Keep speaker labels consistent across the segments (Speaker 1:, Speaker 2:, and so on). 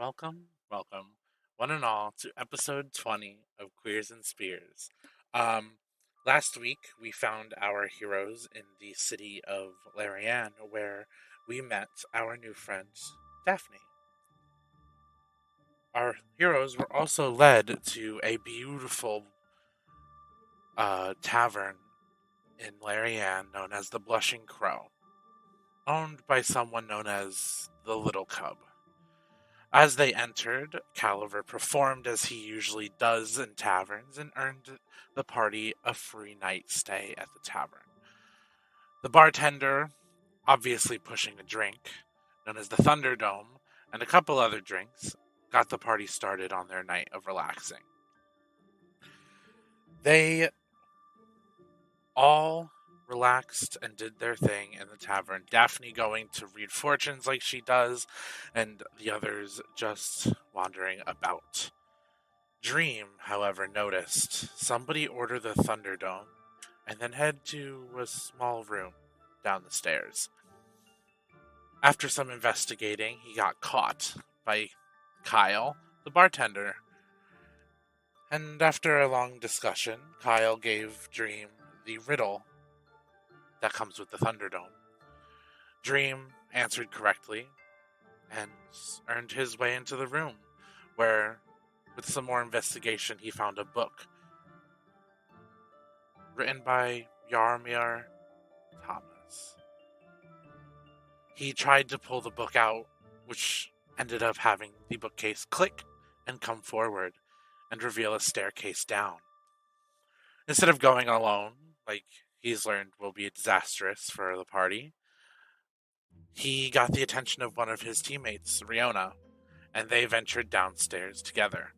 Speaker 1: welcome, one and all, to episode 20 of Queers and Spears. Um, Last week we found our heroes in the city of Larian, where we met our new friend, Daphne. Our heroes were also led to a beautiful tavern in Larian known as the Blushing Crow, owned by someone known as the Little Cub. As they entered, Caliver performed as he usually does in taverns and earned the party a free night stay at the tavern. The bartender, obviously pushing a drink, known as the Thunderdome, and a couple other drinks, got the party started on their night of relaxing. They all relaxed and did their thing in the tavern. Daphne going to read fortunes like she does, and the others just wandering about. Dream, however, noticed somebody order the Thunderdome and then head to a small room down the stairs. After some investigating, he got caught by Kyle, the bartender. And after a long discussion, Kyle gave Dream the riddle that comes with the Thunderdome. Dream answered correctly and earned his way into the room, where, with some more investigation, he found a book written by Yarmir Thomas. He tried to pull the book out, which ended up having the bookcase click and come forward and reveal a staircase down. Instead of going alone, like he's learned will be disastrous for the party, he got the attention of one of his teammates, Riona, and they ventured downstairs together.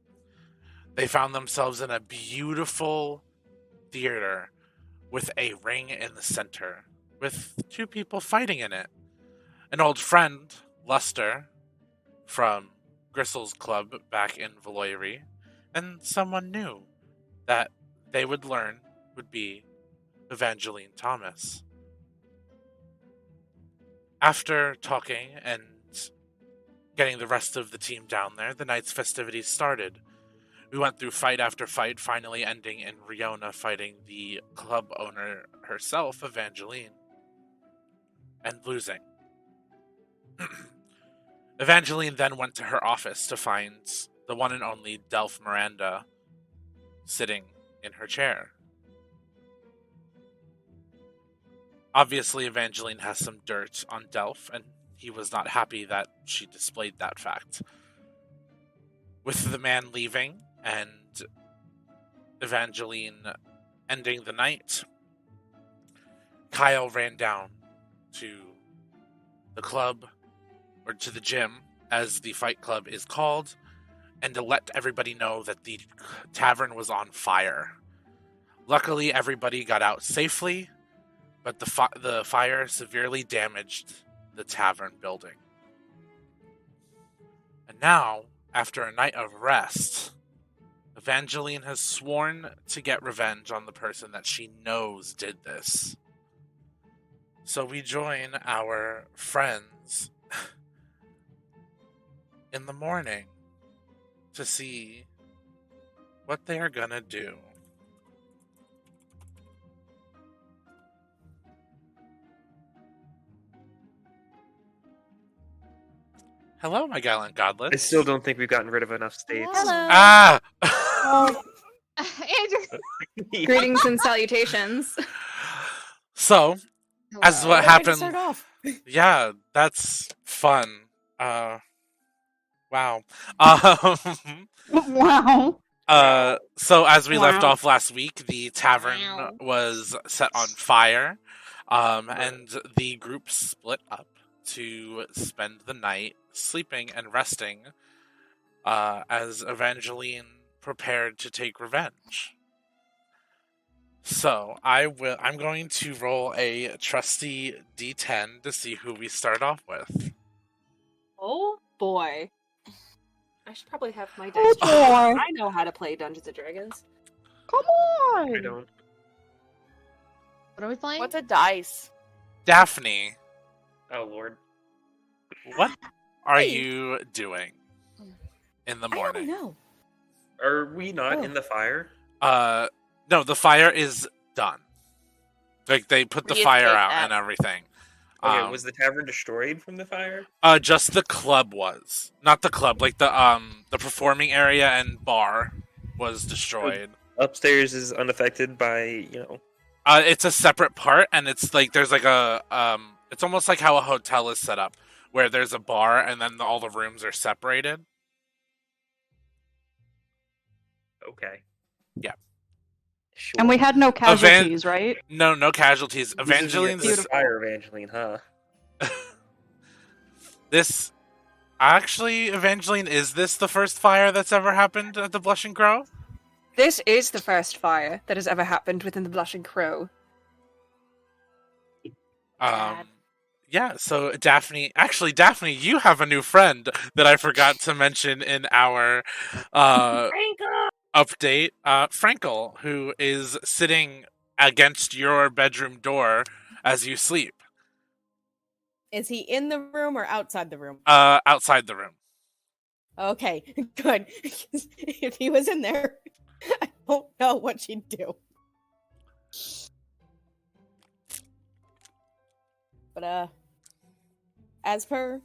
Speaker 1: They found themselves in a beautiful theater with a ring in the center, with two people fighting in it. An old friend, Luster, from Gristle's club back in Valoiri, and someone new that they would learn would be Evangeline Thomas. After talking and getting the rest of the team down there, the night's festivities started. We went through fight after fight, finally ending in Riona fighting the club owner herself, Evangeline, and losing. Evangeline then went to her office to find the one and only Delf Miranda sitting in her chair. Obviously, Evangeline has some dirt on Delf, and he was not happy that she displayed that fact. With the man leaving and Evangeline ending the night, Kyle ran down to the club, or to the gym, as the fight club is called, and to let everybody know that the tavern was on fire. Luckily, everybody got out safely, but the fire severely damaged the tavern building. And now, after a night of rest, Evangeline has sworn to get revenge on the person that she knows did this. So we join our friends in the morning to see what they are gonna do. Hello, my gallant godlets.
Speaker 2: I still don't think we've gotten rid of enough states.
Speaker 3: Hello.
Speaker 1: Ah!
Speaker 3: Andrew.
Speaker 4: Greetings and salutations.
Speaker 1: So, as what
Speaker 3: Hello.
Speaker 1: happened...
Speaker 5: Start off.
Speaker 1: Yeah, that's fun. Wow.
Speaker 5: Wow.
Speaker 1: So as we left
Speaker 5: Wow.
Speaker 1: off last week, the tavern
Speaker 3: Wow.
Speaker 1: was set on fire, and the group split up to spend the night sleeping and resting, as Evangeline prepared to take revenge. So I'm going to roll a trusty D10 to see who we start off with.
Speaker 4: Oh boy. I should probably have my
Speaker 5: Oh
Speaker 4: dice.
Speaker 5: boy.
Speaker 4: I know how to play Dungeons and Dragons.
Speaker 5: Come on.
Speaker 2: I don't.
Speaker 3: What are we playing?
Speaker 6: What's a dice?
Speaker 1: Daphne,
Speaker 2: Oh lord.
Speaker 1: what are you doing? in the
Speaker 6: I don't
Speaker 1: morning.
Speaker 6: know.
Speaker 2: Are we not
Speaker 6: Oh.
Speaker 2: in the fire?
Speaker 1: No, the fire is done. Like, they put the fire
Speaker 4: Reiterate
Speaker 1: out
Speaker 4: that.
Speaker 1: and everything.
Speaker 2: Okay, was the tavern destroyed from the fire?
Speaker 1: Just the club was. Not the club, like the performing area and bar was destroyed.
Speaker 2: Upstairs is unaffected by,
Speaker 1: It's a separate part, and it's like there's like a it's almost like how a hotel is set up, where there's a bar and then all the rooms are separated.
Speaker 2: Okay.
Speaker 1: Yeah.
Speaker 2: Sure.
Speaker 5: And we had no casualties, right?
Speaker 1: No casualties. Evangeline's
Speaker 2: This is the fire, Evangeline, huh?
Speaker 1: this actually, Evangeline, is this the first fire that's ever happened at the Blushing Crow?
Speaker 7: This is the first fire that has ever happened within the Blushing Crow.
Speaker 1: Yeah, so Daphne, you have a new friend that I forgot to mention in our update. Frankel, who is sitting against your bedroom door as you sleep.
Speaker 6: Is he in the room or outside the room?
Speaker 1: Outside the room.
Speaker 6: Okay, good. If he was in there, I don't know what she'd do. But, as per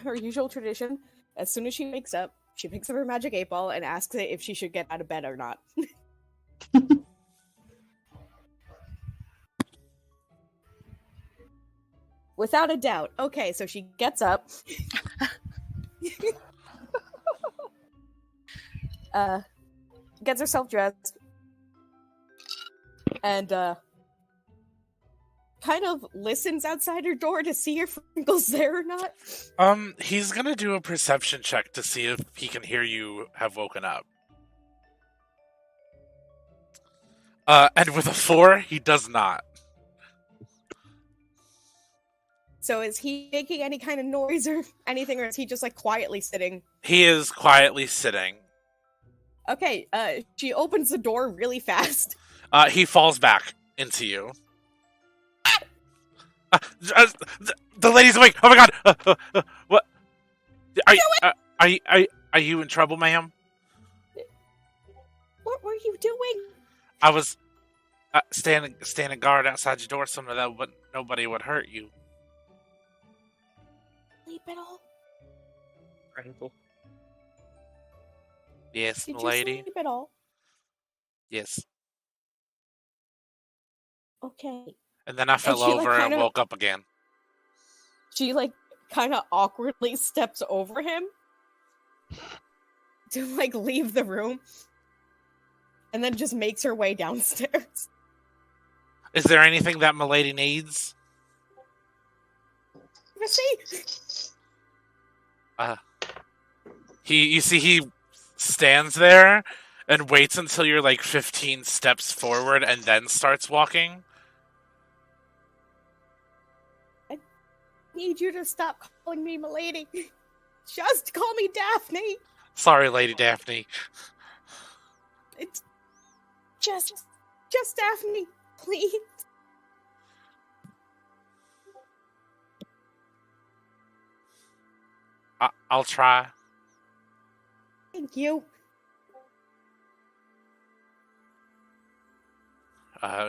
Speaker 6: her usual tradition, as soon as she wakes up, she picks up her magic 8-ball and asks it if she should get out of bed or not. Without a doubt. Okay, so she gets up. Gets herself dressed. And, kind of listens outside her door to see if Frankel's there or not.
Speaker 1: He's gonna do a perception check to see if he can hear you have woken up. And with a 4, he does not.
Speaker 6: So is he making any kind of noise or anything, or is he just, like, quietly sitting?
Speaker 1: He is quietly sitting.
Speaker 6: Okay, she opens the door really fast.
Speaker 1: He falls back into you. The lady's awake. Oh my god! What? Are you in trouble, ma'am?
Speaker 6: What were you doing?
Speaker 1: I was standing guard outside your door so that nobody would hurt you.
Speaker 6: Sleep at all?
Speaker 2: Frankel.
Speaker 1: Yes,
Speaker 6: Did
Speaker 1: milady.
Speaker 6: you sleep at all?
Speaker 1: Yes.
Speaker 6: Okay.
Speaker 1: And then I fell
Speaker 6: she, like,
Speaker 1: over and
Speaker 6: kinda-
Speaker 1: woke up again.
Speaker 6: She, like, kind of awkwardly steps over him to, like, leave the room. And then just makes her way downstairs.
Speaker 1: Is there anything that milady needs?
Speaker 6: See?
Speaker 1: You see he stands there and waits until you're like 15 steps forward and then starts walking.
Speaker 6: I need you to stop calling me milady. Just call me Daphne.
Speaker 1: Sorry, Lady Daphne.
Speaker 6: It's just Daphne, please.
Speaker 1: I'll try.
Speaker 6: Thank you.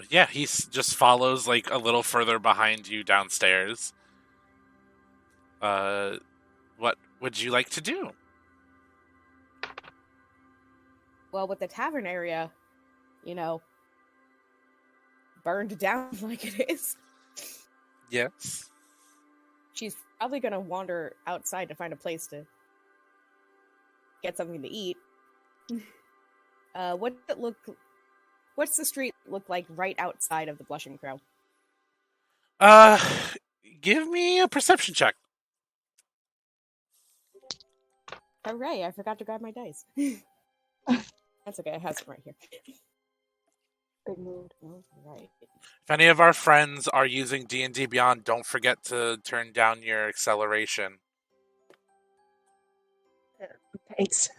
Speaker 1: Yeah, he just follows like a little further behind you downstairs. What would you like to do?
Speaker 6: Well, with the tavern area, burned down like it is,
Speaker 1: Yes.
Speaker 6: she's probably gonna wander outside to find a place to get something to eat. What's the street look like right outside of the Blushing Crow?
Speaker 1: Give me a perception check.
Speaker 6: Hooray, I forgot to grab my dice. That's okay, I have some right here. Big mood. Alright.
Speaker 1: If any of our friends are using D&D Beyond, don't forget to turn down your acceleration.
Speaker 7: Thanks.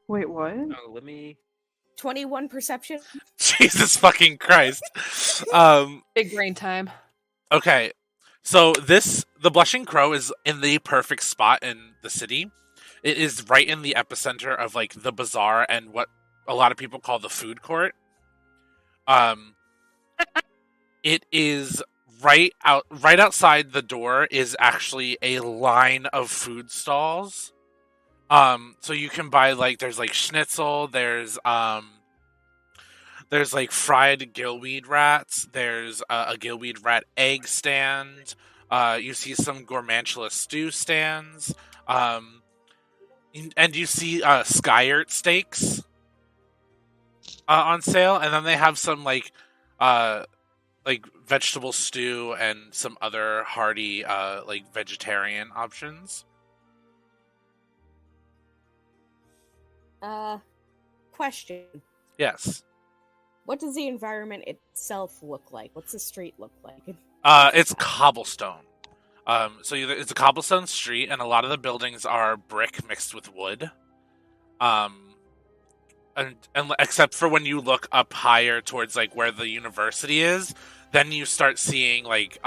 Speaker 5: Wait, what?
Speaker 2: Oh, let me...
Speaker 6: 21 perception?
Speaker 1: Jesus fucking Christ.
Speaker 7: Big brain time.
Speaker 1: Okay, so the Blushing Crow is in the perfect spot in the city. It is right in the epicenter of like the bazaar and what a lot of people call the food court. It is right outside the door is actually a line of food stalls. So you can buy like there's like schnitzel, there's like fried gillweed rats, there's a gillweed rat egg stand. You see some gourmandula stew stands. And you see Skyert steaks on sale, and then they have some like vegetable stew and some other hearty like vegetarian options.
Speaker 6: Question.
Speaker 1: Yes.
Speaker 6: What does the environment itself look like? What's the street look like?
Speaker 1: It's cobblestone. So it's a cobblestone street, and a lot of the buildings are brick mixed with wood. And except for when you look up higher towards like where the university is, then you start seeing like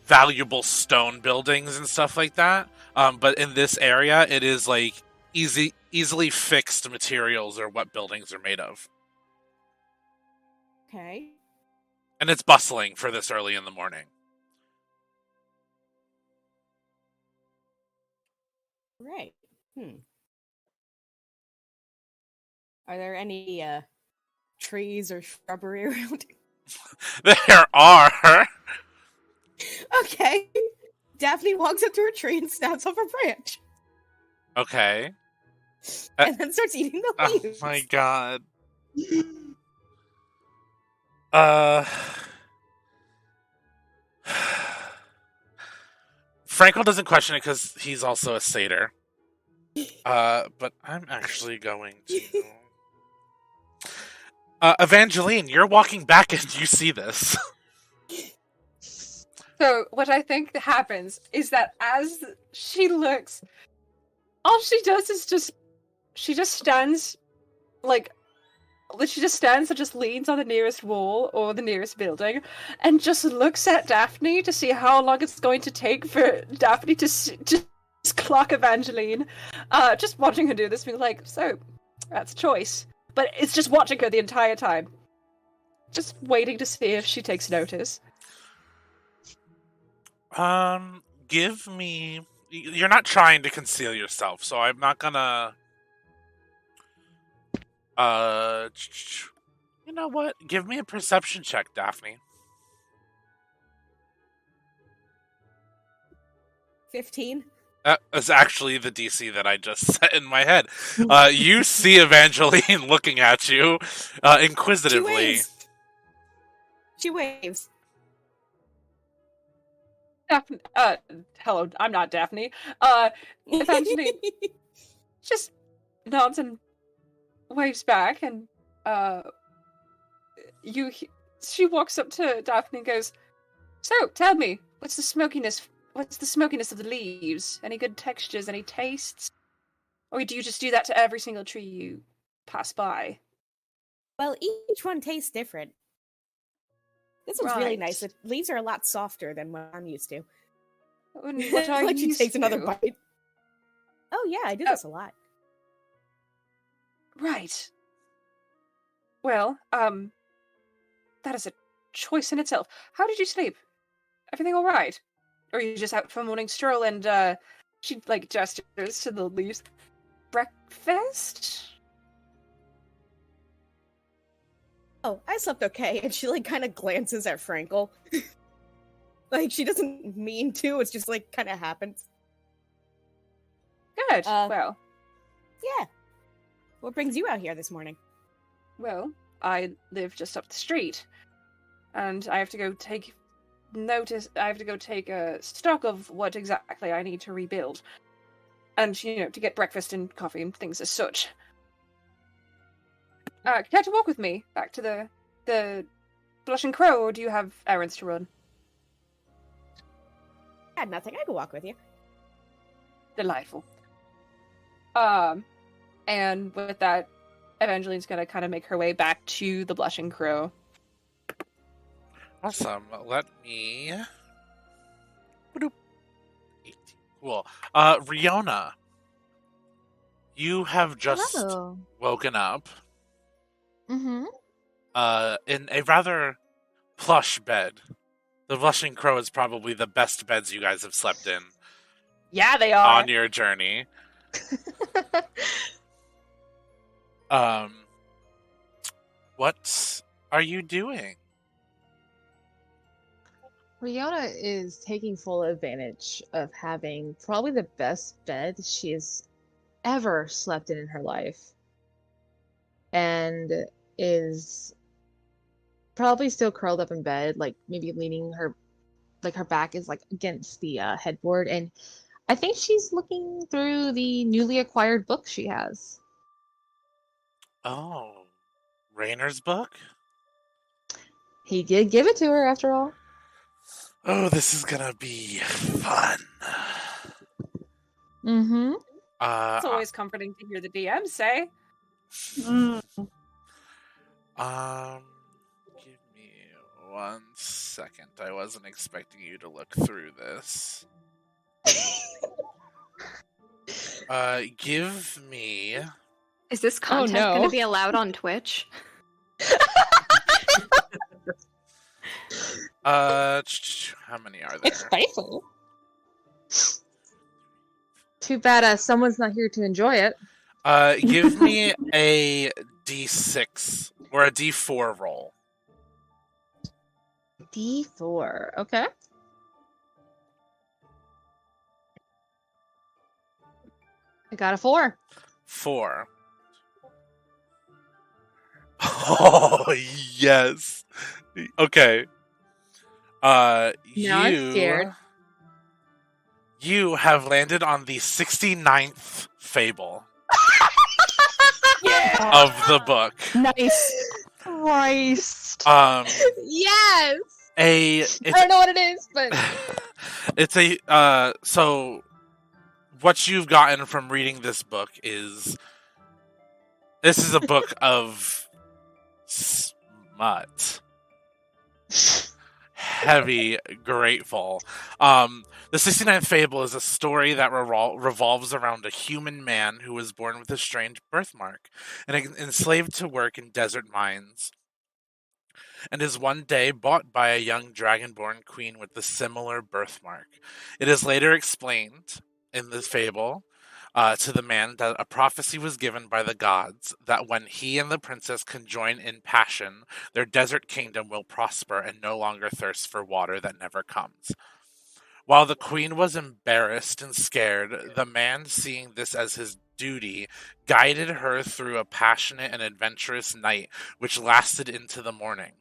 Speaker 1: valuable stone buildings and stuff like that. But in this area, it is like easily fixed materials or what buildings are made of.
Speaker 6: Okay.
Speaker 1: And it's bustling for this early in the morning.
Speaker 6: Right. Are there any trees or shrubbery around?
Speaker 1: There are.
Speaker 6: Okay. Daphne walks up to a tree and snaps off a branch.
Speaker 1: Okay.
Speaker 6: And then starts eating the leaves.
Speaker 1: Oh my god. Frankel doesn't question it because he's also a satyr. But I'm actually going to... Evangeline, you're walking back and you see this.
Speaker 7: So what I think happens is that as she looks, all she does is she just stands and just leans on the nearest wall or the nearest building and just looks at Daphne to see how long it's going to take for Daphne to clock Evangeline. Just watching her do this, being like, so, that's a choice. But it's just watching her the entire time. Just waiting to see if she takes notice.
Speaker 1: Give me... You're not trying to conceal yourself, so I'm not gonna... You know what? Give me a perception check, Daphne.
Speaker 6: 15.
Speaker 1: That is actually the DC that I just set in my head. You see Evangeline looking at you inquisitively.
Speaker 6: She waves.
Speaker 7: Daphne, hello, I'm not Daphne. Evangeline just nods and waves back, and she walks up to Daphne and goes, so, tell me, what's the smokiness of the leaves? Any good textures, any tastes? Or do you just do that to every single tree you pass by?
Speaker 6: Well, each one tastes different. This one's really nice. The leaves are a lot softer than what I'm used to.
Speaker 7: What are
Speaker 6: like
Speaker 7: you
Speaker 6: she takes another bite. Oh yeah, I do this a lot.
Speaker 7: Right. Well, that is a choice in itself. How did you sleep? Everything all right? Or are you just out for a morning stroll and, she, gestures to the leaves. Breakfast?
Speaker 6: Oh, I slept okay, and she, kind of glances at Frankel. She doesn't mean to, it's just, kind of happens.
Speaker 7: Good, well.
Speaker 6: Yeah. What brings you out here this morning?
Speaker 7: Well, I live just up the street, and I have to go take a stock of what exactly I need to rebuild. And, to get breakfast and coffee and things as such. Care to walk with me back to the Blushing Crow, or do you have errands to run?
Speaker 6: I had nothing. I could walk with you.
Speaker 7: Delightful. And with that, Evangeline's gonna kind of make her way back to the Blushing Crow.
Speaker 1: Awesome. Let me... 18. Cool. Riona, you have just
Speaker 3: Hello.
Speaker 1: woken up
Speaker 3: Mm-hmm.
Speaker 1: in a rather plush bed. The Blushing Crow is probably the best beds you guys have slept in
Speaker 7: Yeah, they are.
Speaker 1: on your journey. What are you doing?
Speaker 3: Riona is taking full advantage of having probably the best bed she has ever slept in her life. And is probably still curled up in bed, like maybe leaning her, like her back is like against the headboard. And I think she's looking through the newly acquired book she has.
Speaker 1: Oh, Raynor's book?
Speaker 3: He did give it to her after all.
Speaker 1: Oh, this is gonna be fun.
Speaker 3: Mm-hmm.
Speaker 7: It's always comforting to hear the DM say.
Speaker 1: Give me 1 second. I wasn't expecting you to look through this. Give me.
Speaker 8: Is this content going
Speaker 3: no.
Speaker 8: to be allowed on Twitch?
Speaker 1: How many are there?
Speaker 3: It's spiteful. Too bad someone's not here to enjoy it.
Speaker 1: Give me a D6 or a D4 roll.
Speaker 3: D4. Okay. I got a 4.
Speaker 1: 4. Oh, yes. Okay.
Speaker 3: Now I'm scared.
Speaker 1: You have landed on the 69th fable
Speaker 7: Yeah.
Speaker 1: of the book.
Speaker 5: Nice. Christ.
Speaker 3: Yes! I
Speaker 1: It's
Speaker 3: don't know what it is, but
Speaker 1: it's a so what you've gotten from reading this book is this is a book of smut. Heavy, grateful. The 69th Fable is a story that revolves around a human man who was born with a strange birthmark and enslaved to work in desert mines, and is one day bought by a young dragonborn queen with a similar birthmark. It is later explained in this fable to the man that a prophecy was given by the gods that when he and the princess conjoin in passion, their desert kingdom will prosper and no longer thirst for water that never comes. While the queen was embarrassed and scared, the man, seeing this as his duty, guided her through a passionate and adventurous night which lasted into the morning.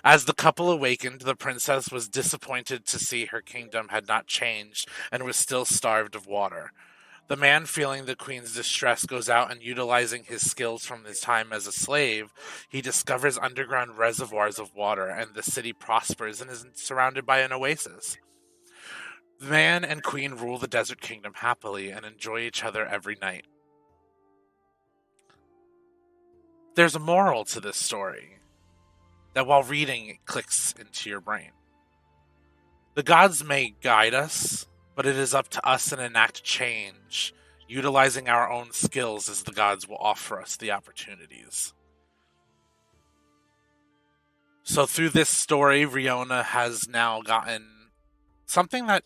Speaker 1: As the couple awakened, the princess was disappointed to see her kingdom had not changed and was still starved of water. The man, feeling the queen's distress, goes out and, utilizing his skills from his time as a slave, he discovers underground reservoirs of water, and the city prospers and is surrounded by an oasis. The man and queen rule the desert kingdom happily and enjoy each other every night. There's a moral to this story that while reading it clicks into your brain. The gods may guide us, but it is up to us to enact change, utilizing our own skills as the gods will offer us the opportunities. So through this story, Riona has now gotten something that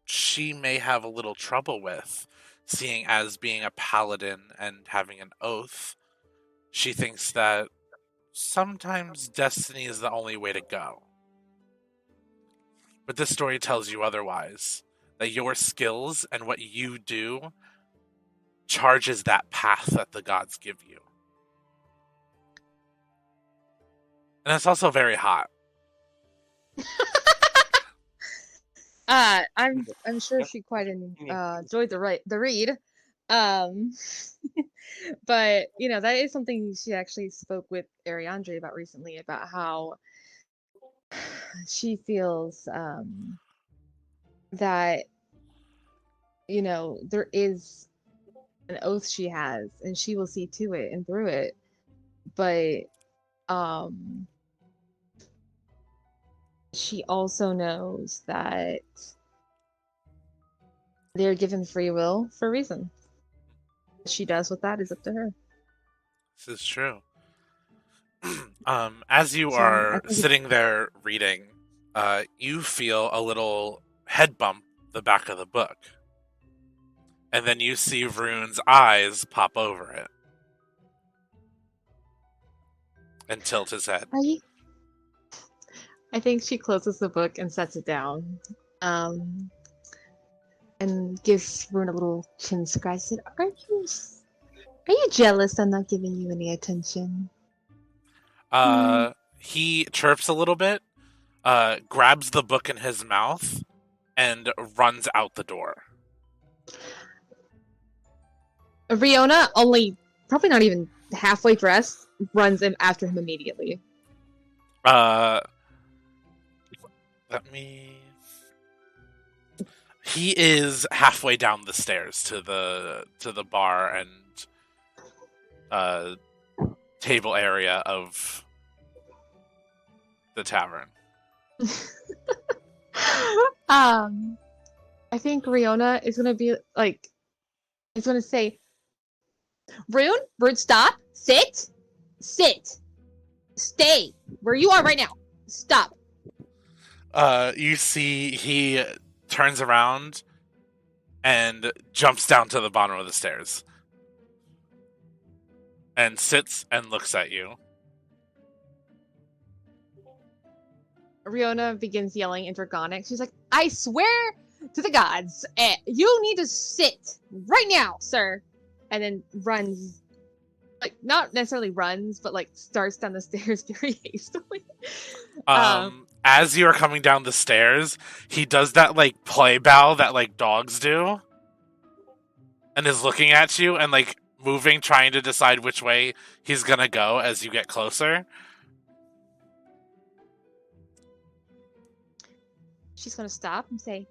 Speaker 1: she may have a little trouble with, seeing as being a paladin and having an oath. She thinks that sometimes destiny is the only way to go. But this story tells you otherwise, that your skills and what you do charges that path that the gods give you. And it's also very hot.
Speaker 3: I'm sure she quite enjoyed the read. But that is something she actually spoke with Ariandre about recently, about how she feels that there is an oath she has, and she will see to it and through it. But she also knows that They're given free will for a reason. What she does with that is up to her.
Speaker 1: This is true. As you
Speaker 3: So,
Speaker 1: are
Speaker 3: I think
Speaker 1: sitting there reading, you feel a little head bump the back of the book. And then you see Rune's eyes pop over it. And tilt his head.
Speaker 3: Are you? I think she closes the book and sets it down. And gives Rune a little chin scratch. Said, Are you jealous I'm not giving you any attention?
Speaker 1: He chirps a little bit, grabs the book in his mouth, and runs out the door.
Speaker 3: Riona, only probably not even halfway dressed, runs in after him immediately.
Speaker 1: Let me... He is halfway down the stairs to the bar and table area of the tavern.
Speaker 3: I think Riona is gonna be like, is gonna say, Rune, stop, sit, stay where you are right now. Stop.
Speaker 1: You see, he turns around and jumps down to the bottom of the stairs and sits and looks at you.
Speaker 3: Riona begins yelling in Draconic. She's like, I swear to the gods, you need to sit right now, sir. And then runs, like, not necessarily runs, but like starts down the stairs very hastily.
Speaker 1: As you are coming down the stairs, he does that like play bow that like dogs do, and is looking at you and like moving, trying to decide which way he's gonna go as you get closer.
Speaker 3: She's gonna stop and say,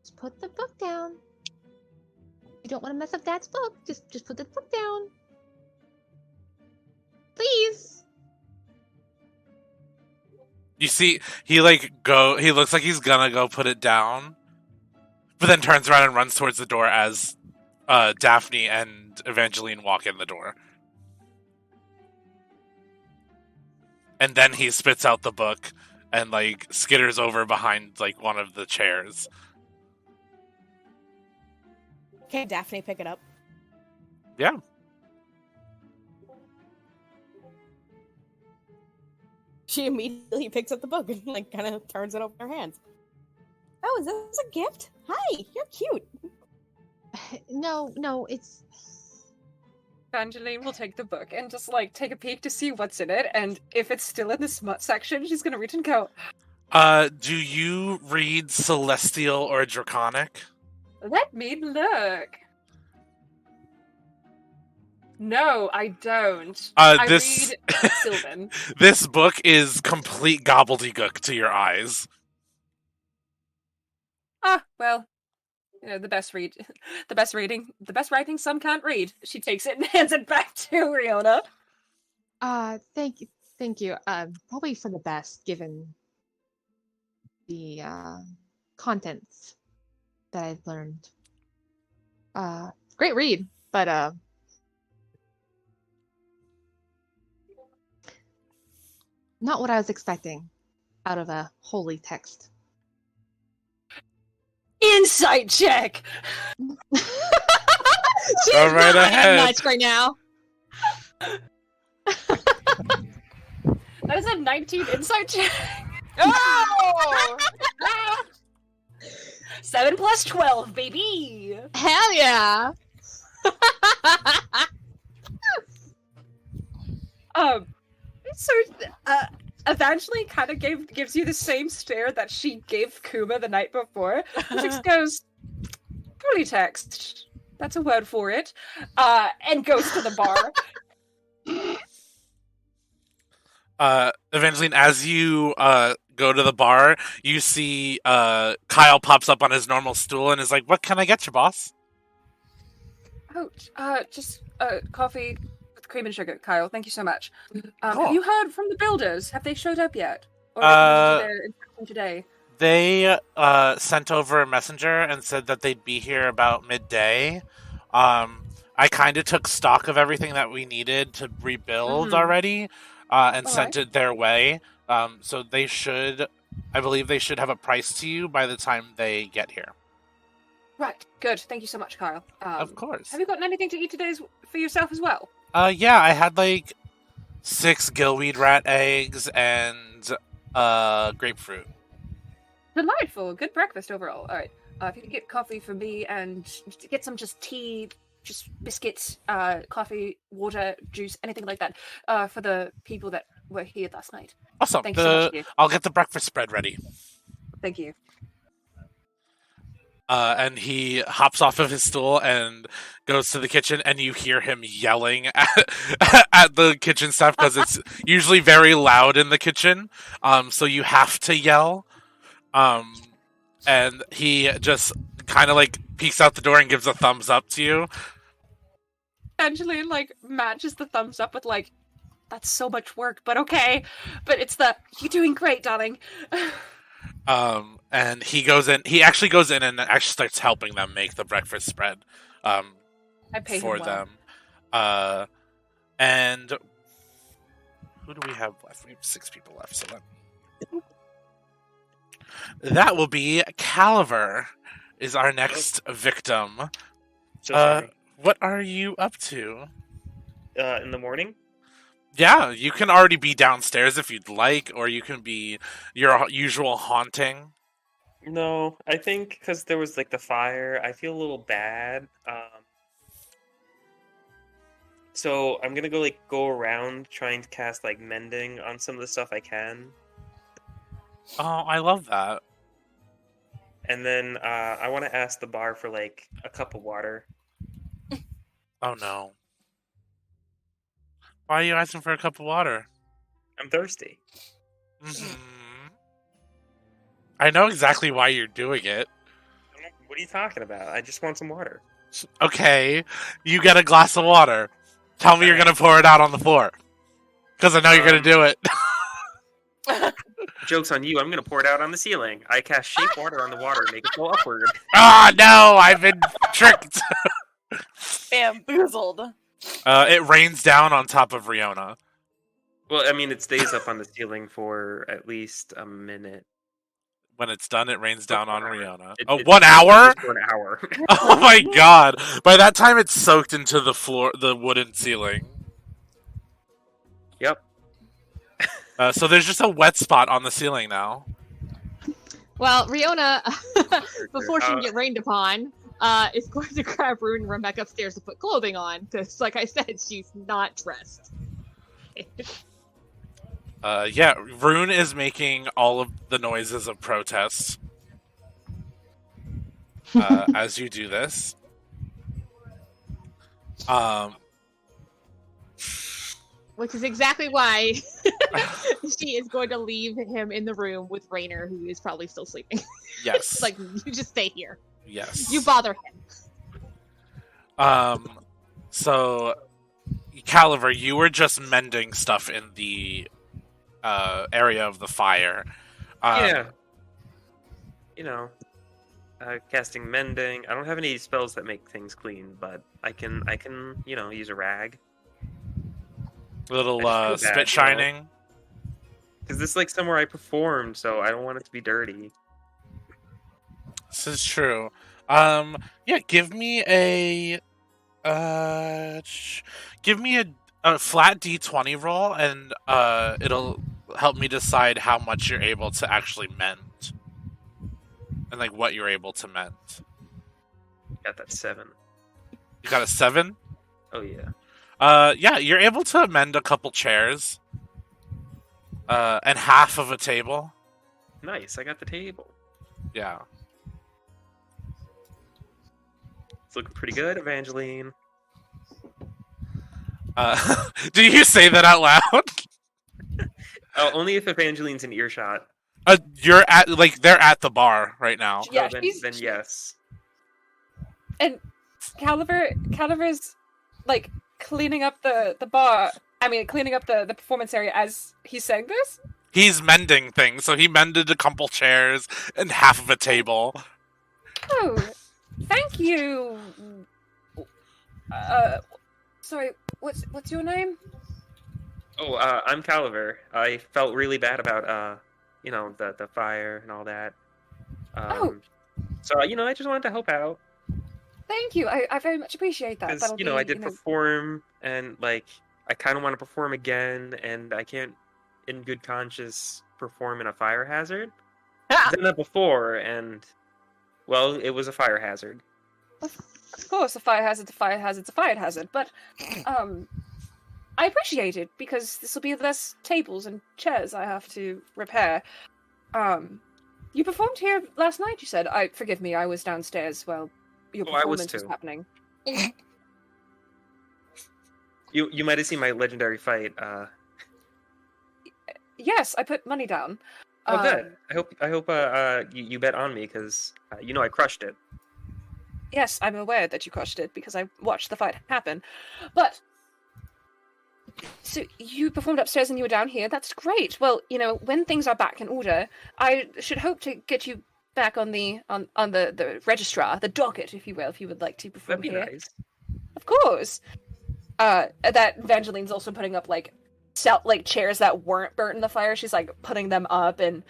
Speaker 3: just put the book down. You don't want to mess up Dad's book. Just put the book down. Please.
Speaker 1: You see, he looks like he's gonna go put it down, but then turns around and runs towards the door as Daphne and Evangeline walk in the door. And then he spits out the book and like skitters over behind like one of the chairs.
Speaker 6: Okay, Daphne, pick it up.
Speaker 1: Yeah.
Speaker 6: She immediately picks up the book and like kind of turns it over in her hands. Oh, is this a gift? Hi, you're cute.
Speaker 3: No, it's...
Speaker 7: Evangeline will take the book and just like take a peek to see what's in it, and if it's still in the smut section, she's gonna reach and go,
Speaker 1: Do you read Celestial or Draconic?
Speaker 7: let me look. No, I don't. I read Sylvan.
Speaker 1: This book is complete gobbledygook to your eyes.
Speaker 7: Well, you know, the best writing some can't read. She takes it and hands it back to Riona.
Speaker 3: Thank you. Probably for the best, given the contents that I've learned. Great read, but not what I was expecting out of a holy text.
Speaker 7: Insight check!
Speaker 3: She's
Speaker 1: All right
Speaker 3: not
Speaker 1: ahead.
Speaker 3: much right now.
Speaker 7: That is a 19 insight check.
Speaker 5: Oh!
Speaker 7: 7 plus 12, baby!
Speaker 3: Hell yeah!
Speaker 7: Evangeline kind of gives you the same stare that she gave Kuma the night before. She just goes, holy text, that's a word for it, and goes to the bar.
Speaker 1: Evangeline, as you go to the bar, you see Kyle pops up on his normal stool and is like, what can I get you, boss?
Speaker 7: Oh, just coffee with cream and sugar, Kyle. Thank you so much.
Speaker 1: Cool.
Speaker 7: Have you heard from the builders? Have they showed up yet? Or did they do their inspection today?
Speaker 1: They sent over a messenger and said that they'd be here about midday. I kind of took stock of everything that we needed to rebuild already, and sent it their way. So they should, I believe they should have a price to you by the time they get here.
Speaker 7: Right, good. Thank you so much, Kyle.
Speaker 1: Of course.
Speaker 7: Have you gotten anything to eat today for yourself as well?
Speaker 1: Yeah, I had like 6 gillweed rat eggs and grapefruit.
Speaker 7: Delightful. Good breakfast overall. All right. If you could get coffee for me and get some just tea, just biscuits, coffee, water, juice, anything like that, for the people that were here last night.
Speaker 1: Awesome.
Speaker 7: Thank you so much, dear.
Speaker 1: I'll get the breakfast spread ready.
Speaker 7: Thank you.
Speaker 1: And he hops off of his stool and goes to the kitchen, and you hear him yelling at the kitchen staff because it's usually very loud in the kitchen. So you have to yell. And he just kind of like peeks out the door and gives a thumbs up to you.
Speaker 7: Evangeline like matches the thumbs up with like, that's so much work, but okay. But it's the, you're doing great, darling.
Speaker 1: And he goes in. He actually goes in and actually starts helping them make the breakfast spread.
Speaker 7: I pay
Speaker 1: for
Speaker 7: him well.
Speaker 1: them. And who do we have left? We have 6 people left. So that will be Caliver. Is our next victim.
Speaker 2: So sorry.
Speaker 1: What are you up to?
Speaker 2: In the morning?
Speaker 1: Yeah, you can already be downstairs if you'd like, or you can be your usual haunting.
Speaker 2: No, I think because there was like the fire, I feel a little bad. So I'm gonna go around trying to cast like mending on some of the stuff I can,
Speaker 1: Oh, I love that.
Speaker 2: and then I want to ask the bar for like a cup of water.
Speaker 1: Oh no. Why are you asking for a cup of water?
Speaker 2: I'm thirsty.
Speaker 1: Mhm. I know exactly why you're doing it.
Speaker 2: What are you talking about? I just want some water.
Speaker 1: Okay, you get a glass of water. Tell me you're gonna pour it out on the floor. Because I know you're gonna do it.
Speaker 2: Joke's on you, I'm gonna pour it out on the ceiling. I cast shape water on the water and make it flow upward.
Speaker 1: Ah, no, I've been tricked.
Speaker 4: Bamboozled.
Speaker 1: It rains down on top of Riona.
Speaker 2: Well, I mean, it stays up on the ceiling for at least a minute.
Speaker 1: When it's done, it rains down on Riona.
Speaker 2: It-
Speaker 1: Oh,
Speaker 2: it-
Speaker 1: 1 hour?
Speaker 2: For an hour.
Speaker 1: Oh my god. By that time, it's soaked into the floor, the wooden ceiling.
Speaker 2: Yep.
Speaker 1: So there's just a wet spot on the ceiling now.
Speaker 3: Well, Riona, before she can get rained upon, is going to grab Rune and run back upstairs to put clothing on, because, like I said, she's not dressed.
Speaker 1: Yeah, Rune is making all of the noises of protest as you do this.
Speaker 3: Which is exactly why she is going to leave him in the room with Rainer, who is probably still sleeping.
Speaker 1: Yes.
Speaker 3: Like, you just stay here.
Speaker 1: Yes.
Speaker 3: You bother him.
Speaker 1: So, Caliver, you were just mending stuff in the area of the fire.
Speaker 2: Yeah. You know, casting mending. I don't have any spells that make things clean, but I can, use a rag.
Speaker 1: Little
Speaker 2: I just feel bad,
Speaker 1: spit shining.
Speaker 2: Because this is like somewhere I performed, so I don't want it to be dirty.
Speaker 1: This is true. Yeah, give me a flat D20 roll, and it'll help me decide how much you're able to actually mend, and like what you're able to mend.
Speaker 2: Got that 7.
Speaker 1: You got a 7?
Speaker 2: Oh yeah.
Speaker 1: Yeah, you're able to mend a couple chairs, and half of a table.
Speaker 2: Nice. I got the table.
Speaker 1: Yeah.
Speaker 2: It's looking pretty good, Evangeline.
Speaker 1: Do you say that out loud?
Speaker 2: Oh, only if Evangeline's in earshot.
Speaker 1: You're at they're at the bar right now.
Speaker 7: Yeah,
Speaker 2: Oh, then yes.
Speaker 7: And Caliver's like cleaning up the bar. I mean, cleaning up the performance area as he's saying this.
Speaker 1: He's mending things, so he mended a couple chairs and half of a table.
Speaker 7: Oh, thank you. Sorry, what's your name?
Speaker 2: Oh, I'm Caliver. I felt really bad about, the fire and all that. So, I just wanted to help out.
Speaker 7: Thank you. I very much appreciate that.
Speaker 2: Because, I did perform, and, I kind of want to perform again, and I can't, in good conscience, perform in a fire hazard. I've done that before, and, well, it was a fire hazard.
Speaker 7: Of course, a fire hazard's a fire hazard's a fire hazard, but, I appreciate it, because this will be less tables and chairs I have to repair. You performed here last night, you said. Forgive me, I was downstairs while your performance was happening.
Speaker 2: You might have seen my legendary fight.
Speaker 7: Yes, I put money down.
Speaker 2: Oh, good. I hope you bet on me, because I crushed it.
Speaker 7: Yes, I'm aware that you crushed it, because I watched the fight happen. But so you performed upstairs and you were down here. That's great. Well, when things are back in order, I should hope to get you back on the registrar, the docket, if you will, if you would like to perform
Speaker 2: That'd be
Speaker 7: here.
Speaker 2: nice.
Speaker 7: Of course. That Evangeline's also putting up chairs that weren't burnt in the fire. She's putting them up and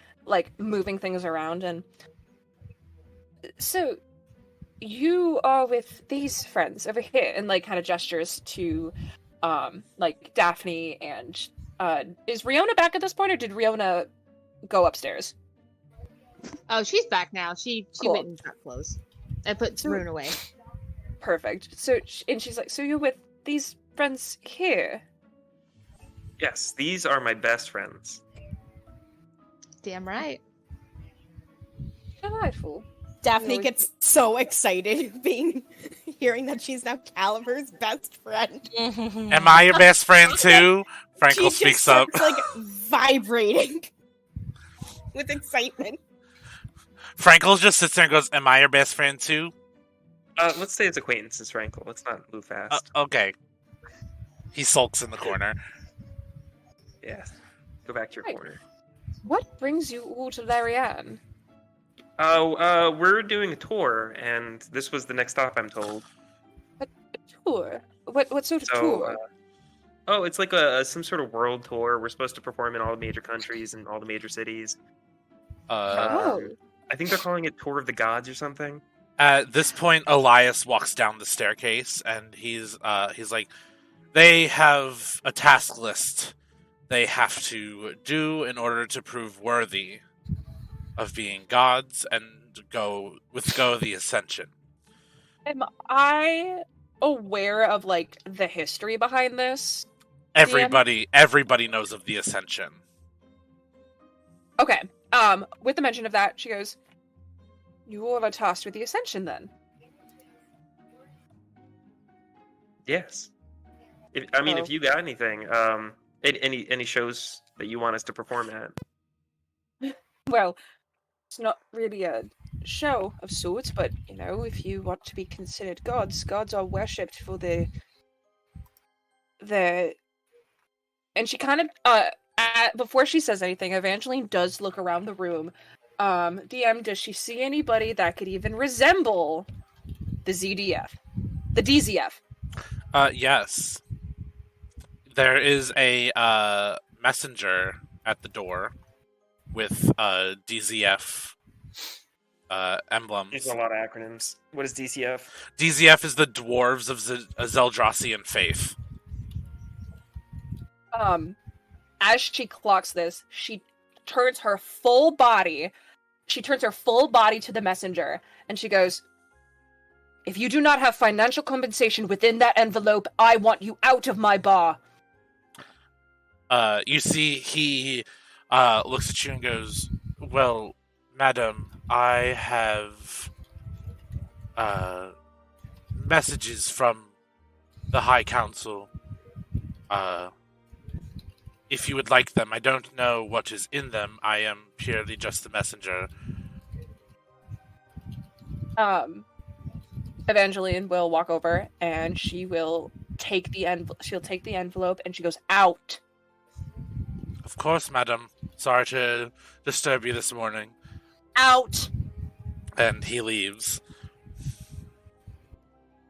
Speaker 7: moving things around. And so you are with these friends over here, and kind of gestures to Daphne and is Riona back at this point, or did Riona go upstairs?
Speaker 3: Oh, she's back now. She
Speaker 7: Cool.
Speaker 3: went and got clothes. I put Rune away.
Speaker 7: Perfect. So she's like, so you're with these friends here?
Speaker 2: Yes, these are my best friends.
Speaker 3: Damn right.
Speaker 7: Delightful.
Speaker 6: Daphne gets so excited hearing that she's now Caliver's best friend.
Speaker 1: Am I your best friend too? Frankel
Speaker 6: She
Speaker 1: speaks
Speaker 6: just
Speaker 1: up.
Speaker 6: starts, vibrating with excitement.
Speaker 1: Frankel just sits there and goes, "Am I your best friend too?"
Speaker 2: Let's say it's acquaintances, Frankel. Let's not move fast.
Speaker 1: Okay. He sulks in the corner.
Speaker 2: Yeah. Go back to your
Speaker 7: Right.
Speaker 2: corner.
Speaker 7: What brings you all to Larianne?
Speaker 2: Oh, we're doing a tour, and this was the next stop, I'm told.
Speaker 7: A tour? What sort of tour?
Speaker 2: It's like some sort of world tour. We're supposed to perform in all the major countries and all the major cities.
Speaker 7: Oh.
Speaker 2: I think they're calling it Tour of the Gods or something.
Speaker 1: At this point, Elias walks down the staircase, and he's like, "They have a task list they have to do in order to prove worthy of being gods and go the ascension."
Speaker 7: Am I aware of the history behind this?
Speaker 1: Everybody knows of the ascension.
Speaker 7: Okay. With the mention of that, she goes, "You all are tasked with the ascension, then?"
Speaker 2: Yes. If you got anything, any shows that you want us to perform at.
Speaker 7: Well, it's not really a show of sorts, but if you want to be considered gods are worshipped for the. And she kind of before she says anything, Evangeline does look around the room. DM, does she see anybody that could even resemble the DZF?
Speaker 1: Yes. There is a messenger at the door with DZF emblems.
Speaker 2: There's a lot of acronyms. What is DCF?
Speaker 1: DZF is the Dwarves of Zeldrosian Faith.
Speaker 7: As she clocks this, she turns her full body to the messenger, and she goes, "If you do not have financial compensation within that envelope, I want you out of my bar."
Speaker 1: You see, he looks at you and goes, "Well, madam, I have messages from the High Council. If you would like them, I don't know what is in them. I am purely just the messenger."
Speaker 7: Evangeline will walk over and she will take the envelope and she goes, "Out."
Speaker 1: Of course, madam. Sorry to disturb you this morning.
Speaker 6: Out.
Speaker 1: And he leaves.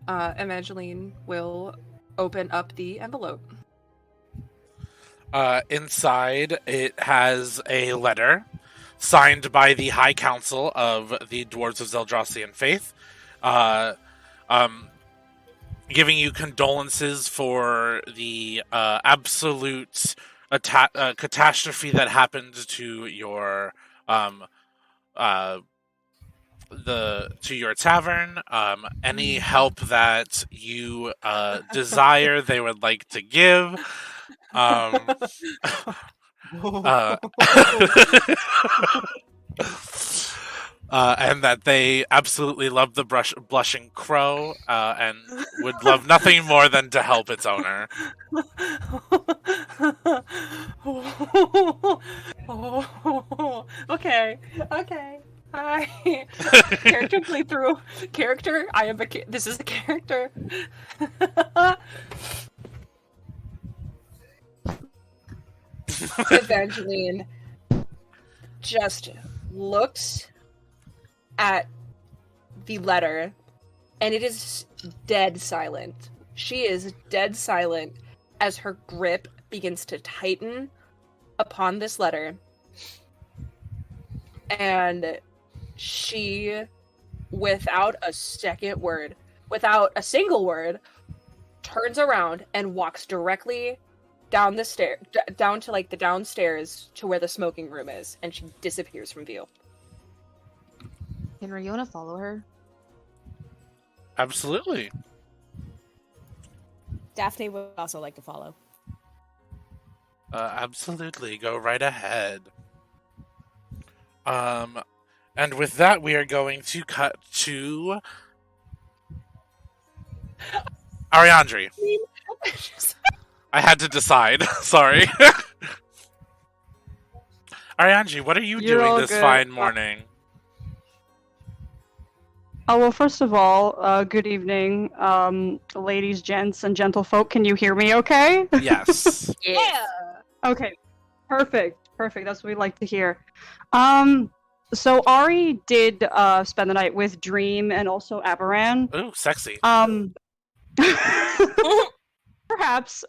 Speaker 7: Evangeline will open up the envelope.
Speaker 1: Inside, it has a letter signed by the High Council of the Dwarves of Zeldrosian Faith, giving you condolences for the absolute catastrophe that happened to your your tavern. Any help that you desire, they would like to give. And that they absolutely love the blushing crow, and would love nothing more than to help its owner.
Speaker 7: Okay. Hi. Character playthrough. Character. This is the character. Evangeline just looks at the letter, and it is dead silent. She is dead silent as her grip begins to tighten upon this letter. And she, without a single word, turns around and walks directly down the stair, down to like the downstairs to where the smoking room is, and she disappears from view.
Speaker 3: Henry, you want to follow her?
Speaker 1: Absolutely.
Speaker 6: Daphne would also like to follow.
Speaker 1: Absolutely. Go right ahead. And with that, we are going to cut to Ariandri. I had to decide. Sorry. Ariandri, what are you
Speaker 7: You're
Speaker 1: doing
Speaker 7: all
Speaker 1: this
Speaker 7: good.
Speaker 1: fine morning?
Speaker 7: Oh, well, first of all, good evening, ladies, gents, and gentlefolk. Can you hear me okay?
Speaker 1: Yes.
Speaker 6: Yeah.
Speaker 7: Okay. Perfect. That's what we like to hear. So Ari did spend the night with Dream and also Aberan.
Speaker 1: Ooh, sexy.
Speaker 7: Perhaps.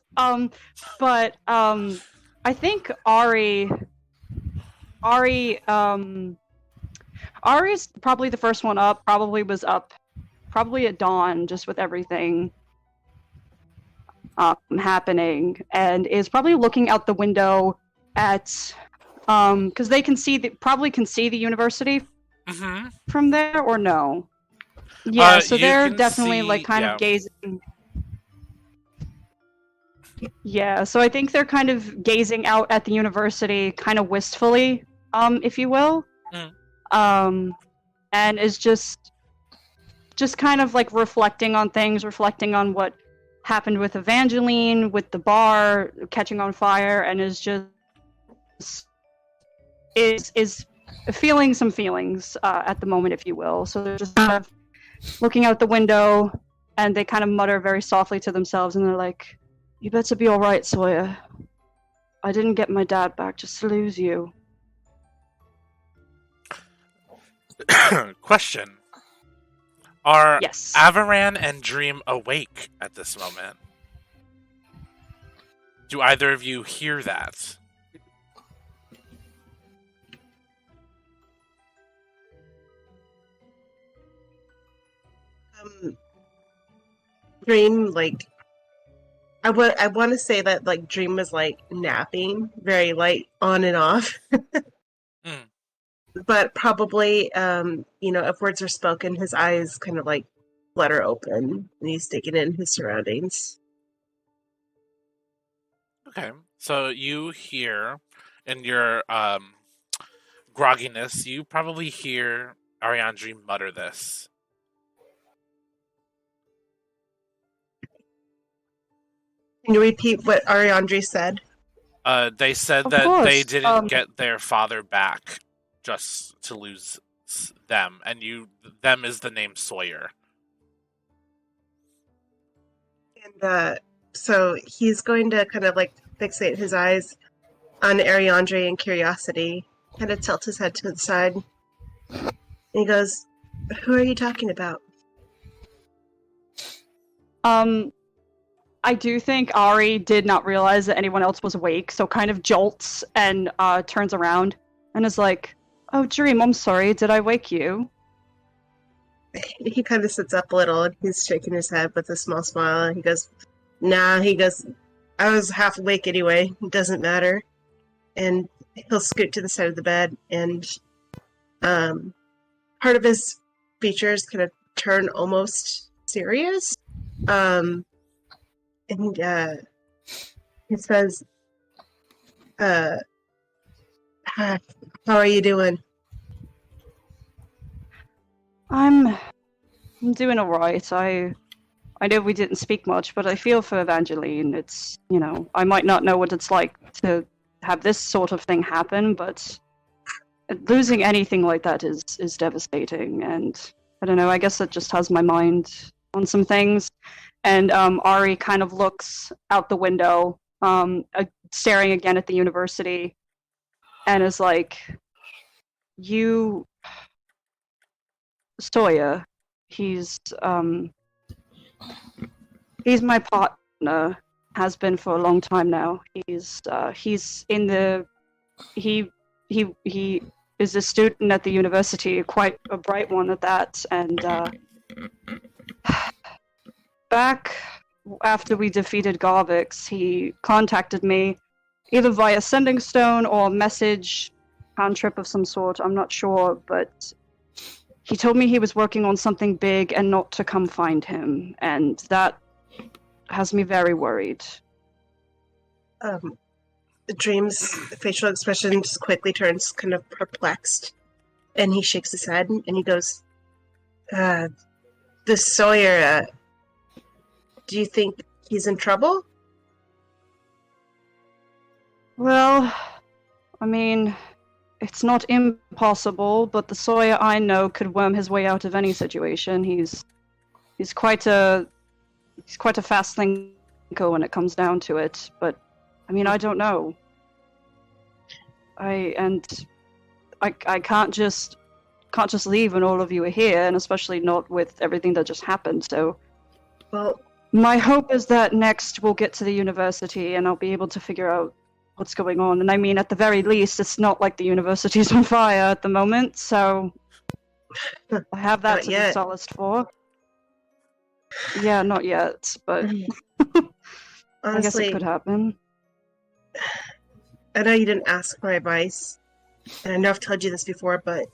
Speaker 7: But I think Ari's probably the first one up, probably was up probably at dawn, just with everything happening, and is probably looking out the window at because they can see the university from there, or no? Yeah, so they're definitely like kind of gazing. Yeah, so I think they're kind of gazing out at the university kind of wistfully, if you will. And is just kind of like reflecting on things, reflecting on what happened with Evangeline, with the bar catching on fire, and is feeling some feelings at the moment, if you will. So they're just kind of looking out the window, and they kind of mutter very softly to themselves, and they're like, "You better be all right, Sawyer. I didn't get my dad back just to lose you."
Speaker 1: Question. Are
Speaker 7: Yes.
Speaker 1: Avaran and Dream awake at this moment? Do either of you hear that?
Speaker 9: Dream, like, I want to say that, like, Dream was, like, napping, very, like, on and off. But probably, if words are spoken, his eyes kind of, like, flutter open, and he's taking in his surroundings.
Speaker 1: Okay, so you hear, in your grogginess, you probably hear Ariandri mutter this.
Speaker 9: Can you repeat what Ariandri said?
Speaker 1: They said
Speaker 7: Of
Speaker 1: that
Speaker 7: course,
Speaker 1: they didn't get their father back just to lose them, and them is the name Sawyer.
Speaker 9: And so he's going to kind of like fixate his eyes on Ariandre and curiosity, kind of tilts his head to the side. And he goes, "Who are you talking about?"
Speaker 7: I do think Ari did not realize that anyone else was awake, so kind of jolts and turns around and is like, "Oh, Dream, I'm sorry, did I wake you?"
Speaker 9: He kind of sits up a little and he's shaking his head with a small smile. He goes, "Nah," he goes, "I was half awake anyway. It doesn't matter." And he'll scoot to the side of the bed and part of his features kind of turn almost serious. And he says, "How are you doing?"
Speaker 7: I'm doing alright. I know we didn't speak much, but I feel for Evangeline. It's, I might not know what it's like to have this sort of thing happen, but losing anything like that is devastating, and I don't know, I guess it just has my mind on some things. And Ari kind of looks out the window, staring again at the university, and is like, Sawyer, he's my partner, has been for a long time now. He's in the he is a student at the university, quite a bright one at that, and back after we defeated Garvix, he contacted me either via Sending Stone or message, cantrip of some sort, I'm not sure, but he told me he was working on something big and not to come find him, and that has me very worried.
Speaker 9: Dream's facial expression just quickly turns kind of perplexed, and he shakes his head and he goes, "This Sawyer, do you think he's in trouble?"
Speaker 7: Well, I mean, it's not impossible, but the Sawyer I know could worm his way out of any situation. He's quite a fast thinker when it comes down to it, but I mean, I don't know. I can't just leave when all of you are here, and especially not with everything that just happened. So,
Speaker 9: well,
Speaker 7: my hope is that next we'll get to the university and I'll be able to figure out what's going on. And I mean, at the very least, it's not like the university's on fire at the moment, so I have that to be solaced for. Yeah, not yet, but
Speaker 9: honestly,
Speaker 7: I guess it could happen.
Speaker 9: I know you didn't ask for advice, and I know I've told you this before, but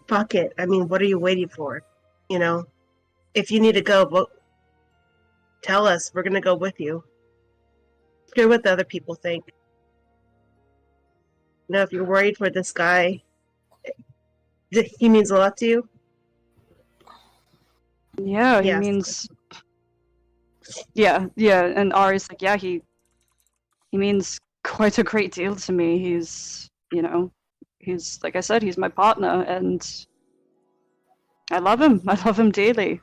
Speaker 9: fuck it. I mean, what are you waiting for? If you need to go, well, tell us. We're gonna go with you. Screw what the other people think. If you're worried for this guy, he means a lot to you.
Speaker 7: Yeah, he means. Yeah, and Ari's like, yeah, he means quite a great deal to me. He's like I said, he's my partner, and I love him. I love him dearly.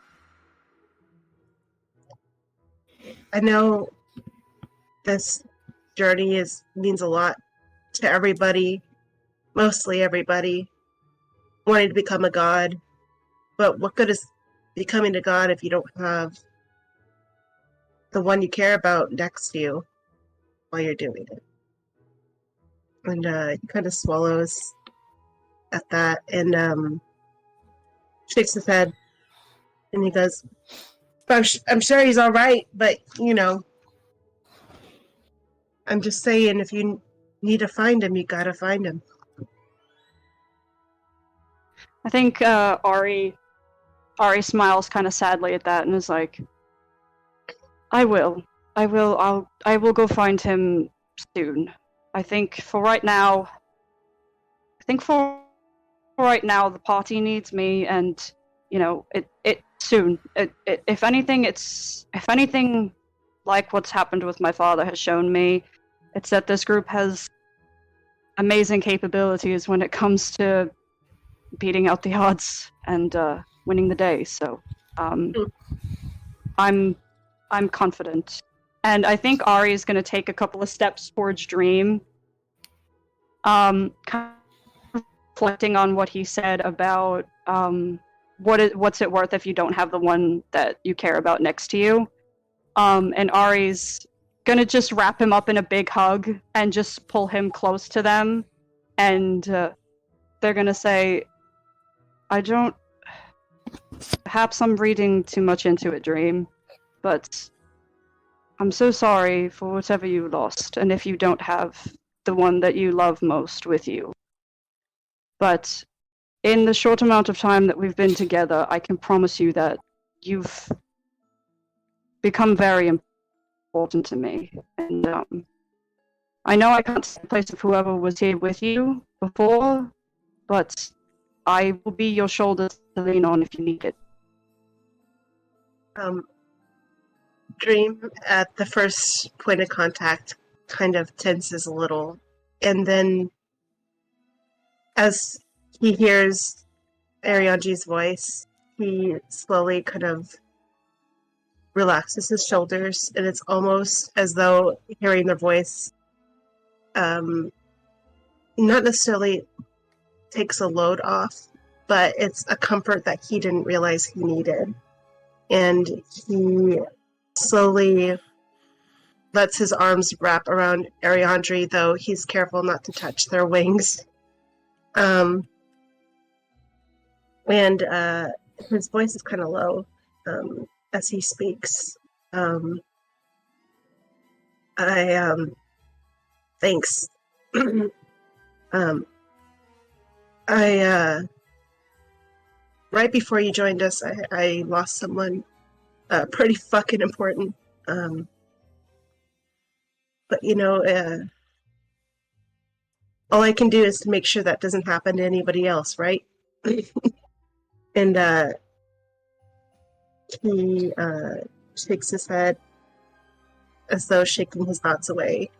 Speaker 9: I know this journey means a lot to everybody, mostly everybody, wanting to become a god. But what good is becoming a god if you don't have the one you care about next to you while you're doing it? And he kind of swallows at that and shakes his head, and he goes, I'm sure he's all right, but I'm just saying, if you need to find him, you gotta find him.
Speaker 7: I think Ari smiles kind of sadly at that and is like, I will go find him soon. I think for right now, the party needs me, and it soon. If anything like what's happened with my father has shown me, it's that this group has amazing capabilities when it comes to beating out the odds and winning the day. So I'm confident, and I think Ari is going to take a couple of steps towards Dream kind of reflecting on what he said about what's it worth if you don't have the one that you care about next to you. And Ari's gonna just wrap him up in a big hug and just pull him close to them, and they're gonna say, perhaps I'm reading too much into it, Dream, but I'm so sorry for whatever you lost, and if you don't have the one that you love most with you. But in the short amount of time that we've been together, I can promise you that you've become very important to me. And I know I can't take the place of whoever was here with you before, but I will be your shoulder to lean on if you need it.
Speaker 9: Dream, at the first point of contact, kind of tenses a little. And then, as he hears Arianji's voice, he slowly kind of relaxes his shoulders, and it's almost as though hearing their voice not necessarily takes a load off, but it's a comfort that he didn't realize he needed. And he slowly lets his arms wrap around Ariandri, though he's careful not to touch their wings. And his voice is kind of low as he speaks. Thanks. Right before you joined us, I lost someone pretty fucking important. But all I can do is to make sure that doesn't happen to anybody else, right? And he shakes his head as though shaking his thoughts away.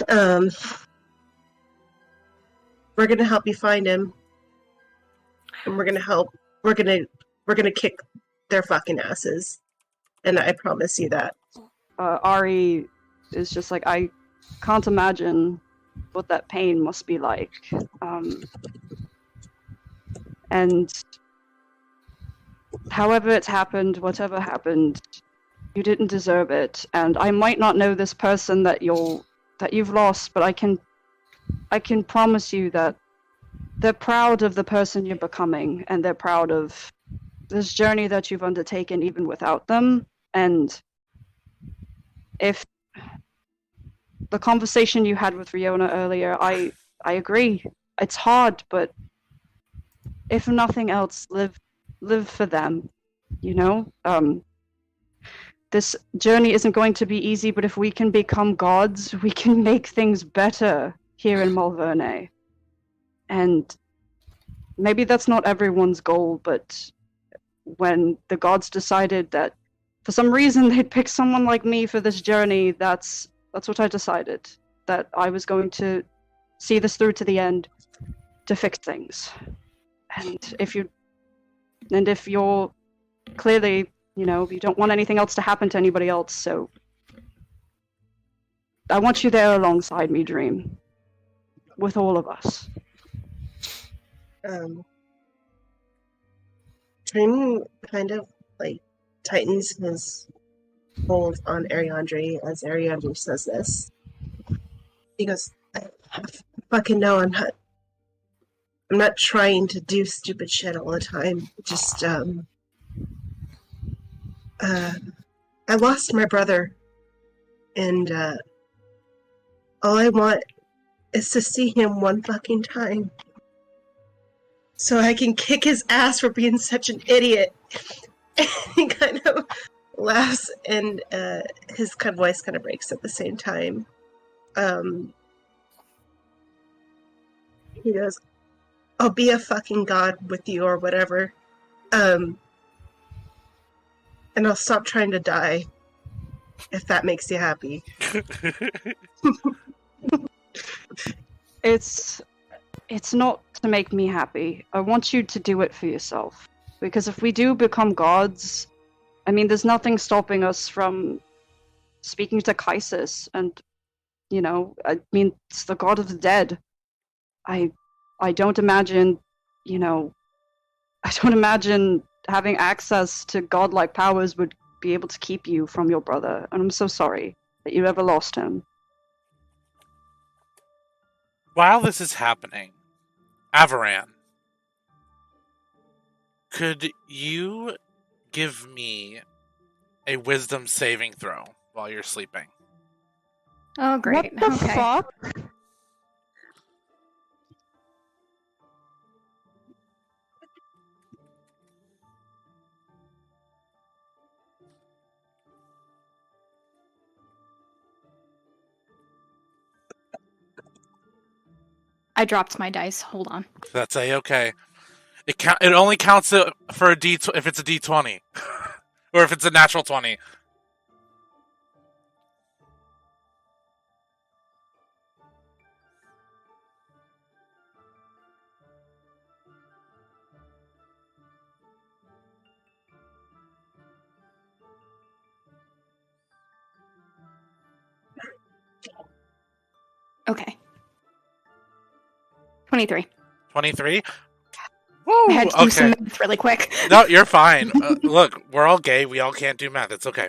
Speaker 9: We're gonna help you find him, and we're gonna kick their fucking asses, and I promise you that.
Speaker 7: Ari is just like, I can't imagine what that pain must be like. And however it's happened, whatever happened, you didn't deserve it. And I might not know this person that you've lost, but I can promise you that they're proud of the person you're becoming, and they're proud of this journey that you've undertaken even without them. And if the conversation you had with Riona earlier, I agree. It's hard, but if nothing else, live for them, This journey isn't going to be easy, but if we can become gods, we can make things better here in Malverne. And maybe that's not everyone's goal, but when the gods decided that for some reason they'd pick someone like me for this journey, that's what I decided. That I was going to see this through to the end to fix things. And if you're clearly, you don't want anything else to happen to anybody else, so I want you there alongside me, Dream. With all of us.
Speaker 9: Dream kind of tightens his hold on Ariandri as Ariandri says this. He goes, I fucking know I'm not trying to do stupid shit all the time. Just I lost my brother, and all I want is to see him one fucking time, so I can kick his ass for being such an idiot. And he kind of laughs, and his voice kind of breaks at the same time. He goes, I'll be a fucking god with you or whatever. And I'll stop trying to die, if that makes you happy.
Speaker 7: It's not to make me happy. I want you to do it for yourself. Because if we do become gods, there's nothing stopping us from speaking to Kaisis and You know, I mean, it's the god of the dead. I don't imagine, you know, I don't imagine having access to godlike powers would be able to keep you from your brother, and I'm so sorry that you ever lost him.
Speaker 1: While this is happening, Avaran, could you give me a wisdom saving throw while you're sleeping?
Speaker 8: Oh, great.
Speaker 7: What the
Speaker 8: Okay.
Speaker 7: fuck?
Speaker 8: I dropped my dice. Hold on.
Speaker 1: That's A-okay. It only counts for a if it's a D20. Or if it's a natural 20.
Speaker 8: Okay. 23.
Speaker 1: 23?
Speaker 8: I
Speaker 1: Woo!
Speaker 8: had to do some
Speaker 1: Okay.
Speaker 8: math really quick.
Speaker 1: No, you're fine. Look, we're all gay. We all can't do math. It's okay.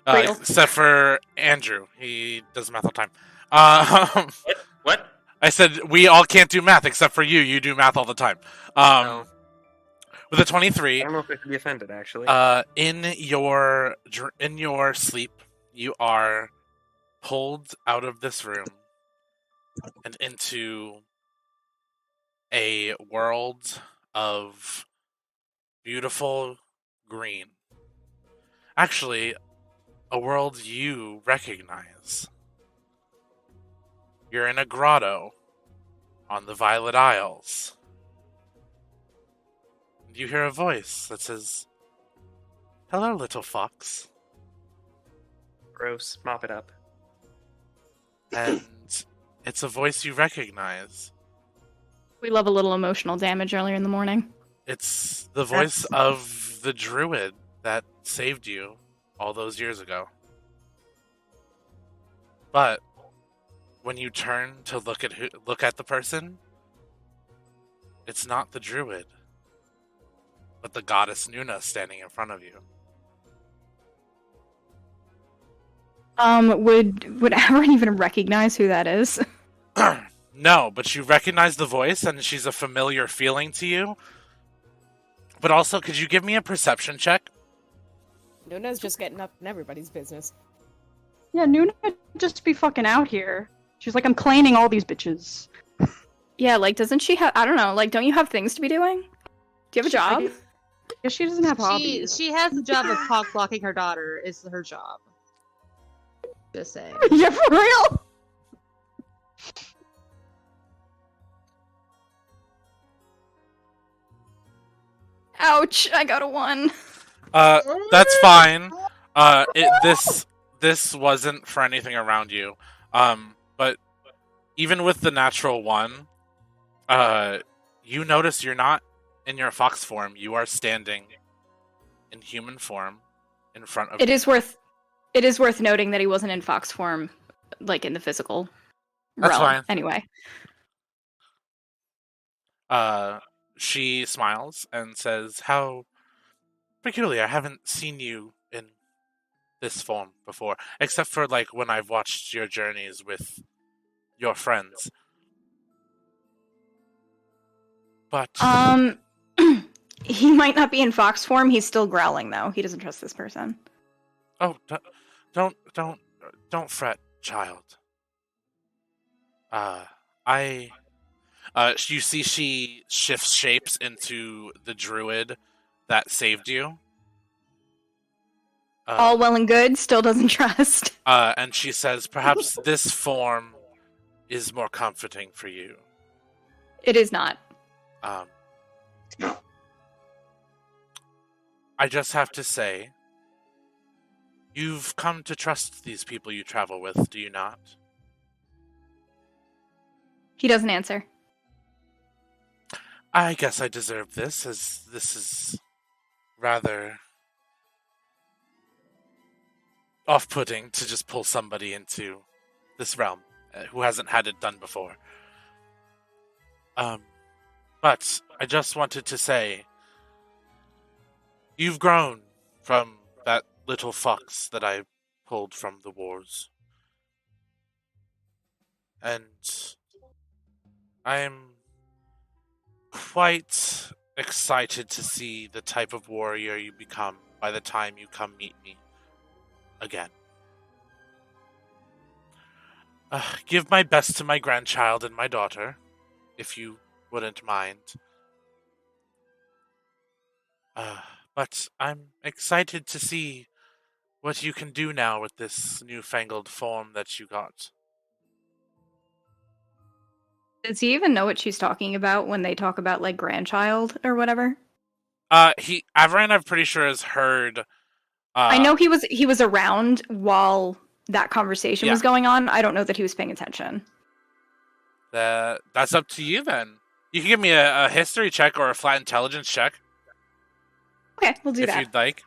Speaker 8: Real.
Speaker 1: Except for Andrew. He does math all the time.
Speaker 2: What?
Speaker 1: I said we all can't do math except for you. You do math all the time.
Speaker 2: No.
Speaker 1: With a
Speaker 2: I
Speaker 1: 23,
Speaker 2: don't know if I should be offended, actually.
Speaker 1: in your sleep, you are pulled out of this room and into a world of beautiful green. Actually, a world you recognize. You're in a grotto on the Violet Isles. And you hear a voice that says, "Hello, little fox."
Speaker 2: Gross. Mop it up.
Speaker 1: And it's a voice you recognize.
Speaker 8: We love a little emotional damage earlier in the morning.
Speaker 1: It's the voice of the druid that saved you all those years ago. But when you turn to look at the person, it's not the druid, but the goddess Nuna standing in front of you.
Speaker 8: Would Aaron even recognize who that is?
Speaker 1: No, but you recognize the voice, and she's a familiar feeling to you. But also, could you give me a perception check?
Speaker 6: Nuna's just getting up in everybody's business.
Speaker 7: Yeah, Nuna just be fucking out here. She's like, I'm claiming all these bitches.
Speaker 8: Yeah, like, doesn't she have... I don't know, like, don't you have things to be doing? Do you have a job?
Speaker 7: Yeah, she doesn't have hobbies.
Speaker 3: She has the job of cock blocking her daughter. Is her job. Just saying.
Speaker 7: Yeah, for real?
Speaker 8: Ouch, I got a 1.
Speaker 1: That's fine. This wasn't for anything around you. But even with the natural 1, you notice you're not in your fox form. You are standing in human form in front of
Speaker 8: It is worth noting that he wasn't in fox form, like, in the physical
Speaker 1: That's
Speaker 8: realm.
Speaker 1: fine.
Speaker 8: Anyway.
Speaker 1: She smiles and says, "How peculiar. I haven't seen you in this form before, except for, like, when I've watched your journeys with your friends." But
Speaker 8: He might not be in fox form. He's still growling, though. He doesn't trust this person.
Speaker 1: oh, don't fret, child. You see she shifts shapes into the druid that saved you.
Speaker 8: All well and good, still doesn't trust.
Speaker 1: And she says, "Perhaps this form is more comforting for you."
Speaker 8: It is not.
Speaker 1: I just have to say, you've come to trust these people you travel with, do you not?
Speaker 8: He doesn't answer.
Speaker 1: I guess I deserve this, as this is rather off-putting to just pull somebody into this realm, who hasn't had it done before. But I just wanted to say, you've grown from that little fox that I pulled from the wars. And I'm quite excited to see the type of warrior you become by the time you come meet me again. Give my best to my grandchild and my daughter, if you wouldn't mind. But I'm excited to see what you can do now with this newfangled form that you got.
Speaker 8: Does he even know what she's talking about when they talk about, like, grandchild or whatever?
Speaker 1: Averin, I'm pretty sure, has heard.
Speaker 8: I know he was around while that conversation was going on. I don't know that he was paying attention.
Speaker 1: That's up to you then. You can give me a history check or a flat intelligence check.
Speaker 8: Okay, we'll do that.
Speaker 1: If you'd like.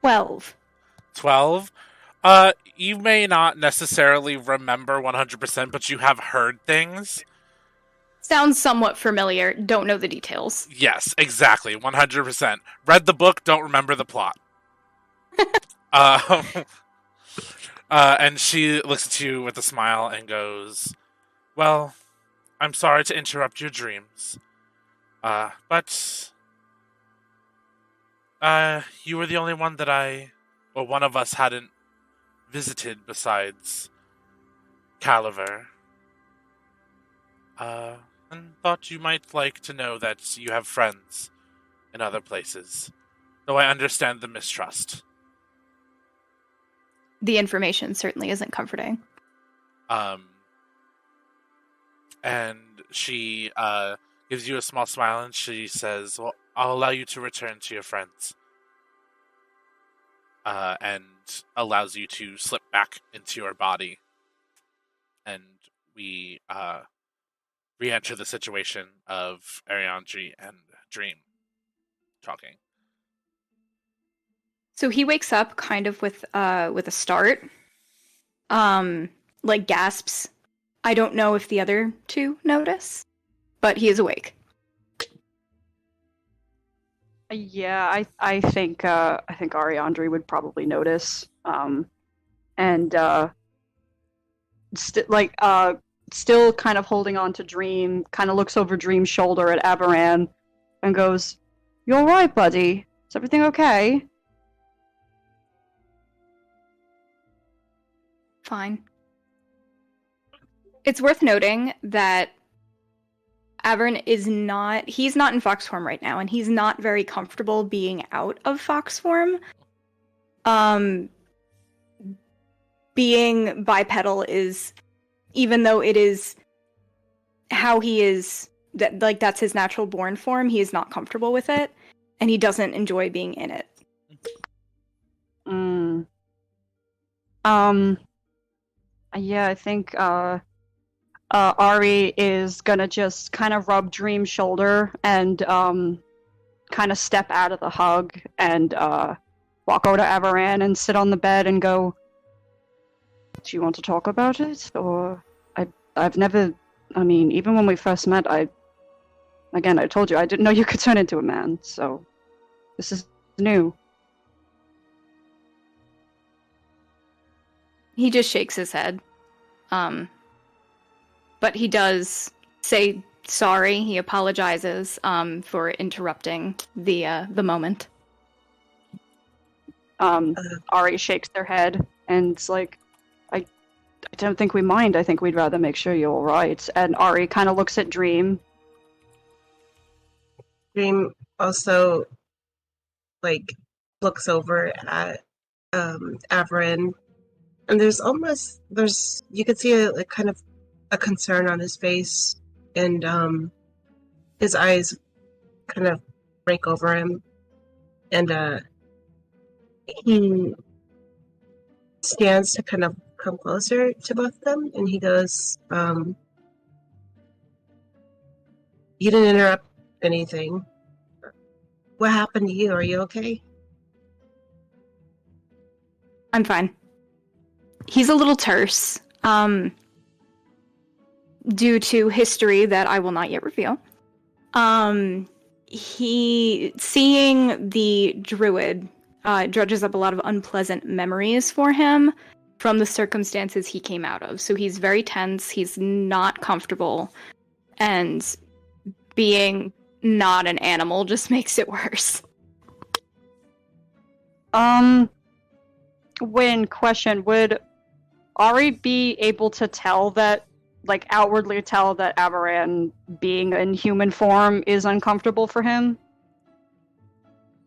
Speaker 8: $12.
Speaker 1: 12? You may not necessarily remember 100%, but you have heard things.
Speaker 8: Sounds somewhat familiar. Don't know the details.
Speaker 1: Yes, exactly. 100%. Read the book, don't remember the plot. And she looks at you with a smile and goes, well, I'm sorry to interrupt your dreams. But you were the only one that one of us hadn't visited besides Caliver. And thought you might like to know that you have friends in other places, though I understand the mistrust.
Speaker 8: The information certainly isn't comforting.
Speaker 1: And she gives you a small smile and she says, well, I'll allow you to return to your friends. And allows you to slip back into your body. And we re-enter the situation of Ariandri and Dream talking.
Speaker 8: So he wakes up kind of with a start. Like gasps. I don't know if the other two notice, but he is awake.
Speaker 7: Yeah, I think Ariandri would probably notice. Still kind of holding on to Dream, kind of looks over Dream's shoulder at Avaran and goes, "You all right, buddy? Is everything okay?"
Speaker 8: Fine. It's worth noting that Avern he's not in fox form right now, and he's not very comfortable being out of fox form. Being bipedal is, even though it is how he is, that's his natural born form, he is not comfortable with it, and he doesn't enjoy being in it.
Speaker 7: Yeah, I think Ari is gonna just kind of rub Dream's shoulder and kind of step out of the hug and walk over to Avaran and sit on the bed and go, "Do you want to talk about it? Or I've never, even when we first met, I told you, I didn't know you could turn into a man, so this is new."
Speaker 8: He just shakes his head. But he does say sorry. He apologizes for interrupting the moment.
Speaker 7: Ari shakes their head and it's like, I don't think we mind. I think we'd rather make sure you're all right. And Ari kind of looks at Dream.
Speaker 9: Dream also, looks over at Averin, and you could see a kind of a concern on his face, and his eyes kind of break over him, and he stands to kind of come closer to both of them, and he goes, You didn't interrupt anything. What happened to you? Are you okay?
Speaker 8: I'm fine. He's a little terse, due to history that I will not yet reveal. He, seeing the druid, dredges up a lot of unpleasant memories for him from the circumstances he came out of. So he's very tense, he's not comfortable, and being not an animal just makes it worse.
Speaker 7: Would Ari be able to tell that, like, outwardly tell that Avaran being in human form is uncomfortable for him?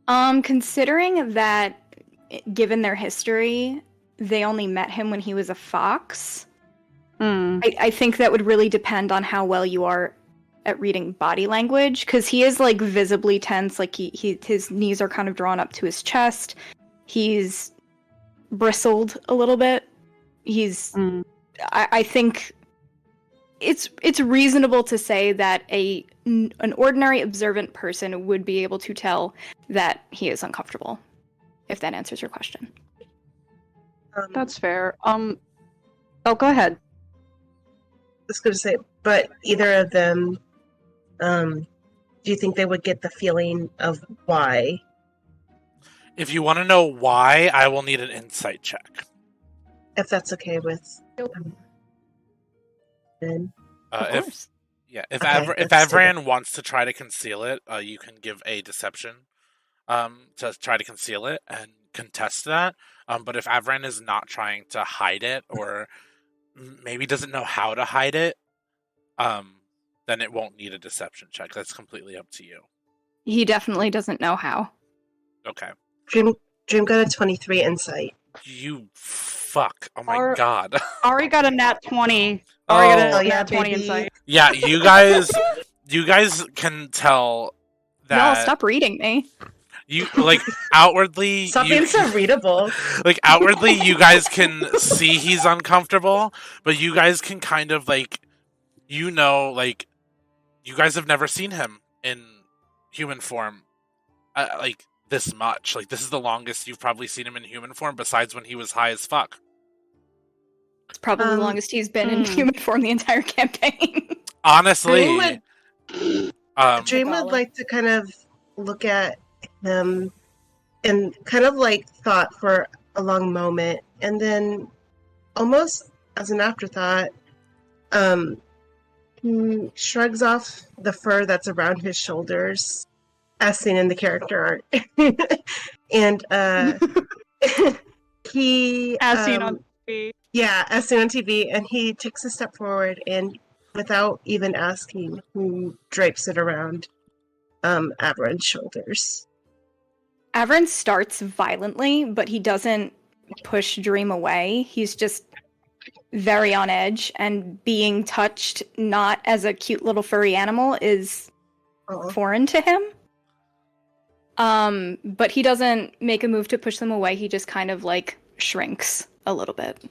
Speaker 8: Considering that, given their history, they only met him when he was a fox, I think that would really depend on how well you are at reading body language, because he is, like, visibly tense, like, his knees are kind of drawn up to his chest, he's bristled a little bit, I think it's reasonable to say that an ordinary observant person would be able to tell that he is uncomfortable, if that answers your question.
Speaker 7: That's fair. Oh, go ahead.
Speaker 9: I was going to say, but either of them, do you think they would get the feeling of why?
Speaker 1: If you want to know why, I will need an insight check.
Speaker 9: If that's okay with Ben.
Speaker 1: If
Speaker 9: Okay,
Speaker 1: if
Speaker 9: let's do
Speaker 1: Avran wants to try to conceal it, you can give a deception to try to conceal it and contest that. But if Avran is not trying to hide it, or maybe doesn't know how to hide it, then it won't need a deception check. That's completely up to you.
Speaker 8: He definitely doesn't know how.
Speaker 1: Okay.
Speaker 9: Dream got a 23 insight.
Speaker 1: You fuck. Oh my god.
Speaker 7: Ari got a nat 20.
Speaker 1: Oh,
Speaker 7: Ari got a
Speaker 9: yeah,
Speaker 7: nat 20
Speaker 9: baby.
Speaker 7: insight.
Speaker 1: Yeah, you guys can tell that
Speaker 8: Y'all, stop reading me.
Speaker 1: you, like, outwardly
Speaker 9: Stop being so readable.
Speaker 1: like, outwardly you guys can see he's uncomfortable, but you guys can kind of, like, like, you guys have never seen him in human form, like, this much. Like, this is the longest you've probably seen him in human form, besides when he was high as fuck.
Speaker 8: It's probably the longest he's been in human form the entire campaign.
Speaker 1: Honestly,
Speaker 9: Dream would like to kind of look at him and kind of, like, thought for a long moment, and then almost as an afterthought, he shrugs off the fur that's around his shoulders, as seen in the character art, and he
Speaker 7: As seen on TV.
Speaker 9: Yeah, as seen on TV, and he takes a step forward and, without even asking, who drapes it around Avran's shoulders.
Speaker 8: Avran starts violently, but he doesn't push Dream away. He's just very on edge, and being touched not as a cute little furry animal is foreign to him. But he doesn't make a move to push them away. He just kind of, like, shrinks a little bit.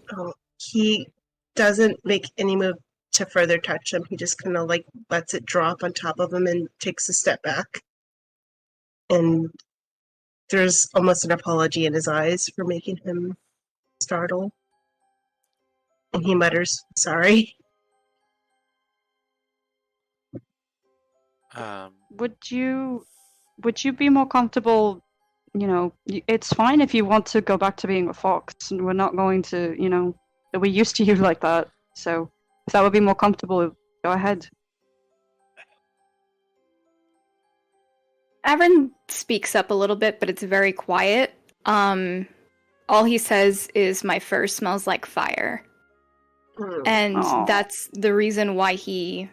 Speaker 9: He doesn't make any move to further touch him. He just kind of, like, lets it drop on top of him and takes a step back. And there's almost an apology in his eyes for making him startle. And he mutters, "Sorry."
Speaker 7: Would you be more comfortable, it's fine if you want to go back to being a fox, and we're not going to, we're used to you like that, so if that would be more comfortable, go ahead.
Speaker 8: Avran speaks up a little bit, but it's very quiet. All he says is, "My fur smells like fire." And that's the reason why he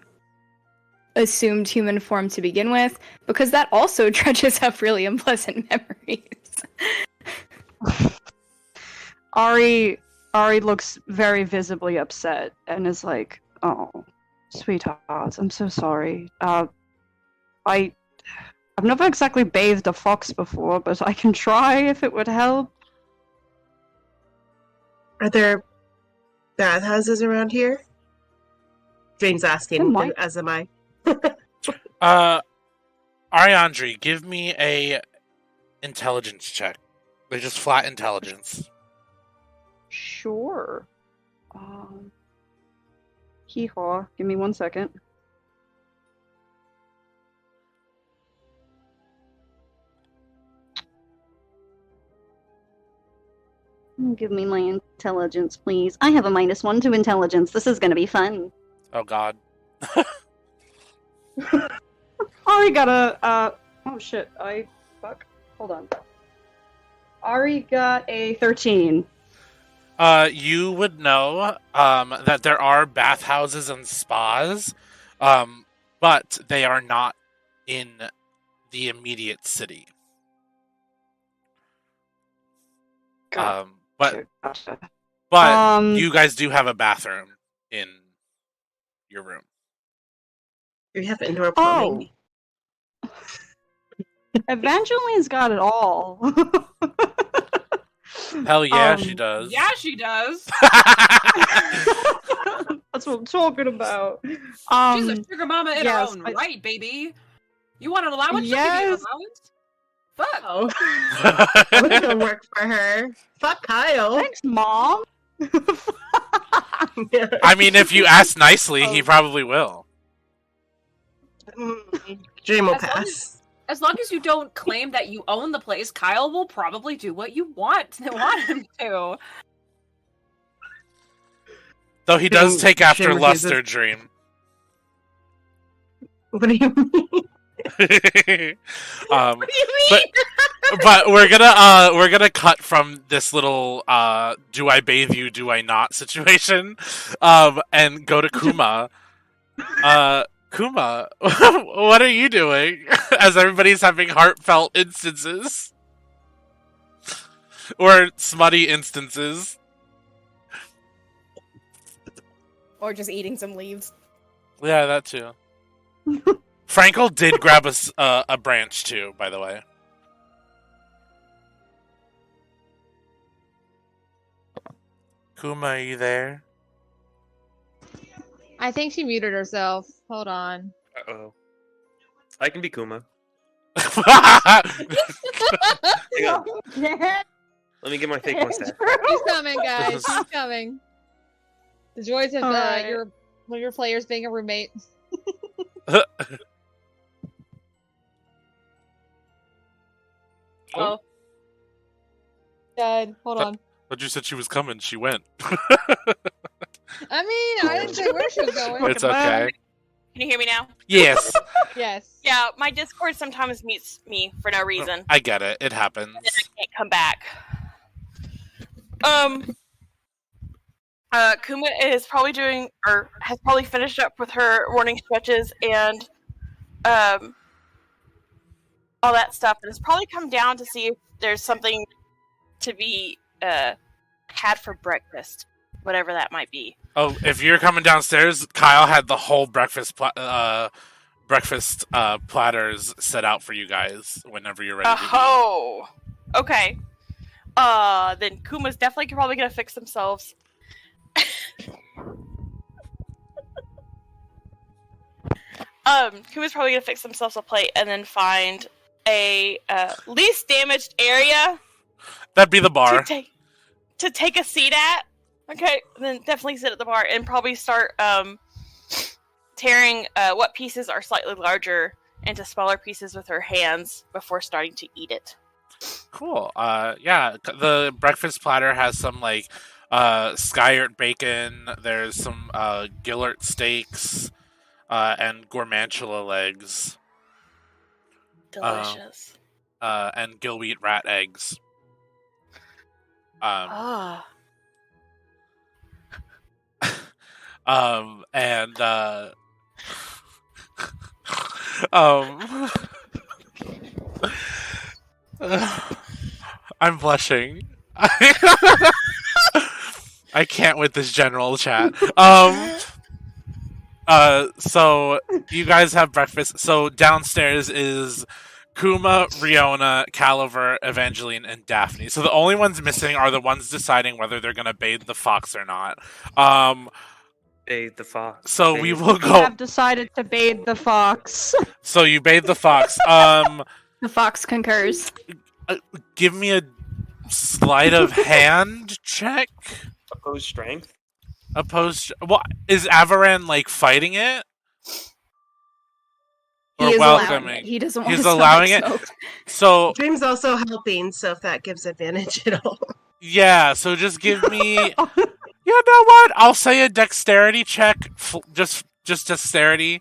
Speaker 8: assumed human form to begin with, because that also dredges up really unpleasant memories.
Speaker 7: Ari looks very visibly upset and is like, "Oh, sweetheart, I'm so sorry. I've never exactly bathed a fox before, but I can try if it would help."
Speaker 9: Are there bathhouses around here? Dream's asking, as am I.
Speaker 1: Ariandri, give me a intelligence check. They're just flat intelligence.
Speaker 7: Sure. Hee-haw. Give me 1 second. Give me my intelligence, please. I have a -1 to intelligence. This is gonna be fun.
Speaker 1: Oh god.
Speaker 7: Ari got a, oh shit, fuck. Hold on. Ari got a 13.
Speaker 1: You would know that there are bathhouses and spas, but they are not in the immediate city. But you guys do have a bathroom in your room.
Speaker 9: You have indoor plumbing.
Speaker 7: Oh. Evangeline's got it all.
Speaker 1: Hell yeah, she does.
Speaker 4: Yeah, she does.
Speaker 7: That's what I'm talking about.
Speaker 4: She's a sugar mama in her
Speaker 7: yes,
Speaker 4: own right, baby. You want an allowance?
Speaker 7: Yes.
Speaker 4: Fuck.
Speaker 9: Oh. I'm gonna work for her. Fuck Kyle.
Speaker 7: Thanks, Mom.
Speaker 1: I mean, if you ask nicely, he probably will.
Speaker 9: Dream will pass.
Speaker 4: As long as you don't claim that you own the place, Kyle will probably do what you want him to.
Speaker 1: Though he does take after Luster Dream.
Speaker 9: What do you mean?
Speaker 1: What do you mean? But we're gonna cut from this little do I bathe you, do I not situation, and go to Kuma. Kuma, what are you doing? As everybody's having heartfelt instances. Or smutty instances.
Speaker 6: Or just eating some leaves.
Speaker 1: Yeah, that too. Frankel did grab a branch too, by the way. Kuma, are you there?
Speaker 3: I think she muted herself. Hold on.
Speaker 2: Uh-oh. I can be Kuma.
Speaker 3: Let
Speaker 2: Let me get my fake mustache.
Speaker 3: She's coming, guys. She's coming. The joys of one of your players being a roommate.
Speaker 4: Oh.
Speaker 3: Dad, hold on.
Speaker 1: But you said she was coming. She went.
Speaker 3: I mean, I didn't say where she was going.
Speaker 1: It's okay.
Speaker 5: Can you hear me now?
Speaker 1: Yes.
Speaker 3: Yes.
Speaker 5: Yeah, my Discord sometimes mutes me for no reason.
Speaker 1: I get it. It happens.
Speaker 5: And then I can't come back. Kuma is probably doing, or has probably finished up with her morning stretches and all that stuff, and has probably come down to see if there's something to be had for breakfast, whatever that might be.
Speaker 1: Oh, if you're coming downstairs, Kyle had the whole breakfast platters set out for you guys whenever you're ready.
Speaker 5: Oh, okay. Then Kuma's definitely probably gonna fix themselves. Kuma's probably gonna fix themselves a plate and then find a least damaged area.
Speaker 1: That'd be the bar.
Speaker 5: To take a seat at. Okay, then definitely sit at the bar and probably start tearing what pieces are slightly larger into smaller pieces with her hands before starting to eat it.
Speaker 1: Cool. Yeah, the breakfast platter has some like Skyert bacon. There's some Gillert steaks and Gourmantula legs.
Speaker 5: Delicious.
Speaker 1: And Gilwheat rat eggs. And I'm blushing. I can't with this general chat. So you guys have breakfast. So downstairs is Kuma, Riona, Caliver, Evangeline, and Daphne. So the only ones missing are the ones deciding whether they're going to bathe the fox or not.
Speaker 2: bathe the fox.
Speaker 1: So we will
Speaker 7: We
Speaker 1: go.
Speaker 7: have decided to bathe the fox.
Speaker 1: So you bathe the fox.
Speaker 8: The fox concurs.
Speaker 1: Give me a sleight of hand check.
Speaker 2: Opposed strength.
Speaker 1: Opposed. What is Avaran like fighting it?
Speaker 8: He
Speaker 1: Or
Speaker 8: is allowing it.
Speaker 1: welcoming?
Speaker 8: He doesn't want
Speaker 1: He's
Speaker 8: to
Speaker 1: allowing it.
Speaker 8: smoke.
Speaker 1: So
Speaker 9: Dream's also helping, so if that gives advantage at all.
Speaker 1: yeah. So just give me. You know what? I'll say a dexterity check. Just dexterity.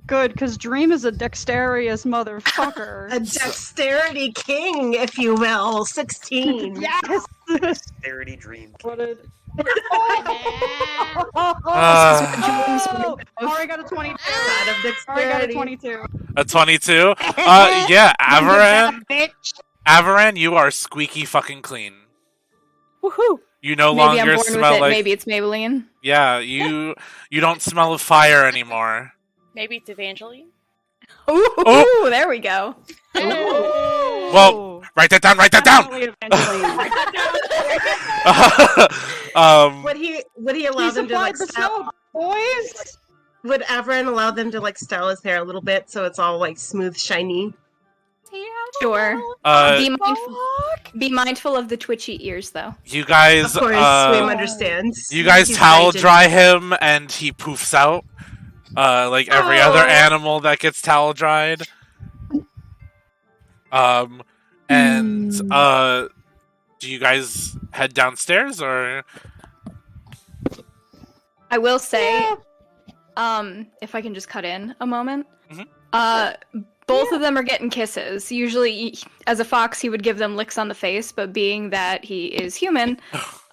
Speaker 7: Good, because Dream is a dexterous motherfucker.
Speaker 9: A dexterity king, if you will. 16.
Speaker 7: Yes!
Speaker 2: Dexterity dream.
Speaker 7: What a...
Speaker 1: Uh,
Speaker 7: Already got a 22.
Speaker 9: God of
Speaker 7: Already got a
Speaker 9: dexterity.
Speaker 7: 22.
Speaker 1: a 22. Yeah. Avaran, you are squeaky fucking clean.
Speaker 6: Woohoo!
Speaker 1: You no
Speaker 8: Maybe I'm
Speaker 1: longer
Speaker 8: born
Speaker 1: smell
Speaker 8: with it.
Speaker 1: like.
Speaker 8: Maybe it's Maybelline.
Speaker 1: Yeah. You don't smell of fire anymore.
Speaker 5: Maybe it's Evangeline.
Speaker 8: Ooh,
Speaker 1: Oh.
Speaker 8: there we go.
Speaker 1: Well, write that down. Write that down.
Speaker 9: Would he allow
Speaker 7: He
Speaker 9: them to like
Speaker 7: supplied the
Speaker 9: style?
Speaker 7: soap, boys!
Speaker 9: Would Avaran allow them to like style his hair a little bit so it's all like smooth, shiny?
Speaker 8: Sure. Be mindful of the twitchy ears, though.
Speaker 1: You guys.
Speaker 9: Of course, Swim understands.
Speaker 1: You guys
Speaker 9: He's
Speaker 1: towel
Speaker 9: hygienic.
Speaker 1: dry him, and he poofs out. Like every other animal that gets towel dried. And do you guys head downstairs or?
Speaker 8: I will say, if I can just cut in a moment, both of them are getting kisses. Usually, as a fox, he would give them licks on the face, but being that he is human,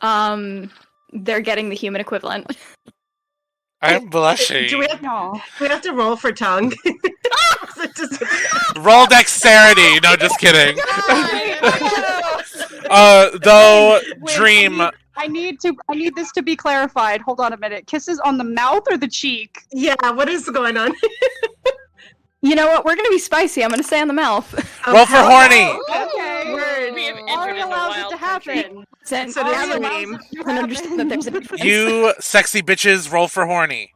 Speaker 8: they're getting the human equivalent.
Speaker 1: I'm blushing.
Speaker 9: Do we have to roll for tongue?
Speaker 1: Roll dexterity. No, just kidding. Though
Speaker 7: Wait,
Speaker 1: Dream.
Speaker 7: I need this to be clarified. Hold on a minute. Kisses on the mouth or the cheek?
Speaker 9: Yeah, what is going on?
Speaker 8: You know what? We're gonna be spicy. I'm gonna say on the mouth.
Speaker 1: Roll for horny.
Speaker 7: Okay.
Speaker 8: Word.
Speaker 5: We have entered
Speaker 7: Already
Speaker 5: into
Speaker 7: allows it
Speaker 5: wild
Speaker 7: to
Speaker 5: country.
Speaker 7: happen.
Speaker 9: So does Dream.
Speaker 8: I can understand that there's a difference.
Speaker 1: You sexy bitches, roll for horny.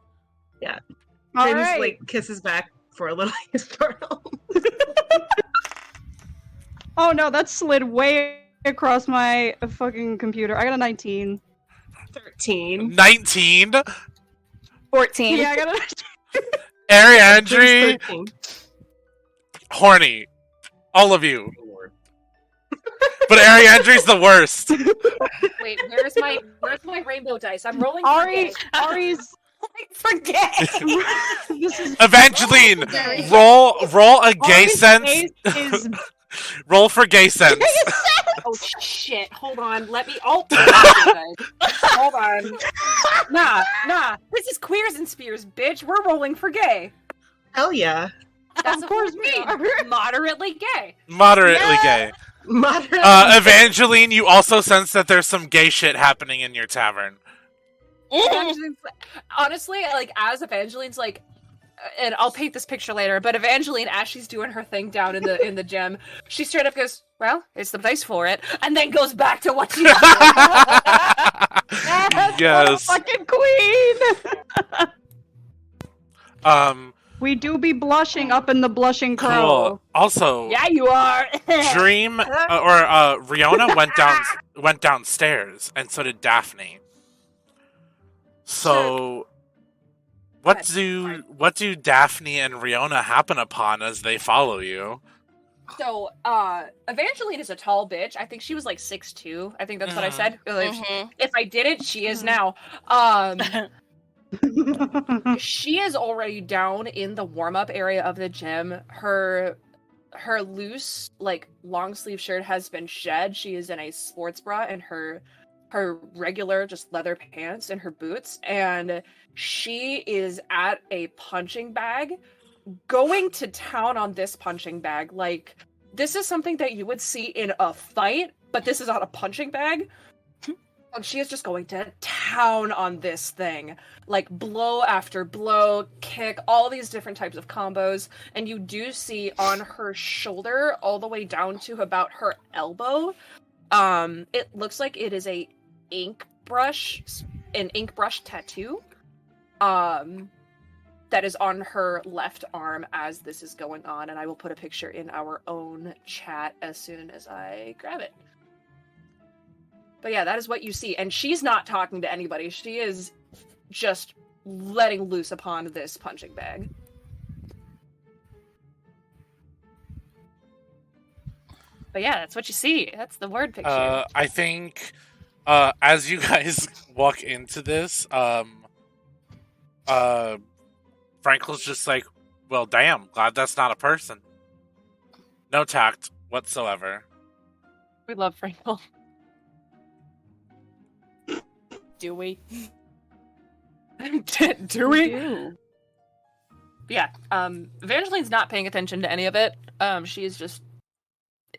Speaker 7: All
Speaker 9: Dream's
Speaker 7: right.
Speaker 9: like kisses back for a little startle.
Speaker 7: Oh no, that slid way across my fucking computer. I got a 19.
Speaker 9: 13.
Speaker 1: 19.
Speaker 8: 14.
Speaker 7: Yeah, I got a 19.
Speaker 1: Ariandri,
Speaker 9: 13.
Speaker 1: horny. All of you. But Ariandri's the worst.
Speaker 4: Wait, where's my rainbow dice? I'm rolling.
Speaker 7: Ari's
Speaker 4: Forget.
Speaker 7: this is
Speaker 1: Evangeline, roll a gay
Speaker 7: Ari's
Speaker 1: sense.
Speaker 7: face is
Speaker 1: Roll for gay sense.
Speaker 4: Oh shit! Hold on. Let me. Oh, hold on. Nah. This is queers and spears, bitch. We're rolling for gay.
Speaker 9: Hell yeah.
Speaker 4: That's
Speaker 7: Of course we are.
Speaker 4: Moderately gay.
Speaker 1: Moderately gay.
Speaker 9: Moderate.
Speaker 1: Evangeline, you also sense that there's some gay shit happening in your tavern.
Speaker 4: Honestly, like as Evangeline's like, and I'll paint this picture later. But Evangeline, as she's doing her thing down in the gym, she straight up goes, "Well, it's the place for it," and then goes back to what she's doing.
Speaker 1: Yes.
Speaker 7: fucking queen. We do be blushing up in the blushing crow.
Speaker 1: Cool. Also,
Speaker 4: Yeah, you are.
Speaker 1: Dream Riona went downstairs, and so did Daphne. So, what do Daphne and Riona happen upon as they follow you?
Speaker 4: So, Evangeline is a tall bitch. I think she was like 6'2". I think that's what I said. If I didn't, she is now. She is already down in the warm-up area of the gym. Her loose, like, long sleeve shirt has been shed. She is in a sports bra and her regular just leather pants and her boots, and she is at a punching bag, going to town on this punching bag. Like, this is something that you would see in a fight, but this is on a punching bag. And she is just going to town on this thing. Like, blow after blow, kick, all these different types of combos. And you do see on her shoulder, all the way down to about her elbow, it looks like it is a ink brush tattoo that is on her left arm as this is going on, and I will put a picture in our own chat as soon as I grab it. But yeah, that is what you see, and she's not talking to anybody. She is just letting loose upon this punching bag. But yeah, that's what you see. That's the word picture.
Speaker 1: I think as you guys walk into this, Frankel's just like, well, damn, glad that's not a person. No tact whatsoever.
Speaker 4: We love Frankel.
Speaker 6: Do we?
Speaker 4: Do we?
Speaker 3: do.
Speaker 4: Yeah. Evangeline's not paying attention to any of it. She's just...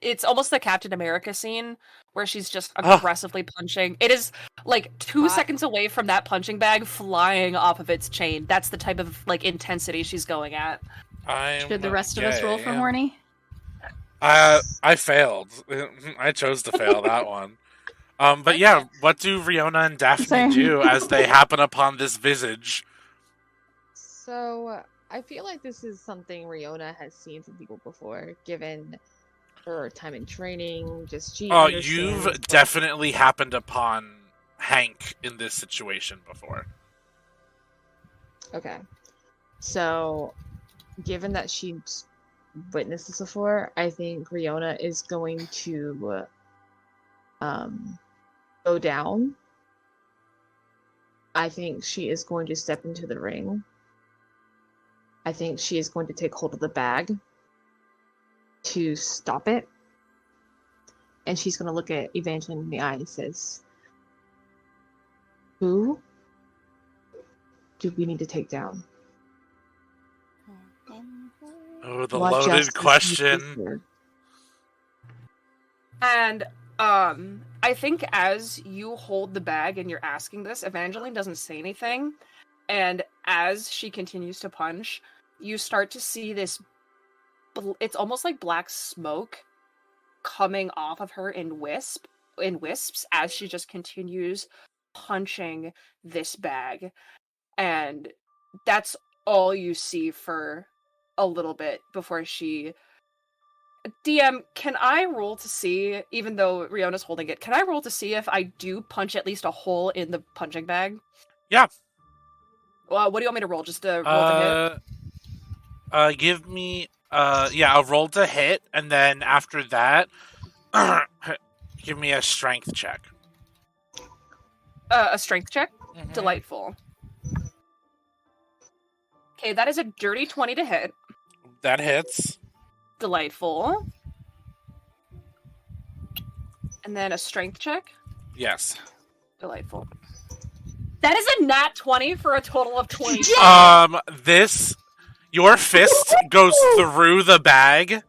Speaker 4: It's almost the Captain America scene where she's just aggressively punching. It is like 2 seconds away from that punching bag flying off of its chain. That's the type of like intensity she's going at.
Speaker 8: Should the rest of us roll for horny?
Speaker 1: I failed. I chose to fail that one. But yeah, what do Riona and Daphne do as they happen upon this visage?
Speaker 3: So I feel like this is something Riona has seen from people before, given her time in training.
Speaker 1: You've definitely happened upon Hank in this situation before.
Speaker 3: Okay. So, given that she's witnessed this before, I think Riona is going to go down. I think she is going to step into the ring. I think she is going to take hold of the bag to stop it. And she's going to look at Evangeline in the eye and says, who do we need to take down?
Speaker 1: Oh, the loaded question.
Speaker 4: And I think as you hold the bag and you're asking this, Evangeline doesn't say anything. And as she continues to punch, you start to see this... It's almost like black smoke coming off of her in wisps as she just continues punching this bag. And that's all you see for a little bit before she... DM, can I roll to see, even though Riona's holding it, can I roll to see if I do punch at least a hole in the punching bag?
Speaker 1: Yeah.
Speaker 4: Well, what do you want me to roll? Just to roll to hit?
Speaker 1: Give me... I'll roll to hit, and then after that, give me a strength check.
Speaker 4: A strength check?
Speaker 1: Mm-hmm.
Speaker 4: Delightful. Okay, that is a dirty 20 to hit.
Speaker 1: That hits.
Speaker 4: Delightful. And then a strength check?
Speaker 1: Yes.
Speaker 4: Delightful. That is a nat 20 for a total of 20.
Speaker 1: Your fist goes through the bag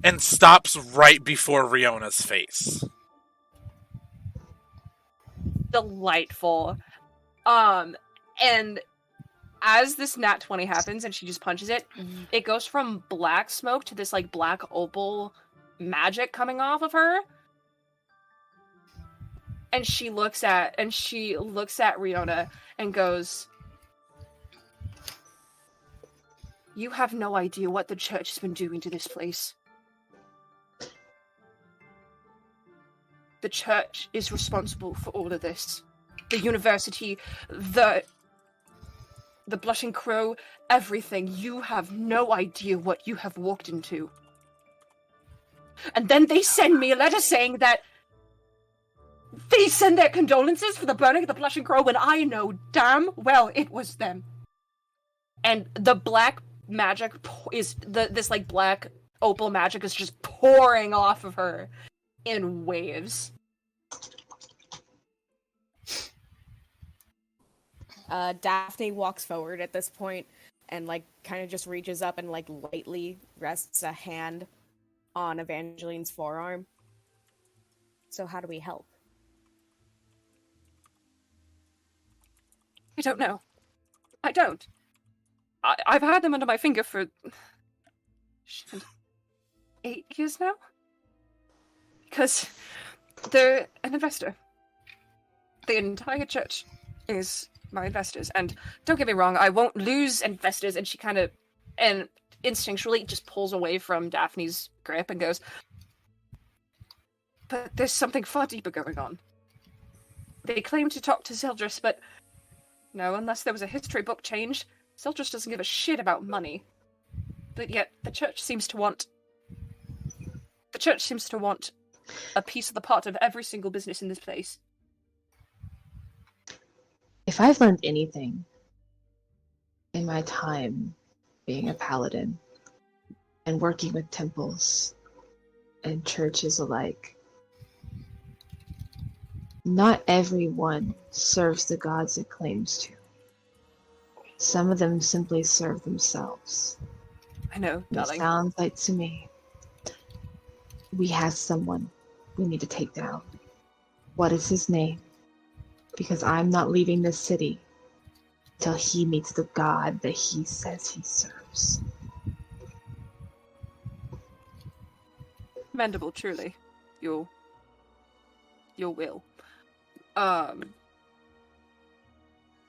Speaker 1: and stops right before Riona's face.
Speaker 4: Delightful. And as this nat 20 happens and she just punches it, it goes from black smoke to this like black opal magic coming off of her. And she looks at Riona and goes, "You have no idea what the church has been doing to this place. The church is responsible for all of this. The university, the Blushing Crow, everything. You have no idea what you have walked into." And then they send me a letter saying that they send their condolences for the burning of the Blushing Crow when I know damn well it was them. And the black magic this like black opal magic is just pouring off of her in waves.
Speaker 6: Daphne walks forward at this point and like kind of just reaches up and like lightly rests a hand on Evangeline's forearm. "So how do we help?"
Speaker 4: I don't know. I don't. I've had them under my finger for 8 years now. Because they're an investor. The entire church is my investors. And don't get me wrong, I won't lose investors. And she kind of, and instinctually just pulls away from Daphne's grip and goes, but there's something far deeper going on. They claim to talk to Zeldris, but no, unless there was a history book change, Zeldris doesn't give a shit about money. But yet, the church seems to want a piece of the pot of every single business in this place.
Speaker 3: If I've learned anything in my time being a paladin and working with temples and churches alike, not everyone serves the gods it claims to. Some of them simply serve themselves.
Speaker 4: I know,
Speaker 3: It
Speaker 4: darling.
Speaker 3: sounds like to me we have someone we need to take down. What is his name? Because I'm not leaving this city till he meets the god that he says he serves.
Speaker 4: Commendable, truly. Your will.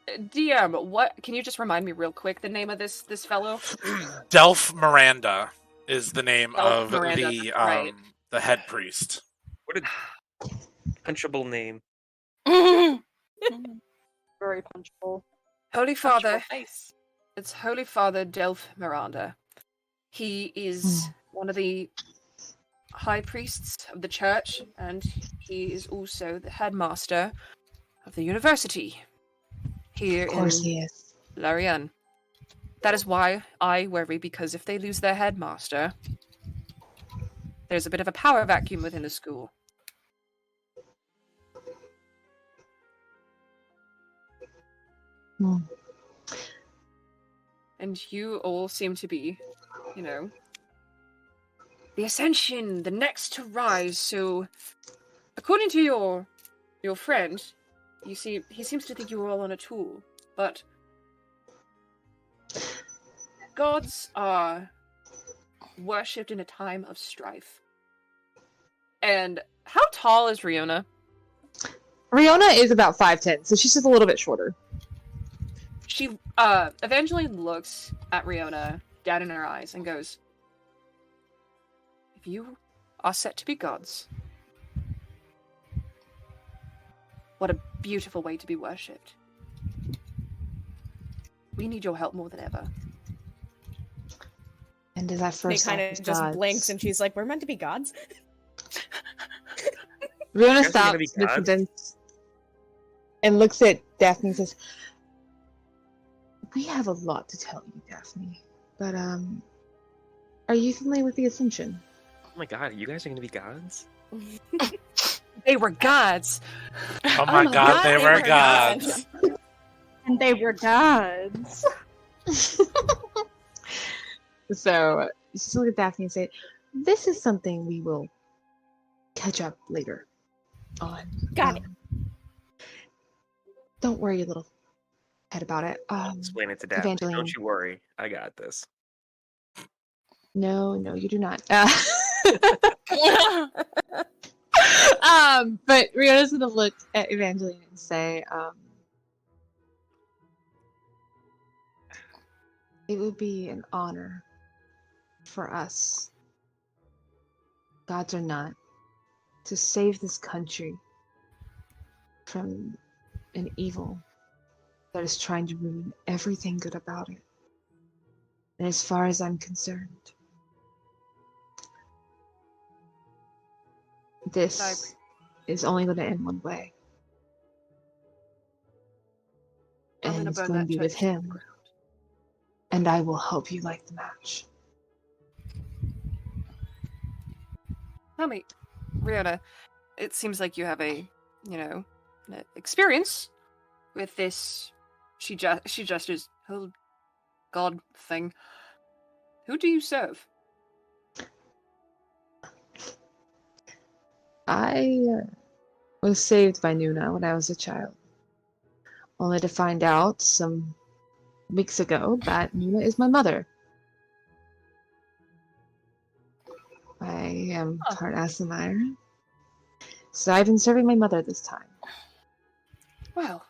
Speaker 4: DM, what can you just remind me real quick the name of this fellow?
Speaker 1: Delf Miranda is the name
Speaker 4: Delf
Speaker 1: of
Speaker 4: Miranda, right.
Speaker 1: the head priest.
Speaker 2: What a punchable name.
Speaker 7: Very punchable.
Speaker 4: Holy Father.
Speaker 5: Face.
Speaker 4: It's Holy Father Delf Miranda. He is one of the high priests of the church, and he is also the headmaster of the university here
Speaker 3: Of course
Speaker 4: in
Speaker 3: he is.
Speaker 4: Larian. That is why I worry, because if they lose their headmaster, there's a bit of a power vacuum within the school.
Speaker 3: Hmm.
Speaker 4: And you all seem to be, the ascension, the next to rise. So, according to your friend, he seems to think you were all on a tool. But gods are worshipped in a time of strife. And how tall is Riona?
Speaker 3: Riona is about 5'10", so she's just a little bit shorter.
Speaker 4: She, Evangeline looks at Riona, down in her eyes, and goes, if you are set to be gods, what a beautiful way to be worshipped. We need your help more than ever.
Speaker 3: And as I
Speaker 6: They
Speaker 3: first
Speaker 6: kind of just blinks and she's like, we're meant to be gods?
Speaker 3: Riona
Speaker 2: Guys are gonna be
Speaker 3: stops
Speaker 2: gods?
Speaker 3: mid-sentence and looks at Daphne and says, we have a lot to tell you, Daphne. But, are you familiar with the Ascension?
Speaker 2: Oh my god, you guys are gonna be gods?
Speaker 4: They were gods!
Speaker 1: Oh my god, they were gods.
Speaker 8: And they were gods.
Speaker 3: So, just look at Daphne and say, this is something we will catch up later on.
Speaker 6: Got it.
Speaker 3: Don't worry your little head about it.
Speaker 2: Explain it to Daphne.
Speaker 3: Evangeline.
Speaker 2: Don't you worry, I got this.
Speaker 3: No, you do not. But Riona's gonna look at Evangeline and say, it would be an honor for us, gods or not, to save this country from an evil that is trying to ruin everything good about it. And as far as I'm concerned, this is only going to end one way.
Speaker 4: I'm
Speaker 3: And
Speaker 4: gonna
Speaker 3: it's
Speaker 4: burn
Speaker 3: going to
Speaker 4: that
Speaker 3: be with
Speaker 4: church to the
Speaker 3: him.
Speaker 4: ground.
Speaker 3: And I will help you like the match.
Speaker 4: Tell me, Riona, it seems like you have an experience with this. She gestures whole god thing. Who do you serve?
Speaker 3: I was saved by Nuna when I was a child, only to find out some weeks ago that Nuna is my mother. I am part Asimire, so I've been serving my mother this time.
Speaker 4: Well,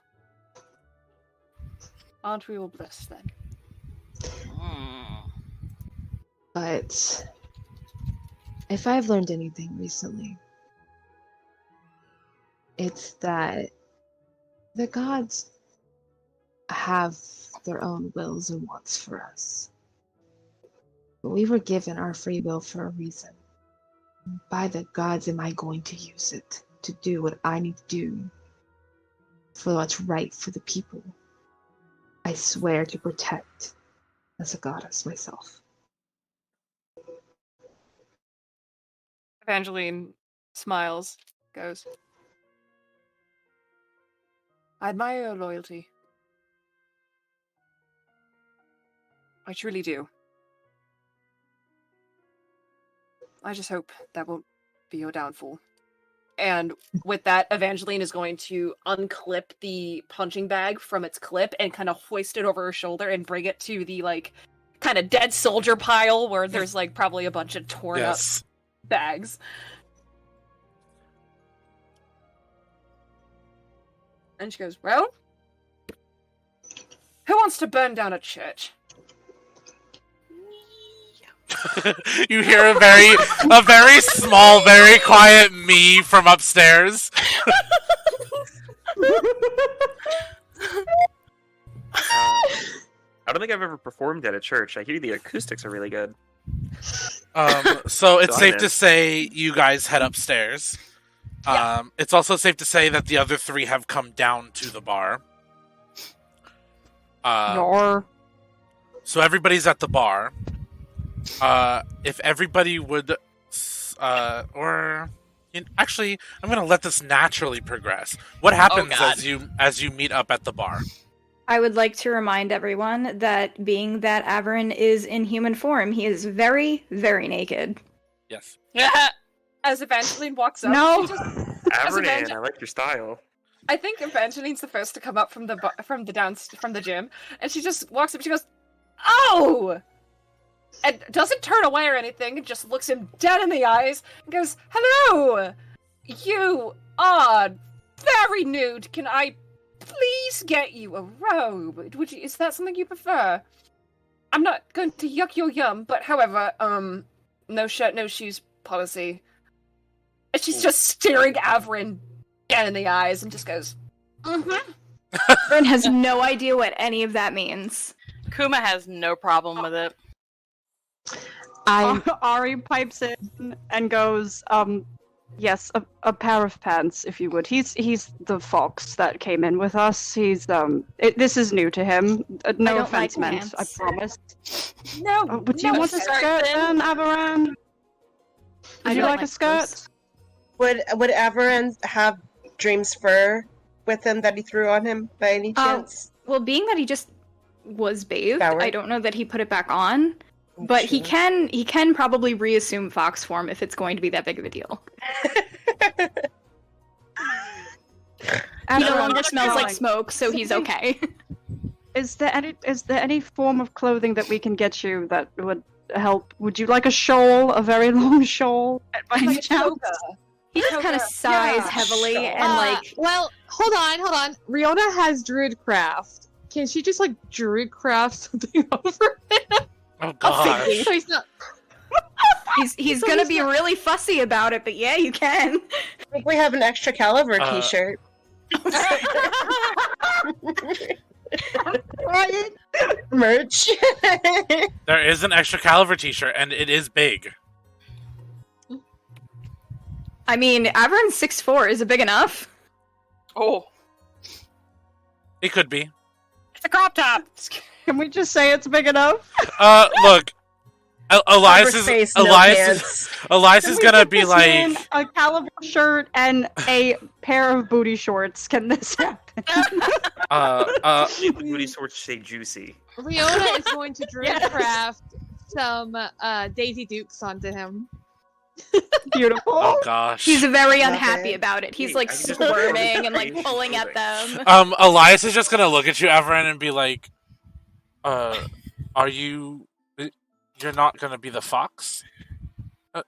Speaker 4: aren't we all blessed then?
Speaker 3: But if I've learned anything recently, it's that the gods have their own wills and wants for us. But we were given our free will for a reason. By the gods, am I going to use it to do what I need to do for what's right for the people? I swear to protect as a goddess myself.
Speaker 4: Evangeline smiles, goes, I admire your loyalty. I truly do. I just hope that won't be your downfall. And with that, Evangeline is going to unclip the punching bag from its clip and kind of hoist it over her shoulder and bring it to the, like, kind of dead soldier pile where there's, like, probably a bunch of torn up bags. And she goes, well, who wants to burn down a church?
Speaker 1: You hear a very small, very quiet me from upstairs.
Speaker 2: I don't think I've ever performed at a church. I hear the acoustics are really good.
Speaker 1: So it's safe to say you guys head upstairs. It's also safe to say that the other three have come down to the bar. So everybody's at the bar. If everybody would, actually, I'm gonna let this naturally progress. What happens as you meet up at the bar?
Speaker 8: I would like to remind everyone that being that Averin is in human form, he is very, very naked.
Speaker 1: Yes.
Speaker 4: As Evangeline walks up,
Speaker 8: No,
Speaker 2: Averin, I like your style.
Speaker 4: I think Evangeline's the first to come up from the gym, and she just walks up. She goes, "Oh!" and doesn't turn away or anything. And just looks him dead in the eyes and goes, "Hello, you are very nude. Can I please get you a robe? Is that something you prefer? I'm not going to yuck your yum, but however, no shirt, no shoes policy." And she's just staring Averin dead in the eyes and just goes,
Speaker 8: Averin has no idea what any of that means.
Speaker 5: Kuma has no problem with it.
Speaker 10: Ari pipes in and goes, yes, a pair of pants, if you would. He's the fox that came in with us. He's, this is new to him. No offense meant, I promise.
Speaker 4: No,
Speaker 10: would you want a skirt then, Averin? Would you like a skirt?
Speaker 9: Would Averin have Dream's fur with him that he threw on him by any chance?
Speaker 8: Well, being that he just was bathed,
Speaker 9: Showered?
Speaker 8: I don't know that he put it back on. But he can probably reassume fox form if it's going to be that big of a deal. He no longer smells like smoke, so he's okay.
Speaker 10: Is there any form of clothing that we can get you that would help? Would you like a shawl, a very long shawl? By any chance?
Speaker 8: He just kind of sighs heavily and like.
Speaker 3: Well, hold on. Riona has Druidcraft. Can she just like Druidcraft something over him?
Speaker 1: Oh god.
Speaker 3: So he's not.
Speaker 8: He's gonna be really fussy about it, but yeah, you can.
Speaker 9: I think we have an extra caliber t-shirt. Merch.
Speaker 1: There is an extra caliber t-shirt, and it is big.
Speaker 8: I mean, Averin's 6'4" is it big enough?
Speaker 5: Oh.
Speaker 1: It could be.
Speaker 4: It's a crop top.
Speaker 10: Can we just say it's big enough?
Speaker 1: Look. Elias is gonna be like
Speaker 10: a caliber shirt and a pair of booty shorts. Can this happen?
Speaker 2: The booty shorts say juicy.
Speaker 3: Riona is going to Druidcraft some Daisy Dukes onto him.
Speaker 10: Beautiful.
Speaker 1: Oh gosh.
Speaker 8: He's very unhappy about it. He's like squirming and like pulling at them.
Speaker 1: Elias is just gonna look at you, Averin, and be like, are you... You're not gonna be the fox? I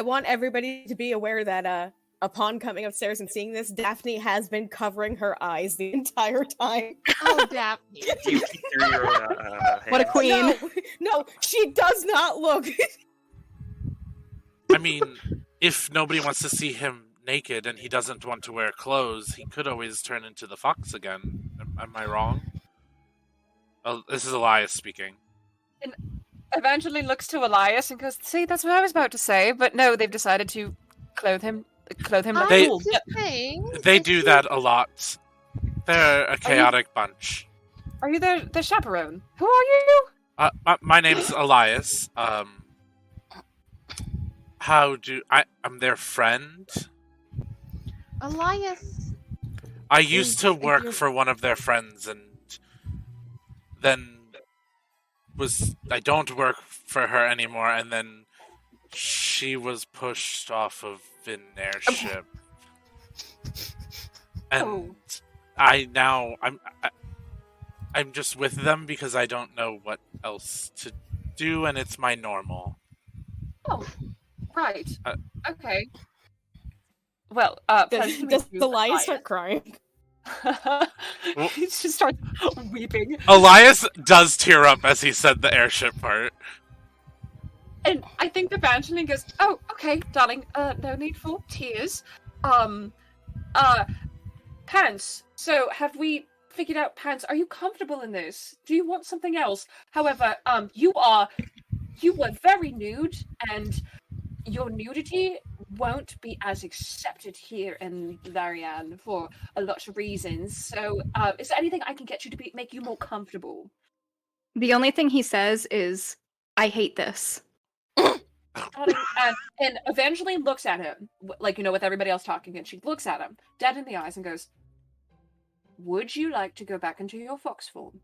Speaker 1: want
Speaker 6: everybody to be aware that upon coming upstairs and seeing this, Daphne has been covering her eyes the entire time.
Speaker 3: Oh, Daphne.
Speaker 2: You peek through your
Speaker 8: What a
Speaker 2: hands.
Speaker 8: queen.
Speaker 6: No, she does not look.
Speaker 1: I mean, if nobody wants to see him naked and he doesn't want to wear clothes, he could always turn into the fox again. Am I wrong? Oh, this is Elias speaking.
Speaker 7: Evangeline looks to Elias and goes, "See, that's what I was about to say, but no, they've decided to clothe him like
Speaker 1: They-
Speaker 7: a fool."
Speaker 3: Just saying.
Speaker 1: They do that a lot. They're a chaotic bunch.
Speaker 7: Are you their chaperone? Who are you?
Speaker 1: My name's Elias. I'm their friend.
Speaker 3: Elias.
Speaker 1: I used to work for one of their friends, and then I don't work for her anymore, and then she was pushed off of an airship. And I'm just with them because I don't know what else to do, and it's my normal.
Speaker 7: Oh, right. Okay. Well, pleasure to
Speaker 6: Does
Speaker 7: meet you,
Speaker 6: Elias start crying?
Speaker 7: He just starts weeping.
Speaker 1: Elias does tear up as he said the airship part.
Speaker 7: And I think Evangeline goes, "Oh, okay, darling, no need for tears. Pants. So, have we figured out pants? Are you comfortable in this? Do you want something else? However, you were very nude, and your nudity won't be as accepted here in Larian for a lot of reasons. So, is there anything I can get you to make you more comfortable?"
Speaker 8: The only thing he says is, "I hate this."
Speaker 7: And Evangeline looks at him, with everybody else talking, and she looks at him, dead in the eyes, and goes, "Would you like to go back into your fox form?"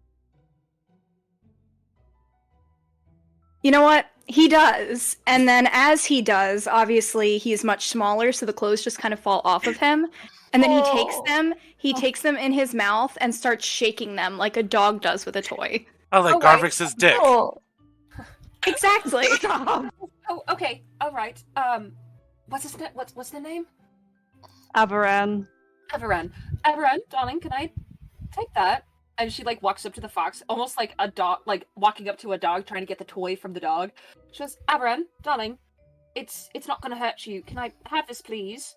Speaker 8: You know what? He does. And then as he does, obviously he's much smaller, so the clothes just kind of fall off of him. And then he takes them in his mouth and starts shaking them like a dog does with a toy.
Speaker 1: Oh, like Garvix's dick.
Speaker 8: Oh. Exactly.
Speaker 7: Oh, okay, all right. What's the name?
Speaker 10: Avaran.
Speaker 7: Everan, darling, can I take that? And she walks up to the fox, almost like a dog, walking up to a dog, trying to get the toy from the dog. She goes, "Everan, darling, it's not gonna hurt you. Can I have this, please?"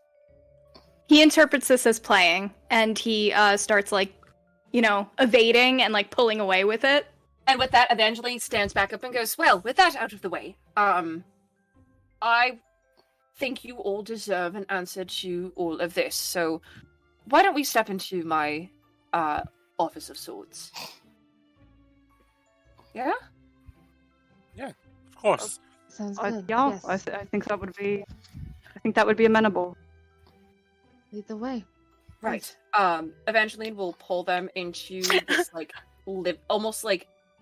Speaker 8: He interprets this as playing, and he starts evading and pulling away with it.
Speaker 7: And with that, Evangeline stands back up and goes, "Well, with that out of the way, I think you all deserve an answer to all of this. So why don't we step into my Office of Swords?" Yeah?
Speaker 1: Yeah, of course.
Speaker 3: Sounds good.
Speaker 10: Yeah,
Speaker 3: Yes.
Speaker 10: I think that would be. I think that would be amenable.
Speaker 3: Lead the way.
Speaker 7: Right. Evangeline will pull them into this almost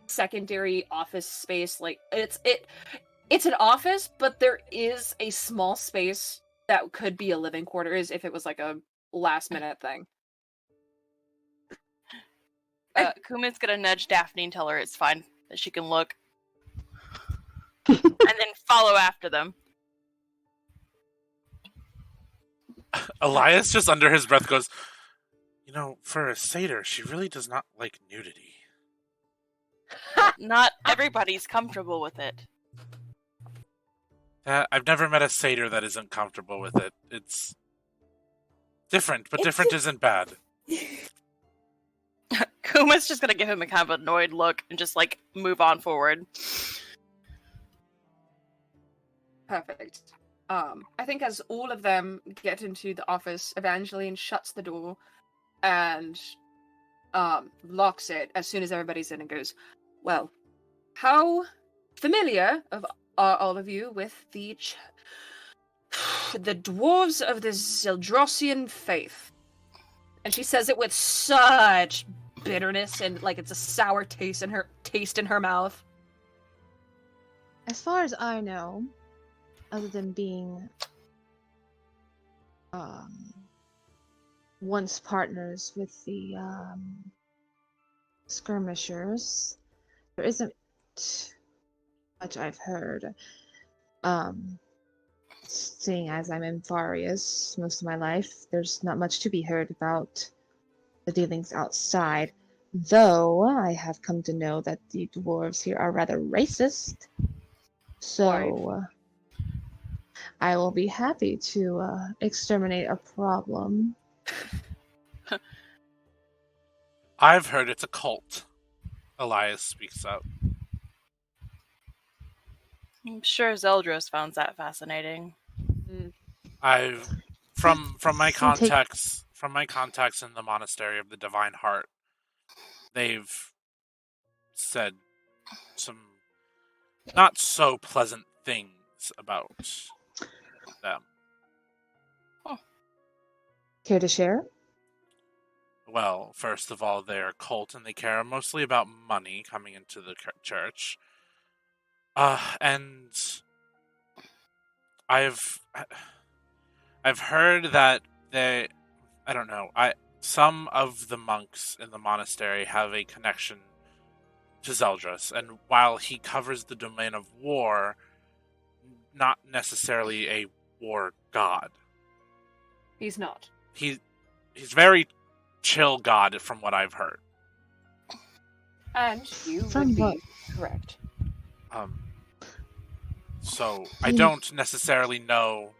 Speaker 7: secondary office space. It's an office, but there is a small space that could be a living quarters if it was a last minute thing.
Speaker 5: Kuma's gonna nudge Daphne and tell her it's fine, that she can look. And then follow after them.
Speaker 1: Elias just under his breath goes, for a satyr, she really does not like nudity.
Speaker 5: Not everybody's comfortable with it.
Speaker 1: I've never met a satyr that isn't comfortable with it. It's different, but different isn't bad.
Speaker 5: Kuma's just gonna give him a kind of annoyed look and just move on forward.
Speaker 7: Perfect. I think as all of them get into the office, Evangeline shuts the door and locks it as soon as everybody's in and goes, "Well, how familiar are all of you with the Dwarves of the Zeldrosian Faith?" And she says it with such bitterness and it's a sour taste in her mouth.
Speaker 3: As far as I know, other than being once partners with the skirmishers, there isn't much I've heard. seeing as I'm in Farius most of my life, there's not much to be heard about the dealings outside. Though I have come to know that the dwarves here are rather racist. So I will be happy to exterminate a problem.
Speaker 1: I've heard it's a cult. Elias speaks up.
Speaker 5: I'm sure Zeldros found that fascinating.
Speaker 1: From my
Speaker 3: So take-
Speaker 1: contacts in the Monastery of the Divine Heart, they've said some not so pleasant things about them.
Speaker 3: Care to share?
Speaker 1: Well, first of all, they're a cult and they care mostly about money coming into the church. And I've heard that some of the monks in the monastery have a connection to Zeldros, and while he covers the domain of war, not necessarily a war god.
Speaker 4: He's not.
Speaker 1: He's very chill god from what I've heard.
Speaker 4: And you would
Speaker 3: Somewhat.
Speaker 4: be correct.
Speaker 1: So I don't necessarily know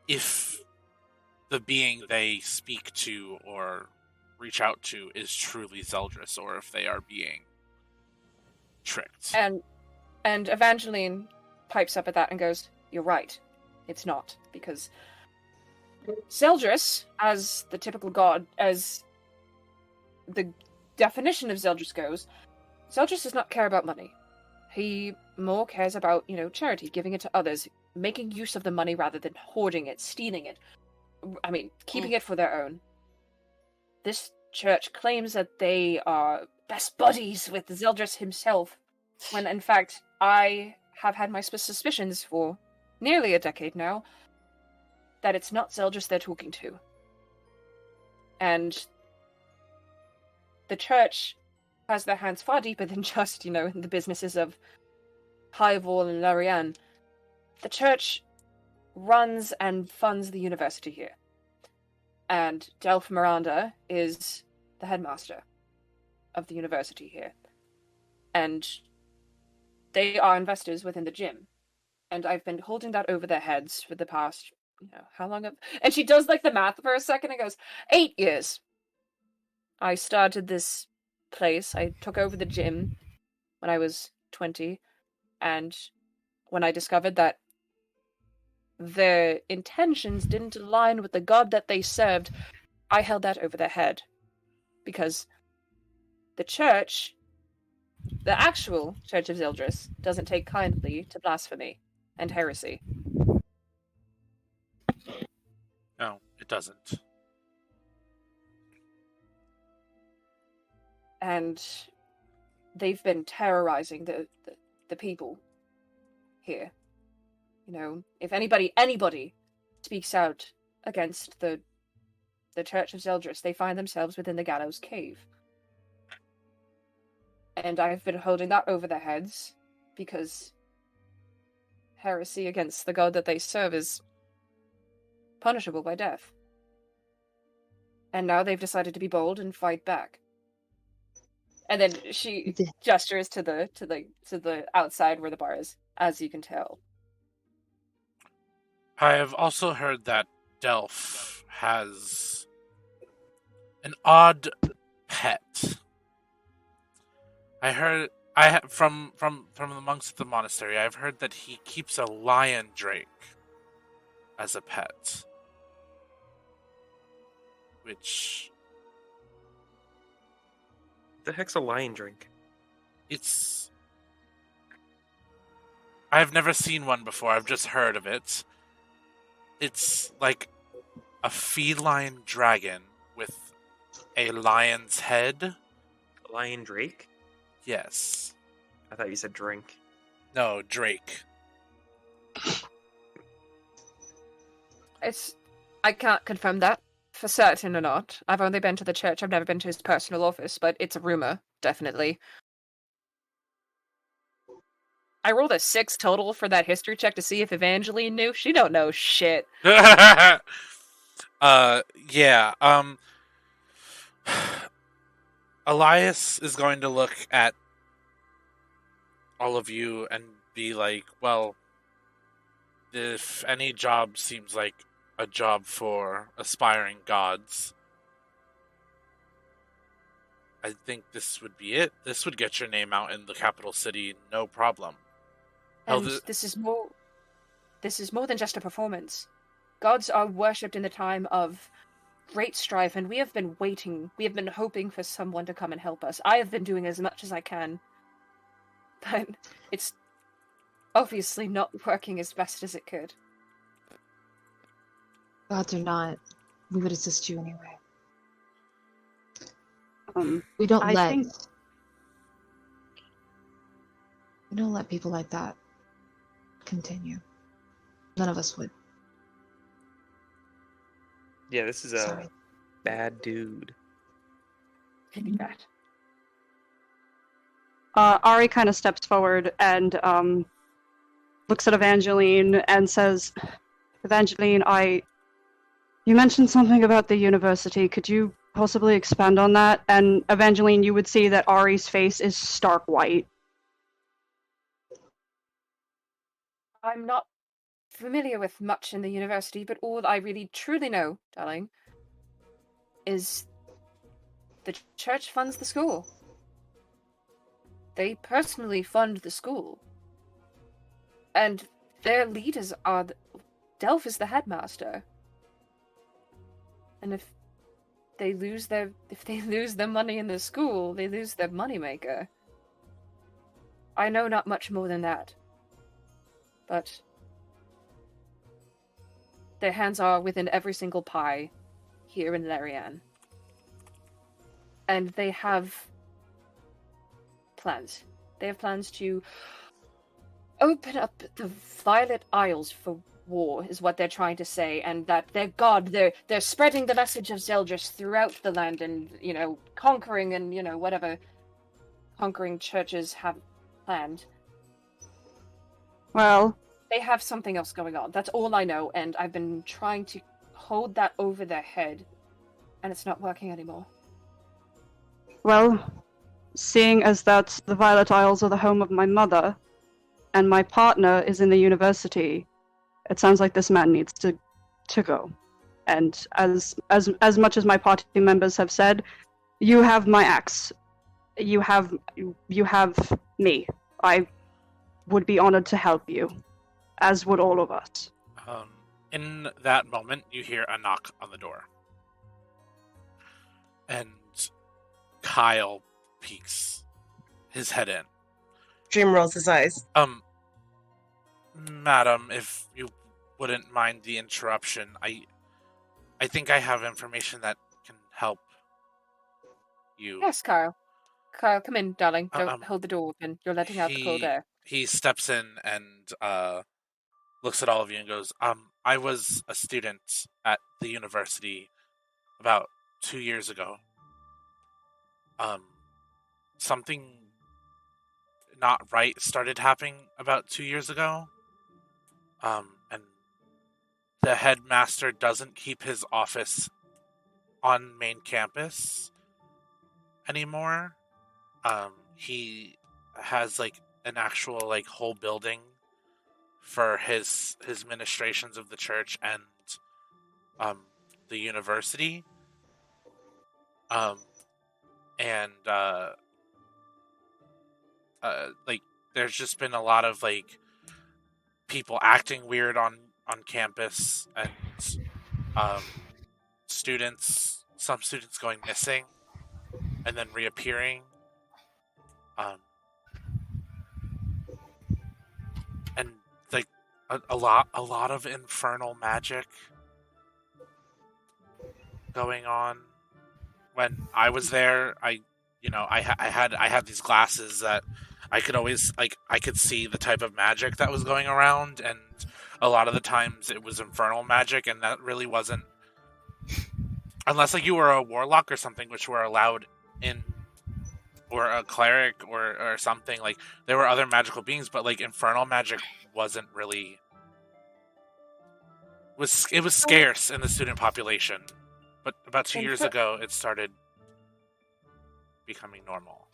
Speaker 1: if the being they speak to or reach out to is truly Zeldros, or if they are being tricked.
Speaker 4: And Evangeline pipes up at that and goes, "You're right. It's not, because Zeldros, as the typical god, as the definition of Zeldros goes, Zeldros does not care about money. He more cares about, charity, giving it to others, making use of the money rather than hoarding it, stealing it. I mean, keeping it for their own. This church claims that they are best buddies with Zeldros himself, when in fact I have had my suspicions for nearly a decade now that it's not Zeldros they're talking to. And the church has their hands far deeper than just, in the businesses of Highval and Larian. The church runs and funds the university here. And Delf Miranda is the headmaster of the university here. And they are investors within the gym. And I've been holding that over their heads for the past, how long have... And she does, the math for a second and goes, 8 years. I started this place. I took over the gym when I was 20. And when I discovered that their intentions didn't align with the god that they served, I held that over their head. Because the church, the actual Church of Zeldros, doesn't take kindly to blasphemy and heresy.
Speaker 1: No, it doesn't.
Speaker 4: And they've been terrorizing the people here. If anybody speaks out against the Church of Zeldros, they find themselves within the gallows cave. And I've been holding that over their heads because heresy against the god that they serve is punishable by death. And now they've decided to be bold and fight back. And then she gestures to the outside where the bar is, as you can tell.
Speaker 1: I have also heard that Delf has an odd pet. From the monks at the monastery, I've heard that he keeps a lion drake as a pet. Which...
Speaker 2: The heck's a lion drink?
Speaker 1: I've never seen one before, I've just heard of it. It's like a feline dragon with a lion's head.
Speaker 2: A lion drake?
Speaker 1: Yes.
Speaker 2: I thought you said drink.
Speaker 1: No, drake.
Speaker 4: I can't confirm that for certain or not. I've only been to the church, I've never been to his personal office, but it's a rumor, definitely. I rolled a 6 total for that history check to see if Evangeline knew. She don't know shit.
Speaker 1: Yeah. Elias is going to look at all of you and be like, well, if any job seems like a job for aspiring gods, I think this would be it. This would get your name out in the capital city, no problem.
Speaker 4: And this is more than just a performance. Gods are worshipped in the time of great strife, and we have been waiting. We have been hoping for someone to come and help us. I have been doing as much as I can, but it's obviously not working as best as it could.
Speaker 3: Gods or not, we would assist you anyway. We don't let people like that continue. None of us would.
Speaker 2: Yeah, this is a
Speaker 3: Sorry.
Speaker 2: bad dude.
Speaker 4: Maybe that.
Speaker 10: Ari kind of steps forward and looks at Evangeline and says, Evangeline, you mentioned something about the university. Could you possibly expand on that? And Evangeline, you would see that Ari's face is stark white.
Speaker 4: I'm not familiar with much in the university, but all I really truly know, darling, is the church funds the school. They personally fund the school. And their leaders are... Delf is the headmaster. And if they lose their money in the school, they lose their moneymaker. I know not much more than that. But their hands are within every single pie here in Larian. And they have plans. They have plans to open up the Violet Isles for war, is what they're trying to say, and that their god, they're spreading the message of Zeldris throughout the land and, conquering and, whatever conquering churches have planned.
Speaker 10: Well,
Speaker 4: they have something else going on. That's all I know, and I've been trying to hold that over their head, and it's not working anymore.
Speaker 10: Well, seeing as that the Violet Isles are the home of my mother, and my partner is in the university, it sounds like this man needs to go. And as much as my party members have said, you have my axe. You have me. I would be honored to help you, as would all of us.
Speaker 1: In that moment, you hear a knock on the door. And Kyle peeks his head in.
Speaker 9: Dream rolls his eyes.
Speaker 1: Madam, if you wouldn't mind the interruption, I think I have information that can help you.
Speaker 4: Yes, Kyle. Kyle, come in, darling. Don't hold the door open. You're letting out the cold air.
Speaker 1: He steps in and looks at all of you and goes, I was a student at the university about 2 years ago. Something not right started happening about 2 years ago. And the headmaster doesn't keep his office on main campus anymore. He has an actual whole building for his ministrations of the church and the university. There's just been a lot of people acting weird on campus, and some students going missing and then reappearing. And a lot of infernal magic going on. When I was there, I had these glasses that I could always I could see the type of magic that was going around, and a lot of the times it was infernal magic, and that really wasn't, unless you were a warlock or something, which were allowed in or a cleric or something. Like there were other magical beings, but like infernal magic wasn't really it was scarce in the student population. But about 2 years ago, it started becoming normal.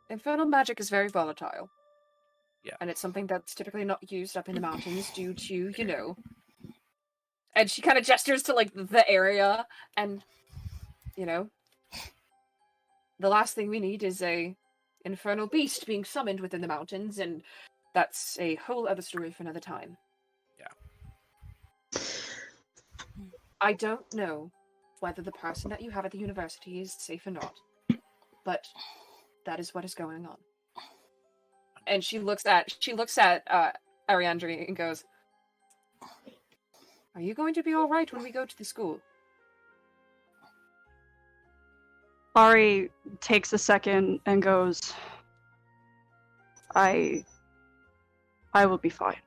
Speaker 4: Infernal magic is very volatile.
Speaker 1: Yeah.
Speaker 4: And it's something that's typically not used up in the mountains due to, you know. And she kind of gestures to, like, the area, and, you know, the last thing we need is a infernal beast being summoned within the mountains, and that's a whole other story for another time.
Speaker 1: Yeah.
Speaker 4: I don't know whether the person that you have at the university is safe or not, but that is what is going on. And she looks at Ariandri and goes, "Are you going to be all right when we go to the school?"
Speaker 10: Ari takes a second and goes, I will be fine.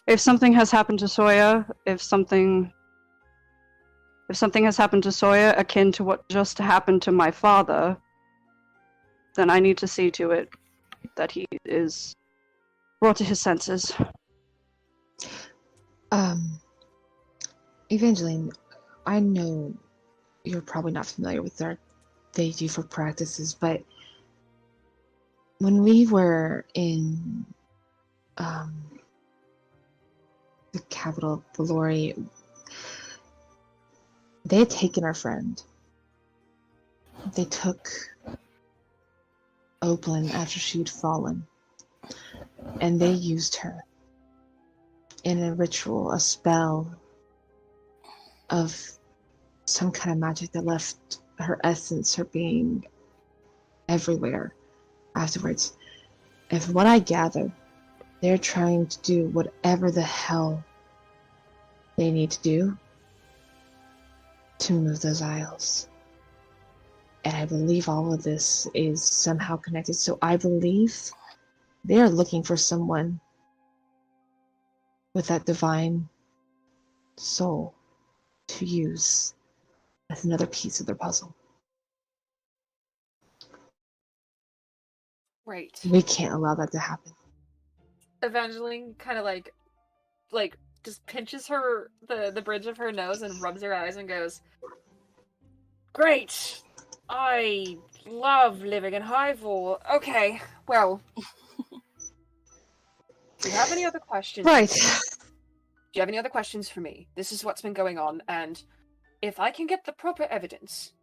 Speaker 10: If something has happened to Soya, if something has happened to Soya akin to what just happened to my father, then I need to see to it that he is brought to his senses.
Speaker 3: Evangeline, I know you're probably not familiar with what they do for practices, but when we were in the capital of Valori, they had taken our friend. They took Oplin after she'd fallen, and they used her in a ritual, a spell of some kind of magic that left her essence, her being, everywhere afterwards. And from what I gather, they're trying to do whatever the hell they need to do to move those isles. And I believe all of this is somehow connected. So I believe they're looking for someone with that divine soul to use as another piece of their puzzle.
Speaker 4: Right.
Speaker 3: We can't allow that to happen.
Speaker 4: Evangeline kind of like just pinches her the bridge of her nose and rubs her eyes and goes, "Great! I love living in Highville. Okay, well, do you have any other questions?
Speaker 3: Right.
Speaker 4: Do you have any other questions for me? This is what's been going on, and if I can get the proper evidence,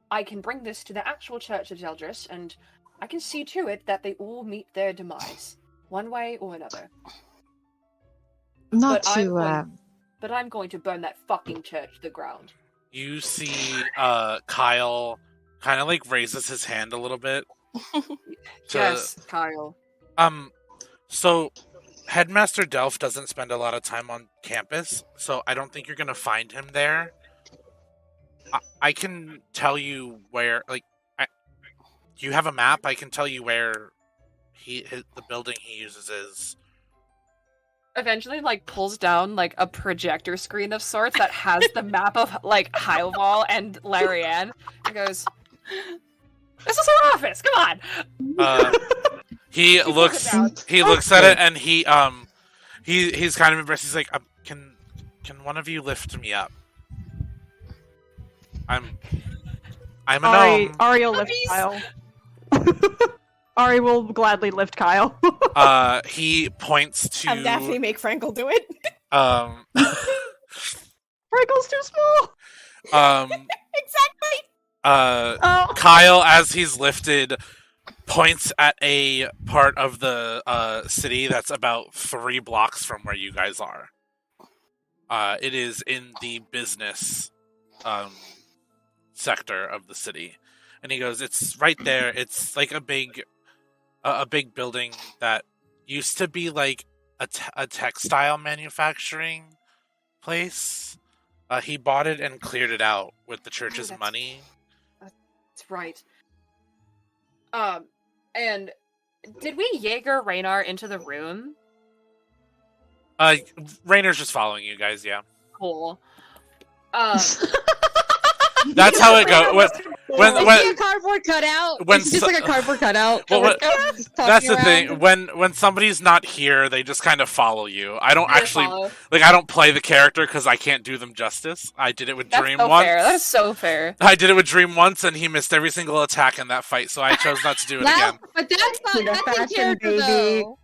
Speaker 4: I can bring this to the actual Church of Zeldris, and I can see to it that they all meet their demise, one way or another.
Speaker 3: Not
Speaker 4: But I'm going to burn that fucking church to the ground."
Speaker 1: You see Kyle kind of like raises his hand a little bit.
Speaker 4: Yes, Kyle.
Speaker 1: So Headmaster Delf doesn't spend a lot of time on campus, so I don't think you're going to find him there. I can tell you where, like, do you have a map? I can tell you where the building he uses is.
Speaker 4: Eventually, like, pulls down, like, a projector screen of sorts that has the map of, like, Highval and Larianne, and goes, "This is our office, come on!"
Speaker 1: He looks at it, and he's kind of impressed. He's like, can one of you lift me up? I'm a gnome.
Speaker 10: Ari will lift Kyle. Ari will gladly lift Kyle.
Speaker 1: He points to...
Speaker 6: Have Daphne make Frankel do it.
Speaker 10: Frankel's too small!
Speaker 6: Exactly!
Speaker 1: Kyle, as he's lifted, points at a part of the city that's about 3 blocks from where you guys are. It is in the business sector of the city. And he goes, "It's right there. It's like a big building that used to be like a textile manufacturing place. He bought it and cleared it out with the church's money."
Speaker 4: That's right. And did we Jaeger Raynar into the room?
Speaker 1: Raynor's just following you guys, yeah.
Speaker 4: Cool.
Speaker 1: That's how it goes. when
Speaker 3: Is he a cardboard cutout?
Speaker 1: when
Speaker 3: It's just like a cardboard cutout.
Speaker 1: Well,
Speaker 3: Like, just
Speaker 1: that's
Speaker 3: talking
Speaker 1: the thing.
Speaker 3: around.
Speaker 1: When somebody's not here, they just kind of follow you. I don't
Speaker 4: They
Speaker 1: actually
Speaker 4: follow.
Speaker 1: like. I don't play the character because I can't do them justice. I did it with
Speaker 4: That's
Speaker 1: Dream
Speaker 4: so
Speaker 1: once.
Speaker 4: fair. That is so fair.
Speaker 1: I did it with Dream once, and he missed every single attack in that fight, so I chose not to do it
Speaker 3: Well,
Speaker 1: again.
Speaker 3: but that's not,
Speaker 10: You're
Speaker 3: that's in
Speaker 10: fashion,
Speaker 3: character
Speaker 10: baby.
Speaker 3: though.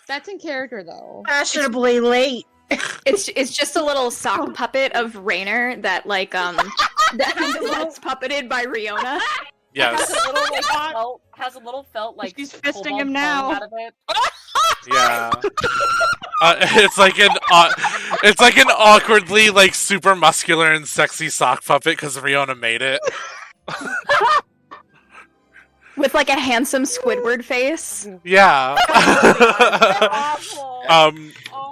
Speaker 3: That's in character though.
Speaker 9: Fashionably late.
Speaker 8: It's just a little sock puppet of Raynor that that's puppeted by Riona.
Speaker 1: Yes.
Speaker 4: Has a little felt like
Speaker 10: She's fisting
Speaker 4: cobalt
Speaker 10: him now.
Speaker 4: foam out of it.
Speaker 1: Yeah. It's like an awkwardly like super muscular and sexy sock puppet because Riona made it.
Speaker 8: With like a handsome Squidward face.
Speaker 1: Yeah.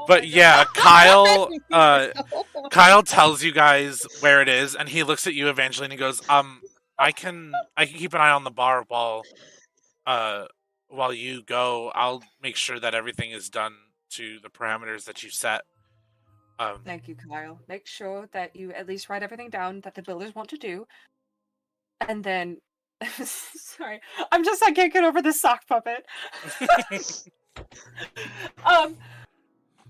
Speaker 1: But yeah, Kyle tells you guys where it is, and he looks at you, Evangeline, and goes, I can keep an eye on the bar while you go. I'll make sure that everything is done to the parameters that you set.
Speaker 7: Thank you, Kyle. Make sure that you at least write everything down that the builders want to do. And then sorry. I can't get over this sock puppet.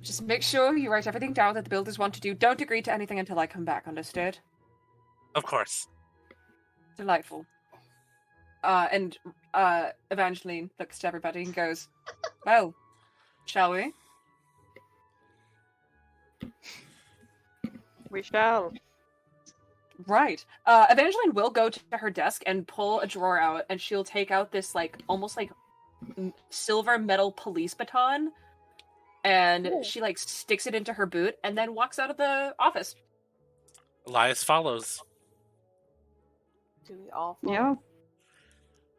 Speaker 7: Just make sure you write everything down that the builders want to do. Don't agree to anything until I come back, understood?
Speaker 1: Of course.
Speaker 7: Delightful. And Evangeline looks to everybody and goes, well, shall we?
Speaker 10: We shall.
Speaker 7: Right. Evangeline will go to her desk and pull a drawer out, and she'll take out this, like, almost like silver metal police baton, and she, like, sticks it into her boot, and then walks out of the office.
Speaker 1: Elias follows.
Speaker 5: Do we all follow?
Speaker 10: Yeah.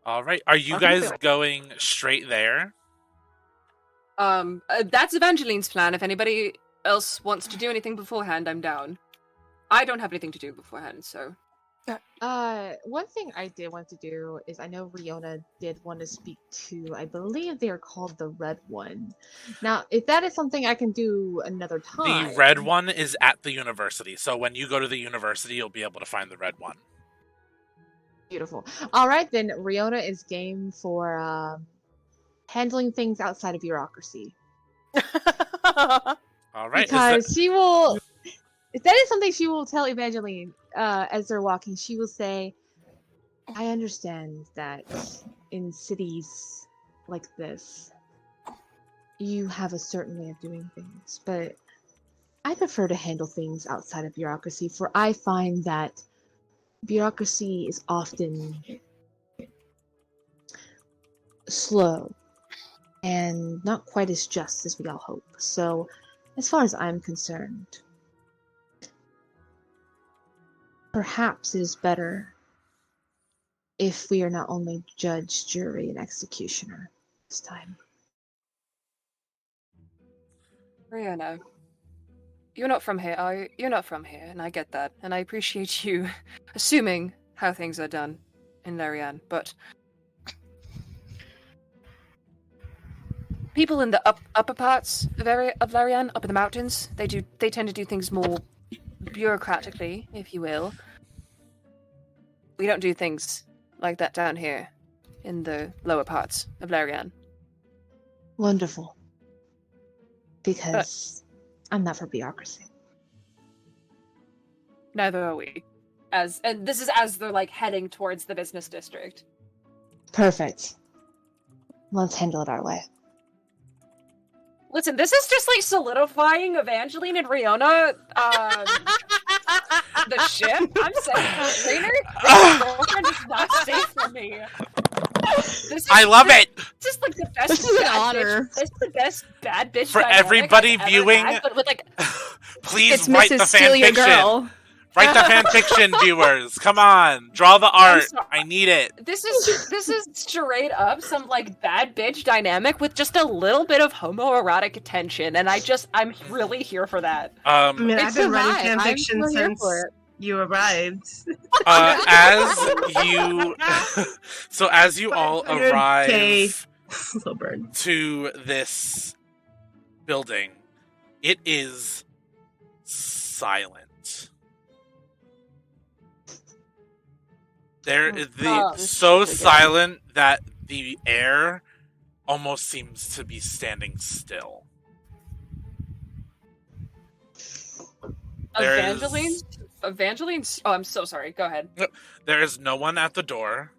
Speaker 1: All right. Are you guys going straight there?
Speaker 7: That's Evangeline's plan. If anybody else wants to do anything beforehand, I'm down. I don't have anything to do beforehand, so...
Speaker 3: One thing I did want to do is I know Riona did want to speak to, I believe they are called the Red One. Now, if that is something I can do another time...
Speaker 1: The Red One is at the university, so when you go to the university, you'll be able to find the Red One.
Speaker 3: Beautiful. Alright, then Riona is game for handling things outside of bureaucracy.
Speaker 1: All right.
Speaker 3: Because she will... If that is something she will tell Evangeline as they're walking, she will say, I understand that in cities like this, you have a certain way of doing things, but I prefer to handle things outside of bureaucracy, for I find that bureaucracy is often slow and not quite as just as we all hope. So, as far as I'm concerned, perhaps it is better if we are not only judge, jury, and executioner this time.
Speaker 7: Rihanna, you're not from here, are you? You're not from here, and I get that. And I appreciate you assuming how things are done in Larian, but... people in the upper parts of Larian, up in the mountains, they tend to do things more bureaucratically, if you will. We don't do things like that down here in the lower parts of Larian.
Speaker 3: Wonderful. Because I'm not for bureaucracy.
Speaker 7: Neither are we. And this is as they're like heading towards the business district.
Speaker 3: Perfect. Let's handle it our way.
Speaker 7: Listen, this is just like solidifying Evangeline and Riona. The ship. I'm saying, Raynor's girlfriend is not safe for me.
Speaker 1: I love it.
Speaker 7: This is like the best.
Speaker 3: This is an
Speaker 7: bad
Speaker 3: honor.
Speaker 7: Bitch, this is the best bad bitch
Speaker 1: For
Speaker 7: dynamic
Speaker 1: everybody
Speaker 7: I've ever
Speaker 1: viewing,
Speaker 7: had, but with like,
Speaker 1: please
Speaker 8: It's
Speaker 1: write
Speaker 8: Mrs.
Speaker 1: the
Speaker 8: Steal
Speaker 1: fan
Speaker 8: Your
Speaker 1: fiction.
Speaker 8: Girl.
Speaker 1: Write the fan fiction, viewers. Come on, draw the art.
Speaker 7: sorry.
Speaker 1: I need it.
Speaker 7: this is straight up some like bad bitch dynamic with just a little bit of homoerotic attention, and I'm really here for that.
Speaker 9: I mean, I've
Speaker 3: It's
Speaker 9: been
Speaker 3: a
Speaker 9: writing
Speaker 3: vibe. I'm
Speaker 9: fanfiction
Speaker 3: so here
Speaker 9: since
Speaker 3: for it.
Speaker 9: you arrived.
Speaker 1: As you all
Speaker 9: 500K
Speaker 1: arrive
Speaker 9: slow burn.
Speaker 1: to this building, it is silent.
Speaker 10: This
Speaker 1: so
Speaker 10: shit again.
Speaker 1: silent that the air almost seems to be standing still.
Speaker 4: Evangeline's. Oh, I'm so sorry. Go ahead.
Speaker 1: There is no one at the door,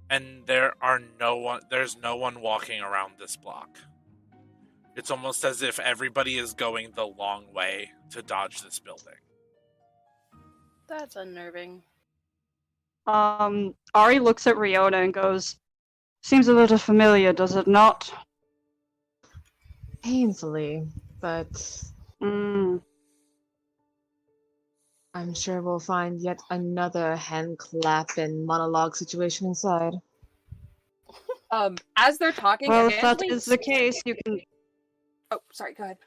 Speaker 1: and there's no one walking around this block. It's almost as if everybody is going the long way to dodge this building.
Speaker 5: That's unnerving.
Speaker 10: Ari looks at Riona and goes, "Seems a little familiar, does it not?"
Speaker 3: Painfully, but I'm sure we'll find yet another hand clap and monologue situation inside.
Speaker 4: As they're talking,
Speaker 10: Well, if that
Speaker 4: Evangeline...
Speaker 10: is the case, you can...
Speaker 4: Oh, sorry, go ahead.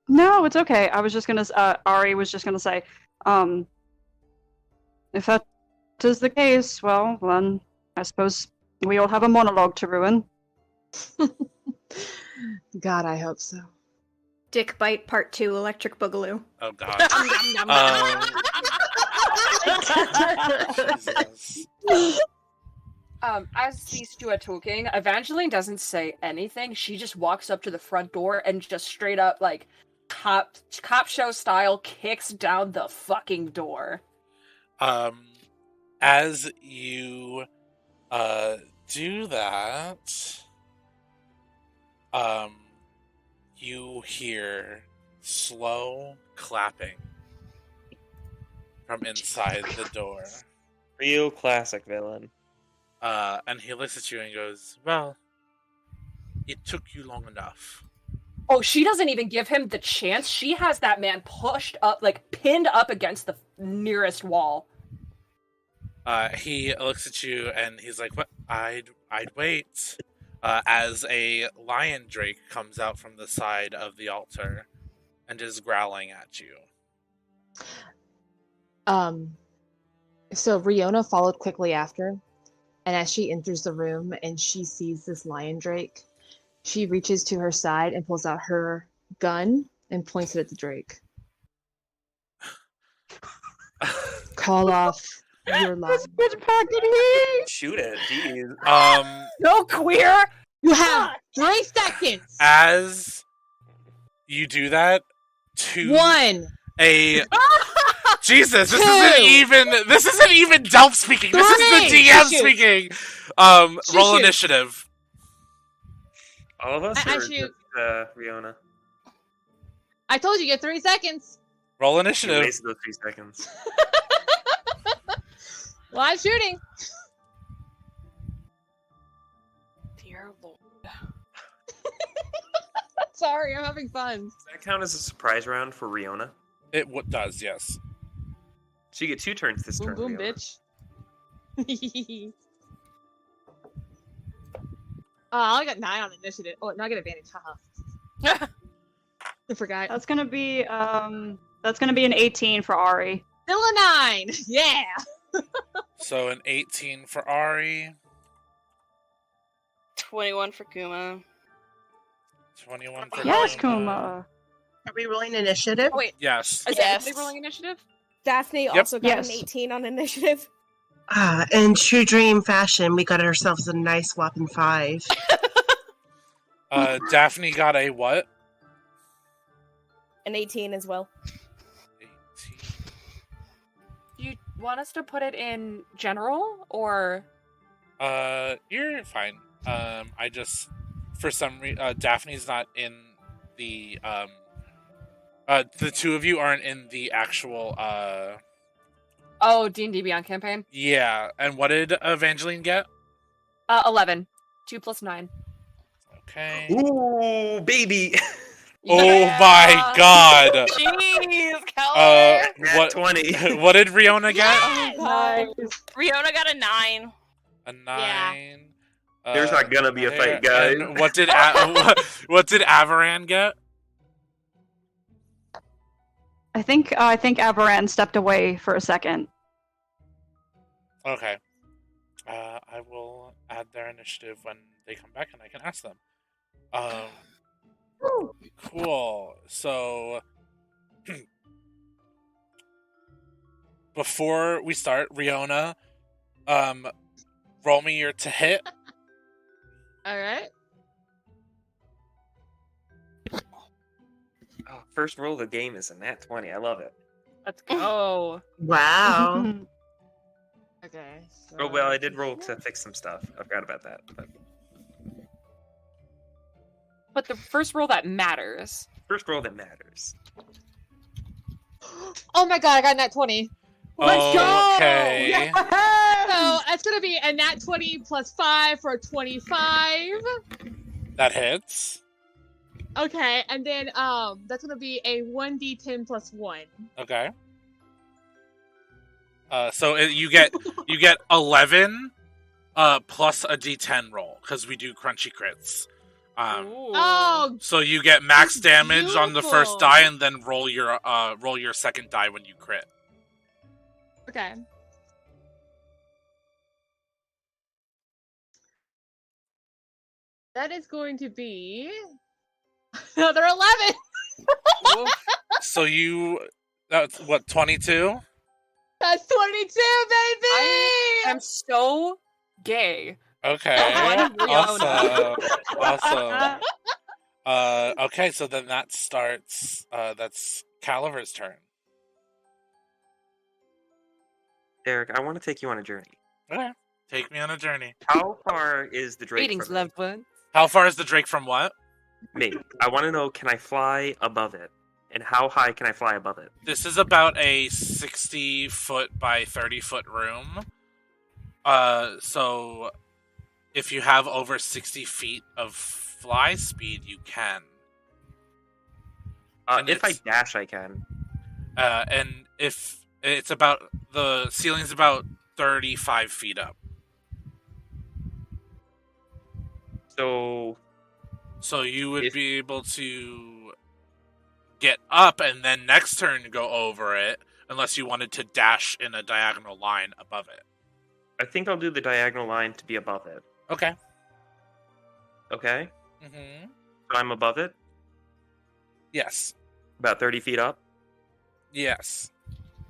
Speaker 10: No, it's okay. I was just gonna... Ari was just gonna say, if that is the case, well, then I suppose we all have a monologue to ruin.
Speaker 3: God, I hope so.
Speaker 8: Dick Bite Part 2, Electric Boogaloo.
Speaker 1: Oh god. Jesus.
Speaker 4: As these two are talking, Evangeline doesn't say anything. She just walks up to the front door and just straight up, like, cop show style, kicks down the fucking door.
Speaker 1: As you do that, you hear slow clapping from inside the door.
Speaker 2: Real classic villain.
Speaker 1: And he looks at you and goes, "Well, it took you long enough."
Speaker 4: Oh, she doesn't even give him the chance. She has that man pushed up, like, pinned up against the nearest wall.
Speaker 1: He looks at you and he's like, "What? I'd wait." As a lion drake comes out from the side of the altar and is growling at you.
Speaker 3: So Riona followed quickly after, and as she enters the room and she sees this lion drake, she reaches to her side and pulls out her gun and points it at the drake. Call off your line.
Speaker 2: Shoot it, jeez.
Speaker 4: No queer!
Speaker 3: You have 3 seconds!
Speaker 1: As you do that,
Speaker 3: 1.
Speaker 1: Jesus, this
Speaker 3: 2.
Speaker 1: isn't even Delf speaking. This is the DM speaking. Roll initiative.
Speaker 2: All of us
Speaker 3: I
Speaker 2: or
Speaker 3: shoot.
Speaker 2: just, Riona?
Speaker 3: I told you, you get 3 seconds.
Speaker 1: Roll
Speaker 2: You
Speaker 1: initiative.
Speaker 2: wasted those 3 seconds.
Speaker 3: Well, I'm shooting.
Speaker 5: Dear Lord.
Speaker 3: Sorry, I'm having fun.
Speaker 2: Does that count as a surprise round for Riona?
Speaker 1: It does, yes.
Speaker 2: So you get 2 turns this
Speaker 3: Boom,
Speaker 2: turn.
Speaker 3: boom,
Speaker 2: Riona.
Speaker 3: bitch. I got 9 on initiative. Oh, no, I get advantage. Haha. I forgot.
Speaker 10: That's gonna be an 18 for Ari.
Speaker 3: Still a 9. Yeah.
Speaker 1: So an 18 for Ari,
Speaker 5: 21 for Kuma.
Speaker 1: 21 for
Speaker 10: Yes,
Speaker 1: Kuma.
Speaker 10: Kuma.
Speaker 9: Are we rolling initiative?
Speaker 4: Oh, wait,
Speaker 1: Yes.
Speaker 4: is
Speaker 5: Yes.
Speaker 4: everybody rolling initiative?
Speaker 6: Daphne
Speaker 1: Yep.
Speaker 6: also got
Speaker 10: Yes.
Speaker 6: an 18 on initiative.
Speaker 9: In true dream fashion, we got ourselves a nice whopping 5.
Speaker 1: Daphne got a what?
Speaker 6: An 18 as well.
Speaker 1: 18.
Speaker 4: Do you want us to put it in general, or...
Speaker 1: You're fine. I just, for some reason, Daphne's not in the, the two of you aren't in the actual,
Speaker 4: Oh, D&D Beyond campaign?
Speaker 1: yeah. And what did Evangeline get?
Speaker 4: 11. 2 plus 9.
Speaker 1: Okay.
Speaker 2: Ooh, baby!
Speaker 1: Oh my god!
Speaker 5: Jeez, Keller!
Speaker 2: Nat 20.
Speaker 1: What did Riona get?
Speaker 6: Nice.
Speaker 5: Riona got a 9.
Speaker 1: A 9.
Speaker 2: There's not gonna be a fight, guys.
Speaker 1: And what did what did Avaran get?
Speaker 10: I think Avaran stepped away for a second.
Speaker 1: Okay. I will add their initiative when they come back, and I can ask them. Cool. So, before we start, Riona, Roll me your to hit.
Speaker 3: All right.
Speaker 2: Oh, first roll of the game is a nat 20. I love it.
Speaker 4: Let's go.
Speaker 9: Wow.
Speaker 3: Okay. So...
Speaker 2: Oh, well, I did roll to fix some stuff. I forgot about that.
Speaker 4: But the first roll that matters.
Speaker 2: First roll that matters.
Speaker 3: Oh my god, I got a nat 20.
Speaker 7: Let's go!
Speaker 1: Okay.
Speaker 7: Yeah!
Speaker 3: So it's gonna be a nat 20 plus 5 for 25.
Speaker 1: That hits.
Speaker 3: Okay, and then that's gonna be a 1d10 plus 1.
Speaker 1: Okay. So you get 11 plus a d10 roll because we do crunchy crits.
Speaker 3: Oh,
Speaker 1: So you get max damage on the first
Speaker 3: beautiful.
Speaker 1: die, and then roll your second die when you crit.
Speaker 3: okay. That is going to be another 11.
Speaker 1: So that's what, 22?
Speaker 3: That's 22, baby.
Speaker 4: I am so gay.
Speaker 1: Okay. Awesome. Okay, so then that starts. That's Caliver's turn.
Speaker 2: Derek, I want to take you on a journey.
Speaker 1: Okay, take me on a journey.
Speaker 2: How far is the Drake
Speaker 4: Greetings,
Speaker 2: from me?
Speaker 4: loved one.
Speaker 1: How far is the Drake from what?
Speaker 2: Me. I want to know, can I fly above it? And how high can I fly above it?
Speaker 1: This is about a 60-foot by 30-foot room. So if you have over 60 feet of fly speed, you can.
Speaker 2: If I dash, I can.
Speaker 1: And if it's about, the ceiling's about 35 feet up. So you would be able to get up and then next turn go over it, unless you wanted to dash in a diagonal line above it.
Speaker 2: I think I'll do the diagonal line to be above it.
Speaker 1: Okay.
Speaker 2: Okay?
Speaker 1: Mm-hmm.
Speaker 2: So I'm above it?
Speaker 1: Yes.
Speaker 2: About 30 feet up?
Speaker 1: Yes.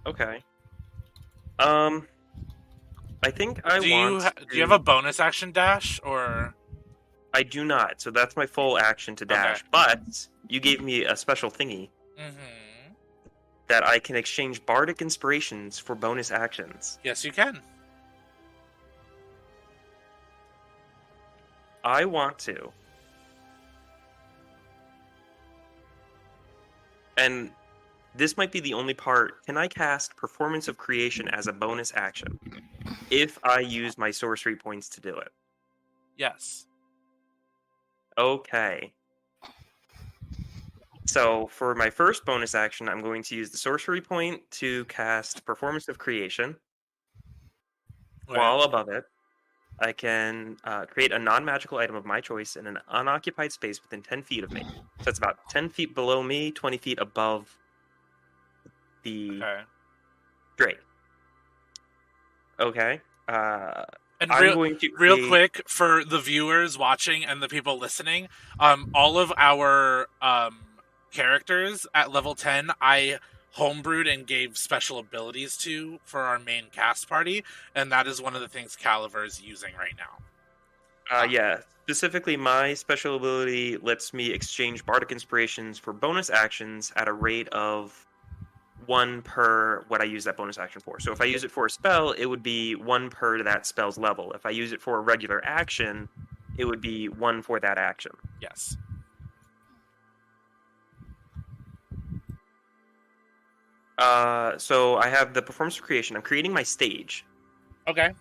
Speaker 2: Okay. I think I
Speaker 1: do
Speaker 2: want
Speaker 1: you have a bonus action dash, or...?
Speaker 2: I do not, so that's my full action to dash.
Speaker 1: Okay.
Speaker 2: But you gave me a special thingy that I can exchange bardic inspirations for bonus actions.
Speaker 1: Yes, you can.
Speaker 2: I want to. And this might be the only part. Can I cast Performance of Creation as a bonus action if I use my sorcery points to do it?
Speaker 1: Yes.
Speaker 2: Okay. So for my first bonus action, I'm going to use the sorcery point to cast Performance of Creation. While above it, I can create a non-magical item of my choice in an unoccupied space within 10 feet of me. So that's about 10 feet below me, 20 feet above the Drake. Okay.
Speaker 1: And
Speaker 2: I'm going to
Speaker 1: real quick, for the viewers watching and the people listening, all of our characters at level 10, I homebrewed and gave special abilities to for our main cast party, and that is one of the things Caliver is using right now.
Speaker 2: Yeah, specifically my special ability lets me exchange bardic inspirations for bonus actions at a rate of 1 per what I use that bonus action for. So if I use it for a spell, it would be 1 per that spell's level. If I use it for a regular action, it would be 1 for that action.
Speaker 1: Yes.
Speaker 2: So I have the Performance of Creation. I'm creating my stage.
Speaker 1: Okay.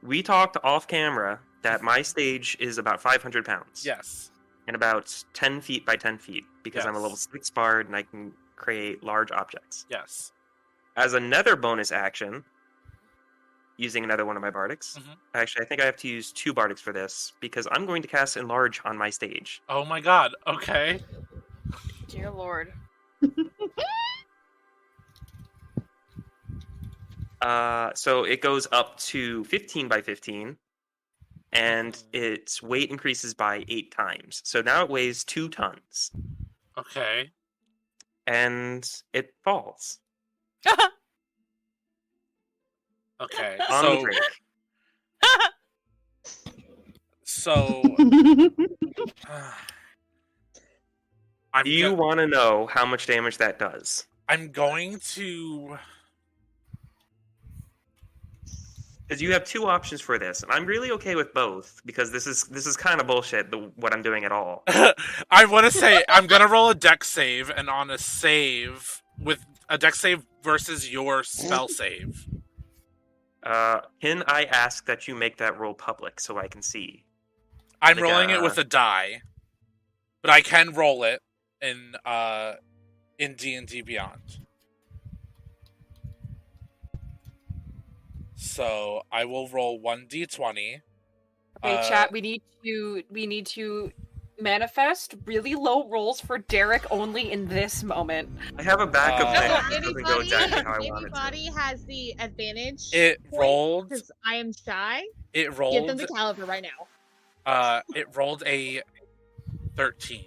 Speaker 2: We talked off camera that my stage is about 500 pounds.
Speaker 1: Yes.
Speaker 2: And about 10 feet by 10 feet, because I'm a level 6 bard and I can create large objects.
Speaker 1: Yes.
Speaker 2: As another bonus action, using another one of my bardics, actually I think I have to use 2 bardics for this, because I'm going to cast Enlarge on my stage.
Speaker 1: Oh my god, okay.
Speaker 5: Dear Lord.
Speaker 2: So it goes up to 15 by 15, and its weight increases by 8 times. So now it weighs 2 tons.
Speaker 1: Okay.
Speaker 2: And it falls.
Speaker 1: Okay.
Speaker 2: On the Drake.
Speaker 1: So,
Speaker 2: Do you want to know how much damage that does?
Speaker 1: I'm going to.
Speaker 2: Because you have two options for this, and I'm really okay with both because this is kind of bullshit. What I'm doing at all.
Speaker 1: I want to say I'm gonna roll a dex save, and on a save with a dex save versus your spell save.
Speaker 2: Can I ask that you make that roll public so I can see?
Speaker 1: I'm rolling it with a die, but I can roll it in D&D Beyond. So I will roll 1d20.
Speaker 4: Okay, chat. We need to manifest really low rolls for Derek only in this moment.
Speaker 2: I have a backup plan.
Speaker 3: So
Speaker 2: It doesn't go exactly how I want it to.
Speaker 3: anybody has the advantage.
Speaker 1: It rolled.
Speaker 3: Because I am shy.
Speaker 1: It rolled.
Speaker 3: Give them the caliber right now.
Speaker 1: It rolled a 13.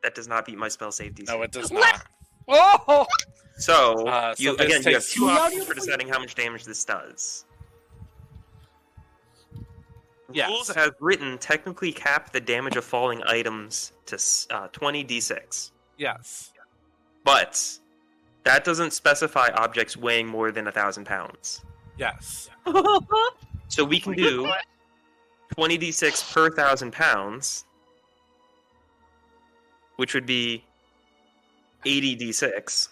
Speaker 2: That does not beat my spell safety.
Speaker 1: No, it does not.
Speaker 4: Oh!
Speaker 2: So,
Speaker 1: So
Speaker 2: you
Speaker 1: this
Speaker 2: have
Speaker 1: takes-
Speaker 2: two options for deciding how much damage this does.
Speaker 1: Yes.
Speaker 2: Rules as written technically cap the damage of falling items to 20d6.
Speaker 1: Yes.
Speaker 2: But that doesn't specify objects weighing more than 1,000 pounds.
Speaker 1: Yes.
Speaker 2: So we can do 20d6 per 1,000 pounds, which would be 80d6.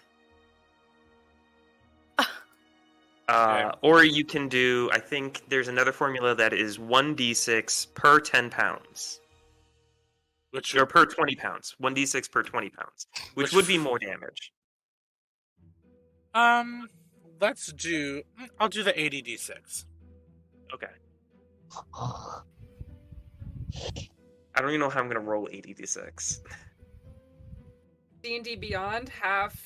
Speaker 2: Or you can do, I think there's another formula that is 1d6 per 10 pounds. Or per 20 pounds. 1d6 per 20 pounds. Which would be more damage.
Speaker 1: Let's do... I'll do the 80d6.
Speaker 2: Okay. I don't even know how I'm going to roll 80d6.
Speaker 4: D&D Beyond have...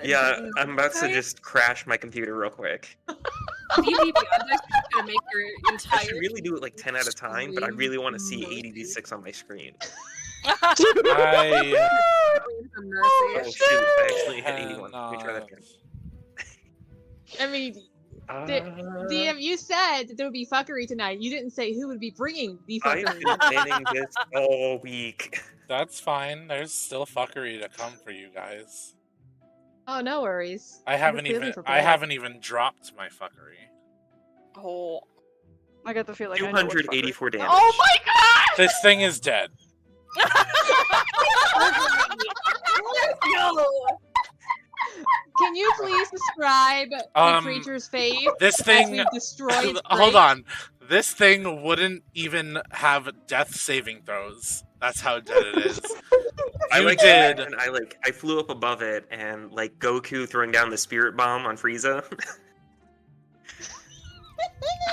Speaker 2: Yeah, I'm about to just crash my computer real quick.
Speaker 4: D&D Beyond is going to make your entire...
Speaker 2: I should really do it like 10 at a time, but I really want to see 80d6 on my screen.
Speaker 1: I...
Speaker 2: Oh shoot, I actually hit 81. Let me try that again.
Speaker 3: I mean, DM, you said that there would be fuckery tonight. You didn't say who would be bringing the
Speaker 2: I've
Speaker 3: fuckery.
Speaker 2: been planning this all week.
Speaker 1: That's fine. There's still fuckery to come for you guys.
Speaker 3: Oh, no worries.
Speaker 1: I haven't even dropped my fuckery.
Speaker 4: Oh.
Speaker 10: I get the feeling. I know what
Speaker 2: 284 damage.
Speaker 4: Oh my god!
Speaker 1: This thing is dead.
Speaker 3: Can you please describe the creature's fate?
Speaker 1: This thing.
Speaker 3: As we destroy its
Speaker 1: Hold
Speaker 3: brain?
Speaker 1: on. This thing wouldn't even have death saving throws. That's how dead it is.
Speaker 2: I flew up above it and like Goku throwing down the spirit bomb on Frieza.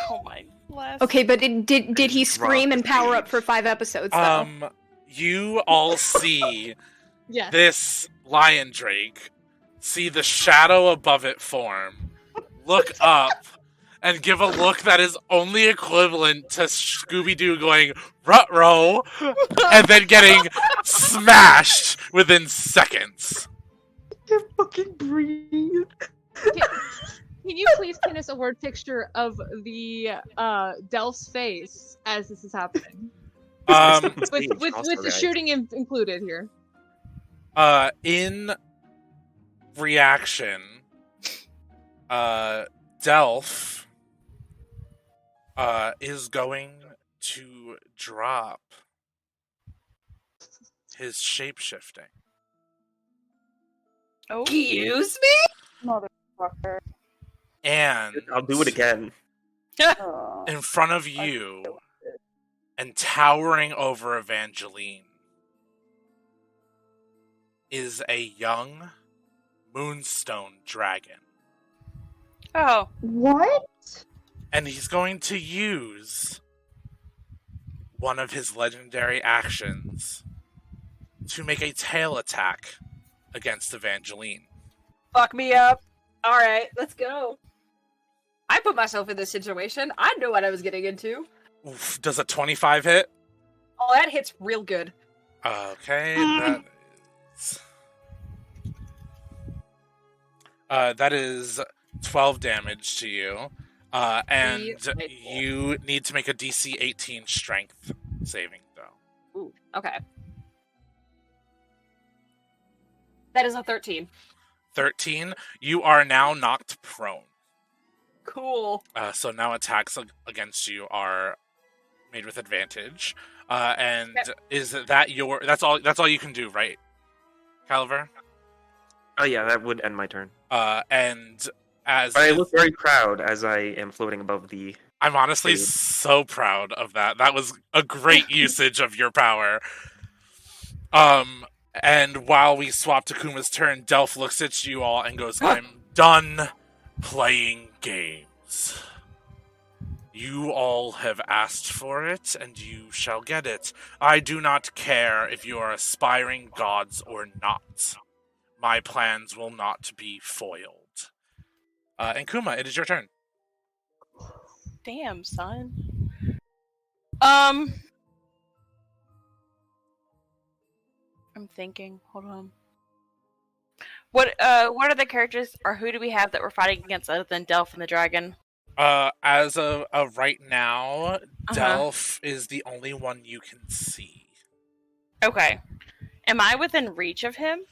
Speaker 5: Oh my bless.
Speaker 8: Okay, but did he scream and power up for 5 episodes though?
Speaker 1: You all see
Speaker 3: Yes.
Speaker 1: this lion drake, see the shadow above it form, look up, and give a look that is only equivalent to Scooby-Doo going, "Ruh-roh," and then getting smashed within seconds.
Speaker 10: Can't fucking breathe.
Speaker 3: Can you please paint us a word picture of the Delf's face as this is happening? With the shooting included here.
Speaker 1: In reaction, Delf is going to drop his shapeshifting.
Speaker 5: Excuse me?
Speaker 10: Motherfucker.
Speaker 1: And
Speaker 2: I'll do it again.
Speaker 1: in front of you and towering over Evangeline is a young moonstone dragon.
Speaker 5: Oh.
Speaker 10: What?
Speaker 1: And he's going to use one of his legendary actions to make a tail attack against Evangeline.
Speaker 4: Fuck me up. Alright, let's go. I put myself in this situation. I knew what I was getting into.
Speaker 1: Oof, does a 25 hit?
Speaker 4: Oh, that hits real good.
Speaker 1: Okay, that is 12 damage to you. And
Speaker 4: Delightful.
Speaker 1: you need to make a DC 18 strength saving throw.
Speaker 4: Ooh, okay. That is a 13.
Speaker 1: 13. You are now knocked prone.
Speaker 4: Cool.
Speaker 1: So now attacks against you are made with advantage. And is that your? That's all you can do, right, Caliver?
Speaker 2: Oh yeah, that would end my turn.
Speaker 1: And as
Speaker 2: But I look very proud as I am floating above the.
Speaker 1: I'm honestly
Speaker 2: Dude.
Speaker 1: so proud of that. That was a great usage of your power. And while we swap to Kuma's turn, Delf looks at you all and goes, "I'm done playing games. You all have asked for it, and you shall get it. I do not care if you are aspiring gods or not. My plans will not be foiled." And Kuma, it is your turn.
Speaker 5: Damn, son. I'm thinking. Hold on. What are the characters, or who do we have that we're fighting against other than Delf and the dragon?
Speaker 1: As of right now, Delf is the only one you can see.
Speaker 5: Okay. Am I within reach of him?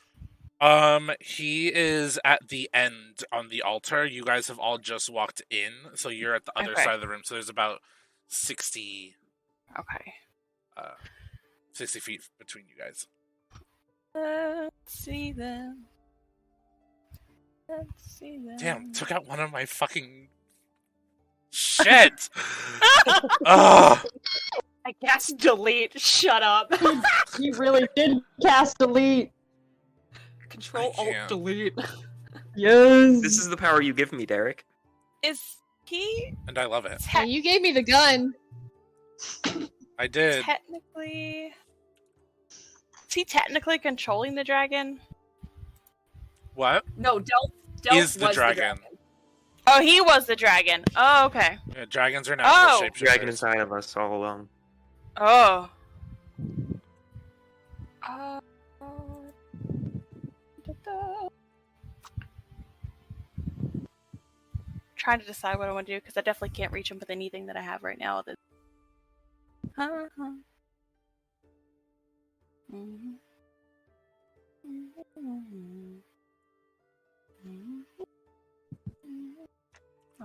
Speaker 1: He is at the end on the altar. You guys have all just walked in, so you're at the other side of the room. So there's about 60.
Speaker 5: Okay.
Speaker 1: 60 feet between you guys.
Speaker 5: Let's see them. Let's see them.
Speaker 1: Damn, took out one of my fucking shit. Ugh.
Speaker 4: I cast delete. Shut up.
Speaker 10: You really did cast delete.
Speaker 4: Control Alt Delete.
Speaker 10: Yes.
Speaker 2: This is the power you give me, Derek.
Speaker 5: Is he
Speaker 1: And I love it.
Speaker 3: Hey, you gave me the gun.
Speaker 1: I did.
Speaker 5: technically? Is he technically controlling the dragon?
Speaker 1: What?
Speaker 4: No, Delf
Speaker 1: Is the
Speaker 4: was
Speaker 1: dragon.
Speaker 5: Oh, he was the dragon. Oh, okay.
Speaker 1: Yeah, dragons are natural shapeshifters.
Speaker 2: Dragon inside of us all along.
Speaker 5: Oh. Trying to decide what I want to do because I definitely can't reach him with anything that I have right now. Oh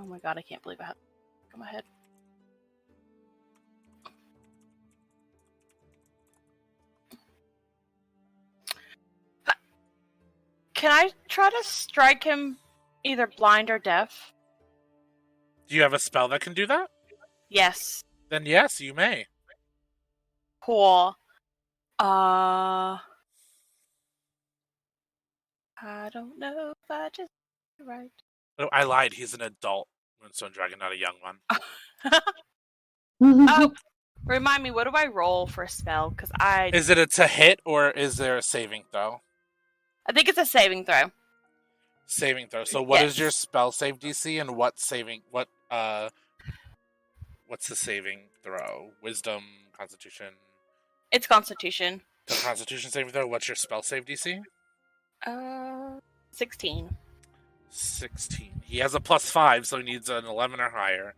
Speaker 5: my god, I can't believe I have to go ahead. Can I try to strike him either blind or deaf?
Speaker 1: Do you have a spell that can do that?
Speaker 5: Yes.
Speaker 1: Then yes, you may.
Speaker 5: Cool. I don't know if I just right.
Speaker 1: Oh, I lied. He's an adult Moonstone Dragon, not a young one.
Speaker 5: Oh, remind me, what do I roll for a spell? Because
Speaker 1: Is it a to hit or is there a saving throw?
Speaker 5: I think it's a saving throw.
Speaker 1: Saving throw. So what is
Speaker 5: Yes.
Speaker 1: your spell save DC and what's the saving throw? Wisdom, Constitution.
Speaker 5: It's Constitution.
Speaker 1: The Constitution saving throw. What's your spell save DC?
Speaker 5: 16.
Speaker 1: 16. He has a +5, so he needs an 11 or higher.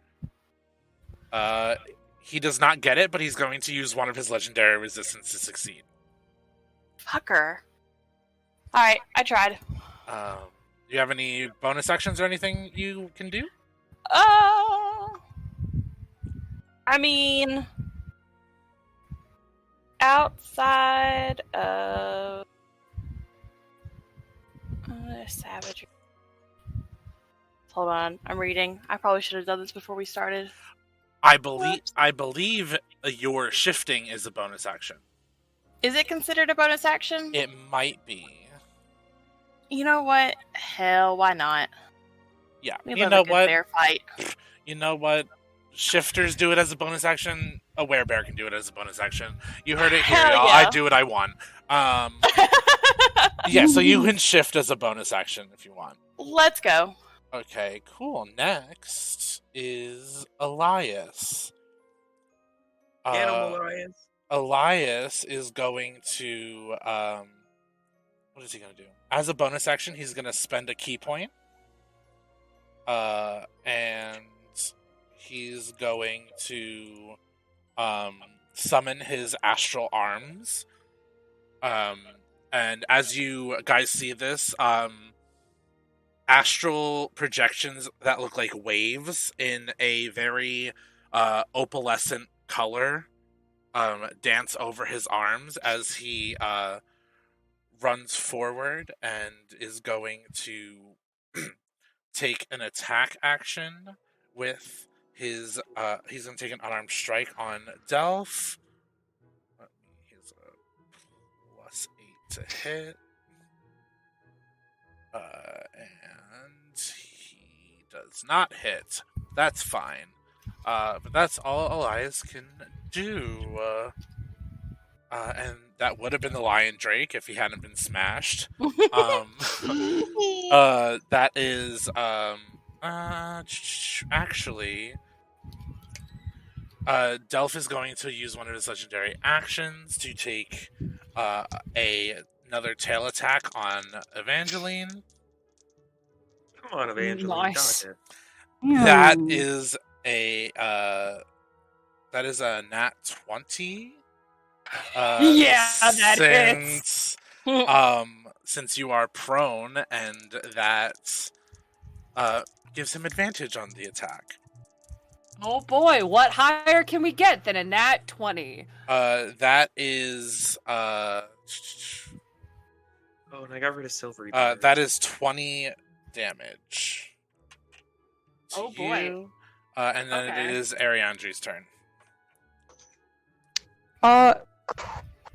Speaker 1: He does not get it, but he's going to use one of his legendary resistance to succeed.
Speaker 5: Fucker. Alright, I tried.
Speaker 1: Do you have any bonus actions or anything you can do?
Speaker 5: I mean, outside of savage. Hold on, I'm reading. I probably should have done this before we started.
Speaker 1: I believe your shifting is a bonus action.
Speaker 5: Is it considered a bonus action?
Speaker 1: It might be.
Speaker 5: You know what? Hell, why not?
Speaker 1: Yeah.
Speaker 5: We
Speaker 1: You
Speaker 5: love
Speaker 1: know
Speaker 5: a good
Speaker 1: what?
Speaker 5: bear fight.
Speaker 1: You know what? Shifters do it as a bonus action. A werebear can do it as a bonus action. You heard it here,
Speaker 5: Hell
Speaker 1: y'all.
Speaker 5: yeah.
Speaker 1: I do what I want. Yeah, so you can shift as a bonus action if you want.
Speaker 5: Let's go.
Speaker 1: Okay, cool. Next is Elias.
Speaker 2: Animal Elias.
Speaker 1: Elias is going to what is he going to do? As a bonus action, he's going to spend a key point. And he's going to summon his astral arms. And as you guys see this, astral projections that look like waves in a very opalescent color dance over his arms as he runs forward and is going to take an attack action with his he's going to take an unarmed strike on Delf. He's a +8 to hit. And he does not hit. That's fine. But that's all Elias can do. And that would have been the Lion Drake if he hadn't been smashed. That is actually Delf is going to use one of his legendary actions to take another tail attack on Evangeline.
Speaker 2: Come on, Evangeline.
Speaker 6: Nice.
Speaker 2: Got it.
Speaker 1: That is a nat 20.
Speaker 6: Yeah, that hits.
Speaker 1: Since you are prone, and that gives him advantage on the attack.
Speaker 4: Oh boy, what higher can we get than a nat 20?
Speaker 1: That is
Speaker 2: Oh, and I got rid of silvery.
Speaker 1: that is 20 damage. to
Speaker 4: Oh boy.
Speaker 1: you. And then
Speaker 4: Okay.
Speaker 1: it is Ariandre's turn.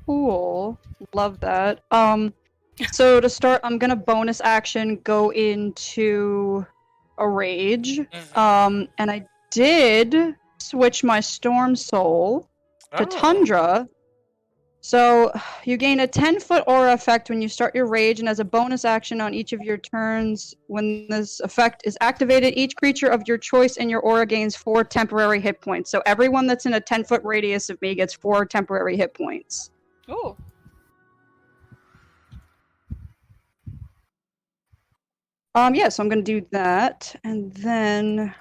Speaker 10: Cool. Love that. So to start, I'm gonna bonus action go into a rage.
Speaker 1: Mhm.
Speaker 10: And I did switch my Storm Soul to
Speaker 1: Oh.
Speaker 10: Tundra. So you gain a 10-foot aura effect when you start your rage, and as a bonus action on each of your turns, when this effect is activated, each creature of your choice in your aura gains 4 temporary hit points. So everyone that's in a 10-foot radius of me gets 4 temporary hit points.
Speaker 4: Ooh.
Speaker 10: Yeah, so I'm gonna do that, and then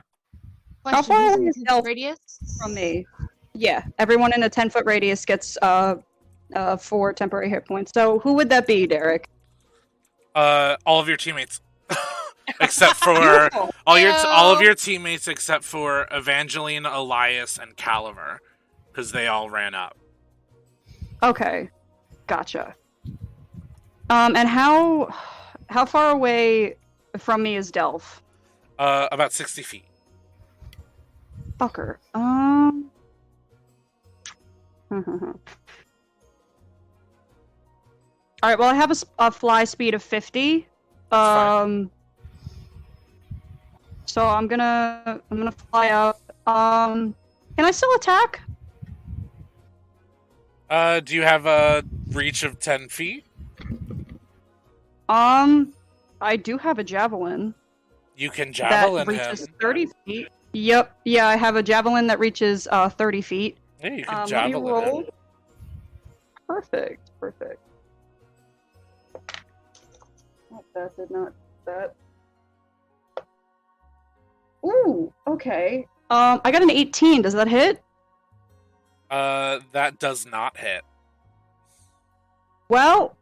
Speaker 3: Question,
Speaker 10: far
Speaker 3: who's
Speaker 10: away
Speaker 3: in
Speaker 10: is
Speaker 3: the
Speaker 10: Delf
Speaker 3: radius?
Speaker 10: from me. Yeah, everyone in a 10-foot radius gets 4 temporary hit points. So who would that be, Derek?
Speaker 1: All of your teammates, except for
Speaker 10: Beautiful.
Speaker 1: all of your teammates except for Evangeline, Elias, and Caliver, because they all ran up.
Speaker 10: Okay, gotcha. And how far away from me is Delf?
Speaker 1: About 60 feet.
Speaker 10: Fucker. All right. Well, I have a fly speed of 50.
Speaker 1: fine.
Speaker 10: So I'm gonna fly up. Can I still attack?
Speaker 1: Do you have a reach of 10 feet?
Speaker 10: I do have a javelin
Speaker 1: You can
Speaker 10: that
Speaker 1: javelin
Speaker 10: reaches
Speaker 1: him.
Speaker 10: 30 feet. Yep. Yeah, I have a javelin that reaches 30 feet.
Speaker 1: Yeah, you can
Speaker 10: Let me
Speaker 1: javelin
Speaker 10: roll.
Speaker 1: him.
Speaker 10: Perfect. Oh, that did not. That. Ooh. Okay. I got an 18. Does that hit?
Speaker 1: That does not hit.
Speaker 10: Well,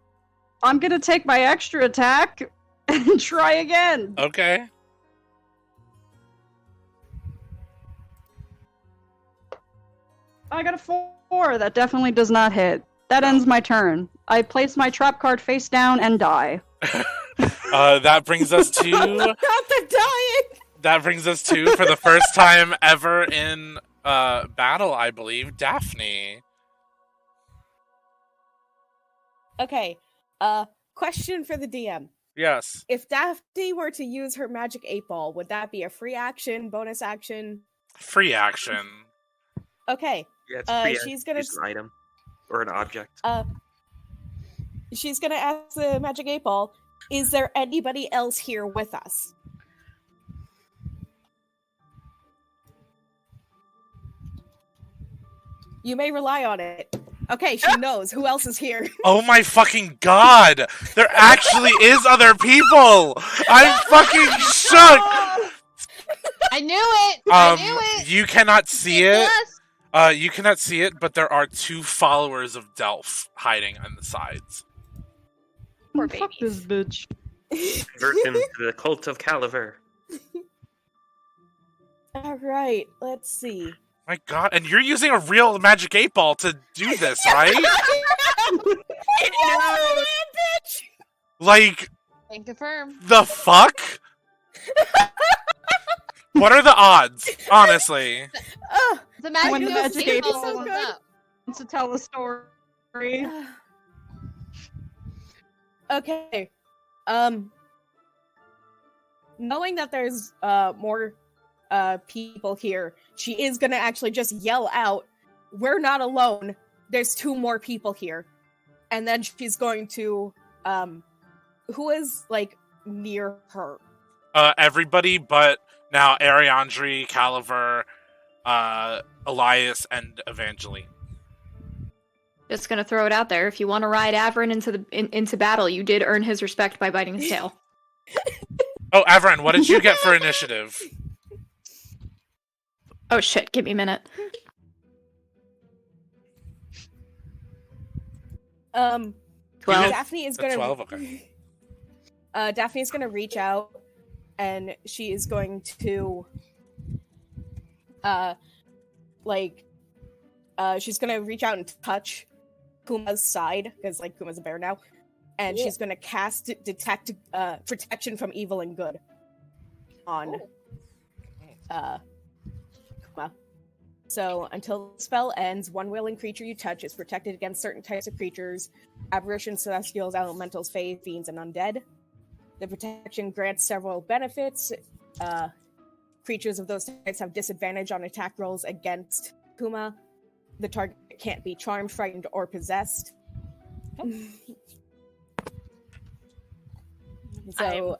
Speaker 10: I'm gonna take my extra attack and try again.
Speaker 1: Okay.
Speaker 10: I got a 4. That definitely does not hit. That ends my turn. I place my trap card face down and die.
Speaker 1: That brings us to
Speaker 6: Not the dying!
Speaker 1: that brings us to, for the first time ever in battle, I believe, Daphne.
Speaker 6: Okay, question for the DM.
Speaker 1: Yes.
Speaker 6: If Daphne were to use her magic 8-ball, would that be a free action, bonus action?
Speaker 1: Free action.
Speaker 6: Okay,
Speaker 2: Yeah, it's free.
Speaker 6: she's gonna
Speaker 2: Use an item or an object.
Speaker 6: she's gonna ask the magic 8-ball, is there anybody else here with us? You may rely on it. Okay, she knows. Who else is here?
Speaker 1: Oh my fucking god! There actually is other people! I'm fucking shook!
Speaker 3: I knew it. I knew it.
Speaker 1: You cannot see it.
Speaker 3: Yes.
Speaker 1: You cannot see it, but there are 2 followers of Delf hiding on the sides.
Speaker 5: Poor
Speaker 10: Fuck this
Speaker 5: babies.
Speaker 10: bitch.
Speaker 2: Convert him to the cult of Caliver.
Speaker 6: All right, let's see.
Speaker 1: My God, and you're using a real magic 8-ball to do this, right? Like,
Speaker 3: Can confirm.
Speaker 1: the fuck? What are the odds, honestly?
Speaker 3: The magic
Speaker 10: When the
Speaker 3: goes
Speaker 10: magic
Speaker 3: single
Speaker 10: eight-ball
Speaker 3: goes
Speaker 6: was
Speaker 3: up.
Speaker 10: To tell a story.
Speaker 6: Okay. Knowing that there's more people here, she is gonna actually just yell out, "We're not alone. There's 2 more people here." And then she's going to who is like near her?
Speaker 1: Everybody but now Ariandri, Caliver, Elias, and Evangeline.
Speaker 8: Just gonna throw it out there. If you want to ride Averin into battle, you did earn his respect by biting his tail.
Speaker 1: Oh, Averin, what did you get for initiative?
Speaker 8: Oh shit! Give me a minute.
Speaker 6: Um,
Speaker 8: 12.
Speaker 6: Daphne is
Speaker 1: That's
Speaker 6: gonna
Speaker 1: 12, okay.
Speaker 6: Daphne is gonna reach out, and she is going to she's gonna reach out and touch Kuma's side, because like Kuma's a bear now, and she's gonna cast detect protection from evil and good on Kuma. So until the spell ends, one willing creature you touch is protected against certain types of creatures: apparitions, celestials, elementals, fae, fiends, and undead. The protection grants several benefits. Creatures of those types have disadvantage on attack rolls against Kuma. The target can't be charmed, frightened, or possessed. So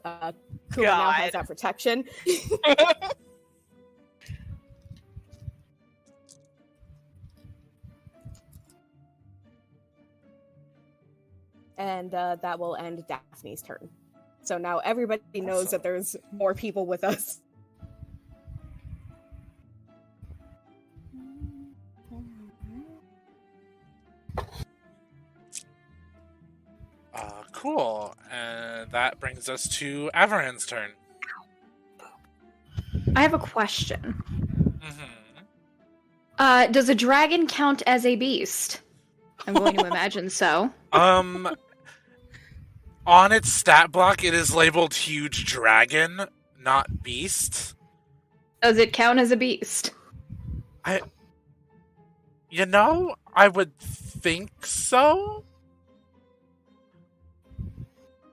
Speaker 6: Kuma now has that protection. And that will end Daphne's turn. So now everybody knows that there's more people with us.
Speaker 1: Cool. And that brings us to Averin's turn.
Speaker 8: I have a question.
Speaker 1: Mm-hmm.
Speaker 8: Does a dragon count as a beast? I'm going to imagine so.
Speaker 1: On its stat block, it is labeled huge dragon, not beast.
Speaker 8: Does it count as a beast?
Speaker 1: I would think so.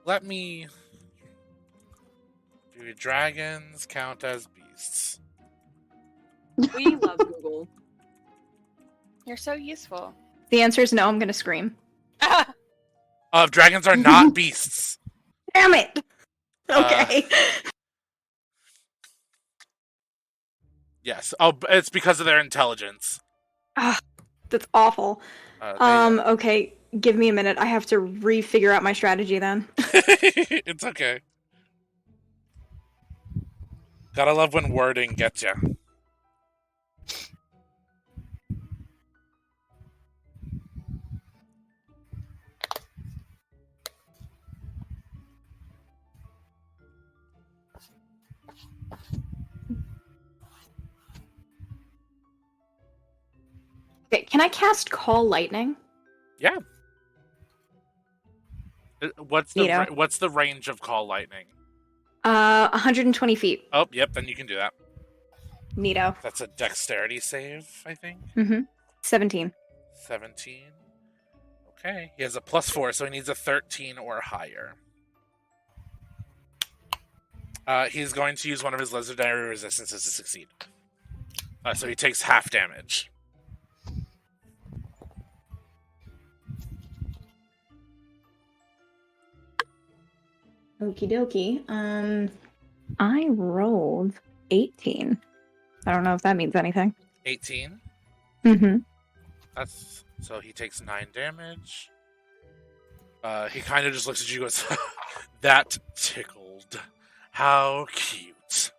Speaker 1: Let me... Do dragons count as beasts?
Speaker 7: We love Google.
Speaker 5: You're so useful.
Speaker 8: The answer is no. I'm going to scream.
Speaker 1: Dragons are not beasts.
Speaker 8: Damn it! Okay.
Speaker 1: Yes. Oh, it's because of their intelligence.
Speaker 8: That's awful.
Speaker 1: They-
Speaker 8: Okay. Give me a minute. I have to refigure out my strategy then.
Speaker 1: It's okay. Gotta love when wording gets you.
Speaker 8: Okay, can I cast Call Lightning?
Speaker 1: Yeah. What's the
Speaker 8: Neato.
Speaker 1: what's the range of Call Lightning?
Speaker 8: 120 feet.
Speaker 1: Oh, yep. Then you can do that.
Speaker 8: Neato.
Speaker 1: That's a dexterity save, I think.
Speaker 8: 17.
Speaker 1: 17. Okay. He has a +4, so he needs a 13 or higher. He's going to use one of his legendary resistances to succeed. So he takes half damage.
Speaker 8: Okie dokie. I rolled 18. I don't know if that means anything.
Speaker 1: 18.
Speaker 8: Mm-hmm.
Speaker 1: That's so he takes 9 damage. He kind of just looks at you and goes, "That tickled. How cute."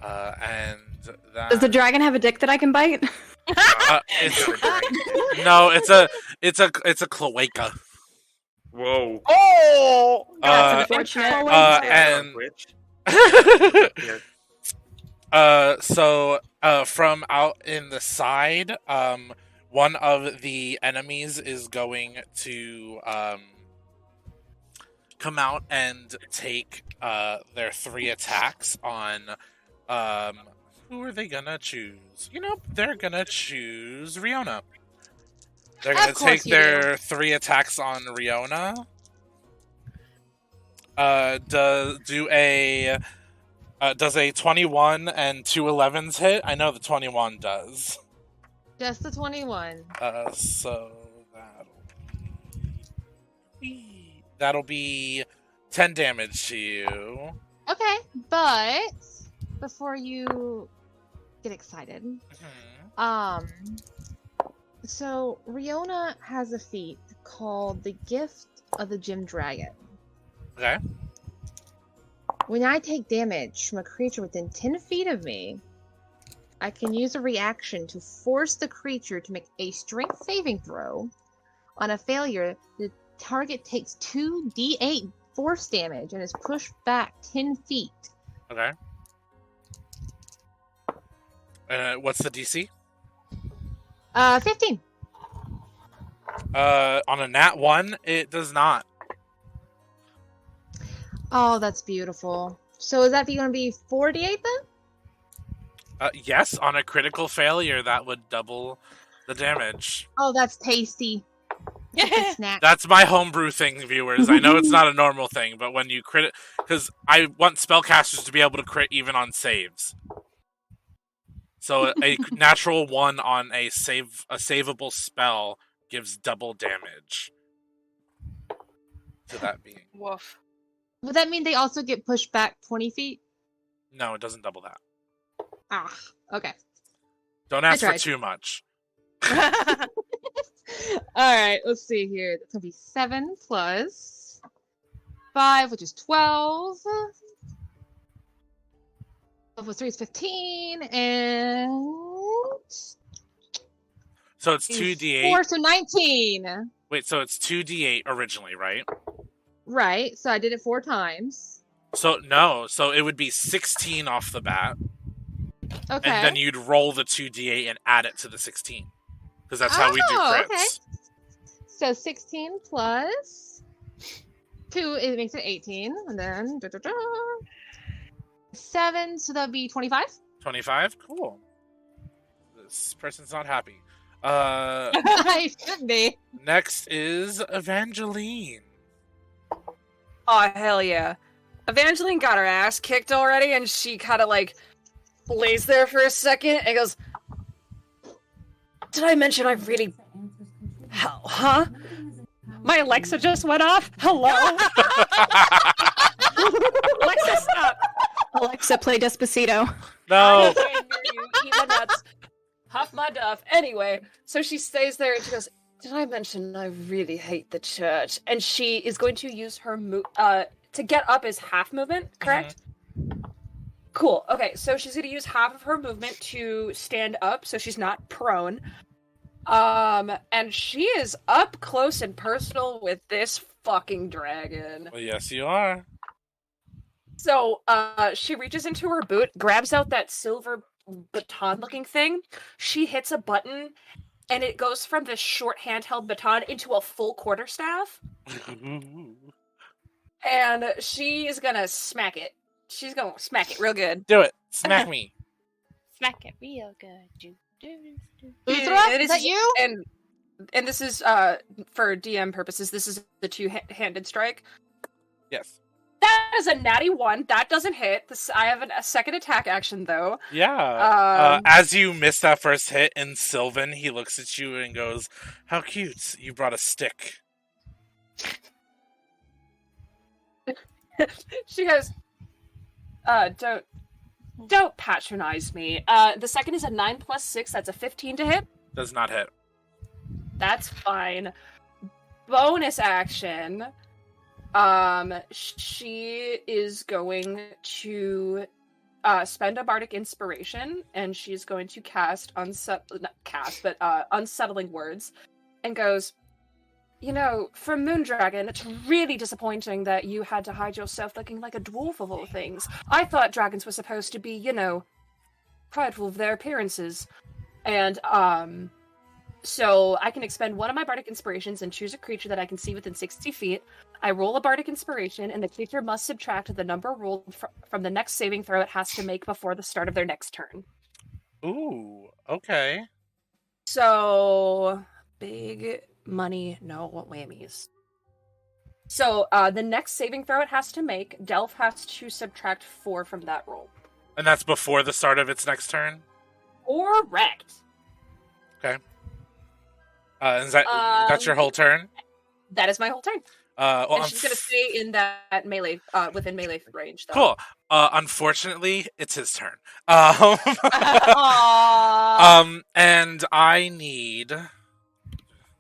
Speaker 1: And that...
Speaker 8: Does the dragon have a dick that I can bite?
Speaker 1: It's a cloaca.
Speaker 2: Whoa.
Speaker 5: Oh!
Speaker 8: That's unfortunate.
Speaker 1: So from out in the side, one of the enemies is going to come out and take their 3 attacks on who are they gonna choose? They're gonna choose Riona. They're gonna take their 3 attacks on Riona. Does a 21 and 2 11s hit? I know the 21 does.
Speaker 3: Just the 21.
Speaker 1: So that'll be 10 damage to you.
Speaker 3: Okay, but before you get excited, so Riona has a feat called the Gift of the Gem Dragon.
Speaker 1: Okay.
Speaker 3: When I take damage from a creature within 10 feet of me, I can use a reaction to force the creature to make a strength saving throw. On a failure, the target takes 2d8 force damage and is pushed back 10 feet.
Speaker 1: Okay. What's the DC?
Speaker 3: 15.
Speaker 1: On a nat 1, it does not.
Speaker 3: Oh, that's beautiful. So is that going to be 4d8 then?
Speaker 1: Yes, on a critical failure, that would double the damage.
Speaker 3: Oh, that's tasty. Snack.
Speaker 1: That's my homebrew thing, viewers. I know it's not a normal thing, but when you crit... Because I want spellcasters to be able to crit even on saves. So a natural 1 on a savable spell gives double damage to that being.
Speaker 5: Woof.
Speaker 3: Would that mean they also get pushed back 20 feet?
Speaker 1: No, it doesn't double that.
Speaker 3: Ah, okay.
Speaker 1: Don't ask for too much.
Speaker 3: Alright, let's see here. That's going to be 7 plus 5, which is 12. 12 plus 3 is 15, and...
Speaker 1: So it's 2d8.
Speaker 3: 4, so 19.
Speaker 1: Wait, so it's 2d8 originally, right?
Speaker 3: Right, so I did it 4 times.
Speaker 1: So it would be 16 off the bat.
Speaker 3: Okay.
Speaker 1: And then you'd roll the 2d8 and add it to the 16. Because that's how we do crits.
Speaker 3: Okay. So 16 plus 2, it makes it 18. And then 7, so that would be 25.
Speaker 1: 25? Cool. This person's not happy.
Speaker 3: I should be.
Speaker 1: Next is Evangeline.
Speaker 4: Oh, hell yeah. Evangeline got her ass kicked already, and she kind of, lays there for a second and goes, did I mention I really... Huh?
Speaker 7: My Alexa just went off? Hello?
Speaker 4: Alexa, stop!
Speaker 8: Alexa, play Despacito.
Speaker 1: No!
Speaker 4: I can't hear you. Eat my nuts. Huff my duff. Anyway, so she stays there and she goes, did I mention I really hate the church? And she is going to use her to get up is half movement, correct? Mm-hmm. Cool. Okay, so she's going to use half of her movement to stand up, so she's not prone. And she is up close and personal with this fucking dragon.
Speaker 1: Well, yes, you are.
Speaker 4: So, she reaches into her boot, grabs out that silver baton-looking thing. She hits a button, and it goes from this short handheld baton into a full quarterstaff. And she is gonna smack it. She's gonna smack it real good.
Speaker 1: Do it. Smack me.
Speaker 5: Smack it real good.
Speaker 3: Uthra, is that you?
Speaker 4: And this is, for DM purposes, this is the two-handed strike.
Speaker 1: Yes.
Speaker 4: That is a natty 1. That doesn't hit. I have a second attack action, though.
Speaker 1: Yeah. As you miss that first hit in Sylvan, he looks at you and goes, how cute. You brought a stick.
Speaker 4: She goes, don't patronize me. The second is a 9 plus 6. That's a 15 to hit.
Speaker 1: Does not hit.
Speaker 4: That's fine. Bonus action. She is going to spend a bardic inspiration, and she's going to cast unsettling words, and goes, "You know, for Moondragon, it's really disappointing that you had to hide yourself looking like a dwarf of all things. I thought dragons were supposed to be, you know, prideful of their appearances." And so I can expend one of my bardic inspirations and choose a creature that I can see within 60 feet. I roll a bardic inspiration, and the creature must subtract the number rolled from the next saving throw it has to make before the start of their next turn.
Speaker 1: Ooh, okay.
Speaker 4: So, big money, no whammies. So, the next saving throw it has to make, Delf has to subtract 4 from that roll.
Speaker 1: And that's before the start of its next turn?
Speaker 4: Correct.
Speaker 1: Okay. That's your whole turn?
Speaker 4: That is my whole turn.
Speaker 1: Well,
Speaker 4: and she's going to stay in that melee, within melee range, though.
Speaker 1: Cool. Unfortunately, it's his turn. And I need...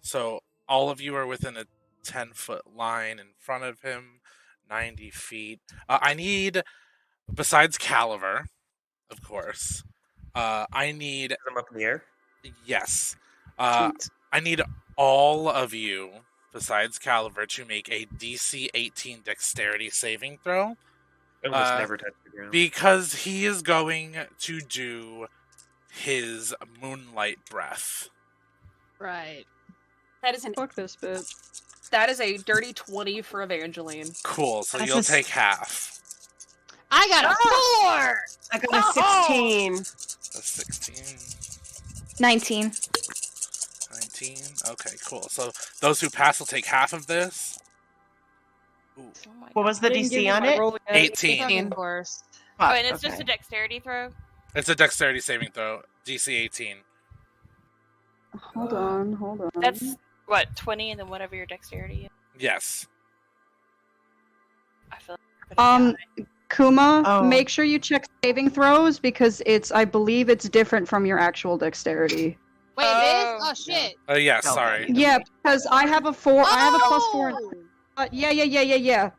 Speaker 1: So, all of you are within a 10-foot line in front of him, 90 feet. I need, besides Caliver, of course, I need...
Speaker 2: I'm up in the air?
Speaker 1: Yes. I need all of you, besides Caliver, to make a DC 18 dexterity saving throw.
Speaker 2: Almost never touch the ground.
Speaker 1: Because he is going to do his moonlight breath.
Speaker 3: Right.
Speaker 4: That is
Speaker 10: Fuck this bitch.
Speaker 4: That is a dirty 20 for Evangeline.
Speaker 1: Cool, so you'll take half.
Speaker 3: I got a 4!
Speaker 9: I got a 16.
Speaker 1: A 16.
Speaker 8: 19.
Speaker 1: 19. Okay, cool. So those who pass will take half of this. Ooh.
Speaker 9: What was the DC on it?
Speaker 1: 18.
Speaker 3: Of course.
Speaker 5: Oh, and it's just a dexterity throw?
Speaker 1: It's a dexterity saving throw. DC 18.
Speaker 10: Hold on.
Speaker 5: That's, what, 20 and then whatever your dexterity is?
Speaker 1: Yes.
Speaker 5: I feel like I'm gonna die.
Speaker 10: Kuma, make sure you check saving throws because I believe it's different from your actual dexterity.
Speaker 3: Wait, it is? Oh, shit.
Speaker 1: Yeah, sorry.
Speaker 10: Yeah, because I have a 4. I have a +4.
Speaker 3: Oh!
Speaker 10: Yeah.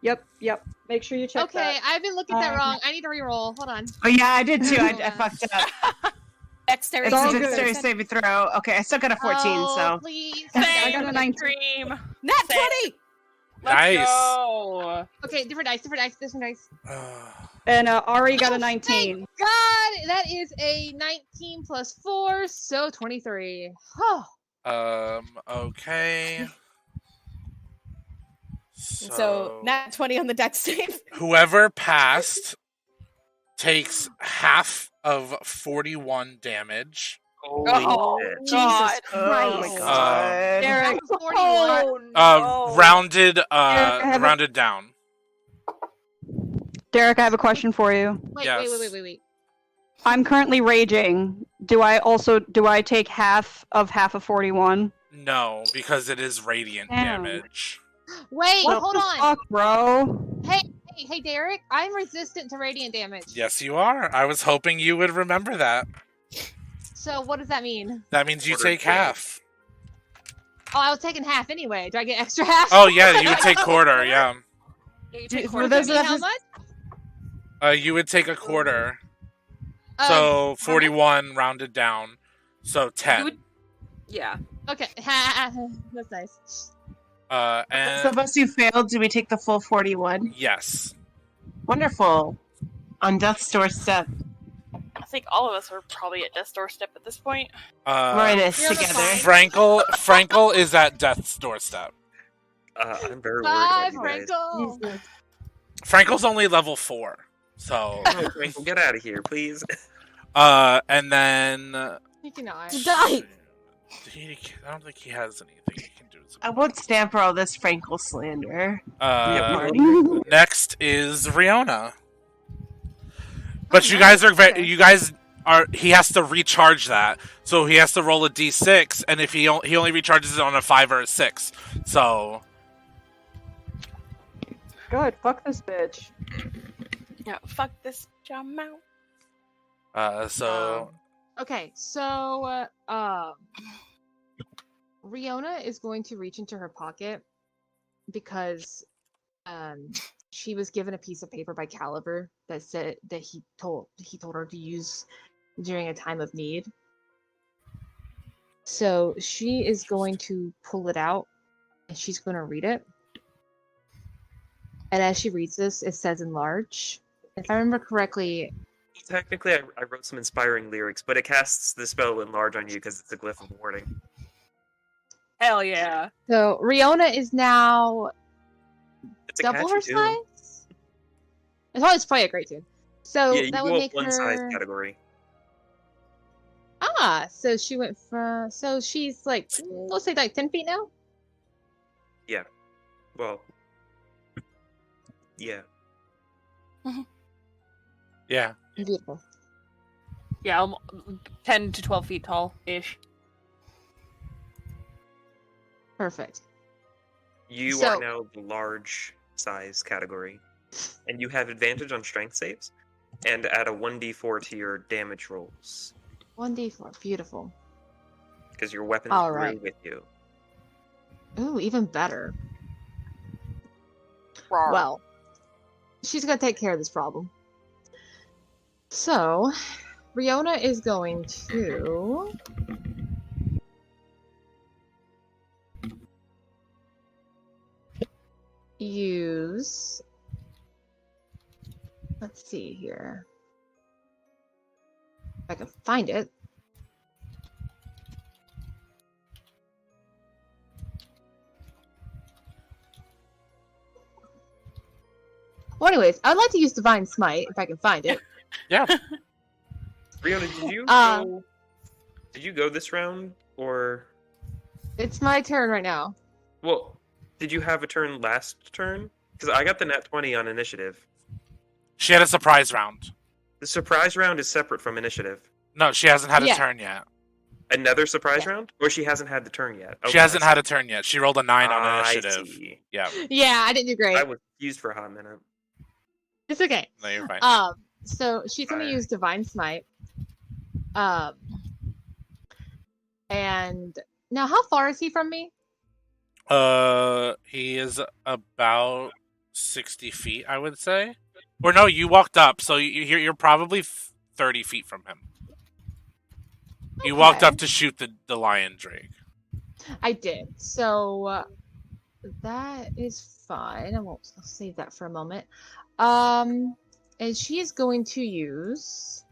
Speaker 10: Yep. Make sure you check that.
Speaker 3: Okay, I've been looking at that wrong. I need to reroll. Hold on.
Speaker 9: Oh, yeah, I did too. I fucked up.
Speaker 6: Dexterity.
Speaker 9: It's a dexterity saving throw. Okay, I still got a 14, so.
Speaker 3: Please.
Speaker 10: I got a 19.
Speaker 5: Cream.
Speaker 6: Nat 20!
Speaker 1: Nice.
Speaker 4: Go.
Speaker 3: Okay, different dice. Different dice.
Speaker 10: And Ari got a 19.
Speaker 3: God, that is a 19 plus 4, so 23.
Speaker 1: Okay.
Speaker 6: So, nat 20 on the dex save.
Speaker 1: Whoever passed takes half of 41 damage.
Speaker 2: Holy shit.
Speaker 6: Jesus Christ.
Speaker 9: Oh my god.
Speaker 10: Derek,
Speaker 1: Rounded down.
Speaker 10: Derek, I have a question for you.
Speaker 3: Wait,
Speaker 1: Yes.
Speaker 3: wait.
Speaker 10: I'm currently raging. Do I take half of 41?
Speaker 1: No, because it is radiant
Speaker 10: Damn.
Speaker 1: damage.
Speaker 3: Wait,
Speaker 10: What
Speaker 3: hold
Speaker 10: the
Speaker 3: on.
Speaker 10: fuck, bro?
Speaker 3: Hey, Derek, I'm resistant to radiant damage.
Speaker 1: Yes, you are. I was hoping you would remember that.
Speaker 3: So what does that mean?
Speaker 1: That means you
Speaker 2: Quarter
Speaker 1: take
Speaker 2: damage.
Speaker 1: half.
Speaker 3: Oh, I was taking half anyway. Do I get extra half?
Speaker 1: Oh, yeah, you would take quarter, yeah.
Speaker 4: Yeah, you
Speaker 9: Do-
Speaker 4: take
Speaker 9: for
Speaker 4: quarter
Speaker 9: those
Speaker 3: Mean
Speaker 9: of
Speaker 3: how
Speaker 9: us-
Speaker 3: much?
Speaker 1: You would take a quarter. So 41 rounded down. So 10.
Speaker 4: You would- Yeah.
Speaker 3: Okay, that's nice.
Speaker 9: Those
Speaker 1: And
Speaker 9: of us who failed, do we take the full 41?
Speaker 1: yes.
Speaker 9: Wonderful. On death's doorstep.
Speaker 5: I think all of us are probably at death's doorstep at this point.
Speaker 9: We're in this
Speaker 3: You're the
Speaker 9: together.
Speaker 3: fine.
Speaker 1: Frankel is at death's doorstep.
Speaker 2: I'm very worried
Speaker 3: Bye,
Speaker 2: about you guys.
Speaker 3: Frankel.
Speaker 1: Frankel's only level 4. So
Speaker 2: Oh, Frankel, get out of here, please.
Speaker 1: and then
Speaker 3: You cannot.
Speaker 6: Die!
Speaker 1: I don't think he has anything he can do.
Speaker 9: I won't stand for all this Frankel slander.
Speaker 1: Next is Riona. But you guys are he has to recharge that. So he has to roll a d6 and if he only recharges it on a 5 or a 6. So
Speaker 10: Good, fuck this bitch.
Speaker 5: No, fuck this jam out.
Speaker 3: Okay, so Riona is going to reach into her pocket because she was given a piece of paper by Caliber that said that he told her to use during a time of need. So she is going to pull it out and she's going to read it. And as she reads this, it says in large. If I remember correctly,
Speaker 2: Technically, I wrote some inspiring lyrics, but it casts the spell enlarge on you because it's a glyph of warning.
Speaker 4: Hell yeah.
Speaker 3: so Riona is now
Speaker 2: It's a
Speaker 3: double
Speaker 2: catchy
Speaker 3: her
Speaker 2: tune.
Speaker 3: size. It's probably a great tune. So
Speaker 2: Yeah, you
Speaker 3: that would
Speaker 2: go up
Speaker 3: make
Speaker 2: one
Speaker 3: her
Speaker 2: size category.
Speaker 3: so she went from she's like let's say like 10 feet now.
Speaker 2: Yeah. Well. Yeah.
Speaker 1: Yeah.
Speaker 3: Beautiful.
Speaker 4: Yeah, 10 to 12 feet tall-ish.
Speaker 3: Perfect.
Speaker 2: You
Speaker 3: So-
Speaker 2: are now the large size category, and you have advantage on strength saves, and add a 1d4 to your damage rolls
Speaker 3: 1d4. Beautiful.
Speaker 2: because your weapons
Speaker 3: All
Speaker 2: grew
Speaker 3: right.
Speaker 2: with you.
Speaker 3: Ooh, even better.
Speaker 5: Rawr.
Speaker 3: Well, she's gonna take care of this problem. So, Riona is going to use. Let's see here. If I can find it. Well, anyways, I'd like to use Divine Smite if I can find it.
Speaker 1: Yeah.
Speaker 2: Riona, did you
Speaker 3: Uh,
Speaker 2: go? Did you go this round, or
Speaker 3: It's my turn right now.
Speaker 2: well, did you have a turn last turn? Because I got the nat 20 on initiative.
Speaker 1: She had a surprise round.
Speaker 2: The surprise round is separate from initiative.
Speaker 1: No, she hasn't had a
Speaker 3: Yeah.
Speaker 1: turn yet.
Speaker 2: Another surprise
Speaker 3: Yeah.
Speaker 2: round, or she hasn't had the turn yet.
Speaker 1: She hasn't had a turn yet. She rolled a 9 on
Speaker 2: I
Speaker 1: initiative.
Speaker 2: see.
Speaker 1: Yeah.
Speaker 3: Yeah, I didn't do great.
Speaker 2: I was confused for a hot minute.
Speaker 3: It's okay.
Speaker 1: No, you're fine.
Speaker 3: So she's gonna
Speaker 2: Fire.
Speaker 3: use Divine Smite. And now how far is he from me?
Speaker 1: He is about 60 feet, I would say. Or no, you walked up, so you're probably 30 feet from him. You walked
Speaker 3: Okay.
Speaker 1: up to shoot the lion drake.
Speaker 3: I did. So that is fine. I'll save that for a moment. And she is going to use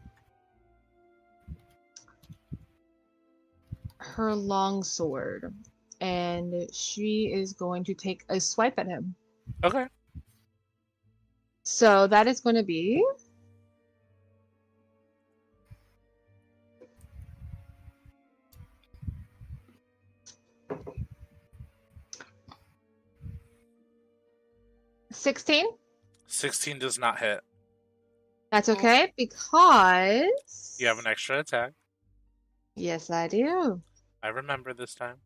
Speaker 3: her longsword, and she is going to take a swipe at him.
Speaker 1: Okay.
Speaker 3: So that is going to be 16.
Speaker 1: 16 does not hit.
Speaker 3: That's okay because
Speaker 1: You have an extra attack.
Speaker 3: Yes, I do.
Speaker 1: I remember this time.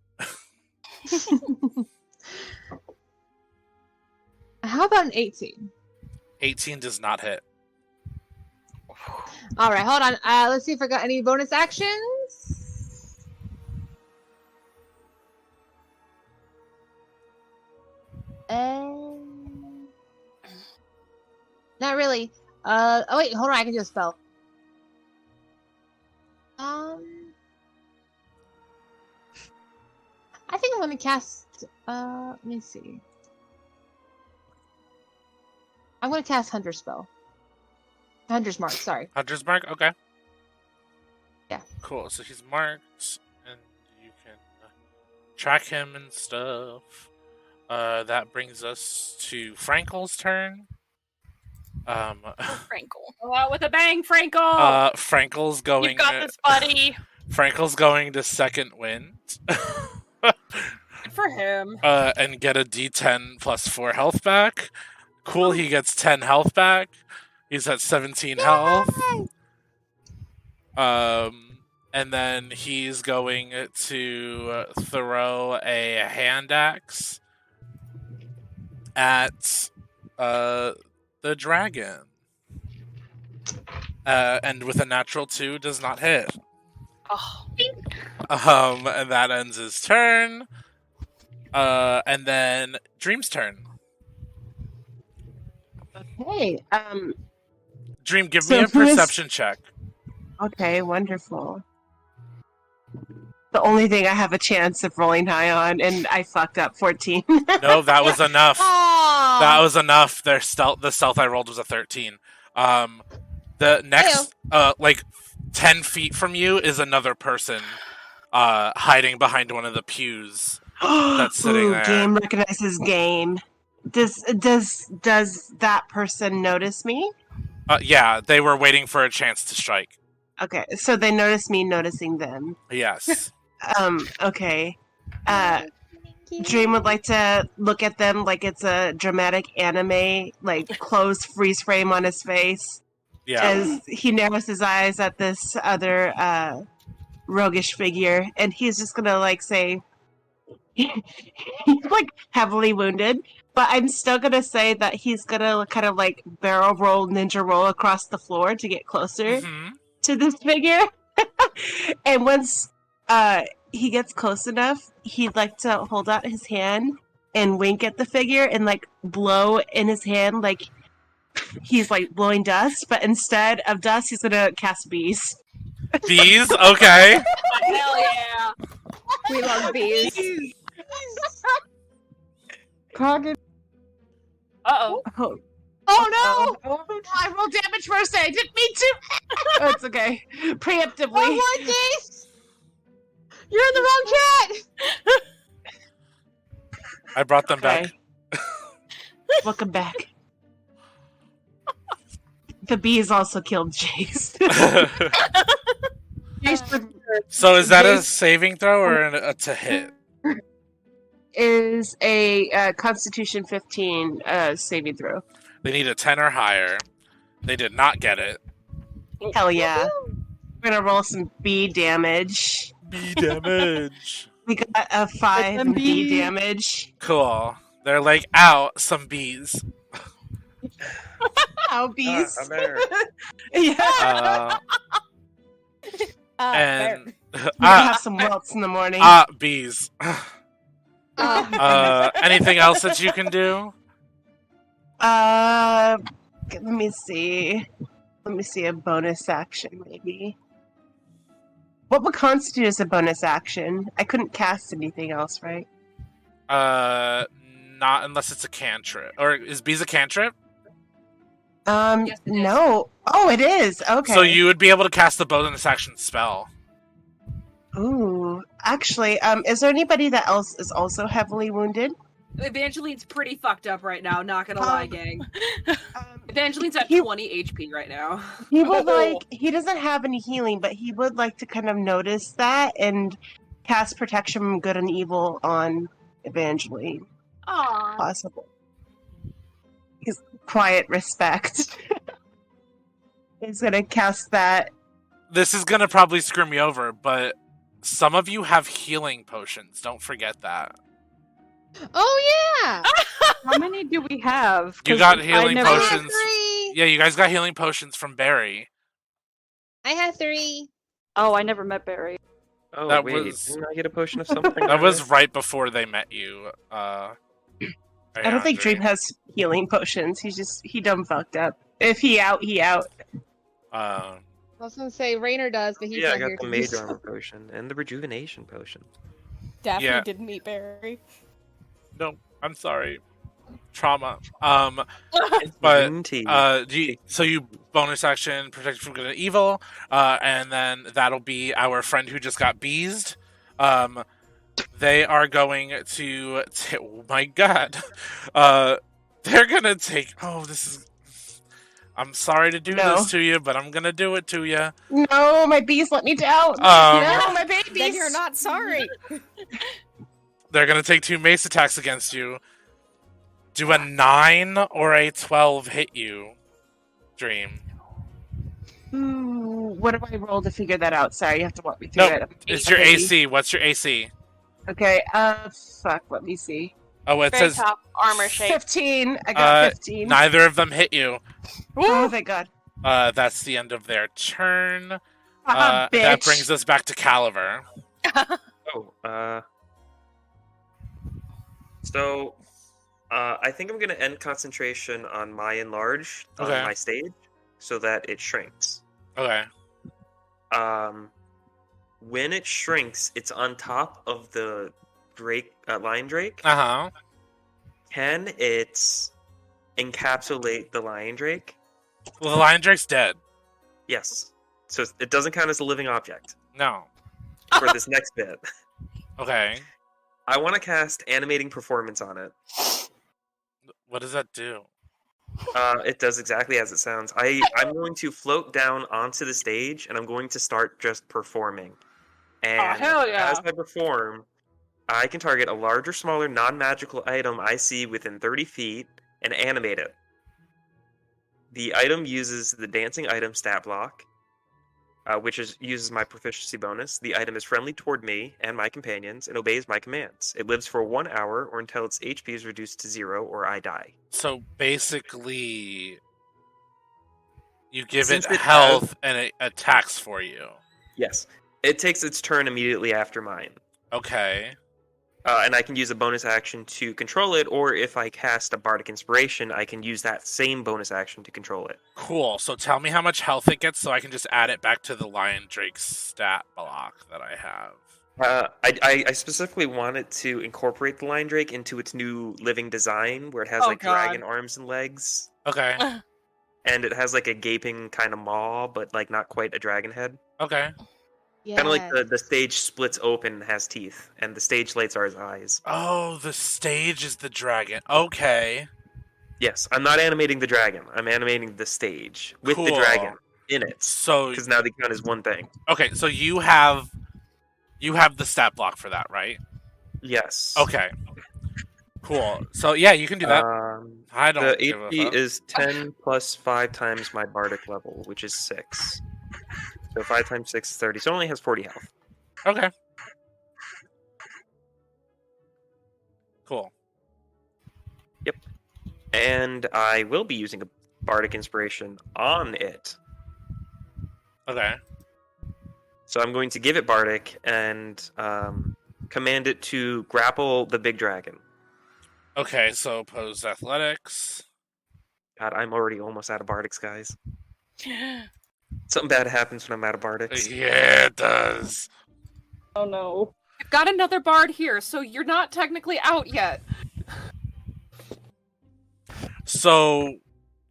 Speaker 3: How about an 18?
Speaker 1: 18 does not hit.
Speaker 3: All right, hold on. Let's see if I got any bonus actions. Not really. Oh wait, hold on. I can do a spell. I think I'm gonna cast. Let me see. I'm gonna cast Hunter's spell. Hunter's mark. Sorry.
Speaker 1: Hunter's mark? Okay.
Speaker 3: Yeah.
Speaker 1: Cool. So he's marked, and you can track him and stuff. That brings us to Frankel's turn.
Speaker 5: Frankel.
Speaker 4: Go out with a bang, Frankel!
Speaker 1: Frankel's going.
Speaker 5: You got this, buddy.
Speaker 1: Frankel's going to second wind.
Speaker 4: Good for him.
Speaker 1: And get a D10 plus 4 health back. Cool, he gets 10 health back. He's at 17 health. And then he's going to throw a hand axe at the dragon. And with a natural 2 does not hit.
Speaker 5: Oh.
Speaker 1: And that ends his turn. And then Dream's turn.
Speaker 9: Okay.
Speaker 1: Dream, give
Speaker 9: So
Speaker 1: me a
Speaker 9: who is-
Speaker 1: perception check.
Speaker 9: Okay, wonderful. The only thing I have a chance of rolling high on, and I fucked up 14.
Speaker 1: No, that was enough.
Speaker 3: Aww.
Speaker 1: That was enough. The stealth I rolled was a 13. The next, like 10 feet from you is another person, hiding behind one of the pews that's sitting there.
Speaker 9: Game recognizes game. Does that person notice me?
Speaker 1: Yeah, they were waiting for a chance to strike.
Speaker 9: Okay, so they notice me noticing them.
Speaker 1: Yes.
Speaker 9: Okay. Dream would like to look at them like it's a dramatic anime, like closed freeze frame on his face.
Speaker 1: Yeah.
Speaker 9: As he narrows his eyes at this other roguish figure, and he's just gonna like say he's like heavily wounded, but I'm still gonna say that he's gonna kind of like barrel roll, ninja roll across the floor to get closer to this figure. And once he gets close enough, he'd like to hold out his hand and wink at the figure and like blow in his hand like he's like blowing dust, but instead of dust, he's gonna cast bees.
Speaker 1: Bees? Okay.
Speaker 6: Hell yeah! We love bees.
Speaker 10: Target.
Speaker 4: Uh-oh.
Speaker 9: Oh no! I rolled damage first. I didn't mean to. Oh, it's okay. Preemptively.
Speaker 3: Oh my days! You're in the wrong chat.
Speaker 1: I brought them
Speaker 9: Okay.
Speaker 1: back.
Speaker 9: Welcome back. The bees also killed Jace.
Speaker 1: So is that a saving throw or a to hit?
Speaker 9: Is a Constitution 15 saving throw.
Speaker 1: They need a 10 or higher. They did not get it.
Speaker 9: Hell yeah. We're gonna roll some bee damage.
Speaker 1: Bee damage.
Speaker 9: We got a 5 in bee
Speaker 10: bee.
Speaker 9: damage.
Speaker 1: Cool. They're like, ow, some bees.
Speaker 9: Ow, bees.
Speaker 2: I'm there.
Speaker 9: Yeah.
Speaker 1: And
Speaker 9: We're gonna have some welts in the morning.
Speaker 1: bees. Anything else that you can do?
Speaker 9: Let me see. Let me see a bonus action, maybe. What would constitute as a bonus action? I couldn't cast anything else, right?
Speaker 1: Not unless it's a cantrip. Or is bees a cantrip?
Speaker 4: Yes, it is.
Speaker 9: No. Oh, it is. Okay.
Speaker 1: So you would be able to cast the bonus action spell.
Speaker 9: Ooh. Actually, is there anybody that else is also heavily wounded?
Speaker 4: Evangeline's pretty fucked up right now, not gonna lie, gang. Evangeline's at
Speaker 9: he-
Speaker 4: 20 HP right now.
Speaker 9: He would like. He doesn't have any healing, but he would like to kind of notice that and cast protection from good and evil on Evangeline.
Speaker 4: Aww.
Speaker 9: Possible. He's quiet respect. He's gonna cast that.
Speaker 1: This is gonna probably screw me over, but some of you have healing potions. Don't forget that.
Speaker 3: Oh yeah.
Speaker 10: How many do we have?
Speaker 1: You
Speaker 10: 'Cause
Speaker 1: got
Speaker 10: I
Speaker 1: healing
Speaker 10: never-
Speaker 3: I had
Speaker 1: potions.
Speaker 3: 3.
Speaker 1: Yeah, you guys got healing potions from Barry.
Speaker 3: I had 3.
Speaker 10: Oh, I never met Barry.
Speaker 2: Oh,
Speaker 1: That
Speaker 2: wait.
Speaker 1: was-
Speaker 2: Didn't I get a potion of something?
Speaker 1: That was right before they met you.
Speaker 9: I don't think Dream has healing potions. He dumb fucked up. If he out, he out.
Speaker 3: I was gonna say Rainer does, but he's
Speaker 2: Yeah,
Speaker 3: not
Speaker 2: I got
Speaker 3: here.
Speaker 2: the
Speaker 3: 'cause
Speaker 2: mage
Speaker 3: he's-
Speaker 2: armor potion and the rejuvenation potion.
Speaker 6: Daphne
Speaker 1: Yeah.
Speaker 6: didn't meet Barry.
Speaker 1: No, I'm sorry. Trauma.
Speaker 2: It's
Speaker 1: But,
Speaker 2: green tea.
Speaker 1: So you bonus action protect from good and evil, and then that'll be our friend who just got beezed. They are going to. Oh my god. They're gonna take. Oh, this is. I'm sorry to do
Speaker 9: No.
Speaker 1: this to you, but I'm gonna do it to you.
Speaker 9: No, my bees let me down. No, my babies.
Speaker 6: Then you're not sorry.
Speaker 1: They're gonna take 2 mace attacks against you. Do a 9 or a 12 hit you, Dream?
Speaker 9: Ooh, what do I roll to figure that out? Sorry, you have to walk me through
Speaker 1: No,
Speaker 9: it.
Speaker 1: it's your
Speaker 9: Okay.
Speaker 1: AC. What's your AC?
Speaker 9: Okay, fuck, let me see.
Speaker 1: Oh, it
Speaker 5: Very
Speaker 1: says
Speaker 5: top armor shape.
Speaker 9: 15. I got 15.
Speaker 1: neither of them hit you.
Speaker 9: Oh, thank God.
Speaker 1: That's the end of their turn.
Speaker 9: Haha, bitch.
Speaker 1: That brings us back to Caliver.
Speaker 2: Oh, so I think I'm going to end concentration on my enlarge on my stage so that it shrinks.
Speaker 1: Okay.
Speaker 2: When it shrinks, it's on top of the lion drake.
Speaker 1: Uh-huh.
Speaker 2: Can it encapsulate the lion drake?
Speaker 1: Well, the lion drake's dead.
Speaker 2: Yes. So it doesn't count as a living object.
Speaker 1: No.
Speaker 2: For this next bit.
Speaker 1: Okay.
Speaker 2: I want to cast Animating Performance on it.
Speaker 1: What does that do?
Speaker 2: It does exactly as it sounds. I'm going to float down onto the stage, and I'm going to start just performing. And
Speaker 4: hell yeah.
Speaker 2: as I perform, I can target a large or smaller non-magical item I see within 30 feet and animate it. The item uses the dancing item stat block, which uses my proficiency bonus. The item is friendly toward me and my companions and obeys my commands. It lives for 1 hour or until its HP is reduced to 0 or I die.
Speaker 1: So basically, you give it health and it attacks for you.
Speaker 2: Yes. It takes its turn immediately after mine.
Speaker 1: Okay.
Speaker 2: And I can use a bonus action to control it, or if I cast a Bardic Inspiration, I can use that same bonus action to control it.
Speaker 1: Cool. So tell me how much health it gets so I can just add it back to the Lion Drake stat block that I have.
Speaker 2: I specifically wanted to incorporate the Lion Drake into its new living design, where it has dragon arms and legs.
Speaker 1: Okay.
Speaker 2: And it has like a gaping kind of maw, but like not quite a dragon head.
Speaker 1: Okay.
Speaker 3: Yeah.
Speaker 2: Kind of like the stage splits open and has teeth, and the stage lights are his eyes.
Speaker 1: Oh, the stage is the dragon. Okay.
Speaker 2: Yes, I'm not animating the dragon. I'm animating the stage with the dragon in it.
Speaker 1: So
Speaker 2: because now they count as one thing.
Speaker 1: Okay, so you have the stat block for that, right?
Speaker 2: Yes.
Speaker 1: Okay. Cool. So yeah, you can do that. I don't.
Speaker 2: The HP is 10 plus 5 times my bardic level, which is 6. So 5 times 6 is 30. So it only has 40 health.
Speaker 1: Okay. Cool.
Speaker 2: Yep. And I will be using a bardic inspiration on it.
Speaker 1: Okay.
Speaker 2: So I'm going to give it bardic and command it to grapple the big dragon.
Speaker 1: Okay, so opposed athletics.
Speaker 2: God, I'm already almost out of bardics, guys. Something bad happens when I'm out of bardics.
Speaker 1: Yeah, it does.
Speaker 6: Oh no.
Speaker 4: I've got another bard here, so you're not technically out yet.
Speaker 1: So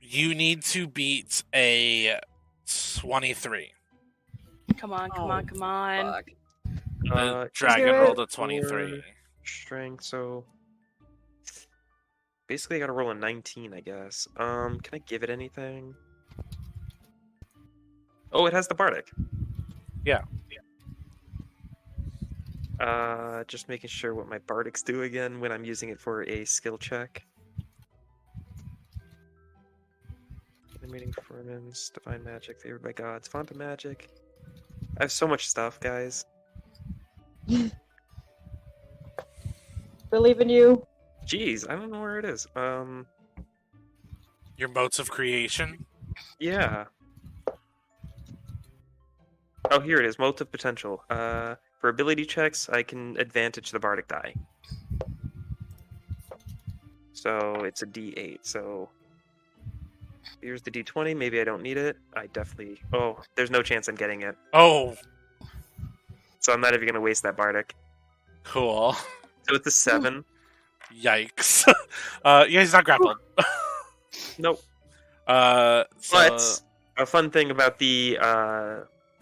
Speaker 1: you need to beat a 23.
Speaker 5: Come on, come on, come on.
Speaker 4: Fuck.
Speaker 1: The dragon rolled a 23.
Speaker 2: Strength, so basically I gotta roll a 19, I guess. Can I give it anything? Oh, it has the bardic.
Speaker 1: Yeah.
Speaker 2: Just making sure what my bardics do again when I'm using it for a skill check. Animating performance, divine magic, favored by gods, font of magic. I have so much stuff, guys.
Speaker 6: Believe in you.
Speaker 2: Jeez, I don't know where it is.
Speaker 1: Your motes of creation?
Speaker 2: Yeah. Oh, here it is. Mote of potential. For ability checks, I can advantage the bardic die. So it's a D8. So here's the D20. Maybe I don't need it. I definitely. Oh, there's no chance I'm getting it.
Speaker 1: Oh.
Speaker 2: So I'm not even gonna waste that bardic.
Speaker 1: Cool.
Speaker 2: So it's a 7.
Speaker 1: Yikes. Yeah, he's not grappled.
Speaker 2: Nope.
Speaker 1: So...
Speaker 2: But a fun thing about the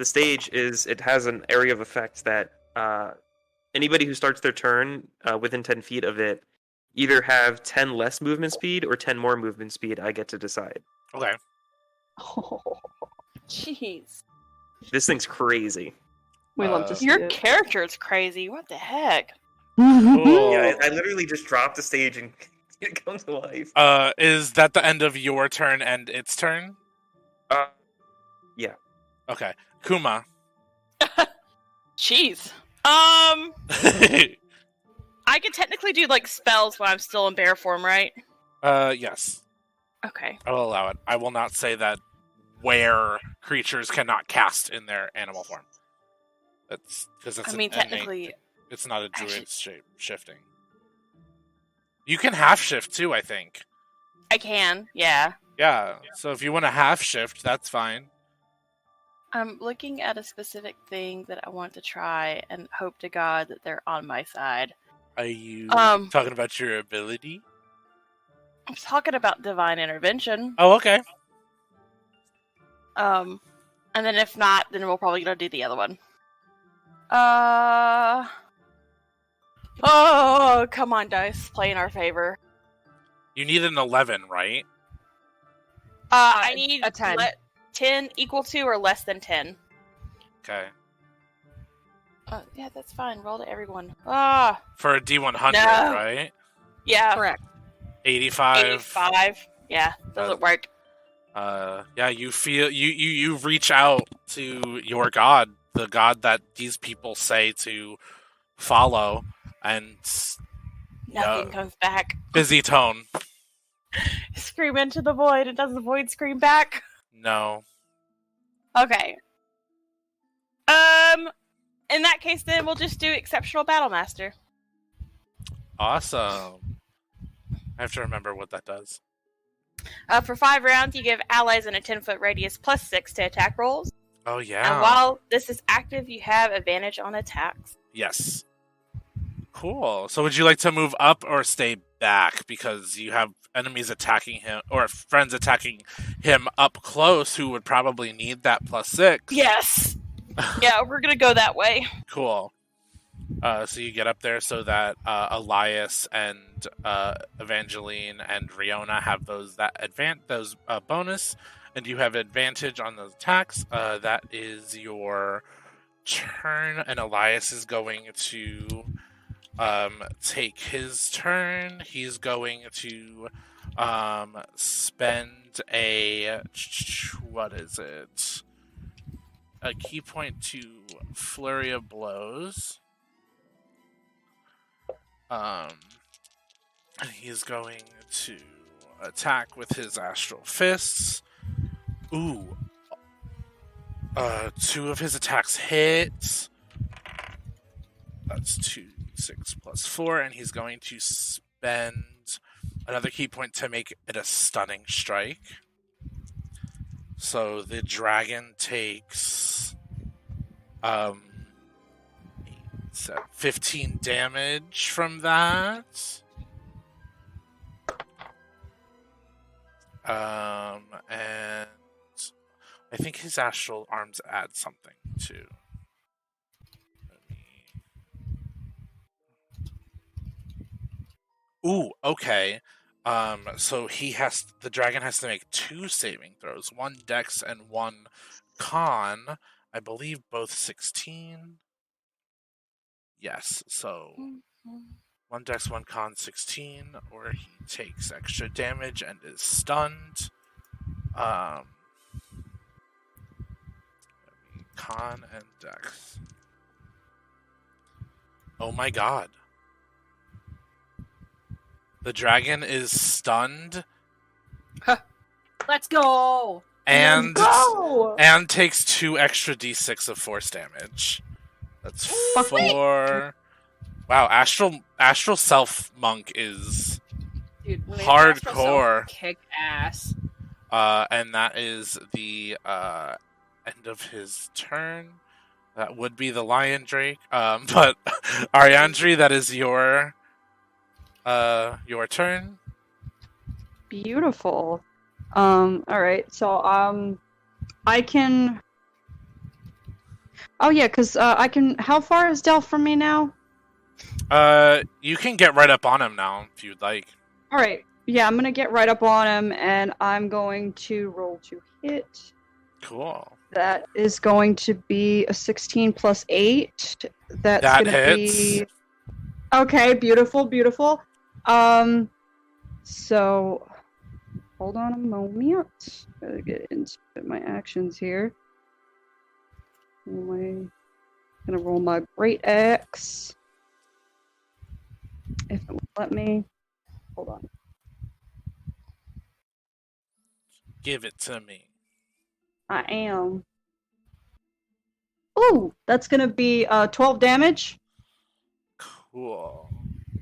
Speaker 2: stage is it has an area of effect that anybody who starts their turn within 10 feet of it either have 10 less movement speed or 10 more movement speed. I get to decide.
Speaker 1: Okay.
Speaker 6: Oh,
Speaker 5: Jeez.
Speaker 2: This thing's crazy.
Speaker 10: we love to see
Speaker 5: Your
Speaker 10: it.
Speaker 5: character is crazy. What the heck?
Speaker 1: Cool.
Speaker 2: Yeah, I literally just dropped the stage and it comes to life.
Speaker 1: Is that the end of your turn and its turn?
Speaker 2: Yeah.
Speaker 1: Okay. Kuma.
Speaker 5: Jeez. I can technically do like spells when I'm still in bear form, right?
Speaker 1: Yes.
Speaker 5: Okay.
Speaker 1: I will allow it. I will not say that where creatures cannot cast in their animal form. That's because it's
Speaker 5: I mean,
Speaker 1: an innate
Speaker 5: technically,
Speaker 1: thing. It's not a druid shape shifting. You can half shift too, I think.
Speaker 5: I can, yeah.
Speaker 1: Yeah, so if you want to half shift, that's fine.
Speaker 5: I'm looking at a specific thing that I want to try and hope to God that they're on my side.
Speaker 1: Are you talking about your ability?
Speaker 5: I'm talking about divine intervention.
Speaker 1: Oh, okay.
Speaker 5: And then if not, then we'll probably gonna do the other one. Oh, come on, dice. Play in our favor.
Speaker 1: You need an 11, right?
Speaker 5: I need
Speaker 4: a 10.
Speaker 5: 10 equal to or less than 10.
Speaker 1: Okay.
Speaker 5: Yeah, that's fine. Roll to everyone.
Speaker 1: For a D100,
Speaker 5: No.
Speaker 1: right?
Speaker 5: Yeah.
Speaker 4: Correct.
Speaker 1: 85.
Speaker 5: 85. Yeah, doesn't work.
Speaker 1: Yeah, you feel you reach out to your god, the god that these people say to follow, and
Speaker 5: Nothing comes back.
Speaker 1: busy tone.
Speaker 5: Scream into the void, and does the void scream back?
Speaker 1: No.
Speaker 5: Okay. In that case, then we'll just do exceptional battle master.
Speaker 1: Awesome. I have to remember what that does.
Speaker 5: For 5 rounds, you give allies in a 10-foot radius +6 to attack rolls.
Speaker 1: Oh yeah.
Speaker 5: And while this is active, you have advantage on attacks.
Speaker 1: Yes. Cool. So would you like to move up or stay back? Because you have enemies attacking him, or friends attacking him up close who would probably need that +6.
Speaker 5: Yes. Yeah, we're gonna go that way.
Speaker 1: Cool. So you get up there so that Elias and Evangeline and Riona have those bonus, and you have advantage on those attacks. That is your turn, and Elias is going to take his turn. He's going to spend a key point to Flurry of Blows. And he's going to attack with his Astral Fists. Ooh. 2 of his attacks hit. That's 2d6 plus 4, and he's going to spend another key point to make it a stunning strike. So the dragon takes 15 damage from that. And I think his astral arms add something too. Ooh, okay. So the dragon has to make 2 saving throws, 1 dex and 1 con. I believe both 16. Yes, so 1 dex, 1 con, 16, or he takes extra damage and is stunned. Con and dex. Oh my god. The dragon is stunned.
Speaker 4: Let's go!
Speaker 1: And takes 2 extra d6 of force damage. That's 4. Wow, Astral Self Monk is hardcore.
Speaker 4: Kick ass.
Speaker 1: And that is the end of his turn. That would be the Lion Drake. But Ariandri, that is your turn.
Speaker 10: Beautiful. Alright, so I can. Oh yeah, because I can. How far is Delf from me now?
Speaker 1: You can get right up on him now if you'd like.
Speaker 10: Alright, yeah, I'm gonna get right up on him, and I'm going to roll to hit.
Speaker 1: Cool.
Speaker 10: That is going to be a 16 plus 8. That's
Speaker 1: that
Speaker 10: gonna
Speaker 1: hits.
Speaker 10: be. Okay, beautiful. So hold on a moment. Gotta get into my actions here. I'm gonna roll my great axe. If it will let me. Hold on.
Speaker 1: Give it to me.
Speaker 10: I am. Ooh, that's gonna be 12 damage.
Speaker 1: Cool.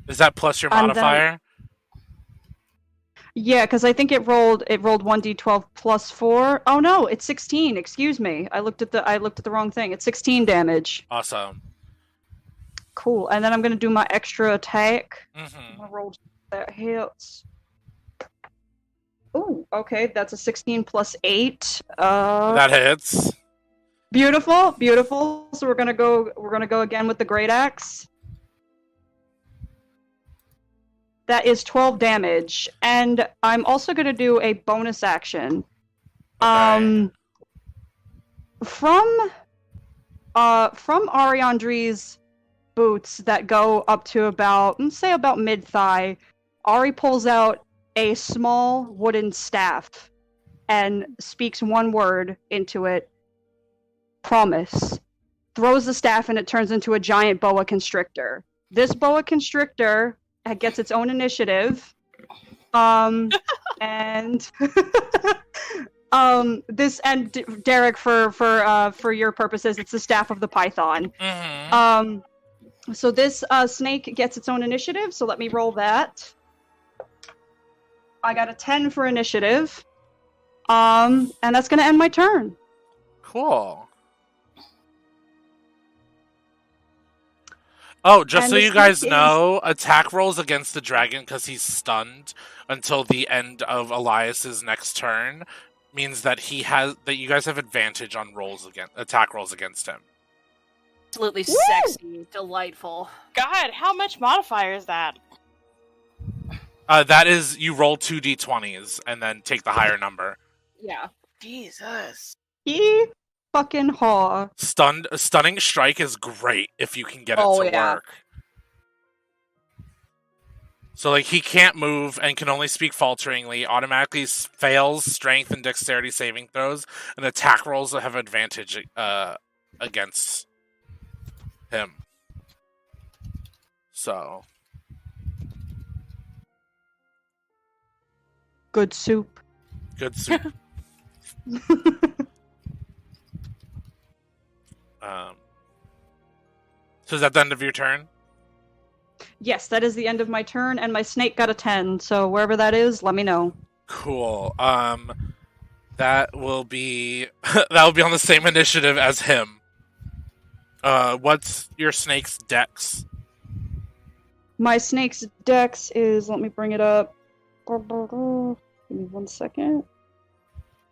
Speaker 1: Is that plus your
Speaker 10: And then-
Speaker 1: modifier?
Speaker 10: Yeah, because I think it rolled 1d12 plus 4. Oh no, it's 16. Excuse me. I looked at the wrong thing. It's 16 damage.
Speaker 1: Awesome.
Speaker 10: Cool. And then I'm gonna do my extra attack.
Speaker 1: Mm-hmm.
Speaker 10: I'm gonna roll that hits. Ooh, okay, that's a 16 plus 8.
Speaker 1: That hits.
Speaker 10: Beautiful, beautiful. So we're gonna go again with the great axe. That is 12 damage, and I'm also gonna do a bonus action.
Speaker 1: Okay.
Speaker 10: From Ariandre's boots that go up to about mid-thigh, Ari pulls out a small wooden staff and speaks one word into it. Promise. Throws the staff and it turns into a giant boa constrictor. This boa constrictor gets its own initiative. And Derek, for your purposes, it's the staff of the python.
Speaker 1: Mm-hmm.
Speaker 10: So this snake gets its own initiative. So let me roll that. I got a 10 for initiative. And that's gonna end my turn.
Speaker 1: Cool. Oh, just
Speaker 10: And
Speaker 1: so
Speaker 10: the
Speaker 1: you guys
Speaker 10: snake
Speaker 1: know, attack rolls against the dragon because he's stunned until the end of Elias's next turn means that you guys have advantage on attack rolls against him.
Speaker 4: Absolutely sexy, delightful.
Speaker 5: God, how much modifier is that?
Speaker 1: That is, you roll 2d20s and then take the higher number.
Speaker 4: Yeah.
Speaker 5: Jesus.
Speaker 10: Fucking haw.
Speaker 1: Stunning strike is great if you can get it to work. So, like, he can't move and can only speak falteringly, automatically fails strength and dexterity saving throws, and attack rolls have advantage against him. So.
Speaker 10: Good soup.
Speaker 1: Good soup. So is that the end of your turn?
Speaker 10: Yes, that is the end of my turn, and my snake got a 10, so wherever that is, let me know.
Speaker 1: Cool. That will be on the same initiative as him. What's your snake's dex?
Speaker 10: My snake's dex is, let me bring it up. Give me 1 second.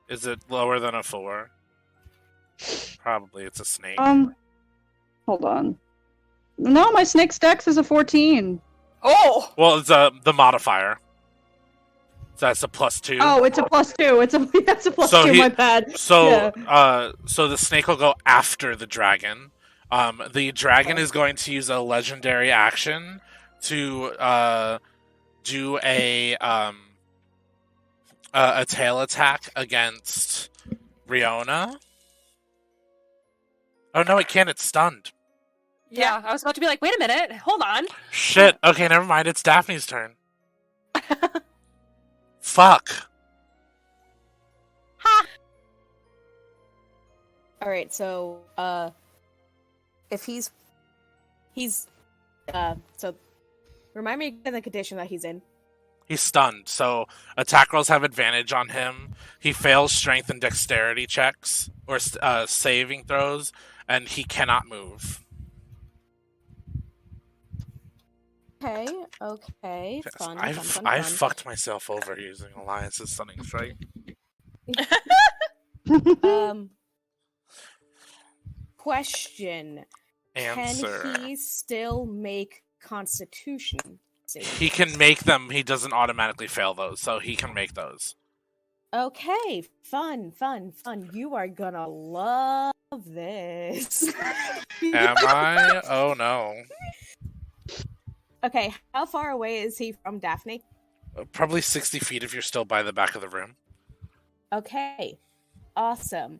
Speaker 1: Is it lower than a 4? Probably it's a snake.
Speaker 10: Hold on. No, my snake's dex is a 14.
Speaker 5: Oh!
Speaker 1: Well, it's the modifier. So that's a +2.
Speaker 10: Oh, it's a +2. That's a +2, my bad.
Speaker 1: So,
Speaker 10: yeah.
Speaker 1: So the snake will go after the dragon. The dragon is going to use a legendary action to do a tail attack against Riona. Oh no, it can't. It's stunned.
Speaker 4: Yeah, I was about to be like, wait a minute, hold on.
Speaker 1: Shit. Okay, never mind. It's Daphne's turn. Fuck.
Speaker 6: Ha! Alright, so, if he's, so, remind me again the condition that he's in.
Speaker 1: He's stunned, so attack rolls have advantage on him. He fails strength and dexterity checks, or saving throws, and he cannot move.
Speaker 6: Okay. Fun,
Speaker 1: I fucked myself over using Alliance's Stunning Strike.
Speaker 6: Question.
Speaker 1: Answer.
Speaker 6: Can he still make Constitution saves?
Speaker 1: He can make them. He doesn't automatically fail those, so he can make those.
Speaker 6: Okay, fun. You are gonna love this.
Speaker 1: Am I? Oh no.
Speaker 6: Okay, how far away is he from Daphne?
Speaker 1: Probably 60 feet if you're still by the back of the room.
Speaker 6: Okay, awesome.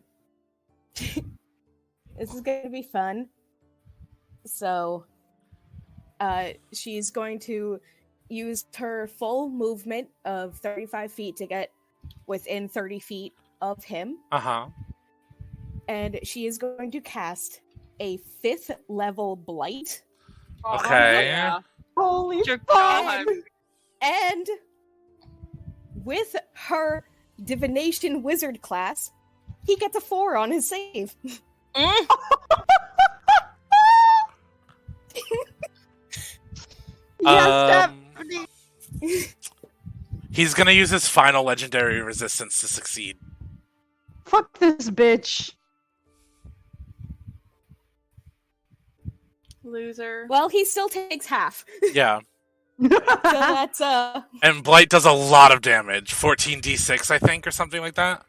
Speaker 6: This is gonna be fun. So, she's going to use her full movement of 35 feet to get within 30 feet of him.
Speaker 1: Uh-huh.
Speaker 6: And she is going to cast a 5th level Blight.
Speaker 1: Okay.
Speaker 4: Yeah.
Speaker 10: Holy
Speaker 5: Dear
Speaker 10: fuck!
Speaker 5: God.
Speaker 6: And with her divination wizard class, he gets a 4 on his save.
Speaker 10: Yes, Stephanie.
Speaker 1: He's gonna use his final legendary resistance to succeed.
Speaker 10: Fuck this bitch.
Speaker 5: Loser.
Speaker 6: Well, he still takes half.
Speaker 1: Yeah.
Speaker 6: So that's
Speaker 1: And Blight does a lot of damage. 14d6, I think, or something like that.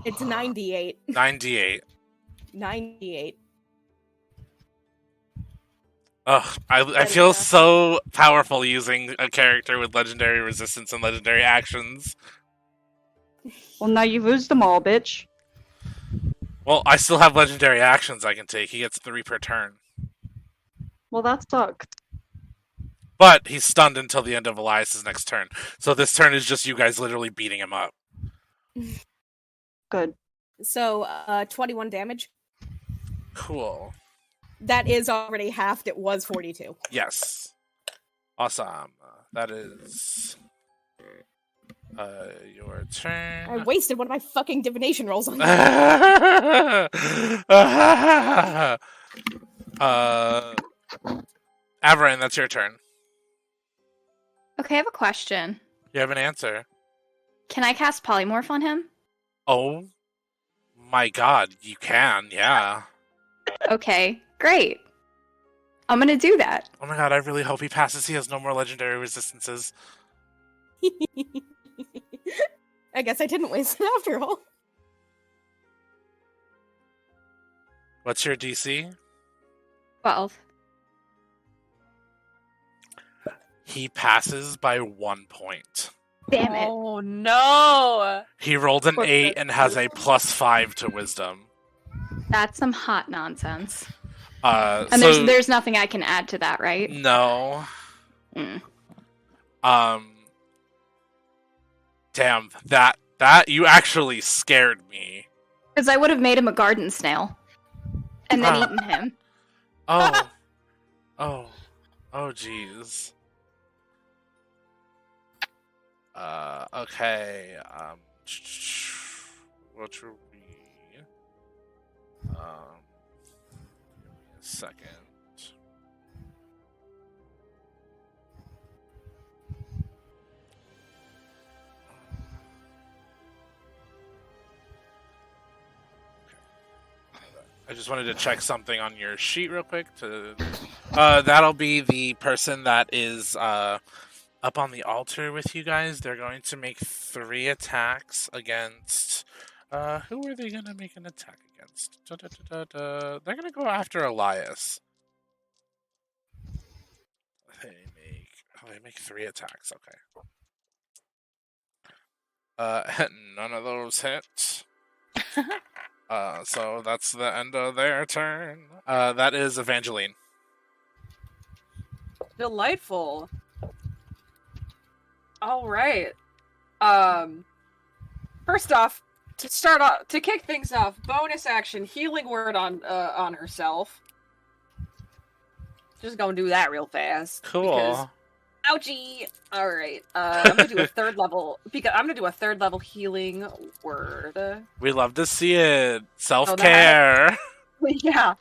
Speaker 6: it's 98.
Speaker 1: 98.
Speaker 6: 98.
Speaker 1: Ugh, I feel so powerful using a character with legendary resistance and legendary actions.
Speaker 10: Well, now you've used them all, bitch.
Speaker 1: Well, I still have legendary actions I can take. He gets 3 per turn.
Speaker 10: Well, that sucks.
Speaker 1: But he's stunned until the end of Elias's next turn. So this turn is just you guys literally beating him up.
Speaker 10: Good.
Speaker 6: So 21 damage.
Speaker 1: Cool.
Speaker 6: That is already halved. It was 42.
Speaker 1: Yes. Awesome. That is your turn.
Speaker 6: I wasted one of my fucking divination rolls on
Speaker 1: Averin, that's your turn.
Speaker 8: Okay, I have a question.
Speaker 1: You have an answer.
Speaker 8: Can I cast Polymorph on him?
Speaker 1: Oh my god, you can, yeah.
Speaker 8: Okay, great. I'm gonna do that.
Speaker 1: Oh my god, I really hope he passes. He has no more legendary resistances.
Speaker 6: I guess I didn't waste it after all.
Speaker 1: What's your DC?
Speaker 8: 12.
Speaker 1: He passes by 1 point.
Speaker 8: Damn it.
Speaker 5: Oh no!
Speaker 1: He rolled an 8 and has a +5 to wisdom.
Speaker 8: That's some hot nonsense.
Speaker 1: And
Speaker 8: And there's nothing I can add to that, right?
Speaker 1: No.
Speaker 8: Mm.
Speaker 1: Damn, that you actually scared me.
Speaker 8: Because I would have made him a garden snail. And then
Speaker 1: Huh.
Speaker 8: eaten him.
Speaker 1: Oh. Oh, jeez. Okay. What should we? Give me a second. I just wanted to check something on your sheet real quick. That'll be the person that is up on the altar with you guys. They're going to make 3 attacks against... who are they going to make an attack against? They're going to go after Elias. They make 3 attacks, okay. None of those hit. So that's the end of their turn. That is Evangeline.
Speaker 4: Delightful. All right. First off, to kick things off, bonus action, healing word on herself. Just gonna do that real fast.
Speaker 1: Cool.
Speaker 4: Because, ouchie. All right. I'm gonna do a third level healing word.
Speaker 1: We love to see it. Self-care.
Speaker 4: Yeah.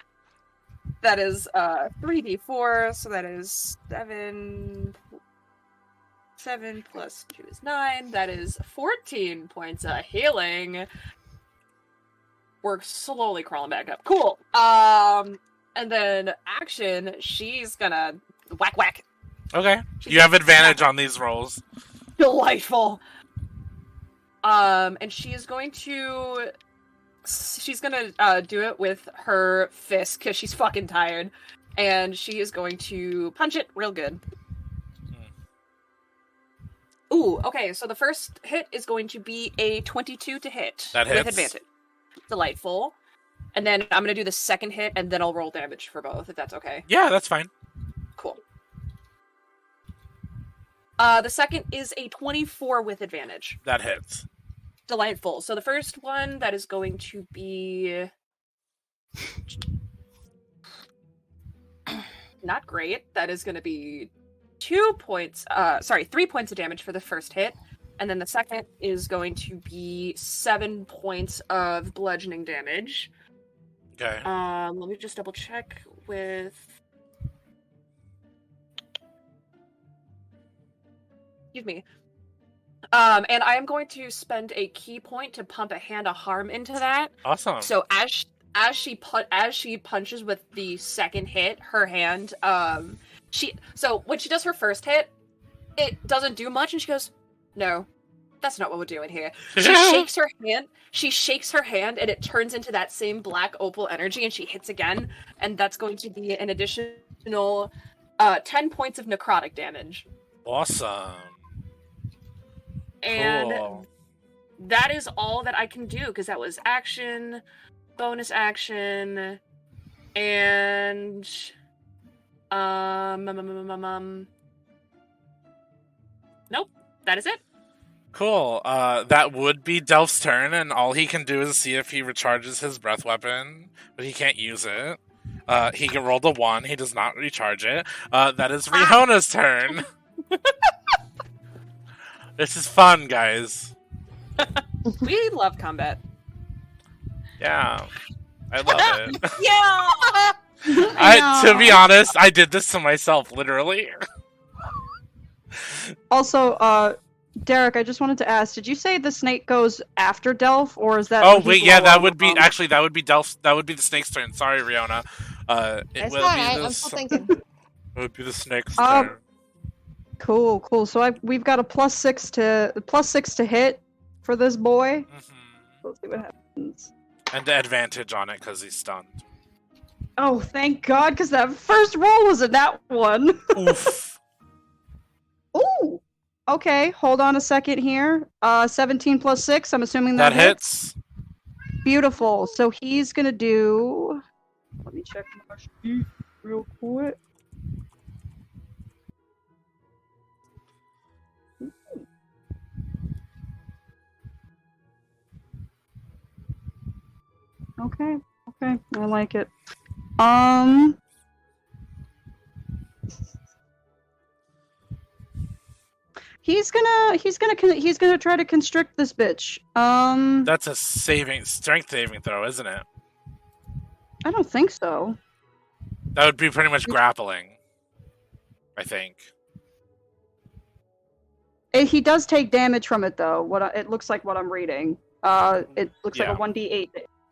Speaker 4: That is 3d4, so that is 7 plus 2 is 9. That is 14 points of healing. We're slowly crawling back up. Cool. And then action, she's gonna whack.
Speaker 1: Okay. You have advantage on these rolls.
Speaker 4: Delightful. And she's gonna do it with her fist because she's fucking tired, and she is going to punch it real good. Ooh, okay, so the first hit is going to be a 22 to hit.
Speaker 1: That hits.
Speaker 4: With advantage. Delightful. And then I'm going to do the second hit, and then I'll roll damage for both, if that's okay.
Speaker 1: Yeah, that's fine.
Speaker 4: Cool. The second is a 24 with advantage.
Speaker 1: That hits.
Speaker 4: Delightful. So the first one, that is going to be... not great. That is going to be 3 points of damage for the first hit. And then the second is going to be 7 points of bludgeoning damage.
Speaker 1: Okay.
Speaker 4: Let me just double check with. Excuse me. And I am going to spend a key point to pump a hand of harm into that.
Speaker 1: Awesome.
Speaker 4: So as she punches with the second hit, her hand, so when she does her first hit, it doesn't do much, and she goes, "No, that's not what we're doing here." She shakes her hand. She shakes her hand, and it turns into that same black opal energy, and she hits again, and that's going to be an additional 10 points of necrotic damage.
Speaker 1: Awesome.
Speaker 4: And
Speaker 1: cool.
Speaker 4: that is all that I can do, because that was action, bonus action, and nope, that is it.
Speaker 1: Cool. That would be Delf's turn, and all he can do is see if he recharges his breath weapon, but he can't use it. He can roll the 1. He does not recharge it. That is Riona's turn. This is fun, guys.
Speaker 4: We love combat.
Speaker 1: Yeah, I love it.
Speaker 5: Yeah.
Speaker 1: To be honest, I did this to myself, literally.
Speaker 10: Also, Derek, I just wanted to ask: did you say the snake goes after Delf, or is that?
Speaker 1: Oh
Speaker 10: when
Speaker 1: wait,
Speaker 10: he's
Speaker 1: yeah,
Speaker 10: low
Speaker 1: that
Speaker 10: on
Speaker 1: would be
Speaker 10: the
Speaker 1: actually that would be Delf. That would be the snake's turn. Sorry, Riona. It
Speaker 3: It's
Speaker 1: will
Speaker 3: fine.
Speaker 1: be
Speaker 3: I'm
Speaker 1: the
Speaker 3: still
Speaker 1: s-
Speaker 3: thinking.
Speaker 1: It would be the snake's turn.
Speaker 10: Cool. So we've got a +6 to hit for this boy. Let's see what happens.
Speaker 1: And the advantage on it because he's stunned.
Speaker 10: Oh, thank God, because that first roll was a nat 1.
Speaker 1: Oof.
Speaker 10: Ooh. Okay, hold on a second here. 17 plus 6. I'm assuming
Speaker 1: That
Speaker 10: that
Speaker 1: hits.
Speaker 10: Beautiful. So he's gonna do. Let me check my sheet real quick. Okay, I like it. He's gonna try to constrict this bitch.
Speaker 1: That's a strength saving throw, isn't it?
Speaker 10: I don't think so.
Speaker 1: That would be pretty much grappling, I think.
Speaker 10: He does take damage from it though. It looks like what I'm reading. It looks like a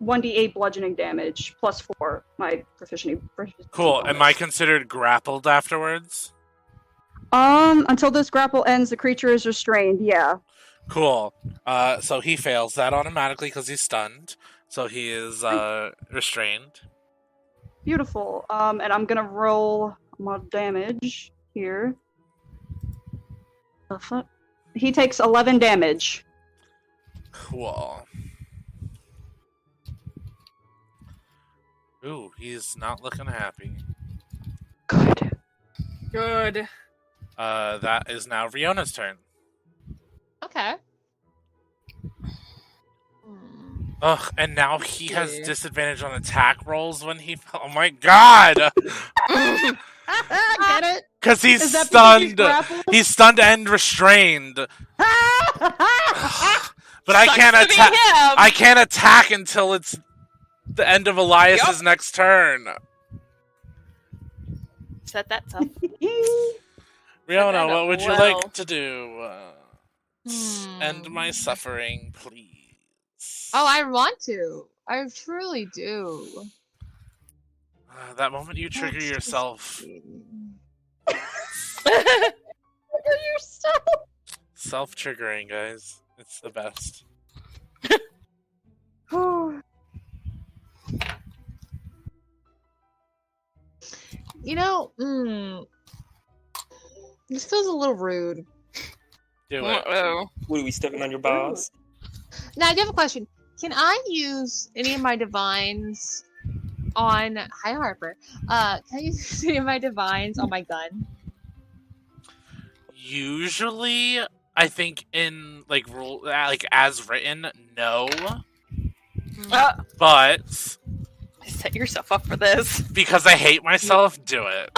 Speaker 10: 1d8 bludgeoning damage plus 4. My proficiency.
Speaker 1: Cool. Am I considered grappled afterwards?
Speaker 10: Until this grapple ends, the creature is restrained. Yeah.
Speaker 1: Cool. So he fails that automatically because he's stunned. So he is restrained.
Speaker 10: Beautiful. And I'm gonna roll my damage here. The fuck? He takes 11 damage.
Speaker 1: Cool. Ooh, he's not looking happy.
Speaker 4: Good.
Speaker 1: That is now Riona's turn.
Speaker 3: Okay.
Speaker 1: Ugh, and now he has disadvantage on attack rolls when he. Oh my god!
Speaker 10: Get it?
Speaker 1: Because he's
Speaker 10: Is that
Speaker 1: stunned.
Speaker 10: because he's grappled?
Speaker 1: He's stunned and restrained. But I
Speaker 5: Sucks
Speaker 1: can't
Speaker 5: to be
Speaker 1: attack.
Speaker 5: him.
Speaker 1: I can't attack until it's the end of Elias's next turn.
Speaker 5: Set that up.
Speaker 1: Riona, what would you
Speaker 5: well.
Speaker 1: like to do? End my suffering, please.
Speaker 3: Oh, I want to. I truly do.
Speaker 1: That moment you trigger yourself.
Speaker 3: Yourself.
Speaker 1: Self-triggering, guys. It's the best.
Speaker 3: You know, this feels a little rude.
Speaker 1: Do it.
Speaker 2: What are we stepping on your balls?
Speaker 3: Now, I do have a question. Can I use any of my divines on... Hi, Harper. Can I use any of my divines on my gun?
Speaker 1: Usually, I think in rule, as written, no. But
Speaker 5: Set yourself up for this.
Speaker 1: because I hate myself, do it.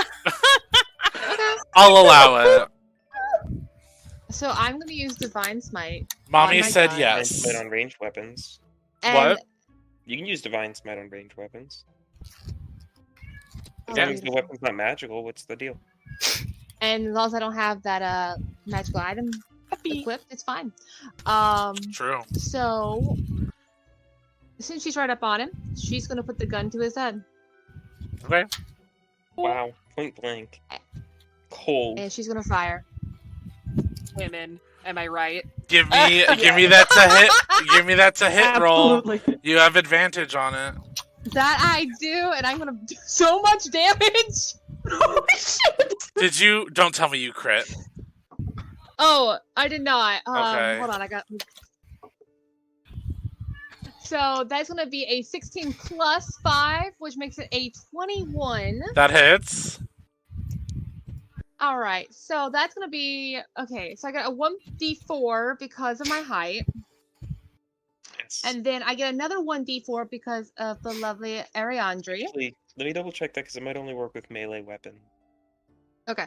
Speaker 1: I'll allow it.
Speaker 3: So I'm going to use Divine Smite.
Speaker 1: Mommy
Speaker 3: on my
Speaker 1: said
Speaker 3: gun.
Speaker 2: Divine
Speaker 1: yes.
Speaker 2: Smite on ranged weapons.
Speaker 3: And
Speaker 1: What?
Speaker 2: You can use Divine Smite on ranged weapons. As
Speaker 3: Oh,
Speaker 2: long as the
Speaker 3: beautiful.
Speaker 2: weapon's not magical, what's the deal?
Speaker 3: And as long as I don't have that magical item equipped, it's fine.
Speaker 1: True.
Speaker 3: So since she's right up on him, she's gonna put the gun to his head.
Speaker 1: Okay.
Speaker 2: Wow, point blank. Cold.
Speaker 3: And she's gonna fire.
Speaker 4: Women, am I right?
Speaker 1: Give me that to hit. Give me that to hit roll.
Speaker 10: Absolutely.
Speaker 1: You have advantage on it.
Speaker 3: That I do, and I'm gonna do so much damage.
Speaker 10: Oh shit!
Speaker 1: Did you? Don't tell me you crit.
Speaker 3: Oh, I did not.
Speaker 1: Okay.
Speaker 3: Hold on, I got. So that's gonna be a 16 plus 5, which makes it a 21.
Speaker 1: That hits.
Speaker 3: All right, so that's gonna be okay. So I got a 1d4 because of my height,
Speaker 2: Yes.
Speaker 3: and then I get another 1d4 because of the lovely Ariandri.
Speaker 2: Actually, let me double check that because it might only work with melee weapon.
Speaker 3: Okay.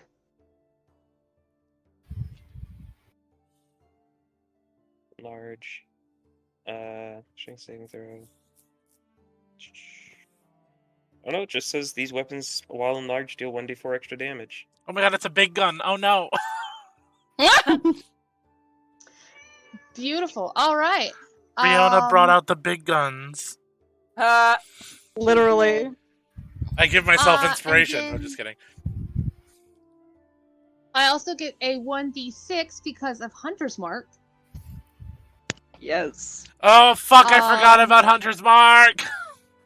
Speaker 2: Large. Strength saving throw. Oh no, it just says these weapons, while enlarged, deal 1d4 extra damage.
Speaker 1: Oh my god, it's a big gun. Oh no.
Speaker 3: Beautiful. All right.
Speaker 1: Riona brought out the big guns.
Speaker 10: Literally.
Speaker 1: I give myself
Speaker 3: and
Speaker 1: inspiration.
Speaker 3: then-
Speaker 1: I'm just kidding.
Speaker 3: I also get a 1d6 because of Hunter's Mark.
Speaker 10: Yes.
Speaker 1: Oh fuck! I forgot about Hunter's Mark.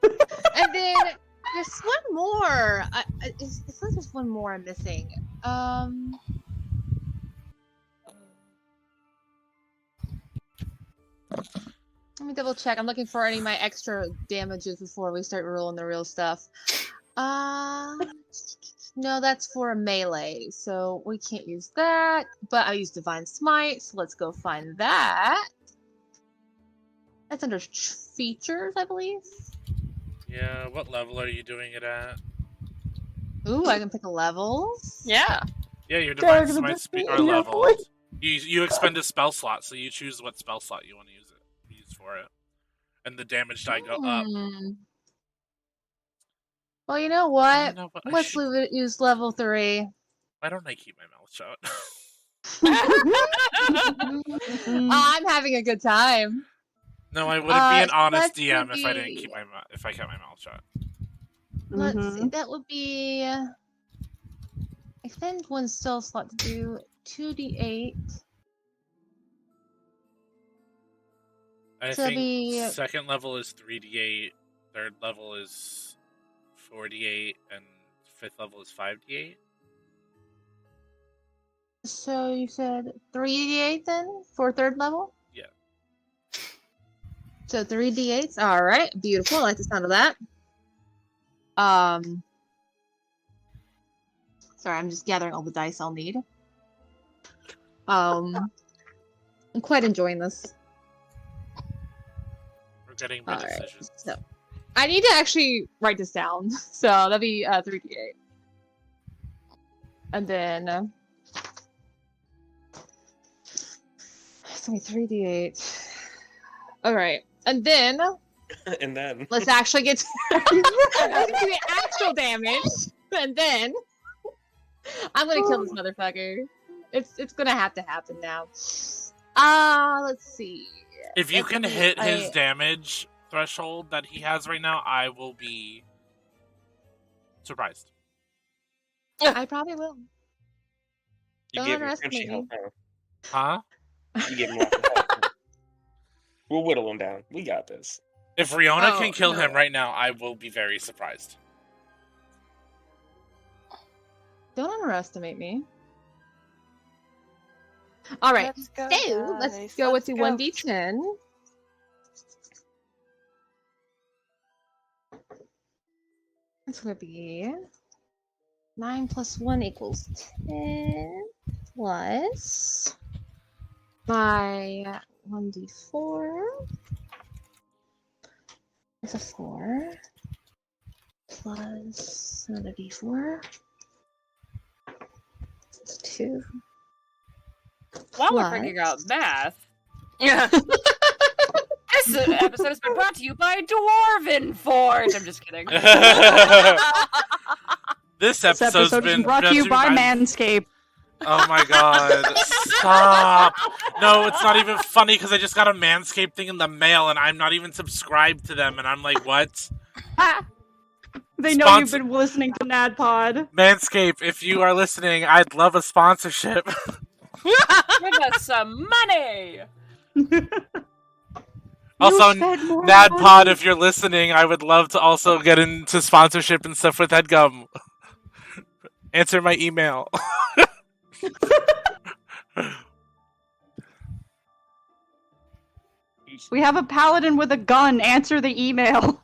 Speaker 3: And then there's one more. It's like there's one more I'm missing. Let me double check. I'm looking for any of my extra damages before we start rolling the real stuff. No, that's for a melee, so we can't use that. But I use Divine Smite, so let's go find that. That's under features, I believe.
Speaker 1: Yeah. What level are you doing it at?
Speaker 3: Ooh, I can pick a levels.
Speaker 5: Yeah.
Speaker 1: Yeah, your divine
Speaker 10: Dang,
Speaker 1: smites
Speaker 10: the
Speaker 1: are
Speaker 10: big
Speaker 1: leveled.
Speaker 10: boy.
Speaker 1: You expend a spell slot, so you choose what spell slot you want to use for it, and the damage die go up.
Speaker 3: Well, you know what?
Speaker 1: You know what?
Speaker 3: Let's use level 3.
Speaker 1: Why don't I keep my mouth shut?
Speaker 3: I'm having a good time.
Speaker 1: No, I wouldn't be an honest
Speaker 3: let's
Speaker 1: DM if I
Speaker 3: be-
Speaker 1: didn't keep if I kept my mouth shut.
Speaker 3: Let's see.
Speaker 10: Mhm.
Speaker 3: That would be expend one spell slot to do 2d8.
Speaker 1: I
Speaker 3: So
Speaker 1: think
Speaker 3: the-
Speaker 1: second level is 3d8, third level is 4d8, and fifth level is 5d8.
Speaker 3: So you said 3d8 then for third level?
Speaker 1: Yeah.
Speaker 3: So 3d8s. All right, beautiful. I like the sound of that. Sorry, I'm just gathering all the dice I'll need. I'm quite enjoying this.
Speaker 1: We're getting
Speaker 3: All
Speaker 1: my
Speaker 3: right,
Speaker 1: decisions.
Speaker 3: so I need to actually write this down. So that'll be 3d8, and then it's gonna be 3d8. All right, and then
Speaker 2: And then.
Speaker 3: let's actually get to the actual damage, and then I'm gonna kill this motherfucker. It's gonna have to happen now. Let's see.
Speaker 1: If you
Speaker 3: Let's
Speaker 1: can
Speaker 3: see,
Speaker 1: hit his damage threshold that he has right now, I will be surprised.
Speaker 3: I probably will.
Speaker 2: You
Speaker 3: Don't
Speaker 2: gave him
Speaker 3: underestimate
Speaker 2: crunchy health,
Speaker 3: me.
Speaker 1: Huh?
Speaker 2: You gave him lots of health. We'll whittle him down. We got this.
Speaker 1: If Riona
Speaker 3: Oh,
Speaker 1: can kill
Speaker 3: no.
Speaker 1: him right now, I will be very surprised.
Speaker 3: Don't underestimate me. All right,
Speaker 5: Let's go,
Speaker 3: so let's
Speaker 5: guys.
Speaker 3: go with
Speaker 5: Let's
Speaker 3: the
Speaker 5: go.
Speaker 3: 1d10. It's gonna be 9 plus 1 equals 10 plus my 1d4 is a 4 plus another d4 is 2
Speaker 4: While we're
Speaker 3: What?
Speaker 4: figuring out math,
Speaker 5: Yeah.
Speaker 4: this episode has been brought to you by Dwarven Forge. I'm just kidding.
Speaker 1: This
Speaker 10: This
Speaker 1: episode's
Speaker 10: episode
Speaker 1: been
Speaker 10: is brought to you by
Speaker 1: by-
Speaker 10: Manscaped.
Speaker 1: Oh my god. Stop. No, it's not even funny because I just got a Manscaped thing in the mail and I'm not even subscribed to them and I'm like, what?
Speaker 10: They know
Speaker 1: Sponsor-
Speaker 10: you've been listening to NADPod.
Speaker 1: Manscaped, if you are listening, I'd love a sponsorship.
Speaker 4: Give us some money.
Speaker 1: Also,
Speaker 10: spent more
Speaker 1: NADPod,
Speaker 10: money.
Speaker 1: if you're listening, I would love to also get into sponsorship and stuff with Headgum. Answer my email.
Speaker 10: We have a paladin with a gun. Answer the email.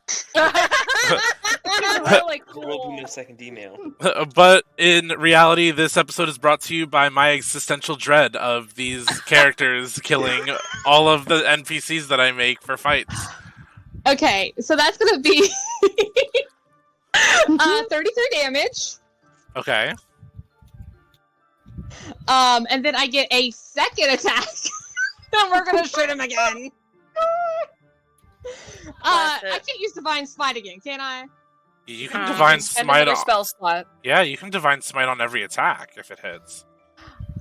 Speaker 4: It's really
Speaker 2: There will be
Speaker 4: cool.
Speaker 2: no second email.
Speaker 1: But in reality, this episode is brought to you by my existential dread of these characters killing all of the NPCs that I make for fights.
Speaker 3: Okay, so that's gonna be 33 damage.
Speaker 1: Okay.
Speaker 3: And then I get a second attack. And we're gonna shoot him again. I can't use Divine Smite again, can I?
Speaker 1: You can divine
Speaker 4: Spend
Speaker 1: smite
Speaker 4: another
Speaker 1: on.
Speaker 4: spell slot.
Speaker 1: Yeah, you can divine smite on every attack if it hits.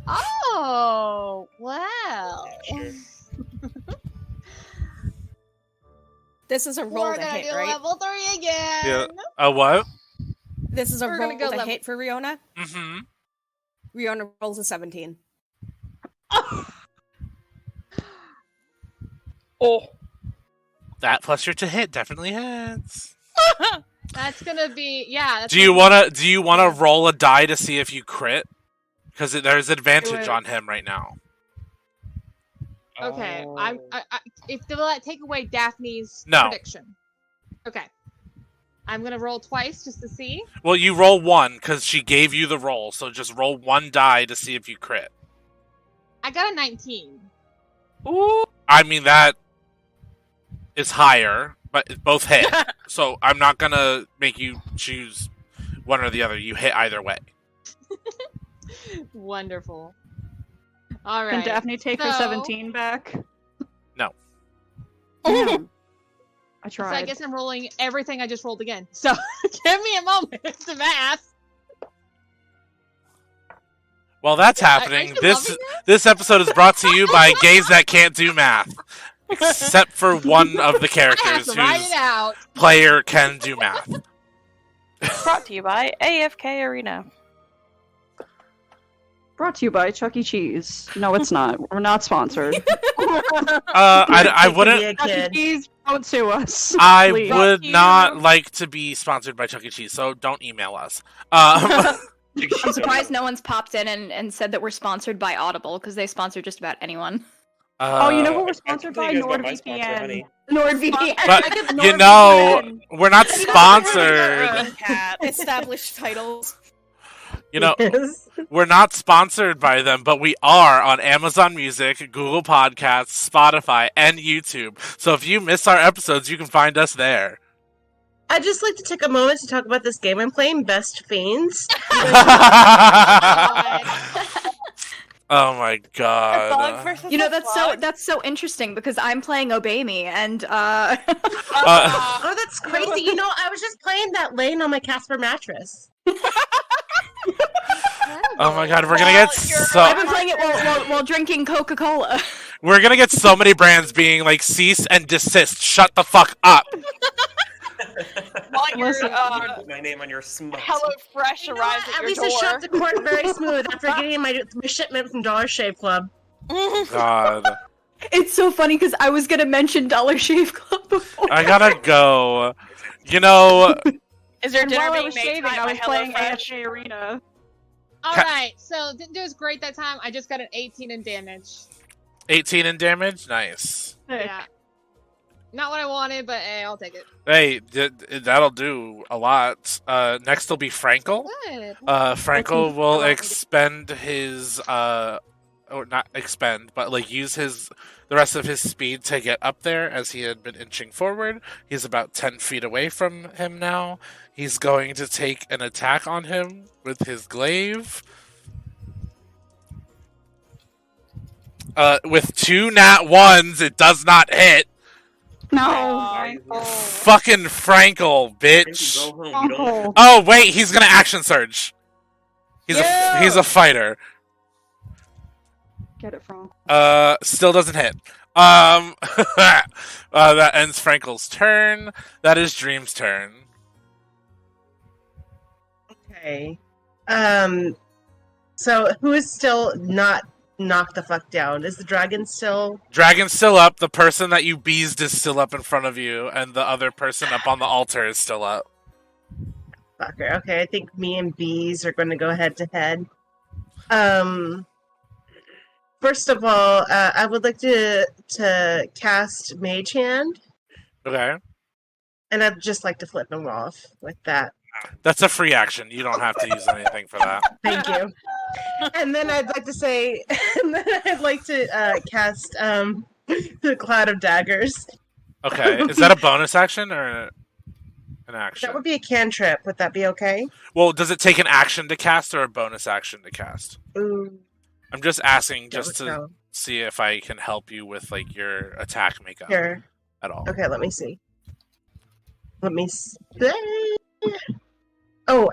Speaker 3: Oh, well.
Speaker 2: Sure.
Speaker 6: This is a roll
Speaker 3: We're
Speaker 6: to
Speaker 3: gonna
Speaker 6: hit,
Speaker 3: do
Speaker 6: right?
Speaker 3: level 3 again.
Speaker 1: Yeah. What?
Speaker 6: This is a
Speaker 3: We're
Speaker 6: roll
Speaker 3: gonna go
Speaker 6: to
Speaker 3: level-
Speaker 6: hit for Riona.
Speaker 1: Mm-hmm.
Speaker 6: Riona rolls a 17.
Speaker 5: Oh.
Speaker 1: That plus your to hit definitely hits.
Speaker 3: That's gonna be That's
Speaker 1: Do you
Speaker 3: gonna
Speaker 1: wanna roll a die to see if you crit? Because there's advantage
Speaker 10: it.
Speaker 1: on him right now.
Speaker 3: be- Okay,
Speaker 2: Oh.
Speaker 3: I if will that take away Daphne's
Speaker 1: No.
Speaker 3: prediction? Okay, I'm gonna roll twice just to see.
Speaker 1: Well, you roll one because she gave you the roll, so just roll one die to see if you crit.
Speaker 3: I got a 19.
Speaker 5: Ooh.
Speaker 1: I mean that is higher, but it both hit. So I'm not gonna make you choose one or the other. You hit either way.
Speaker 3: Wonderful. All
Speaker 10: Can
Speaker 3: right.
Speaker 10: Daphne take her
Speaker 3: so-
Speaker 10: 17 back?
Speaker 1: No.
Speaker 10: Damn. I
Speaker 3: So I
Speaker 10: tried.
Speaker 3: guess I'm rolling everything I just rolled again. So give me a moment to math.
Speaker 1: While that's
Speaker 3: Are
Speaker 1: happening,
Speaker 3: you
Speaker 1: this
Speaker 3: loving
Speaker 1: this episode is brought to you by gays that can't do math, except for one of the
Speaker 3: I have
Speaker 1: characters
Speaker 3: to write
Speaker 1: whose
Speaker 3: it out.
Speaker 1: player can do math.
Speaker 5: Brought to you by AFK Arena.
Speaker 10: Brought to you by Chuck E. Cheese. No, it's not. We're not sponsored.
Speaker 1: I wouldn't.
Speaker 9: Be a
Speaker 10: Chuck E.
Speaker 9: kid.
Speaker 10: Cheese, don't sue us.
Speaker 1: I
Speaker 10: please.
Speaker 1: would
Speaker 5: you.
Speaker 1: not like to be sponsored by Chuck E. Cheese, so don't email us.
Speaker 8: I'm surprised no one's popped in and said that we're sponsored by Audible because they sponsor just about anyone.
Speaker 10: Oh, you know who
Speaker 1: Uh,
Speaker 10: we're
Speaker 2: I
Speaker 10: sponsored
Speaker 2: can
Speaker 10: by?
Speaker 2: tell you guys about my sponsor,
Speaker 10: NordVPN.
Speaker 2: honey.
Speaker 8: NordVPN.
Speaker 1: But you know, we're not sponsored.
Speaker 5: Cat.
Speaker 6: Established titles.
Speaker 1: You know,
Speaker 9: Yes.
Speaker 1: we're not sponsored by them, but we are on Amazon Music, Google Podcasts, Spotify, and YouTube. So if you miss our episodes, you can find us there.
Speaker 9: I'd just like to take a moment to talk about this game I'm playing, Best Fiends.
Speaker 1: Oh my
Speaker 5: Bug
Speaker 1: god.
Speaker 5: versus
Speaker 8: You know,
Speaker 5: a
Speaker 8: that's
Speaker 5: slug?
Speaker 8: so interesting because I'm playing Obey Me and uh
Speaker 9: Oh, that's crazy. You know, I was just playing that laying on my Casper mattress.
Speaker 1: Oh my god, we're gonna
Speaker 5: Well,
Speaker 1: get
Speaker 5: you're-
Speaker 8: I've
Speaker 1: so
Speaker 8: been playing it while drinking Coca-Cola.
Speaker 1: we're gonna get so many brands being like cease and desist. Shut the fuck up.
Speaker 5: While your
Speaker 10: Listen,
Speaker 2: Put my name on your smut.
Speaker 5: Hello Fresh
Speaker 9: You know
Speaker 5: arrives
Speaker 9: what?
Speaker 5: at
Speaker 9: At
Speaker 5: your
Speaker 9: least
Speaker 5: door.
Speaker 9: I shot the court very smooth after getting my shipment from Dollar Shave Club.
Speaker 1: God.
Speaker 8: It's so funny because I was gonna mention Dollar Shave Club before.
Speaker 1: I gotta go. You know,
Speaker 5: Is your
Speaker 10: And
Speaker 5: dinner
Speaker 10: while I
Speaker 5: being
Speaker 10: was
Speaker 5: made
Speaker 10: shaving,
Speaker 5: tonight
Speaker 10: I
Speaker 5: by
Speaker 10: was playing
Speaker 5: HelloFresh?
Speaker 10: AFK Arena.
Speaker 3: All right, so didn't do as great that time. I just got an 18 in damage.
Speaker 1: 18 in damage? Nice.
Speaker 10: Sick.
Speaker 3: Yeah. Not what I wanted, but hey, I'll take it.
Speaker 1: Hey, that'll do a lot. Next will be Frankel.
Speaker 3: Good.
Speaker 1: Frankel will
Speaker 3: I like it.
Speaker 1: expend his or not expend, but like use the rest of his speed to get up there as he had been inching forward. He's about 10 feet away from him now. He's going to take an attack on him with his glaive. With 2 nat 1s, it does not hit.
Speaker 10: No.
Speaker 1: Fucking Frankel, bitch.
Speaker 2: Go home. You don't
Speaker 10: Oh.
Speaker 1: Oh wait, he's gonna action surge. He's a fighter.
Speaker 10: Get it from.
Speaker 1: Still doesn't hit. That ends Frankel's turn. That is Dream's turn.
Speaker 9: Okay. So who is still not knocked the fuck down? Is the dragon still?
Speaker 1: Dragon's still up. The person that you beezed is still up in front of you, and the other person up on the altar is still up.
Speaker 9: Fucker. Okay, I think me and Bees are going to go head to head. First of all, I would like to cast Mage Hand,
Speaker 1: Okay.
Speaker 9: and I'd just like to flip him off with that.
Speaker 1: That's a free action. You don't have to use anything for that.
Speaker 9: Thank you. And then I'd like to say, and then I'd like to cast the Cloud of Daggers.
Speaker 1: Okay. Is that a bonus action or an action?
Speaker 9: That would be a cantrip. Would that be okay?
Speaker 1: Well, does it take an action to cast or a bonus action to cast?
Speaker 9: Ooh,
Speaker 1: I'm just asking
Speaker 9: that
Speaker 1: just
Speaker 9: would
Speaker 1: to
Speaker 9: go.
Speaker 1: see if I can help you with like your attack makeup
Speaker 9: Here.
Speaker 1: at all.
Speaker 9: Okay, let me see. Let me see. Oh,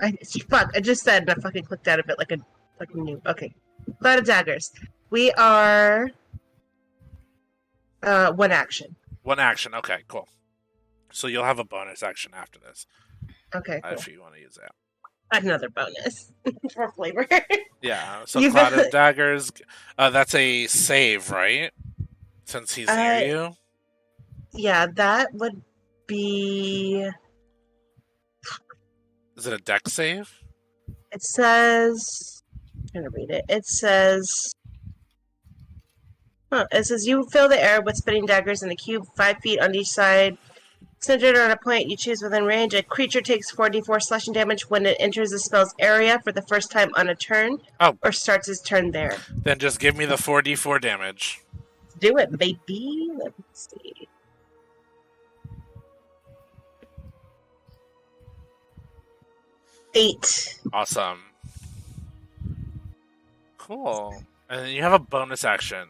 Speaker 9: fuck! I just said, and I fucking clicked out of it like a fucking noob. Okay, Cloud of Daggers. We are 1 action.
Speaker 1: 1 action. Okay, cool. So you'll have a bonus action after this
Speaker 9: Okay, cool.
Speaker 1: if you want to use that.
Speaker 9: Another bonus for flavor.
Speaker 1: Yeah. So
Speaker 9: You
Speaker 1: Cloud
Speaker 9: bet.
Speaker 1: of Daggers. That's a save, right? Since he's near you.
Speaker 9: Yeah, that would be.
Speaker 1: Is it a deck save?
Speaker 9: It says. I'm gonna read it. It says. It says you fill the air with spinning daggers in a cube 5 feet on each side, centered on a point you choose within range. A creature takes 4d4 slashing damage when it enters the spell's area for the first time on a turn, or starts its turn there.
Speaker 1: Then just give me the 4d4 damage.
Speaker 9: Do it, baby. Let me see. Eight.
Speaker 1: Awesome. Cool. And then you have a bonus action,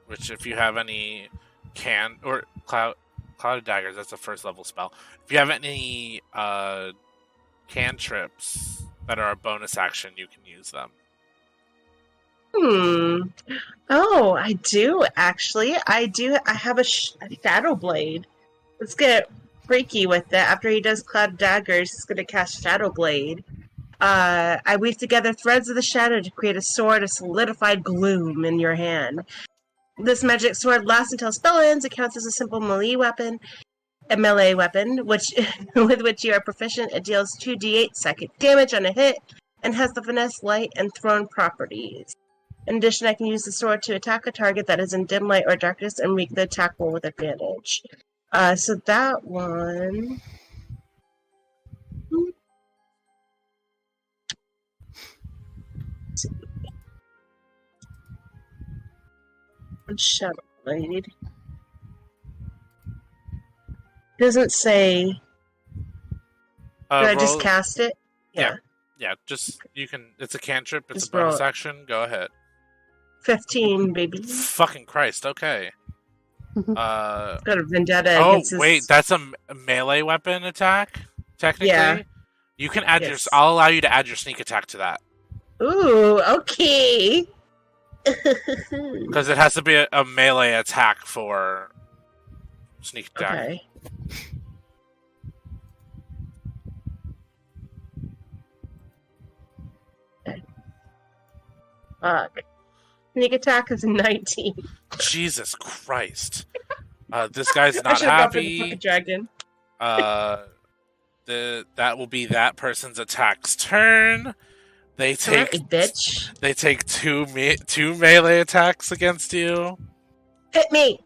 Speaker 1: which if you have any Cloud of Daggers, that's a first level spell. If you have any cantrips that are a bonus action, you can use them.
Speaker 9: Oh, I do actually. I have a Shadow Blade. Let's get freaky with it. After he does Cloud of Daggers, he's going to cast Shadow Blade. I weave together threads of the shadow to create a sword of solidified gloom in your hand. This magic sword lasts until spell ends. It counts as a simple melee weapon, which with which you are proficient. It deals 2d8 psychic damage on a hit and has the finesse, light, and thrown properties. In addition, I can use the sword to attack a target that is in dim light or darkness and make the attack roll with advantage. So that one. Shadow Blade. Doesn't say. Can I just cast it?
Speaker 1: Yeah. Just you can. It's a cantrip. It's
Speaker 9: Just
Speaker 1: a bonus
Speaker 9: roll it.
Speaker 1: action. Go ahead.
Speaker 9: 15, baby.
Speaker 1: Fucking Christ. Okay.
Speaker 9: Got a vendetta.
Speaker 1: Oh
Speaker 9: against his...
Speaker 1: wait, that's a melee weapon attack. Technically,
Speaker 9: Yeah.
Speaker 1: You can add
Speaker 9: Yes.
Speaker 1: I'll allow you to add your sneak attack to that
Speaker 9: Ooh, okay.
Speaker 1: because it has to be a melee attack for sneak attack.
Speaker 9: Okay. Fuck. Sneak attack is 19.
Speaker 1: Jesus Christ. This guy's
Speaker 9: I
Speaker 1: not
Speaker 9: should've gone for the
Speaker 1: happy.
Speaker 9: fucking dragon.
Speaker 1: That will be that person's attack's turn. They take
Speaker 9: Sorry, bitch.
Speaker 1: They take two melee attacks against you.
Speaker 9: Hit me.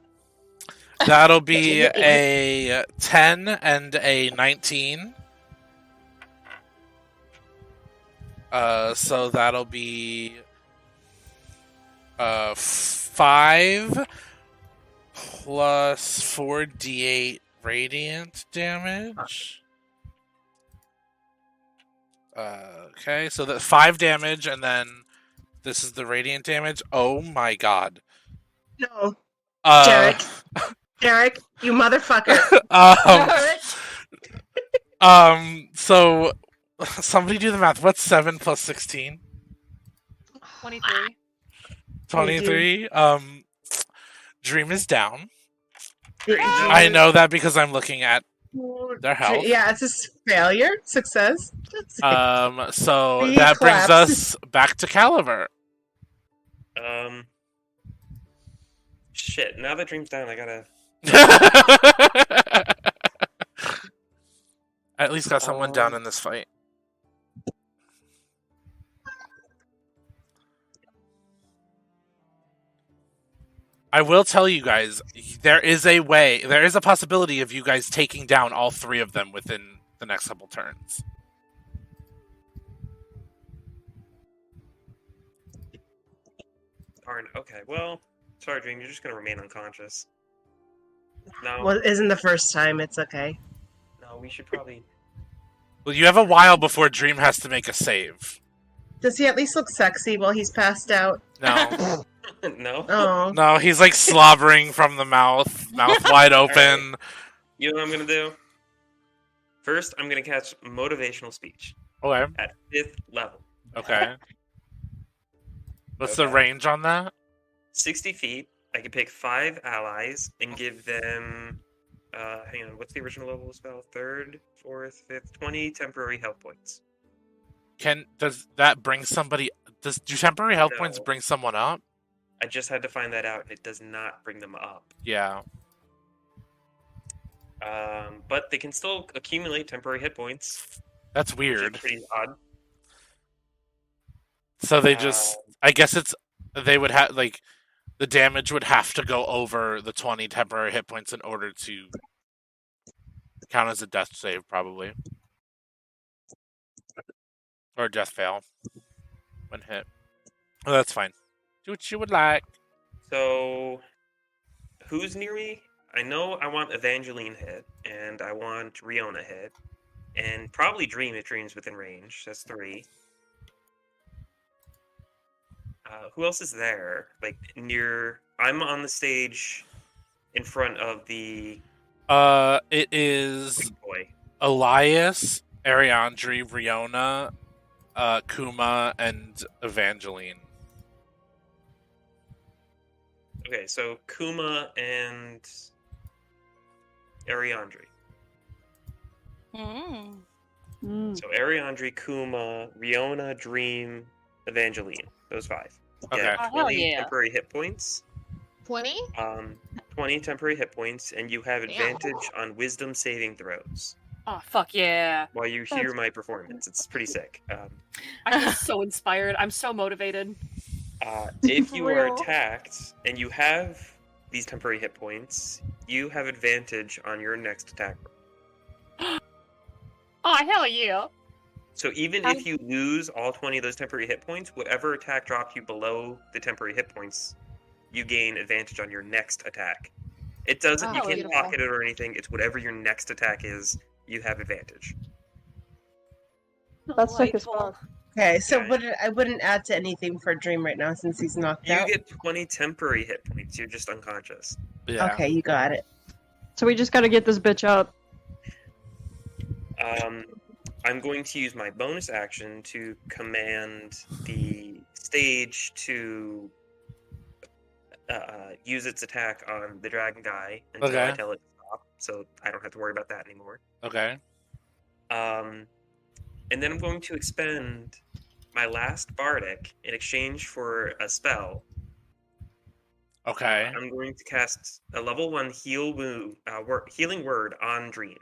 Speaker 1: That'll be a 10 and a 19. So that'll be 5 plus 4d8 radiant damage. Okay, so that's 5 damage, and then this is the radiant damage. Oh my god.
Speaker 9: No,
Speaker 1: Uh,
Speaker 9: Derek, you motherfucker.
Speaker 1: So somebody do the math. What's 7 plus 16?
Speaker 5: 23.
Speaker 1: 23. Dream is down.
Speaker 9: Yeah.
Speaker 1: I know that because I'm looking at their health.
Speaker 9: Yeah, it's a failure. Success.
Speaker 1: So
Speaker 9: He
Speaker 1: that brings
Speaker 9: collapses.
Speaker 1: us back to Caliver.
Speaker 2: Shit. Now that Dream's down, I gotta.
Speaker 1: I at least got someone down in this fight. I will tell you guys, there is a possibility of you guys taking down all 3 of them within the next couple turns.
Speaker 2: Darn. Okay. Well, sorry, Dream. You're just gonna remain unconscious. No.
Speaker 9: Well, it isn't the first time. It's okay.
Speaker 2: No, we should probably.
Speaker 1: Well, you have a while before Dream has to make a save.
Speaker 9: Does he at least look sexy while he's passed out?
Speaker 1: No.
Speaker 2: No.
Speaker 9: Oh.
Speaker 1: No, he's like slobbering from the mouth wide open.
Speaker 2: Right. You know what I'm gonna do? First, I'm gonna catch motivational speech.
Speaker 1: Okay.
Speaker 2: At 5th level.
Speaker 1: Okay. What's the range on that?
Speaker 2: 60 feet. I can pick 5 allies and give them. Hang on. What's the original level spell? 3rd, 4th, 5th, 20 temporary health points.
Speaker 1: Does that bring somebody? Do temporary health
Speaker 2: No.
Speaker 1: points bring someone up?
Speaker 2: I just had to find that out, and it does not bring them up.
Speaker 1: Yeah.
Speaker 2: But they can still accumulate temporary hit points.
Speaker 1: That's
Speaker 2: Which is
Speaker 1: weird.
Speaker 2: pretty odd.
Speaker 1: So they just, I guess they would have, like, the damage would have to go over the 20 temporary hit points in order to count as a death save, probably. Or a death fail when hit. Oh, that's fine. Do what you would like.
Speaker 2: So, who's near me? I know I want Evangeline hit, and I want Riona hit, and probably Dream if Dream's within range. That's 3. Who else is there? Like, near... I'm on the stage in front of the...
Speaker 1: It is
Speaker 2: big boy.
Speaker 1: Elias, Ariandri, Riona, Kuma, and Evangeline.
Speaker 2: Okay, so Kuma and Ariandri. So Ariandri, Kuma, Riona, Dream, Evangeline. Those 5.
Speaker 1: Okay.
Speaker 2: Get
Speaker 5: Oh,
Speaker 2: 20
Speaker 5: yeah.
Speaker 2: temporary hit points.
Speaker 3: 20?
Speaker 2: 20 temporary hit points, and you have
Speaker 3: Damn.
Speaker 2: advantage on wisdom saving throws
Speaker 4: Oh, fuck yeah.
Speaker 2: while you hear my performance. It's pretty sick.
Speaker 4: I'm just so inspired. I'm so motivated.
Speaker 2: If you are
Speaker 6: Real.
Speaker 2: attacked and you have these temporary hit points, you have advantage on your next attack roll.
Speaker 4: Oh, hell yeah.
Speaker 2: So even if you lose all 20 of those temporary hit points, whatever attack dropped you below the temporary hit points, you gain advantage on your next attack. It doesn't, you
Speaker 3: Oh,
Speaker 2: can't
Speaker 3: beautiful.
Speaker 2: pocket it or anything. It's whatever your next attack is, you have advantage.
Speaker 10: That's sick as
Speaker 4: Delightful.
Speaker 10: fuck.
Speaker 9: Okay, so
Speaker 2: Okay.
Speaker 9: I wouldn't add to anything for Dream right now since he's knocked
Speaker 2: You
Speaker 9: out.
Speaker 2: get 20 temporary hit points. You're just unconscious.
Speaker 1: Yeah.
Speaker 9: Okay, you got it.
Speaker 10: So we just gotta get this bitch up.
Speaker 2: I'm going to use my bonus action to command the stage to use its attack on the dragon guy until I
Speaker 1: Okay.
Speaker 2: tell it to stop, so I don't have to worry about that anymore.
Speaker 1: Okay.
Speaker 2: And then I'm going to expend my last bardic in exchange for a spell.
Speaker 1: Okay.
Speaker 2: I'm going to cast a level 1 healing word on Dream.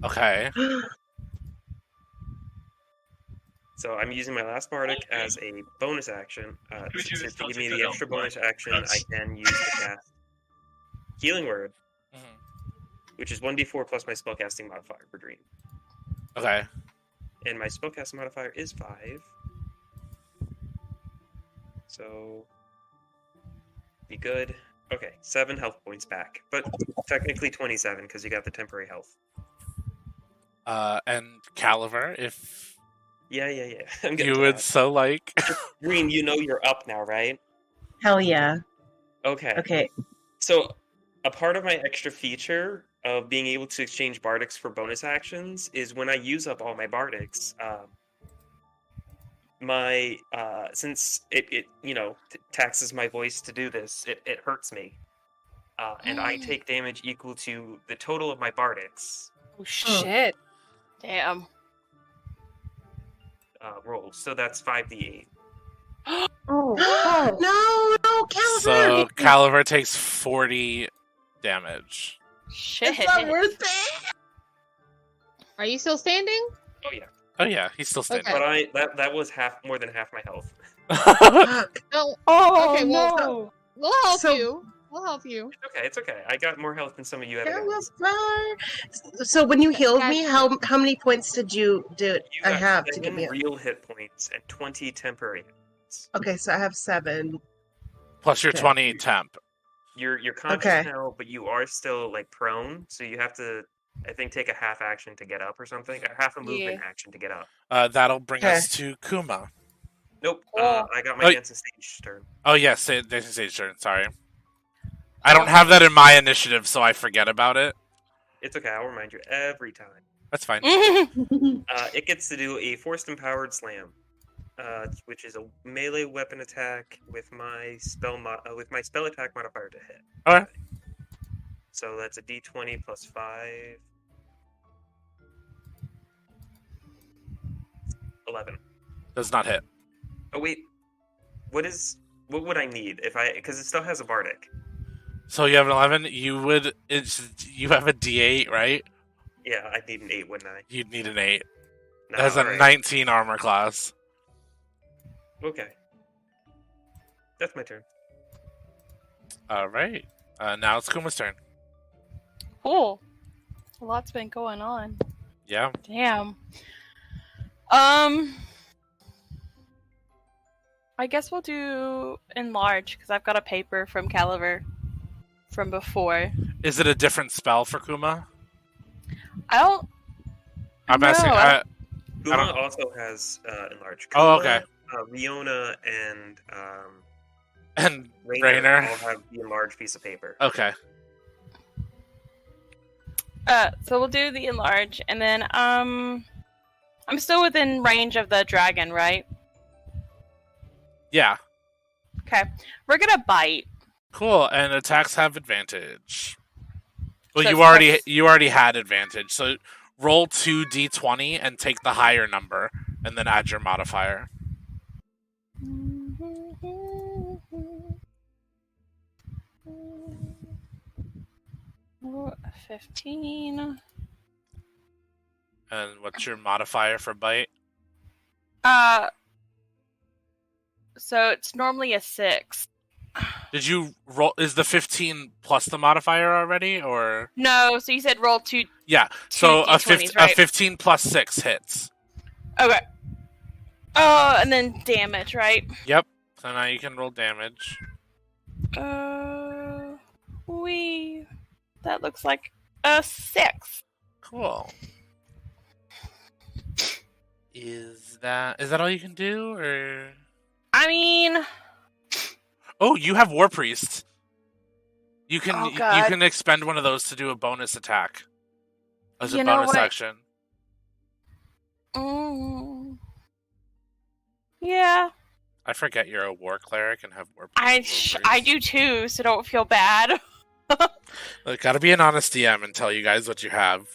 Speaker 1: Okay.
Speaker 2: So I'm using my last bardic as a bonus action. To give me the extra bonus action, I can use to cast healing word, which is 1d4 plus my spellcasting modifier for Dream.
Speaker 1: Okay.
Speaker 2: And my spellcasting modifier is 5. So be good. Okay, 7 health points back, but technically 27 because you got the temporary health.
Speaker 1: And Caliver, if
Speaker 2: Yeah. I'm getting
Speaker 1: you
Speaker 2: to
Speaker 1: would
Speaker 2: that.
Speaker 1: so like.
Speaker 2: Dream, you know you're up now, right?
Speaker 9: Hell yeah.
Speaker 2: Okay.
Speaker 9: Okay.
Speaker 2: So, a part of my extra feature of being able to exchange bardics for bonus actions is when I use up all my bardics, since it taxes my voice to do this, it hurts me, and I take damage equal to the total of my bardics
Speaker 4: Oh shit!
Speaker 5: Damn.
Speaker 2: rolls. So that's 5d8.
Speaker 9: No, Caliber!
Speaker 1: So Caliber takes 40 damage.
Speaker 5: Shit.
Speaker 9: It's not worth it!
Speaker 3: Are you still standing?
Speaker 2: Oh yeah,
Speaker 1: Oh yeah, he's still standing.
Speaker 3: Okay.
Speaker 2: but that was more than half my health.
Speaker 9: Fuck.
Speaker 3: No.
Speaker 7: Oh
Speaker 3: Okay, well,
Speaker 7: no!
Speaker 3: We'll help
Speaker 9: So-
Speaker 3: you. We'll help you.
Speaker 2: It's okay. I got more health than some of you ever
Speaker 9: That
Speaker 2: got.
Speaker 9: was fun. So when you healed me, how many points did you do?
Speaker 2: You
Speaker 9: I
Speaker 2: got
Speaker 9: have to
Speaker 2: 7
Speaker 9: give me.
Speaker 2: real hit points and 20 temporary hits.
Speaker 9: Okay, so I have 7.
Speaker 1: Plus your
Speaker 9: Okay.
Speaker 1: 20 temp.
Speaker 2: You're conscious
Speaker 9: Okay.
Speaker 2: now, but you are still like prone, so you have to, I think, take a half action to get up or something, a half a movement action to get up.
Speaker 1: That'll bring us to Kuma.
Speaker 2: Nope.
Speaker 5: Oh.
Speaker 2: I got my dancing stage turn.
Speaker 1: Oh yes, Dancing Stage turn. Sorry, I don't have that in my initiative, so I forget about it.
Speaker 2: It's okay. I'll remind you every time.
Speaker 1: That's fine.
Speaker 2: It gets to do a forced empowered slam, which is a melee weapon attack with my spell attack modifier to hit.
Speaker 1: Okay.
Speaker 2: So that's a d20 plus 5. 11.
Speaker 1: Does not hit.
Speaker 2: Oh wait, what would I need because it still has a bardic?
Speaker 1: So you have an 11. You have a D8, right?
Speaker 2: Yeah, I'd need an 8, wouldn't I?
Speaker 1: You'd need an 8.
Speaker 2: No,
Speaker 1: It has a
Speaker 2: alright.
Speaker 1: 19 armor class.
Speaker 2: Okay. That's my turn.
Speaker 1: All right. Now it's Kuma's turn.
Speaker 5: Cool. A lot's been going on.
Speaker 1: Yeah.
Speaker 5: Damn. I guess we'll do enlarge because I've got a paper from Caliver from before.
Speaker 1: Is it a different spell for Kuma?
Speaker 5: I don't.
Speaker 1: I'm
Speaker 5: No,
Speaker 1: asking.
Speaker 2: Kuma also has enlarge.
Speaker 1: Oh,
Speaker 2: Kuma,
Speaker 1: okay.
Speaker 2: Riona and
Speaker 1: And
Speaker 2: Rainer all have the enlarged piece of paper.
Speaker 1: Okay.
Speaker 5: So we'll do the enlarge, and then I'm still within range of the dragon, right?
Speaker 1: Yeah.
Speaker 5: Okay, we're gonna bite.
Speaker 1: Cool. And attacks have advantage. Well,
Speaker 5: So
Speaker 1: you already had advantage. So roll 2d20 and take the higher number, and then add your modifier.
Speaker 5: 15.
Speaker 1: And what's your modifier for bite?
Speaker 5: So it's normally a 6.
Speaker 1: Did you roll? Is the 15 plus the modifier already, or?
Speaker 5: No, so you said roll 2.
Speaker 1: Yeah. So a
Speaker 5: 2d20s, right?
Speaker 1: 15 plus 6 hits.
Speaker 5: Okay. Oh, and then damage, right?
Speaker 1: Yep. So now you can roll damage.
Speaker 5: That looks like a 6.
Speaker 1: Cool. Is that all you can do, or?
Speaker 5: I mean,
Speaker 1: Oh, you have War Priest. You can
Speaker 5: Oh,
Speaker 1: you
Speaker 5: God.
Speaker 1: can expend one of those to do a bonus attack as a
Speaker 5: You know
Speaker 1: bonus
Speaker 5: what?
Speaker 1: action.
Speaker 5: Yeah,
Speaker 1: I forget you're a war cleric and have War Priest.
Speaker 5: I do too, so don't feel bad.
Speaker 1: Gotta be an honest DM and tell you guys what you have.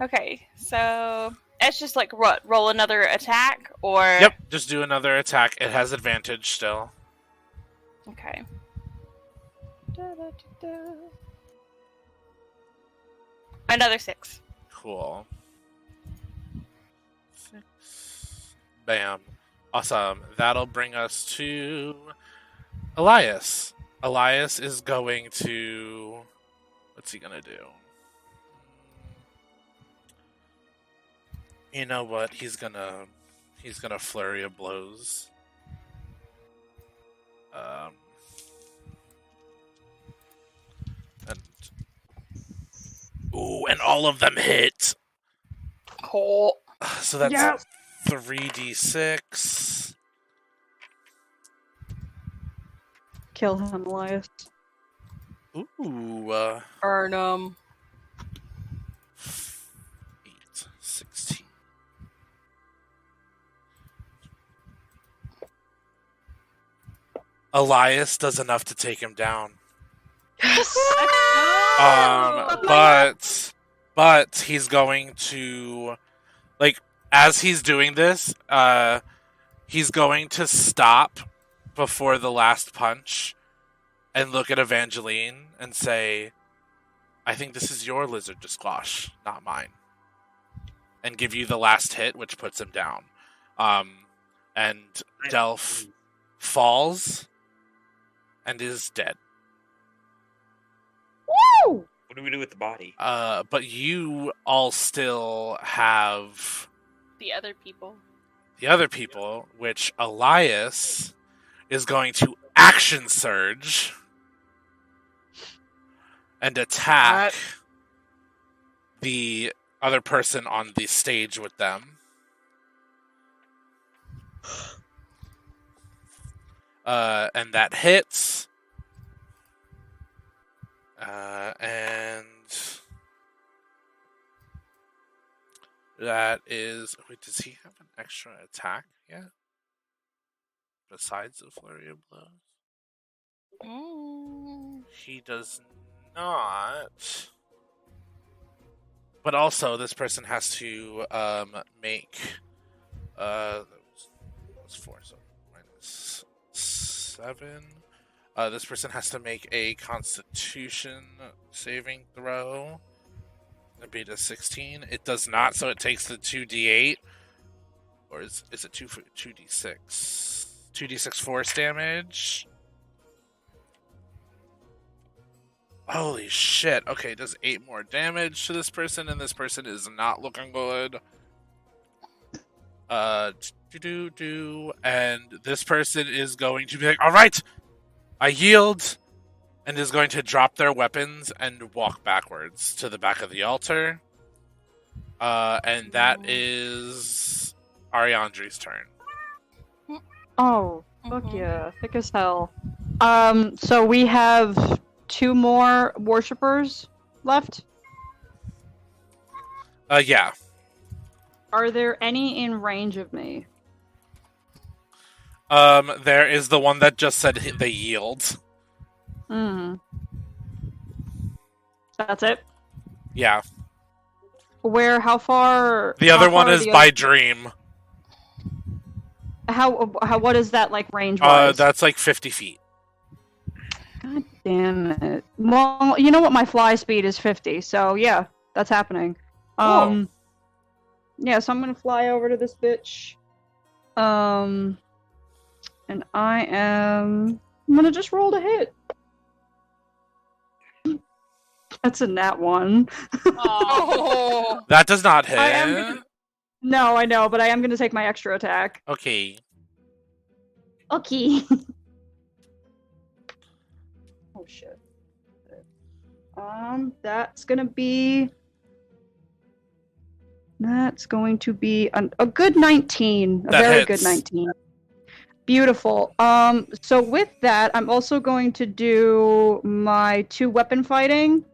Speaker 5: Okay, so it's just like roll another attack, or
Speaker 1: Yep, just do another attack. It has advantage still.
Speaker 5: Okay. Another 6.
Speaker 1: Cool. 6. Bam. Awesome. That'll bring us to Elias. Elias is going to... What's he gonna do? You know what? He's gonna flurry of blows. And all of them hit.
Speaker 5: Cool.
Speaker 1: So that's
Speaker 5: Yep.
Speaker 1: 3d6.
Speaker 10: kill him, Elias.
Speaker 1: Ooh.
Speaker 5: Burn him.
Speaker 1: 8, 16. Elias does enough to take him down. But he's going to, like, as he's doing this, he's going to stop before the last punch and look at Evangeline and say, I think this is your lizard to squash, not mine. And give you the last hit, which puts him down. And Delf falls and is dead.
Speaker 2: Woo! What do we do with the body?
Speaker 1: But you all still have
Speaker 5: The other people.
Speaker 1: the other people, which Elias is going to action surge and attack the other person on the stage with them. And that hits. And that is... Wait, does he have an extra attack yet? Besides the flurry of blows? He does not. But also, this person has to make... that was 4, so minus 7. This person has to make a Constitution saving throw. That'd be to 16. It does not, so it takes the 2d8. Or is it 2d6? 2d6 force damage. Holy shit. Okay, it does 8 more damage to this person, and this person is not looking good. And this person is going to be like, alright! I yield, and is going to drop their weapons and walk backwards to the back of the altar. And that is Ariandri's turn.
Speaker 10: Oh, fuck yeah. Thick as hell. So we have 2 more worshippers left?
Speaker 1: Yeah.
Speaker 10: Are there any in range of me?
Speaker 1: There is the one that just said they yield.
Speaker 10: That's it?
Speaker 1: Yeah.
Speaker 10: Where, how far...
Speaker 1: The other one is by dream.
Speaker 10: What is that, like, range-wise?
Speaker 1: That's like 50 feet.
Speaker 10: God damn it. Well, you know what, my fly speed is 50, so yeah, that's happening. Yeah, so I'm gonna fly over to this bitch. And I'm gonna just roll to hit. That's a nat 1.
Speaker 5: Oh.
Speaker 1: That does not hit.
Speaker 10: No, I know, but I am gonna take my extra attack.
Speaker 1: Okay.
Speaker 10: Okay. Oh shit. That's going to be a good 19.
Speaker 1: That
Speaker 10: very
Speaker 1: hits.
Speaker 10: Good 19. Beautiful. So with that, I'm also going to do my 2 weapon fighting.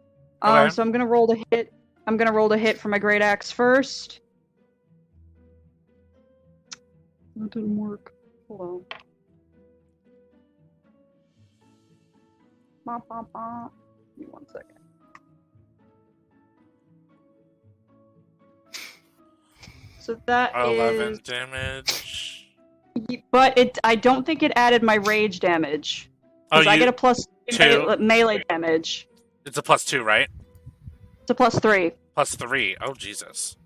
Speaker 1: Okay.
Speaker 10: So I'm going to roll to hit. I'm going to roll to hit for my great axe first. That didn't work. Hold on. Give me 1 second. So that
Speaker 1: 11
Speaker 10: is...
Speaker 1: damage.
Speaker 10: But I don't think it added my rage damage. Because I get a plus 2 melee damage.
Speaker 1: It's a plus 2, right?
Speaker 10: It's a plus 3.
Speaker 1: Plus 3. Oh, Jesus.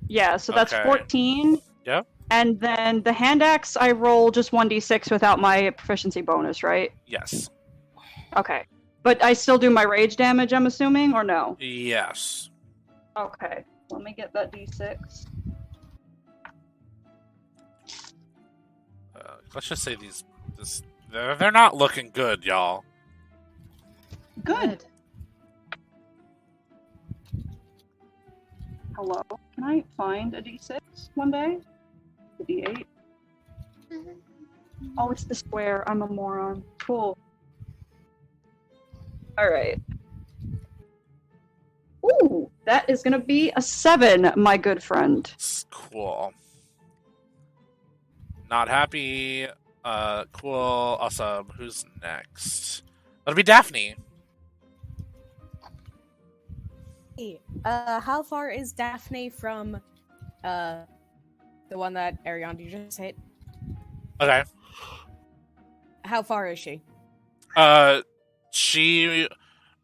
Speaker 10: Yeah, so that's
Speaker 1: Okay.
Speaker 10: 14.
Speaker 1: Yep.
Speaker 10: And then the hand axe, I roll just 1d6 without my proficiency bonus, right?
Speaker 1: Yes.
Speaker 10: Okay. But I still do my rage damage, I'm assuming, or no?
Speaker 1: Yes.
Speaker 10: Okay. Let me get that d6.
Speaker 1: Let's just say they're not looking good, y'all.
Speaker 10: Good. Hello? Can I find a d6 one day? A d8? Oh, it's the square. I'm a moron. Cool. All right. Ooh, that is gonna be a 7, my good friend.
Speaker 1: Cool. Not happy. Cool. Awesome. Who's next? That'll be Daphne.
Speaker 6: Hey, how far is Daphne from the one that Ariandri just hit?
Speaker 1: Okay.
Speaker 6: How far is she?
Speaker 1: She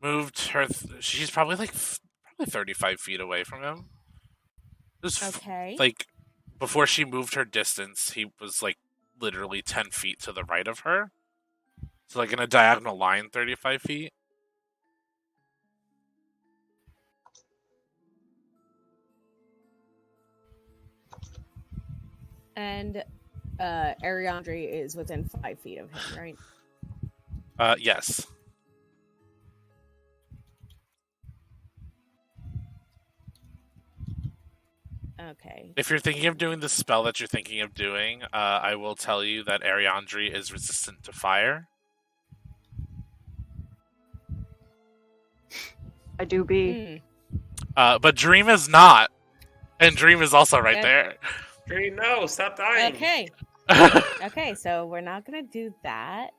Speaker 1: moved her. She's probably like 35 feet away from him.
Speaker 6: Okay.
Speaker 1: Like before she moved her distance, he was like literally 10 feet to the right of her. So like in a diagonal line, 35 feet.
Speaker 6: And Ariandri is within 5 feet of him, right?
Speaker 1: Yes.
Speaker 6: Okay.
Speaker 1: If you're thinking of doing the spell that you're thinking of doing, I will tell you that Ariandri is resistant to fire.
Speaker 10: I do be.
Speaker 1: But Dream is not. And Dream is also right there.
Speaker 2: Dream, no, stop dying.
Speaker 6: Okay. Okay, so we're not gonna do that.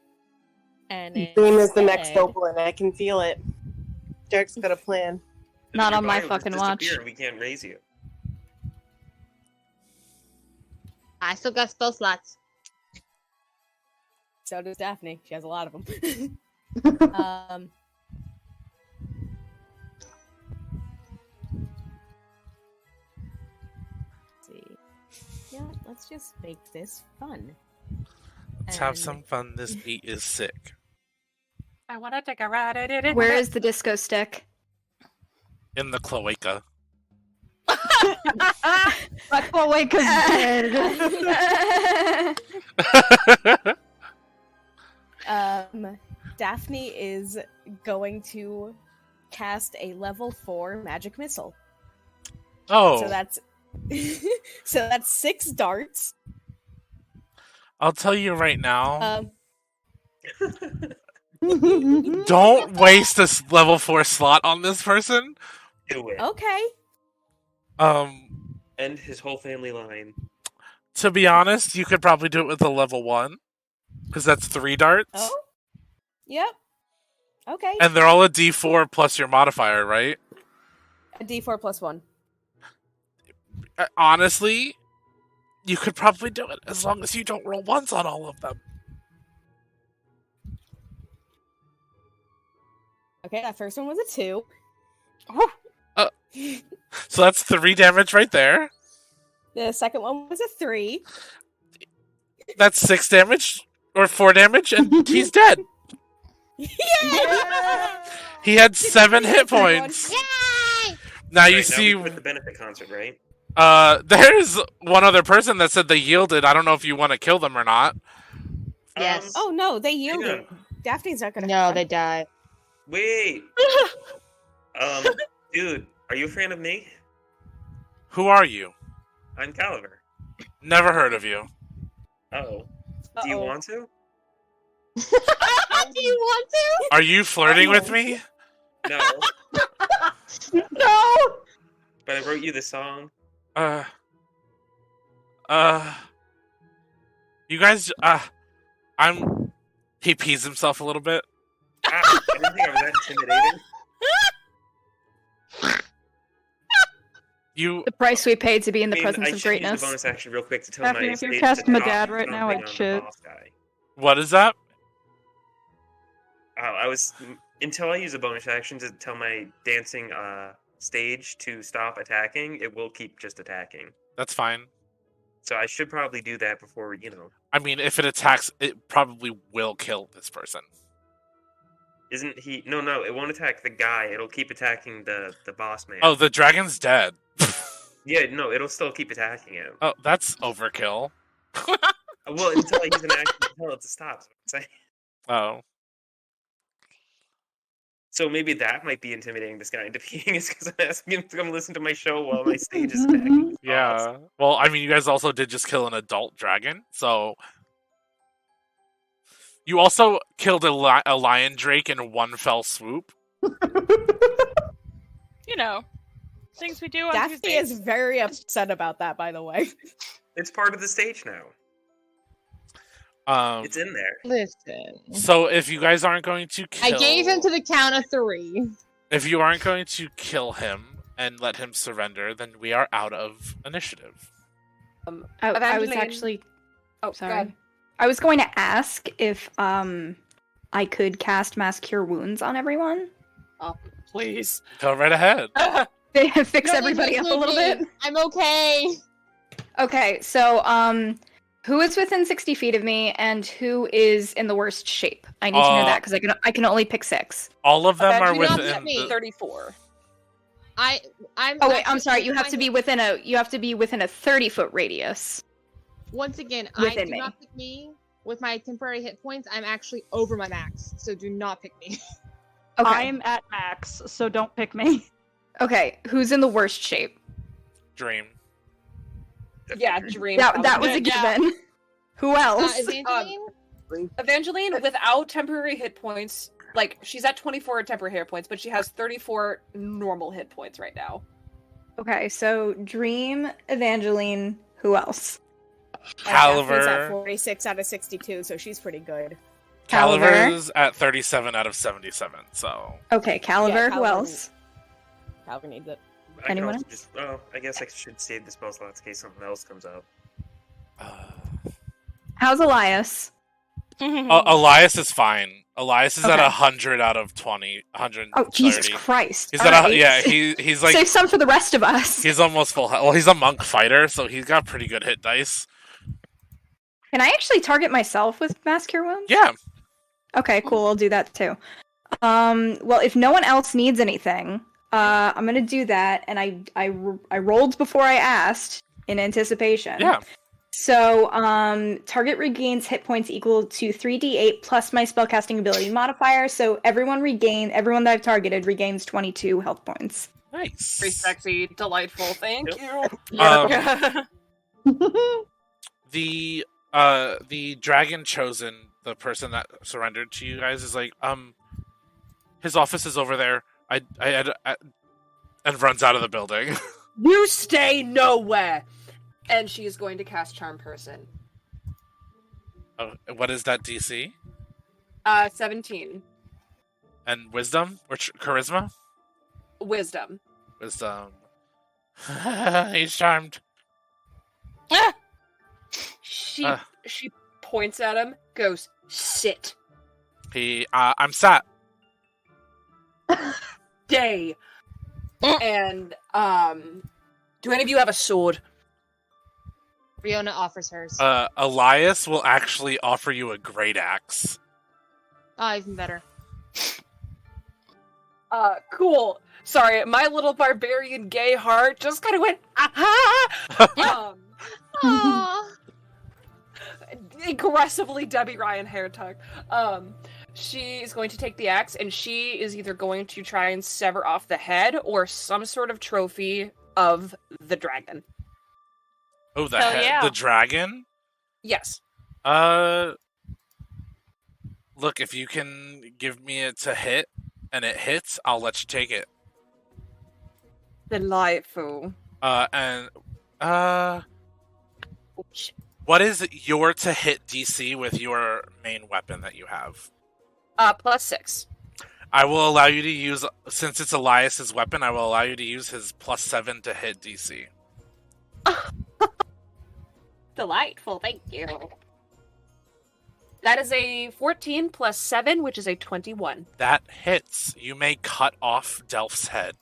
Speaker 6: And
Speaker 9: Dream is the next
Speaker 6: instead-
Speaker 9: goblin. I can feel it. Derek's got a plan.
Speaker 8: Not
Speaker 2: Your
Speaker 8: on my
Speaker 2: body will
Speaker 8: fucking
Speaker 2: just
Speaker 8: watch.
Speaker 2: disappear and we can't raise you.
Speaker 3: I still got spell slots.
Speaker 6: So does Daphne. She has a lot of them. Let's see. Yeah, let's just make this fun.
Speaker 1: Let's have
Speaker 6: And-
Speaker 1: some fun. This beat is sick.
Speaker 7: I want to take a ride at it.
Speaker 8: Where is the disco stick?
Speaker 1: In the cloaca.
Speaker 10: My cloaca's dead.
Speaker 6: Daphne is going to cast a level 4 magic missile.
Speaker 1: Oh.
Speaker 6: So that's 6 darts.
Speaker 1: I'll tell you right now.
Speaker 6: Um,
Speaker 1: Don't waste this level 4 slot on this person.
Speaker 2: Do it.
Speaker 6: okay.
Speaker 2: End his whole family line.
Speaker 1: To be honest, you could probably do it with a level 1. Because that's 3 darts.
Speaker 6: Oh. Yep. Okay.
Speaker 1: And they're all a d4 plus your modifier, right?
Speaker 6: A D4 plus 1.
Speaker 1: Honestly, you could probably do it as long as you don't roll ones on all of them.
Speaker 6: Okay, that first one was a 2.
Speaker 1: So that's 3 damage right there.
Speaker 6: The second one was a 3.
Speaker 1: That's 6 damage or 4 damage, and he's dead. He had 7 hit points. Now you
Speaker 2: Right,
Speaker 1: see,
Speaker 2: we quit the benefit concert, right?
Speaker 1: there's one other person that said they yielded. I don't know if you want to kill them or not.
Speaker 3: Yes.
Speaker 6: Oh no, they
Speaker 2: hang
Speaker 6: yielded.
Speaker 2: on.
Speaker 6: Daphne's not gonna.
Speaker 3: No, they die.
Speaker 2: Wait. Dude, are you a fan of me?
Speaker 1: Who are you?
Speaker 2: I'm Caliver.
Speaker 1: Never heard of you.
Speaker 2: Oh. Do you want to?
Speaker 3: Do you want to?
Speaker 1: Are you flirting with me?
Speaker 2: No.
Speaker 10: No!
Speaker 2: But I wrote you the song.
Speaker 1: You guys, he pees himself a little bit.
Speaker 2: Ah, I didn't think I was that intimidating.
Speaker 1: You,
Speaker 8: The price we paid to be in the
Speaker 2: I mean,
Speaker 8: presence
Speaker 2: I
Speaker 8: of
Speaker 2: should use
Speaker 8: greatness.
Speaker 2: the bonus action real quick to tell
Speaker 10: Daphne,
Speaker 2: my
Speaker 10: if you're
Speaker 2: stage
Speaker 10: casting
Speaker 2: to
Speaker 10: my
Speaker 2: drop
Speaker 10: dad right now,
Speaker 2: something
Speaker 10: I'd
Speaker 2: on the
Speaker 10: shit.
Speaker 2: boss guy.
Speaker 1: what is that?
Speaker 2: Oh, I was until I use a bonus action to tell my dancing stage to stop attacking. It will keep just attacking.
Speaker 1: That's fine.
Speaker 2: So I should probably do that before
Speaker 1: I mean, if it attacks, it probably will kill this person.
Speaker 2: Isn't he? No, it won't attack the guy. It'll keep attacking the boss man.
Speaker 1: Oh, the dragon's dead.
Speaker 2: Yeah, no, it'll still keep attacking him.
Speaker 1: Oh, that's overkill.
Speaker 2: Well, until I use an action to tell it to stop. So I'm saying.
Speaker 1: Oh.
Speaker 2: So maybe that might be intimidating this guy into being is because I'm asking him to come listen to my show while my stage is attacking. his boss.
Speaker 1: Yeah. Well, I mean, you guys also did just kill an adult dragon, so You also killed a lion drake in one fell swoop.
Speaker 5: You know, things we do on
Speaker 6: Daphne
Speaker 5: Tuesdays.
Speaker 6: is very upset about that, by the way.
Speaker 2: It's part of the stage now. It's in there.
Speaker 3: Listen.
Speaker 1: So if you guys aren't going to kill...
Speaker 3: I gave him to the count of 3.
Speaker 1: If you aren't going to kill him and let him surrender, then we are out of initiative.
Speaker 8: I was
Speaker 4: Evangeline-
Speaker 8: actually...
Speaker 4: Oh,
Speaker 8: Sorry.
Speaker 4: go ahead.
Speaker 8: I was going to ask if I could cast Mass Cure Wounds on everyone.
Speaker 4: Oh, please.
Speaker 1: Go right ahead.
Speaker 8: Fix everybody up a little bit.
Speaker 3: I'm okay.
Speaker 8: Okay, so who is within 60 feet of me and who is in the worst shape? I need to know that because I can only pick 6.
Speaker 1: All of them are
Speaker 3: Evangeline,
Speaker 1: within
Speaker 3: let me-
Speaker 1: the...
Speaker 4: 34.
Speaker 3: I'm.
Speaker 8: Oh wait, I'm
Speaker 3: actually-
Speaker 8: sorry. You have to be within a 30-foot radius.
Speaker 3: Once again,
Speaker 8: within
Speaker 3: do
Speaker 8: me.
Speaker 3: not pick me with my temporary hit points. I'm actually over my max, so do not pick me.
Speaker 8: Okay.
Speaker 10: I'm at max, so don't pick me.
Speaker 8: Okay, who's in the worst shape?
Speaker 1: Dream.
Speaker 4: Yeah, Dream.
Speaker 8: That was a
Speaker 5: Yeah.
Speaker 8: given. Who else?
Speaker 3: Evangeline?
Speaker 4: Evangeline, without temporary hit points, like, she's at 24 temporary hit points, but she has 34 normal hit points right now.
Speaker 8: Okay, so Dream, Evangeline, who else?
Speaker 6: Daphne's at
Speaker 1: Caliver.
Speaker 6: 46 out of 62, so she's pretty good.
Speaker 1: Caliver's at 37 out of 77, so...
Speaker 8: Okay, Caliver,
Speaker 6: Yeah,
Speaker 8: who
Speaker 6: Caliver.
Speaker 8: else?
Speaker 6: Calvin needs it.
Speaker 2: I can
Speaker 8: Anyone
Speaker 2: also
Speaker 8: else?
Speaker 2: just. Oh, I guess I should save the spell slots in case something else comes up.
Speaker 8: How's Elias?
Speaker 1: Elias is fine. Elias is at
Speaker 8: Okay.
Speaker 1: 100 out of 20. 130.
Speaker 8: Oh, Jesus Christ.
Speaker 1: He's
Speaker 8: All
Speaker 1: at
Speaker 8: right.
Speaker 1: yeah, he's like...
Speaker 8: Save some for the rest of us.
Speaker 1: He's almost full health. Well, he's a monk fighter, so he's got pretty good hit dice.
Speaker 8: Can I actually target myself with Mass Cure Wounds?
Speaker 1: Yeah.
Speaker 8: Okay, cool. I'll do that too. Well, if no one else needs anything, I'm gonna do that, and I rolled before I asked in anticipation.
Speaker 1: Yeah.
Speaker 8: So, target regains hit points equal to 3d8 plus my spellcasting ability modifier. So everyone that I've targeted regains 22 health points.
Speaker 1: Nice.
Speaker 4: Very sexy, delightful, thank you.
Speaker 1: The dragon chosen, the person that surrendered to you guys, is like, his office is over there. And runs out of the building.
Speaker 4: You stay nowhere! And she is going to cast Charm Person.
Speaker 1: Oh, what is that DC?
Speaker 4: 17.
Speaker 1: And wisdom or charisma?
Speaker 4: Wisdom.
Speaker 1: Wisdom. He's charmed.
Speaker 4: She points at him, goes, sit.
Speaker 1: I'm sat.
Speaker 4: Day. And, do any of you have a sword?
Speaker 3: Riona offers hers.
Speaker 1: Elias will actually offer you a great axe.
Speaker 3: Oh, even better.
Speaker 4: Cool. Sorry, my little barbarian gay heart just kind of went, aha!
Speaker 3: Aww.
Speaker 4: Aggressively Debbie Ryan hair tug. She is going to take the axe, and she is either going to try and sever off the head or some sort of trophy of the dragon.
Speaker 1: Oh, the
Speaker 5: Hell
Speaker 1: head,
Speaker 5: yeah.
Speaker 1: the dragon?
Speaker 4: Yes.
Speaker 1: Look, if you can give me it to hit, and it hits, I'll let you take it.
Speaker 4: Delightful.
Speaker 1: What is your to hit DC with your main weapon that you have?
Speaker 4: +6.
Speaker 1: I will allow you to use, since it's Elias's weapon, I will allow you to use his +7 to hit DC.
Speaker 4: Delightful, thank you. That is a 14 plus 7, which is a 21.
Speaker 1: That hits. You may cut off Delf's head.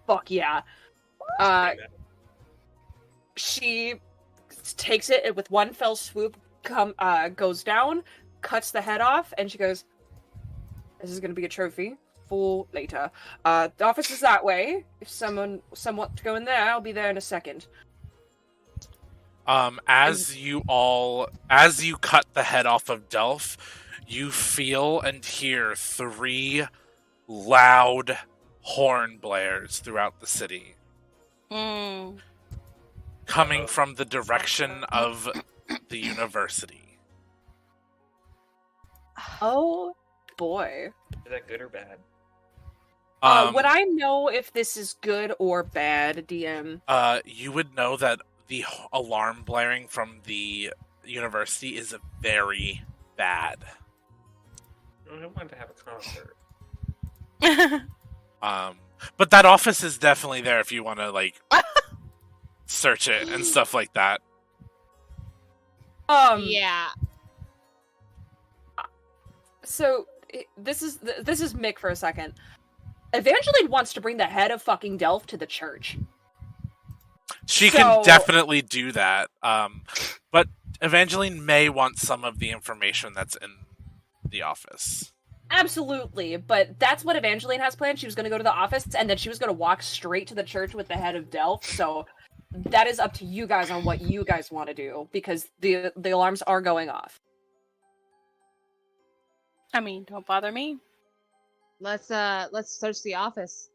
Speaker 4: Fuck yeah. She takes it and with one fell swoop, goes down, cuts the head off, and she goes, this is going to be a trophy for later. The office is that way. If someone wants to go in there, I'll be there in a second.
Speaker 1: As you cut the head off of Delf, you feel and hear 3 loud horn blares throughout the city. Coming from the direction of the university.
Speaker 4: Oh boy.
Speaker 2: Is that good or bad?
Speaker 4: Would I know if this is good or bad, DM?
Speaker 1: You would know that the alarm blaring from the university is very bad.
Speaker 2: I wanted to have a concert.
Speaker 1: But that office is definitely there if you want to like search it and stuff like that.
Speaker 3: Yeah.
Speaker 4: So this is Mick for a second. Evangeline wants to bring the head of fucking Delf to the church.
Speaker 1: She can definitely do that. But Evangeline may want some of the information that's in the office.
Speaker 4: Absolutely, but that's what Evangeline has planned. She was going to go to the office, and then she was going to walk straight to the church with the head of Delf. So that is up to you guys on what you guys want to do, because the alarms are going off.
Speaker 5: I mean, don't bother me.
Speaker 3: Let's search the office.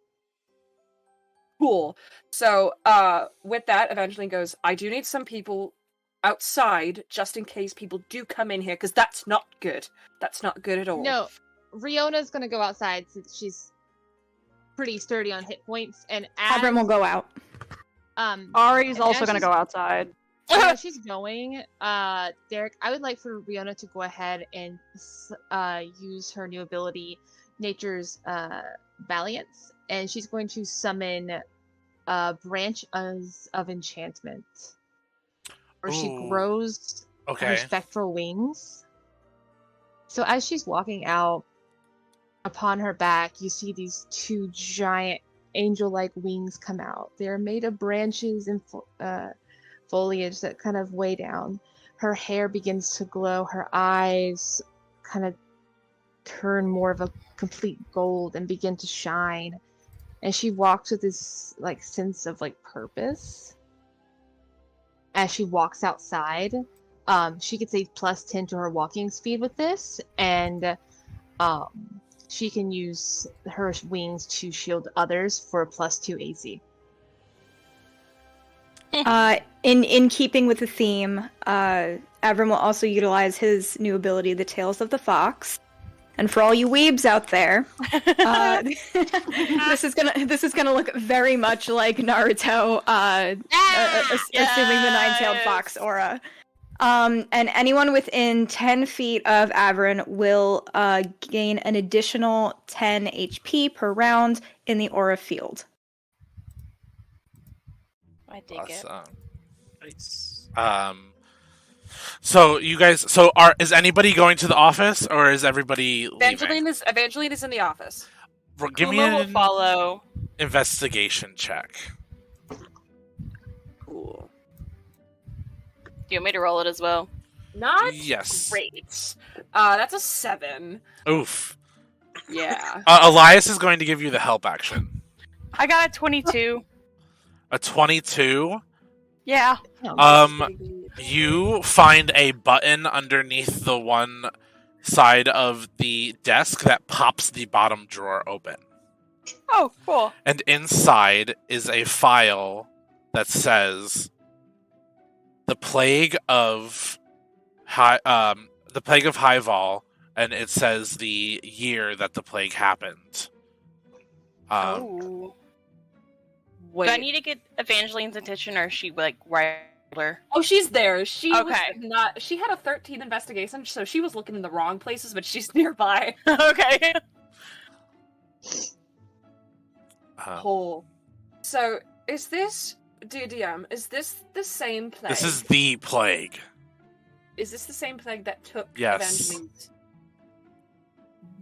Speaker 4: Cool. So, with that, Evangeline goes, I do need some people outside, just in case people do come in here, because that's not good. That's not good at all.
Speaker 3: No, Riona's gonna go outside since she's pretty sturdy on hit points, and
Speaker 8: Abram will go out.
Speaker 10: Ari's also gonna go outside.
Speaker 3: As she's going, Derek, I would like for Riona to go ahead and use her new ability, Nature's Valiance, and she's going to summon a branch of enchantment, where she grows her spectral wings. So as she's walking out, upon her back, you see these two giant angel-like wings come out. They're made of branches and foliage that kind of weigh down. Her hair begins to glow. Her eyes kind of turn more of a complete gold and begin to shine. And she walks with this like sense of like purpose. As she walks outside, she gets a +10 to her walking speed with this, and she can use her wings to shield others for a +2 AC.
Speaker 8: In keeping with the theme, Avram will also utilize his new ability, the Tales of the Fox. And for all you weebs out there, this is gonna look very much like Naruto, assuming the nine-tailed fox aura. And anyone within 10 feet of Avram will gain an additional 10 HP per round in the aura field.
Speaker 5: I dig it.
Speaker 2: Nice.
Speaker 1: So you guys, is anybody going to the office or is everybody leaving?
Speaker 4: Evangeline is in the office.
Speaker 1: Give me
Speaker 5: Kuma will
Speaker 1: an
Speaker 5: follow.
Speaker 1: investigation check.
Speaker 4: Cool.
Speaker 5: Do you want me to roll it as well?
Speaker 4: Not
Speaker 1: Yes.
Speaker 4: great. That's a 7.
Speaker 1: Oof.
Speaker 4: Yeah.
Speaker 1: Elias is going to give you the help action.
Speaker 5: I got a 22.
Speaker 1: A 22.
Speaker 5: Yeah.
Speaker 1: You find a button underneath the one side of the desk that pops the bottom drawer open.
Speaker 5: Oh, cool.
Speaker 1: And inside is a file that says the plague of Highval, and it says the year that the plague happened.
Speaker 5: Oh.
Speaker 4: Wait.
Speaker 5: Do I need to get Evangeline's attention, or is she like right there?
Speaker 4: Oh, she's there. She was
Speaker 5: Okay.
Speaker 4: not. She had a 13 investigation, so she was looking in the wrong places, but she's nearby.
Speaker 5: Okay.
Speaker 4: Cool. So, is this DDM? Is this the same plague?
Speaker 1: This is the plague.
Speaker 4: Is this the same plague that took
Speaker 1: Yes.
Speaker 4: Evangeline's?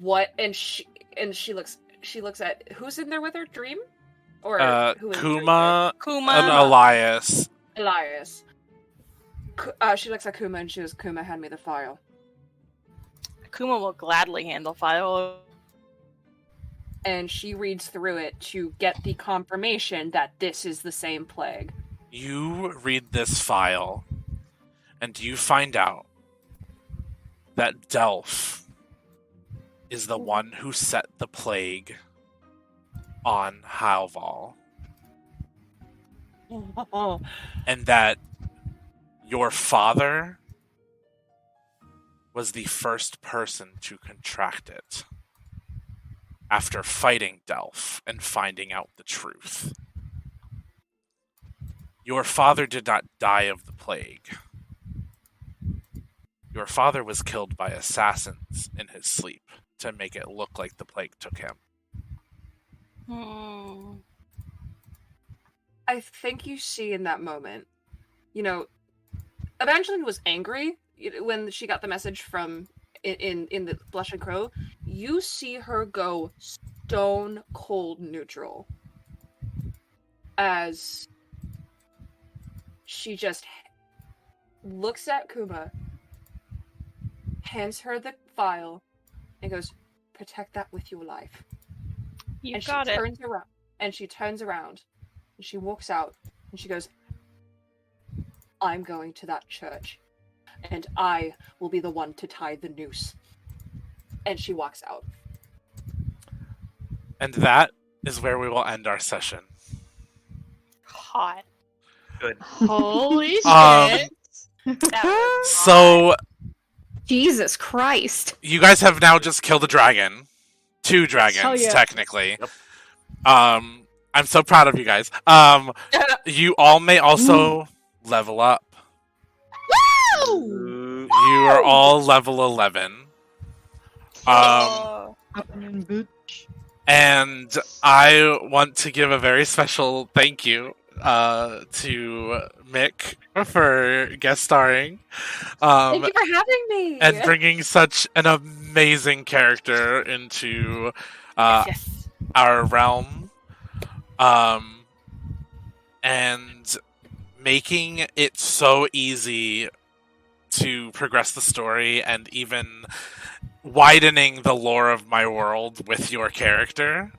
Speaker 4: What? And she looks at who's in there with her? Dream? Or who is
Speaker 1: Kuma
Speaker 5: Kuma.
Speaker 1: and Elias.
Speaker 4: Elias. She looks at Kuma and she goes, Kuma, hand me the file.
Speaker 5: Kuma will gladly handle file.
Speaker 4: And she reads through it to get the confirmation that this is the same plague.
Speaker 1: You read this file, and you find out that Delf is the one who set the plague on Halval. And that your father was the first person to contract it after fighting Delf and finding out the truth. Your father did not die of the plague. Your father was killed by assassins in his sleep to make it look like the plague took him.
Speaker 4: I think you see in that moment, Evangeline was angry when she got the message from in the Blush and Crow. You see her go stone cold neutral as she just looks at Kuma, hands her the file, and goes, "Protect that with your life."
Speaker 5: You
Speaker 4: and
Speaker 5: got
Speaker 4: she
Speaker 5: it.
Speaker 4: turns around, and she walks out, and she goes, "I'm going to that church, and I will be the one to tie the noose." And she walks out.
Speaker 1: And that is where we will end our session.
Speaker 5: Hot.
Speaker 2: Good.
Speaker 3: Holy shit!
Speaker 1: Um,
Speaker 5: That was
Speaker 1: So,
Speaker 8: Jesus Christ.
Speaker 1: you guys have now just killed a dragon. 2 dragons,
Speaker 6: Hell yeah.
Speaker 1: technically. I'm so proud of you guys. You all may also level up.
Speaker 3: Woo!
Speaker 1: You are all level 11. And I want to give a very special thank you to Mick for guest starring.
Speaker 4: Thank you for having me!
Speaker 1: And bringing such an amazing character into
Speaker 5: yes.
Speaker 1: our realm. And making it so easy to progress the story and even widening the lore of my world with your character.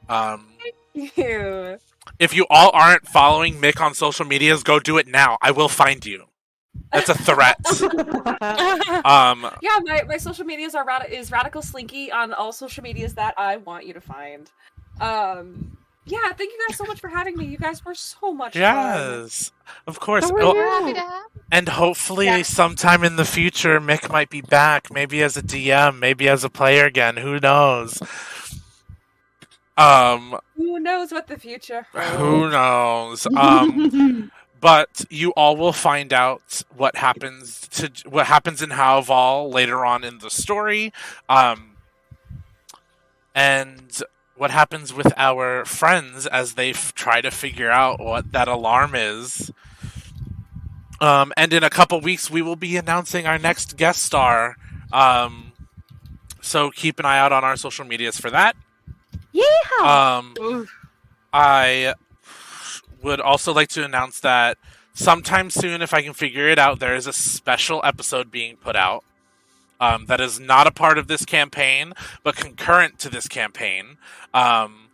Speaker 4: You.
Speaker 1: If you all aren't following Mick on social medias, go do it now. I will find you. That's a threat.
Speaker 4: Yeah, my social medias is Radicalslinky on all social medias that I want you to find. Yeah, thank you guys so much for having me. You guys were so much fun.
Speaker 1: Yes, of course.
Speaker 3: We're happy to have.
Speaker 1: And hopefully sometime in the future, Mick might be back. Maybe as a DM, maybe as a player again. Who knows?
Speaker 4: Who knows what the future holds?
Speaker 1: Who knows? But you all will find out what happens in Halval later on in the story, and what happens with our friends as they try to figure out what that alarm is. And in a couple weeks, we will be announcing our next guest star. So keep an eye out on our social medias for that.
Speaker 8: Yeehaw!
Speaker 1: I would also like to announce that sometime soon, if I can figure it out, there is a special episode being put out that is not a part of this campaign, but concurrent to this campaign. And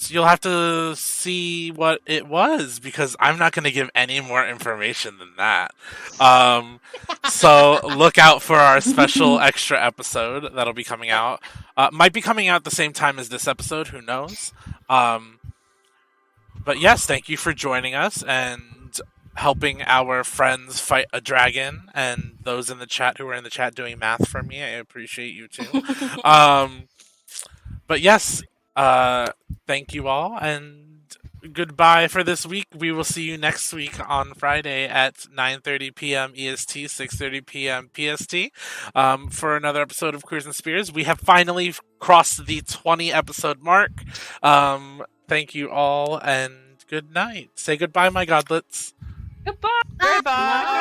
Speaker 1: you'll have to see what it was, because I'm not going to give any more information than that. So look out for our special extra episode that'll be coming out. Might be coming out at the same time as this episode, who knows? But yes, thank you for joining us and helping our friends fight a dragon, and those in the chat who are in the chat doing math for me. I appreciate you too. But yes, thank you all, and goodbye for this week. We will see you next week on Friday at 9:30 p.m. EST, 6:30 p.m. PST, for another episode of Queers and Spears. We have finally crossed the 20 episode mark. Thank you all, and good night. Say goodbye, my godlets.
Speaker 4: Goodbye.
Speaker 5: Goodbye.